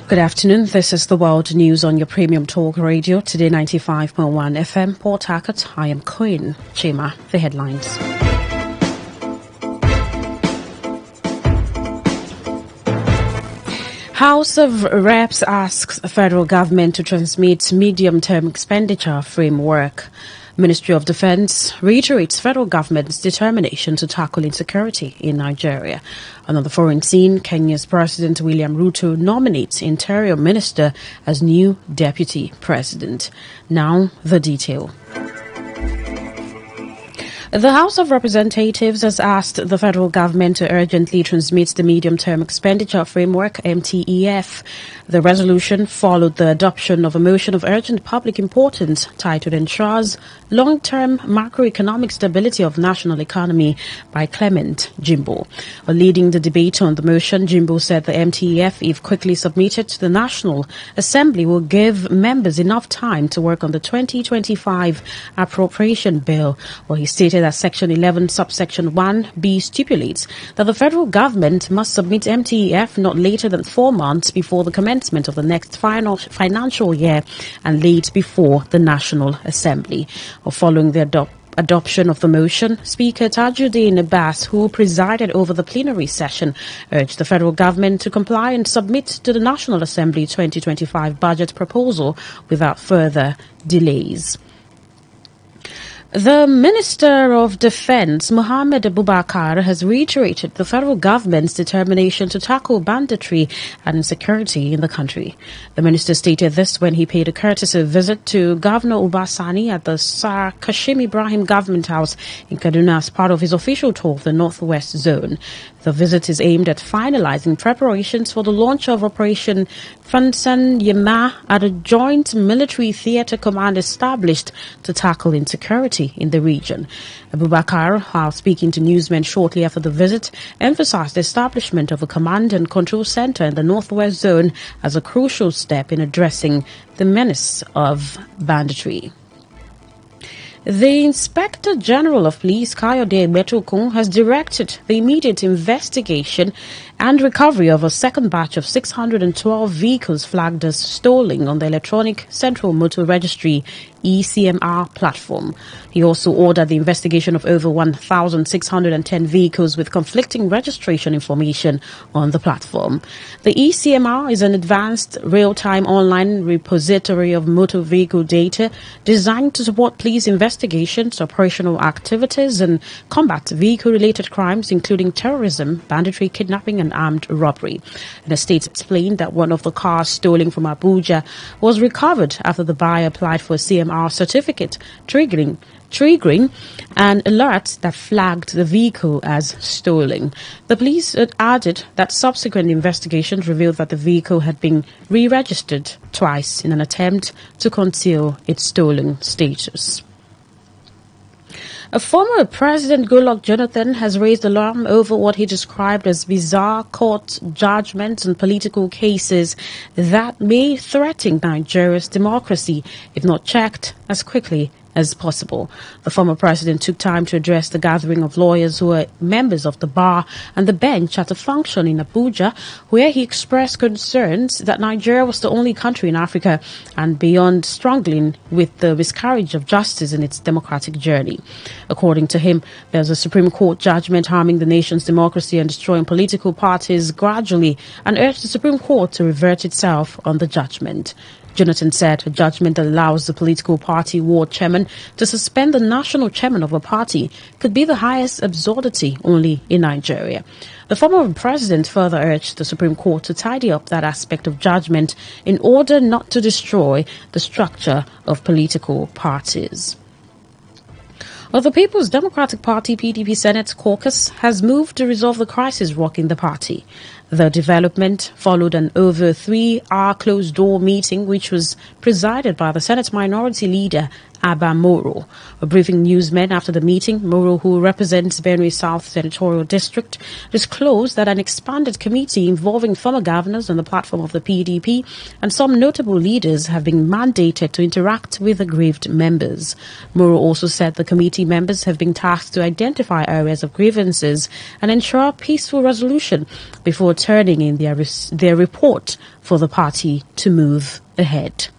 Good afternoon. This is the World News on your premium talk radio, Today 95.1 FM, Port Harcourt. I am Queen Chima. The headlines. House of Reps asks federal government to transmit medium-term expenditure framework. Ministry of Defense reiterates federal government's determination to tackle insecurity in Nigeria. On the foreign scene, Kenya's President William Ruto nominates Interior Minister as new Deputy President. Now, the detail. The House of Representatives has asked the federal government to urgently transmit the Medium-Term Expenditure Framework, MTEF. The resolution followed the adoption of a motion of urgent public importance titled Ensures Long-Term Macroeconomic Stability of National Economy by Clement Jimbo. Leading the debate on the motion, Jimbo said the MTEF, if quickly submitted to the National Assembly, will give members enough time to work on the 2025 appropriation bill. Well, he stated that Section 11, subsection 1B stipulates that the federal government must submit MTEF not later than 4 months before the commencement of the next financial year and late before the National Assembly. Following the adoption of the motion, Speaker Tajuddin Abbas, who presided over the plenary session, urged the federal government to comply and submit to the National Assembly 2025 budget proposal without further delays. The Minister of Defense, Mohammed Abubakar, has reiterated the federal government's determination to tackle banditry and insecurity in the country. The minister stated this when he paid a courtesy visit to Governor Ubasani at the Sir Kashim Ibrahim Government House in Kaduna as part of his official tour of the Northwest Zone. The visit is aimed at finalizing preparations for the launch of Operation Fansan Yema at a joint military theater command established to tackle insecurity in the region. Abubakar, while speaking to newsmen shortly after the visit, emphasized the establishment of a command and control center in the Northwest Zone as a crucial step in addressing the menace of banditry. The Inspector General of Police, Kayode Betokun, has directed the immediate investigation and recovery of a second batch of 612 vehicles flagged as stolen on the Electronic Central Motor Registry ECMR platform. He also ordered the investigation of over 1,610 vehicles with conflicting registration information on the platform. The ECMR is an advanced real-time online repository of motor vehicle data designed to support police investigations, operational activities, and combat vehicle-related crimes, including terrorism, banditry, kidnapping, and armed robbery. The state explained that one of the cars stolen from Abuja was recovered after the buyer applied for a CMR certificate, triggering an alert that flagged the vehicle as stolen. The police added that subsequent investigations revealed that the vehicle had been re-registered twice in an attempt to conceal its stolen status. A former President Goodluck Jonathan has raised alarm over what he described as bizarre court judgments and political cases that may threaten Nigeria's democracy if not checked as quickly as possible. The former president took time to address the gathering of lawyers who are members of the bar and the bench at a function in Abuja, where he expressed concerns that Nigeria was the only country in Africa and beyond struggling with the miscarriage of justice in its democratic journey. According to him, there's a Supreme Court judgment harming the nation's democracy and destroying political parties gradually, and urged the Supreme Court to revert itself on the judgment. Jonathan said a judgment that allows the political party ward chairman to suspend the national chairman of a party could be the highest absurdity only in Nigeria. The former president further urged the Supreme Court to tidy up that aspect of judgment in order not to destroy the structure of political parties. Well, the People's Democratic Party PDP Senate caucus has moved to resolve the crisis rocking the party. The development followed an over 3-hour closed-door meeting which was presided by the Senate Minority Leader Abba Moro. A briefing newsmen after the meeting, Moro, who represents Benue South Senatorial District, disclosed that an expanded committee involving former governors on the platform of the PDP and some notable leaders have been mandated to interact with aggrieved members. Moro also said the committee members have been tasked to identify areas of grievances and ensure peaceful resolution before turning in their report for the party to move ahead.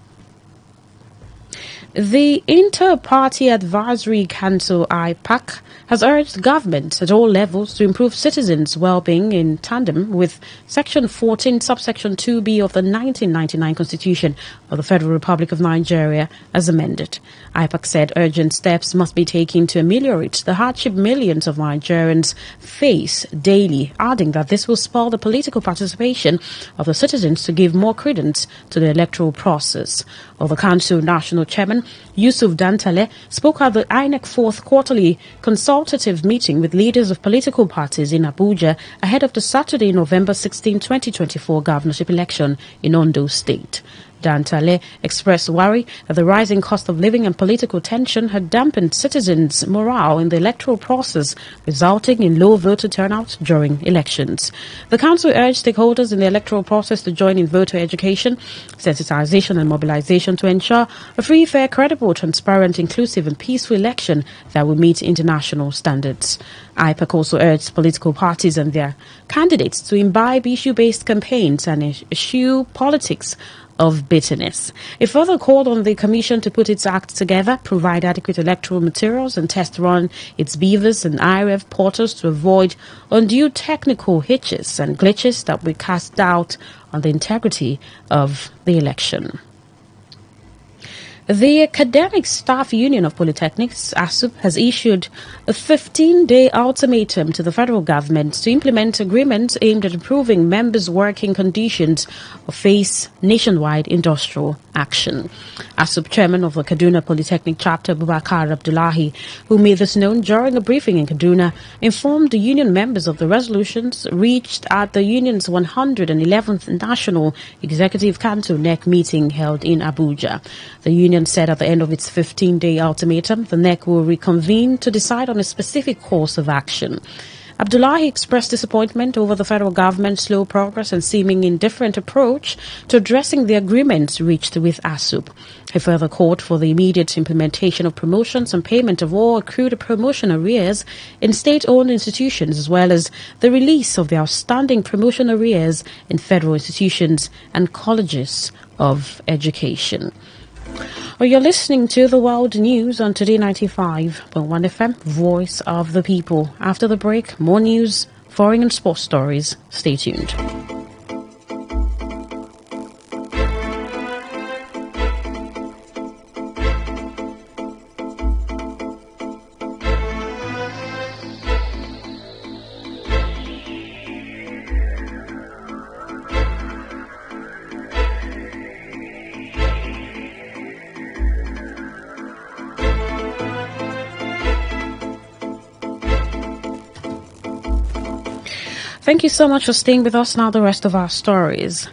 The Inter-Party Advisory Council, IPAC, has urged government at all levels to improve citizens' well-being in tandem with Section 14, subsection 2B of the 1999 Constitution of the Federal Republic of Nigeria as amended. IPAC said urgent steps must be taken to ameliorate the hardship millions of Nigerians face daily, adding that this will spur the political participation of the citizens to give more credence to the electoral process. Well, the Council National Chairman, Yusuf Dantale, spoke at the INEC fourth quarterly consultative meeting with leaders of political parties in Abuja ahead of the Saturday, November 16, 2024 governorship election in Ondo State. Dantale expressed worry that the rising cost of living and political tension had dampened citizens' morale in the electoral process, resulting in low voter turnout during elections. The council urged stakeholders in the electoral process to join in voter education, sensitization and mobilization to ensure a free, fair, credible, transparent, inclusive and peaceful election that will meet international standards. IPAC also urged political parties and their candidates to imbibe issue-based campaigns and eschew politics of bitterness. It further called on the Commission to put its act together, provide adequate electoral materials and test run its beavers and IREV portals to avoid undue technical hitches and glitches that will cast doubt on the integrity of the election. The Academic Staff Union of Polytechnics, ASUP, has issued a 15-day ultimatum to the federal government to implement agreements aimed at improving members' working conditions or face nationwide industrial action. ASUP chairman of the Kaduna Polytechnic chapter, Bubakar Abdullahi, who made this known during a briefing in Kaduna, informed the union members of the resolutions reached at the union's 111th National Executive Council NEC meeting held in Abuja. The union said at the end of its 15-day ultimatum, the NEC will reconvene to decide on a specific course of action. Abdullahi expressed disappointment over the federal government's slow progress and seeming indifferent approach to addressing the agreements reached with ASUP. He further called for the immediate implementation of promotions and payment of all accrued promotion arrears in state-owned institutions, as well as the release of the outstanding promotion arrears in federal institutions and colleges of education. Well, you're listening to the World News on Today 95.1 FM, Voice of the People. After the break, more news, foreign and sports stories. Stay tuned. Thank you so much for staying with us. Now the rest of our stories.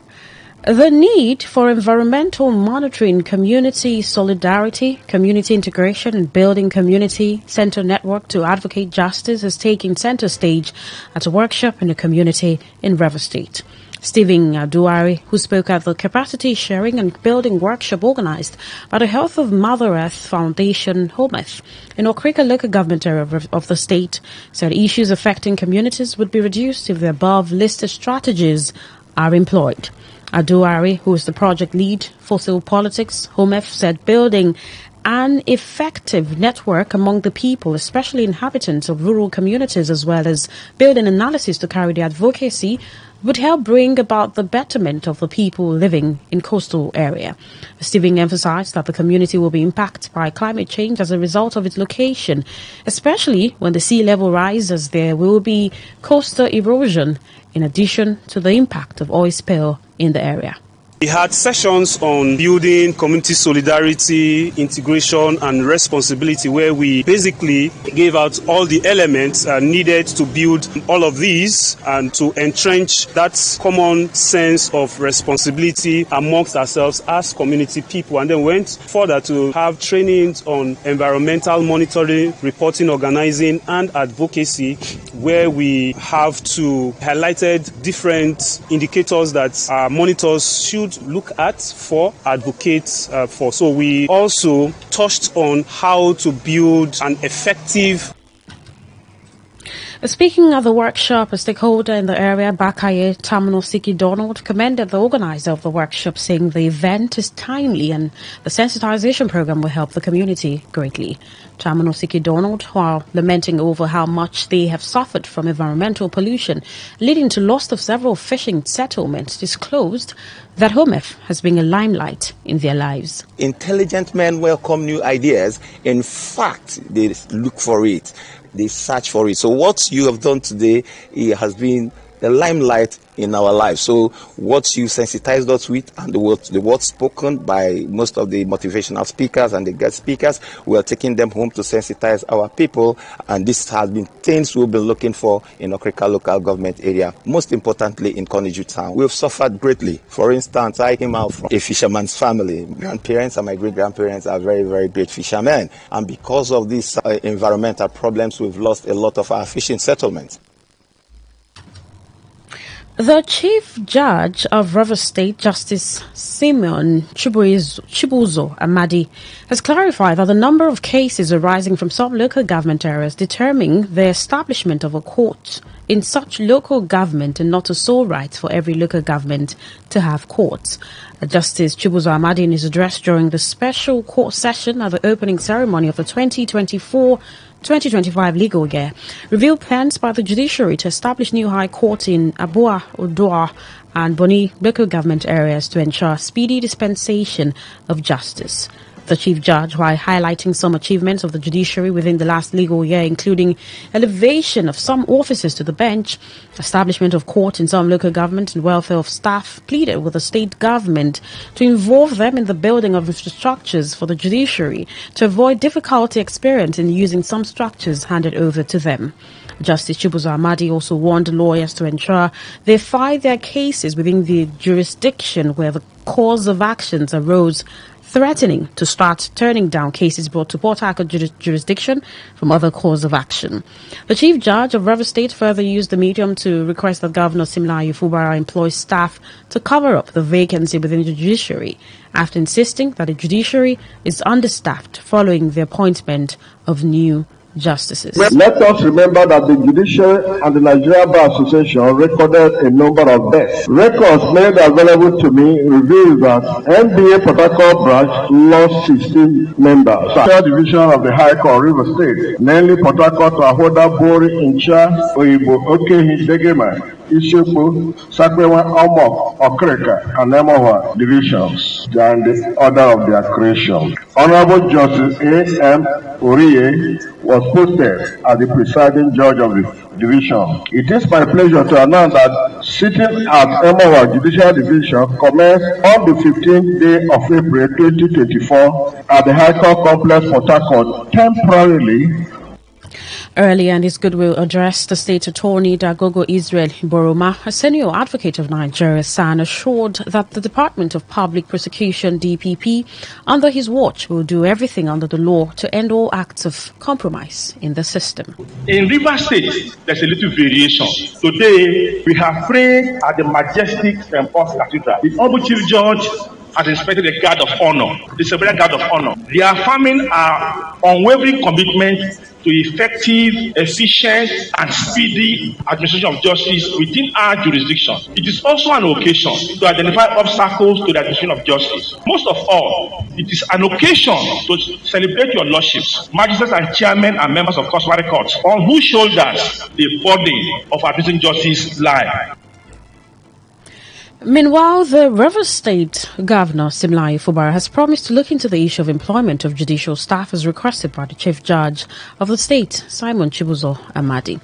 The need for environmental monitoring, community solidarity, community integration, and building community center network to advocate justice has taken center stage at a workshop in a community in Rivers State. Stephen Aduari, who spoke at the capacity sharing and building workshop organized by the Health of Mother Earth Foundation, HOMEF, in Okrika local government area of the state, said issues affecting communities would be reduced if the above listed strategies are employed. Aduari, who is the project lead for Civil Politics, HOMEF, said building an effective network among the people, especially inhabitants of rural communities, as well as building analysis to carry the advocacy, would help bring about the betterment of the people living in coastal area. Stephen emphasized that the community will be impacted by climate change as a result of its location, especially when the sea level rises. There will be coastal erosion, in addition to the impact of oil spill in the area. We had sessions on building community solidarity, integration and responsibility, where we basically gave out all the elements needed to build all of these and to entrench that common sense of responsibility amongst ourselves as community people. And then went further to have trainings on environmental monitoring, reporting, organizing and advocacy, where we have to highlighted different indicators that our monitors should look at for, advocates for. So we also touched on how to build an effective. Speaking at the workshop, a stakeholder in the area, Bakaye Tamunosiki Donald, commended the organizer of the workshop, saying the event is timely and the sensitization program will help the community greatly. Tamunosiki Donald, while lamenting over how much they have suffered from environmental pollution, leading to loss of several fishing settlements, disclosed that HOMEF has been a limelight in their lives. Intelligent men welcome new ideas. In fact, they look for it. They search for it. So what you have done today, it has been the limelight in our lives. So what you sensitized us with, and the words spoken by most of the motivational speakers and the guest speakers, we are taking them home to sensitize our people. And this has been things we've been looking for in Okrika local government area, most importantly in Koniju town. We've suffered greatly. For instance, I came out from a fisherman's family. Grandparents and my great-grandparents are very, very great fishermen. And because of these environmental problems, we've lost a lot of our fishing settlements. The Chief Judge of Rivers State, Justice Simeon Chibuzo Amadi, has clarified that the number of cases arising from some local government areas determine the establishment of a court in such local government and not a sole right for every local government to have courts. Justice Chibuzo Amadi, in his address during the special court session at the opening ceremony of the 2024-2025 legal year, revealed plans by the judiciary to establish new high courts in Abua, Odoa and Boni local government areas to ensure speedy dispensation of justice. The Chief Judge, while highlighting some achievements of the judiciary within the last legal year, including elevation of some officers to the bench, establishment of court in some local government and welfare of staff, pleaded with the state government to involve them in the building of infrastructures for the judiciary to avoid difficulty experienced in using some structures handed over to them. Justice Chibuzo Amadi also warned lawyers to ensure they file their cases within the jurisdiction where the cause of actions arose, threatening to start turning down cases brought to Port Harcourt jurisdiction from other cause of action. The Chief Judge of Rivers State further used the medium to request that Governor Siminayo Fubara employ staff to cover up the vacancy within the judiciary, after insisting that the judiciary is understaffed following the appointment of new justices. Let us remember that the Judiciary and the Nigeria Bar Association recorded a number of deaths. Records made available to me reveal that NBA Port Harcourt branch lost 16 members. The division of the High Court River State, namely Port Harcourt, Ahoda, Bori, Incha, Oyibo, Okehi, Degema, Ishoku, Sakwewa, Omok, Okreka, and Emowa divisions than the order of their creation. Honorable Justice A.M. Uriye was posted as the presiding judge of the division. It is my pleasure to announce that sitting at Emowa Judicial Division commenced on the 15th day of April 2024 at the High Court Complex, Port Harcourt, temporarily. Earlier in his goodwill address, the state attorney Dagogo Israel Boroma, a senior advocate of Nigeria, SAN, assured that the Department of Public Prosecution, DPP, under his watch will do everything under the law to end all acts of compromise in the system. In Rivers State, there's a little variation. Today, we have prayed at the majestic St. Paul's Cathedral. The Honorable Chief Judge has inspected the guard of honor, the civilian guard of honor. They are affirming our unwavering commitment to effective, efficient, and speedy administration of justice within our jurisdiction. It is also an occasion to identify obstacles to the administration of justice. Most of all, it is an occasion to celebrate your lordships, magistrates and chairmen and members of customary courts, on whose shoulders the burden of administering justice lie. Meanwhile, the Rivers State Governor, Simlaye Fubara, has promised to look into the issue of employment of judicial staff as requested by the Chief Judge of the state, Simon Chibuzo Amadi.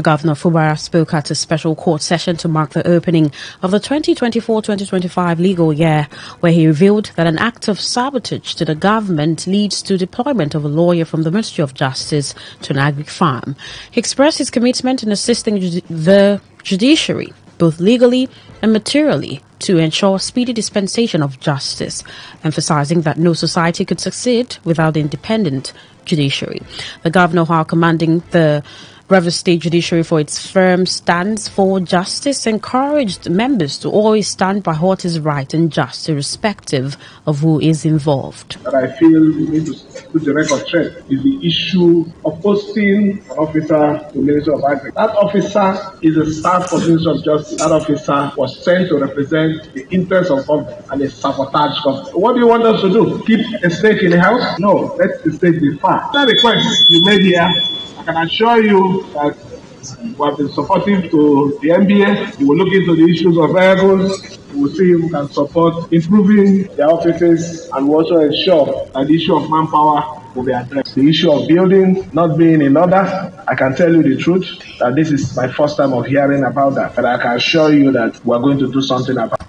Governor Fubara spoke at a special court session to mark the opening of the 2024-2025 legal year, where he revealed that an act of sabotage to the government leads to deployment of a lawyer from the Ministry of Justice to an agri farm. He expressed his commitment in assisting the judiciary, both legally and materially, to ensure speedy dispensation of justice, emphasizing that no society could succeed without the independent judiciary. The governor, while commanding the Rivers State Judiciary for its firm stance for justice, encouraged members to always stand by what is right and just, irrespective of who is involved. That I feel we need to put the record straight is the issue of posting an officer to the Ministry of Agriculture. That officer is a staff for the Ministry of Justice. That officer was sent to represent the interests of government and a sabotage government. What do you want us to do? Keep a stake in the house? No, let the stake be far. That request you made here, I can assure you that we have been supportive to the NBA. We will look into the issues of vehicles. We will see if we can support improving their offices, and we also ensure that the issue of manpower will be addressed. The issue of buildings not being in order, I can tell you the truth that this is my first time of hearing about that, but I can assure you that we are going to do something about it.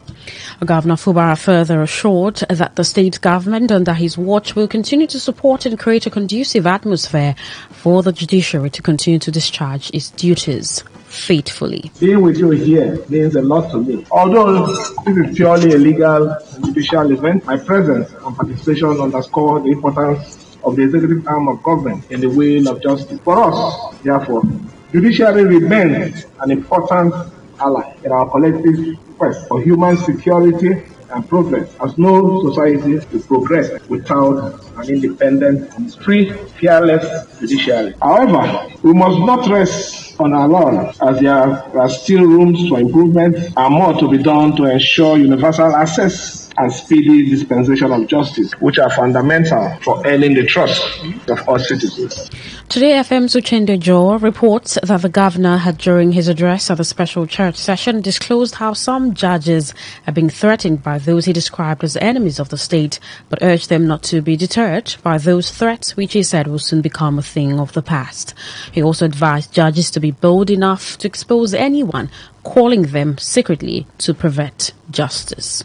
Governor Fubara further assured that the state government under his watch will continue to support and create a conducive atmosphere for the judiciary to continue to discharge its duties faithfully. Being with you here means a lot to me. Although this is purely a legal and judicial event, my presence and participation underscore the importance of the executive arm of government in the wheel of justice. For us, therefore, judiciary remains an important ally in our collective quest for human security and progress, as no society will progress without an independent and free, fearless judiciary. However, we must not rest on our laurels, as there are still rooms for improvement and more to be done to ensure universal access and speedy dispensation of justice, which are fundamental for earning the trust of all citizens. Today, FM's Uchende Joe reports that the governor had, during his address at the special church session, disclosed how some judges are being threatened by those he described as enemies of the state, but urged them not to be deterred by those threats, which he said will soon become a thing of the past. He also advised judges to be bold enough to expose anyone calling them secretly to prevent justice.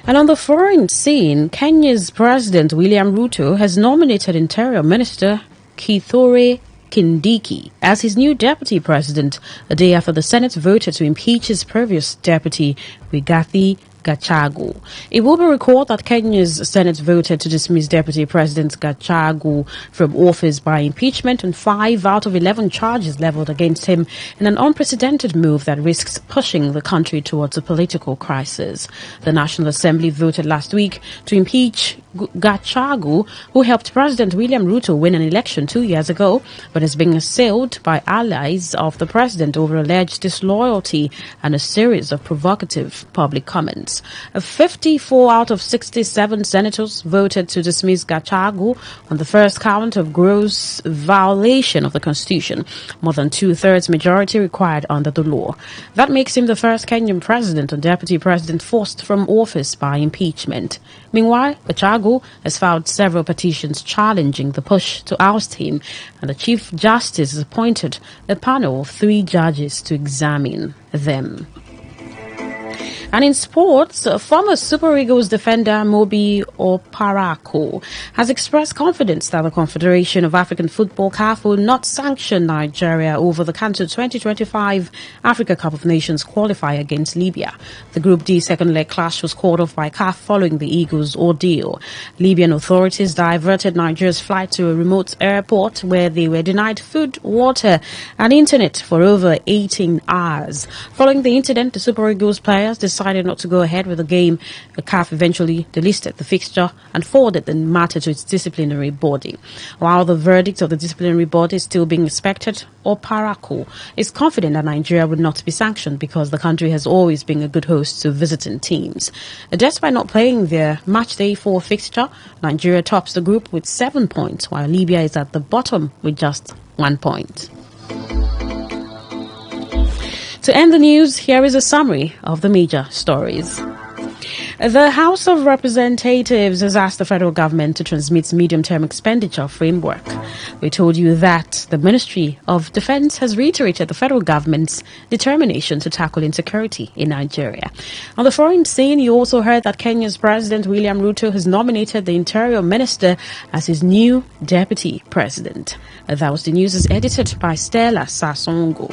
And on the foreign scene, Kenya's President William Ruto has nominated Interior Minister Kithure Kindiki as his new deputy president, a day after the Senate voted to impeach his previous deputy, Rigathi Gachagua. It will be recalled that Kenya's Senate voted to dismiss Deputy President Gachagua from office by impeachment on 5 out of 11 charges leveled against him in an unprecedented move that risks pushing the country towards a political crisis. The National Assembly voted last week to impeach Gachagua, who helped President William Ruto win an election 2 years ago, but is being assailed by allies of the president over alleged disloyalty and a series of provocative public comments. 54 out of 67 senators voted to dismiss Gachagua on the first count of gross violation of the Constitution, more than 2/3 majority required under the law. That makes him the first Kenyan president or deputy president forced from office by impeachment. Meanwhile, Gachagua has filed several petitions challenging the push to oust him, and the Chief Justice has appointed a panel of 3 judges to examine them. And in sports, former Super Eagles defender Mobi Oparako has expressed confidence that the Confederation of African Football CAF will not sanction Nigeria over the cancelled 2025 Africa Cup of Nations qualifier against Libya. The Group D second leg clash was called off by CAF following the Eagles' ordeal. Libyan authorities diverted Nigeria's flight to a remote airport where they were denied food, water and internet for over 18 hours. Following the incident, the Super Eagles players decided not to go ahead with the game. The CAF eventually delisted the fixture and forwarded the matter to its disciplinary body. While the verdict of the disciplinary body is still being expected, Oparako is confident that Nigeria would not be sanctioned because the country has always been a good host to visiting teams. Despite not playing their match day 4 fixture, Nigeria tops the group with 7 points, while Libya is at the bottom with just 1 point. To end the news, here is a summary of the major stories. The House of Representatives has asked the federal government to transmit medium-term expenditure framework. We told you that the Ministry of Defense has reiterated the federal government's determination to tackle insecurity in Nigeria. On the foreign scene, you also heard that Kenya's President William Ruto has nominated the Interior Minister as his new deputy president. That was the news, is edited by Stella Sasongo.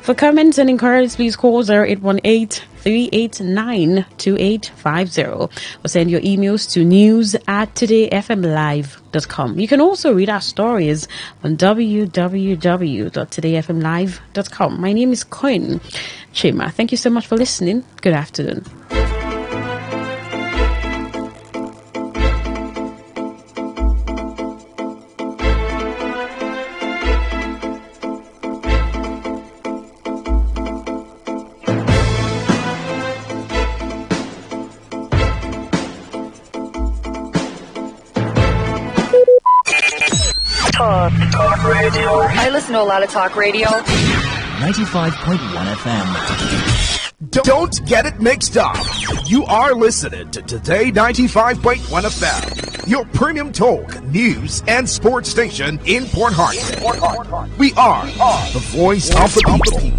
For comments and inquiries, please call 0818-389-2850 or send your emails to news@todayfmlive.com. You can also read our stories on www.todayfmlive.com. My name is Quinn Chima. Thank you so much for listening. Good afternoon. Talk radio. I listen to a lot of talk radio. 95.1 FM. Don't get it mixed up. You are listening to Today 95.1 FM, your premium talk, news, and sports station in Port Harcourt. We are the voice of the people.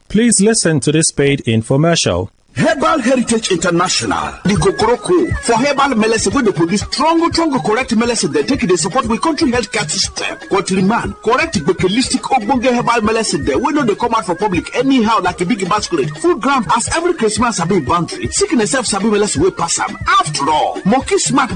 Please listen to this paid infomercial. Herbal Heritage International, the Kokoroko, for herbal medicine, when they produce strong, correct medicine, they take it, they support with country healthcare system. Countryman, correct, holistic, ogbonge herbal medicine, they know they come out for public anyhow, like a big basket. Food ground, as every Christmas, have been boundary. Seeking a self sabi medicine, we pass them. After all, monkey smart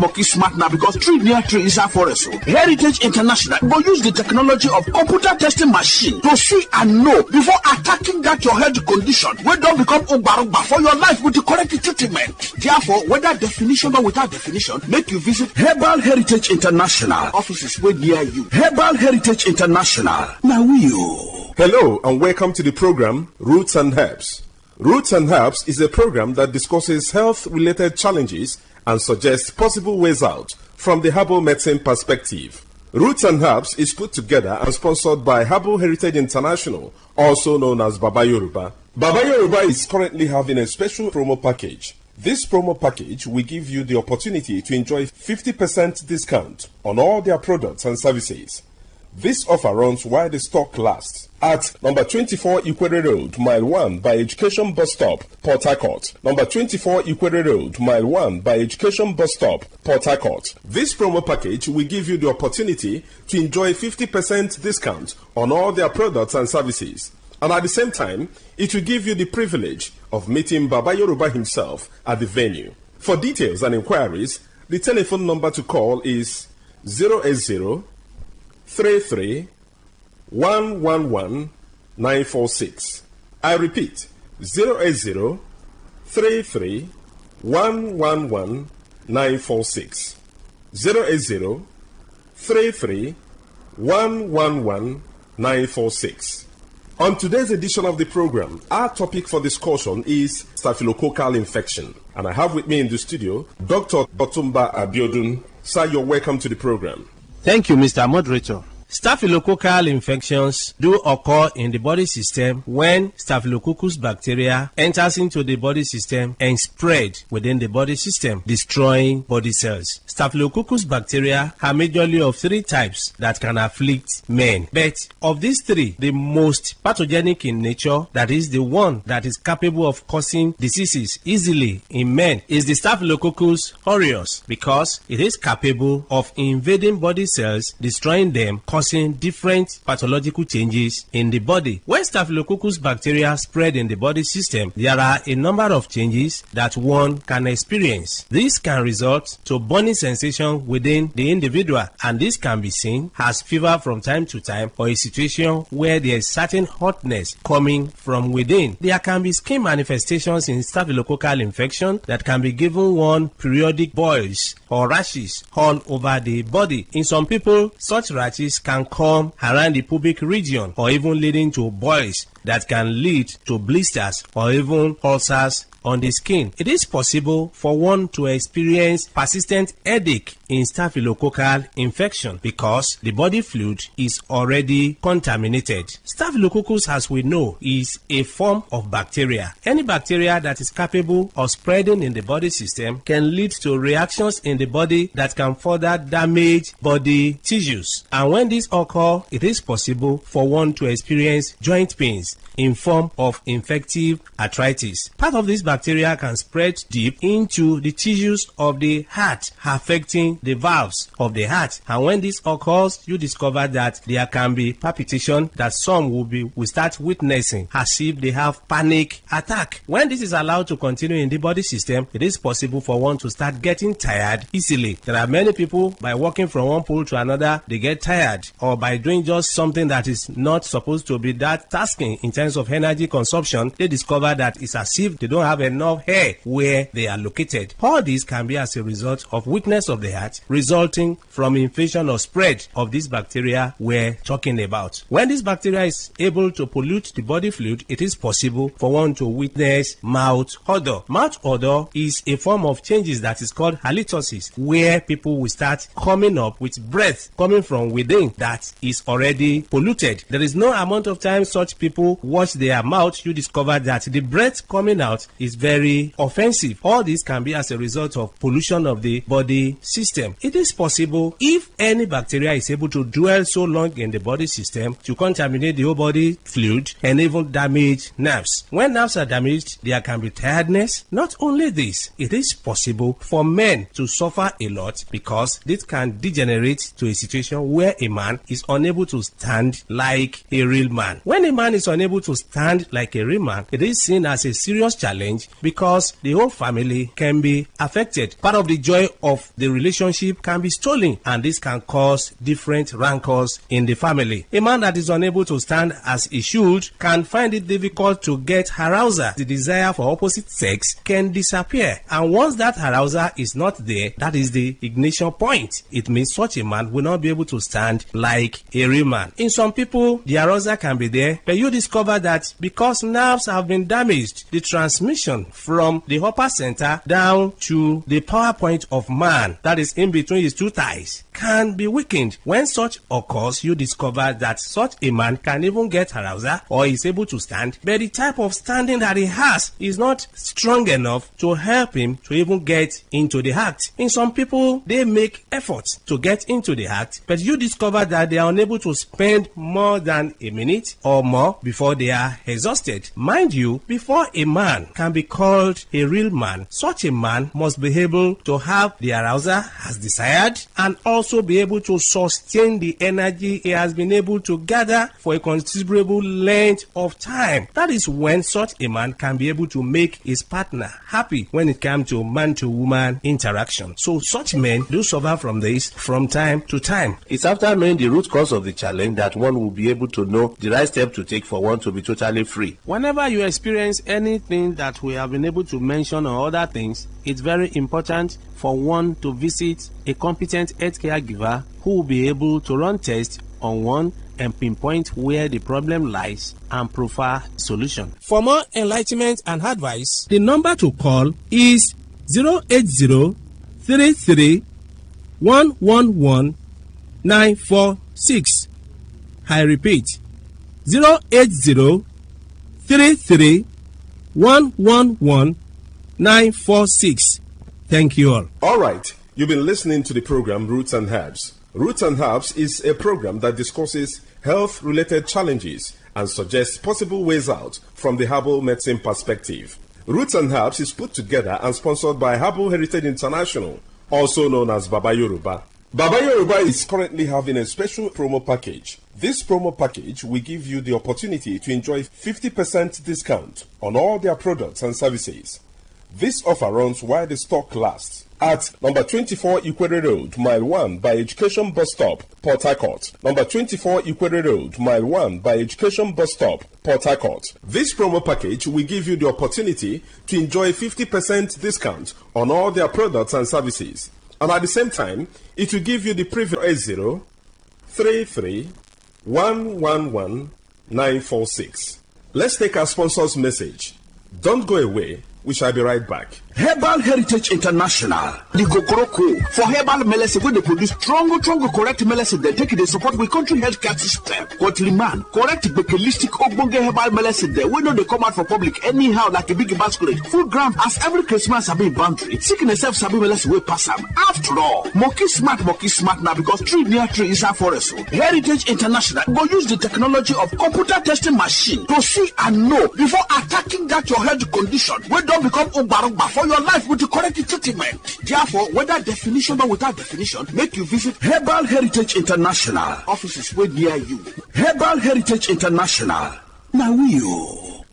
now, because tree near tree is our forest. Heritage International will use the technology of computer testing machine to see and know before attacking that your health condition. We don't become Obarogba for your life with the correct treatment. Therefore, whether definition or without definition, make you visit Herbal Heritage International. Offices way near you. Herbal Heritage International. Now you. Hello and welcome to the program Roots and Herbs. Roots and Herbs is a program that discusses health-related challenges and suggests possible ways out from the herbal medicine perspective. Roots and Herbs is put together and sponsored by Herbal Heritage International, also known as Baba Yoruba. Baba Yoruba is currently having a special promo package. This promo package will give you the opportunity to enjoy 50% discount on all their products and services. This offer runs while the stock lasts at number 24 Ikwere Road, Mile 1 by Education Bus Stop, Port Harcourt. Number 24 Ikwere Road, Mile 1 by Education Bus Stop, Port Harcourt. This promo package will give you the opportunity to enjoy 50% discount on all their products and services. And at the same time, it will give you the privilege of meeting Baba Yoruba himself at the venue. For details and inquiries, the telephone number to call is 080 33 111 946. I repeat, 080 33 111 946. 080 33 111 946. On today's edition of the program, our topic for discussion is staphylococcal infection. And I have with me in the studio, Dr. Otumba Abiodun. Sir, you're welcome to the program. Thank you, Mr. Moderator. Staphylococcal infections do occur in the body system when Staphylococcus bacteria enters into the body system and spread within the body system, destroying body cells. Staphylococcus bacteria are majorly of 3 types that can afflict men. But of these 3, the most pathogenic in nature, that is the one that is capable of causing diseases easily in men, is the Staphylococcus aureus, because it is capable of invading body cells, destroying them, causing different pathological changes in the body. When Staphylococcus bacteria spread in the body system, there are a number of changes that one can experience. This can result to burning sensation within the individual, and this can be seen as fever from time to time, or a situation where there is certain hotness coming from within. There can be skin manifestations in staphylococcal infection that can be given one periodic boils or rashes all over the body. In some people, such rashes can come around the pubic region, or even leading to boils that can lead to blisters or even ulcers on the skin. It is possible for one to experience persistent headache in staphylococcal infection because the body fluid is already contaminated. Staphylococcus, as we know, is a form of bacteria. Any bacteria that is capable of spreading in the body system can lead to reactions in the body that can further damage body tissues. And when this occurs, it is possible for one to experience joint pains in form of infective arthritis. Part of this bacteria can spread deep into the tissues of the heart, affecting the valves of the heart. And when this occurs, you discover that there can be palpitation that some will start witnessing as if they have panic attack. When this is allowed to continue in the body system, it is possible for one to start getting tired easily. There are many people, by walking from one pole to another, they get tired, or by doing just something that is not supposed to be that tasking in terms of energy consumption, they discover that it's as if they don't have enough hair where they are located. All this can be as a result of weakness of the heart resulting from infection or spread of this bacteria we're talking about. When this bacteria is able to pollute the body fluid, it is possible for one to witness mouth odor. Mouth odor is a form of changes that is called halitosis, where people will start coming up with breath coming from within that is already polluted. There is no amount of time such people wash their mouth, you discover that the breath coming out is very offensive. All this can be as a result of pollution of the body system. It is possible, if any bacteria is able to dwell so long in the body system, to contaminate the whole body fluid and even damage nerves. When nerves are damaged, there can be tiredness. Not only this, it is possible for men to suffer a lot because this can degenerate to a situation where a man is unable to stand like a real man. When a man is unable to stand like a real man, it is seen as a serious challenge because the whole family can be affected. Part of the joy of the relationship can be stolen, and this can cause different rancors in the family. A man that is unable to stand as he should can find it difficult to get arousal. The desire for opposite sex can disappear, and once that arousal is not there, that is the ignition point. It means such a man will not be able to stand like a real man. In some people, the arousal can be there, but you discover that because nerves have been damaged, the transmission from the upper center down to the power point of man, that is in between his two thighs, can be weakened. When such occurs, you discover that such a man can even get arousal or is able to stand, but the type of standing that he has is not strong enough to help him to even get into the act. In some people, they make efforts to get into the act, but you discover that they are unable to spend more than a minute or more before they are exhausted. Mind you, before a man can be called a real man, such a man must be able to have the arousal as desired and also be able to sustain the energy he has been able to gather for a considerable length of time. That is when such a man can be able to make his partner happy when it comes to man-to-woman interaction. So such men do suffer from this from time to time. It's after knowing the root cause of the challenge that one will be able to know the right step to take for one to be totally free. Whenever you experience anything that we have been able to mention or other things, it's very important for one to visit a competent healthcare giver who will be able to run tests on one and pinpoint where the problem lies and provide solution. For more enlightenment and advice, the number to call is 080-33-111-946. I repeat, 080-33-111-946. Thank you all. All right. You've been listening to the program Roots and Herbs. Roots and Herbs is a program that discusses health-related challenges and suggests possible ways out from the herbal medicine perspective. Roots and Herbs is put together and sponsored by Herbal Heritage International, also known as Baba Yoruba. Baba Yoruba is currently having a special promo package. This promo package will give you the opportunity to enjoy 50% discount on all their products and services. This offer runs while the stock lasts at number 24 Ikwere Road, Mile 1 by Education Bus Stop, Port Harcourt. Number 24 Ikwere Road, Mile 1 by Education Bus Stop, Port Harcourt. This promo package will give you the opportunity to enjoy 50% discount on all their products and services. And at the same time, it will give you the privilege 0-33-111-946. Let's take our sponsor's message. Don't go away. We shall be right back. Herbal Heritage International, the Gokoroko, for herbal medicine, when they produce strong, correct medicine, they take it, they support with country healthcare system. Quatliman, correct, bakelistic, ogbonge herbal medicine, they know they come out for public anyhow, like a big basket. Food gram, as every Christmas have been boundary. Sickness self sabi medicine will pass them. After all, monkey smart now, because tree near tree is a forest. Heritage International go use the technology of computer testing machine to see and know before attacking that your health condition. When don't become umbarumba for your life with the correct treatment. Therefore, whether definition or without definition, make you visit Herbal Heritage International offices way near you. Herbal Heritage International. Now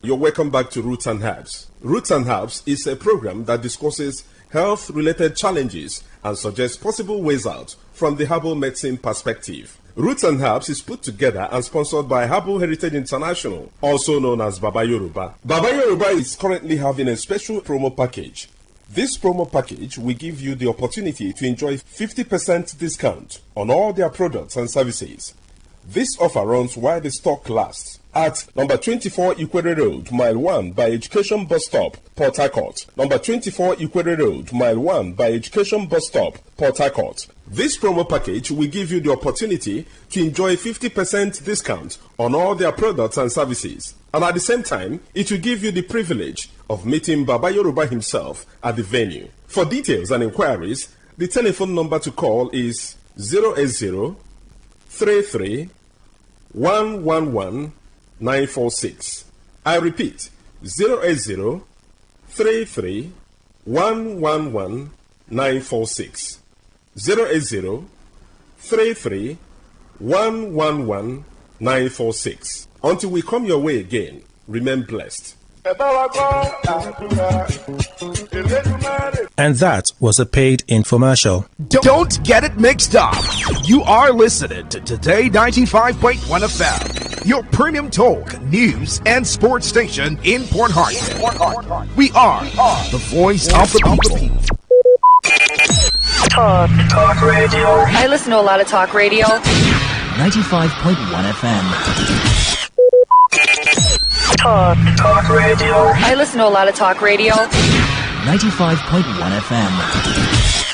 You're welcome back to Roots and Herbs. Roots and Herbs is a program that discusses health-related challenges and suggests possible ways out from the herbal medicine perspective. Roots and Herbs is put together and sponsored by Herbal Heritage International, also known as Baba Yoruba. Baba Yoruba is currently having a special promo package. This promo package will give you the opportunity to enjoy 50% discount on all their products and services. This offer runs while the stock lasts at number 24 Ikwere Road, Mile 1 by Education Bus Stop, Port Harcourt. Number 24 Ikwere Road, Mile 1 by Education Bus Stop, Port Harcourt. This promo package will give you the opportunity to enjoy 50% discount on all their products and services. And at the same time, it will give you the privilege of meeting Baba Yoruba himself at the venue. For details and inquiries, the telephone number to call is 080 33 111 946. I repeat, 080 33 111 946. 080 33 111 946. Until we come your way again, remain blessed. And that was a paid infomercial. Don't get it mixed up. You are listening to Today 95.1 FM, your premium talk, news, and sports station in Port Harcourt. We are the voice of the people. Talk radio. I listen to a lot of talk radio. 95.1 FM. Talk radio. I listen to a lot of talk radio. 95.1 FM.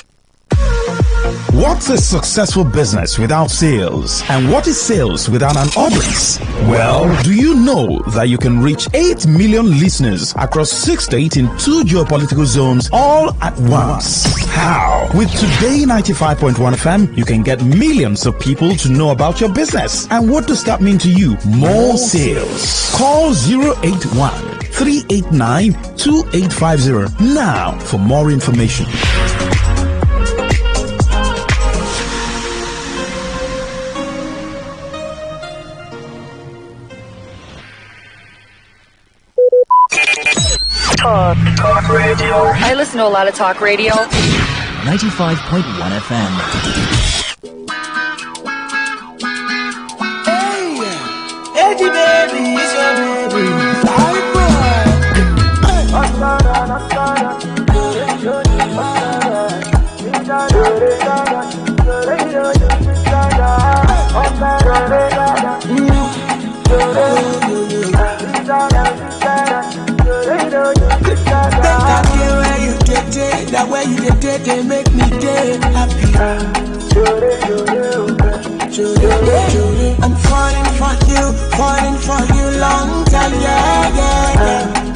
What's a successful business without sales? And what is sales without an audience? Well, do you know that you can reach 8 million listeners across 6 states in 2 geopolitical zones all at once? How? With Today 95.1 FM, you can get millions of people to know about your business. And what does that mean to you? More sales. Call 081 389 2850 now for more information. Talk radio. I listen to a lot of talk radio. 95.1 FM. Hey, baby, it's your baby. Hi, boy. That way you did, they make me get happy. I'm fine. falling for you long time, yeah.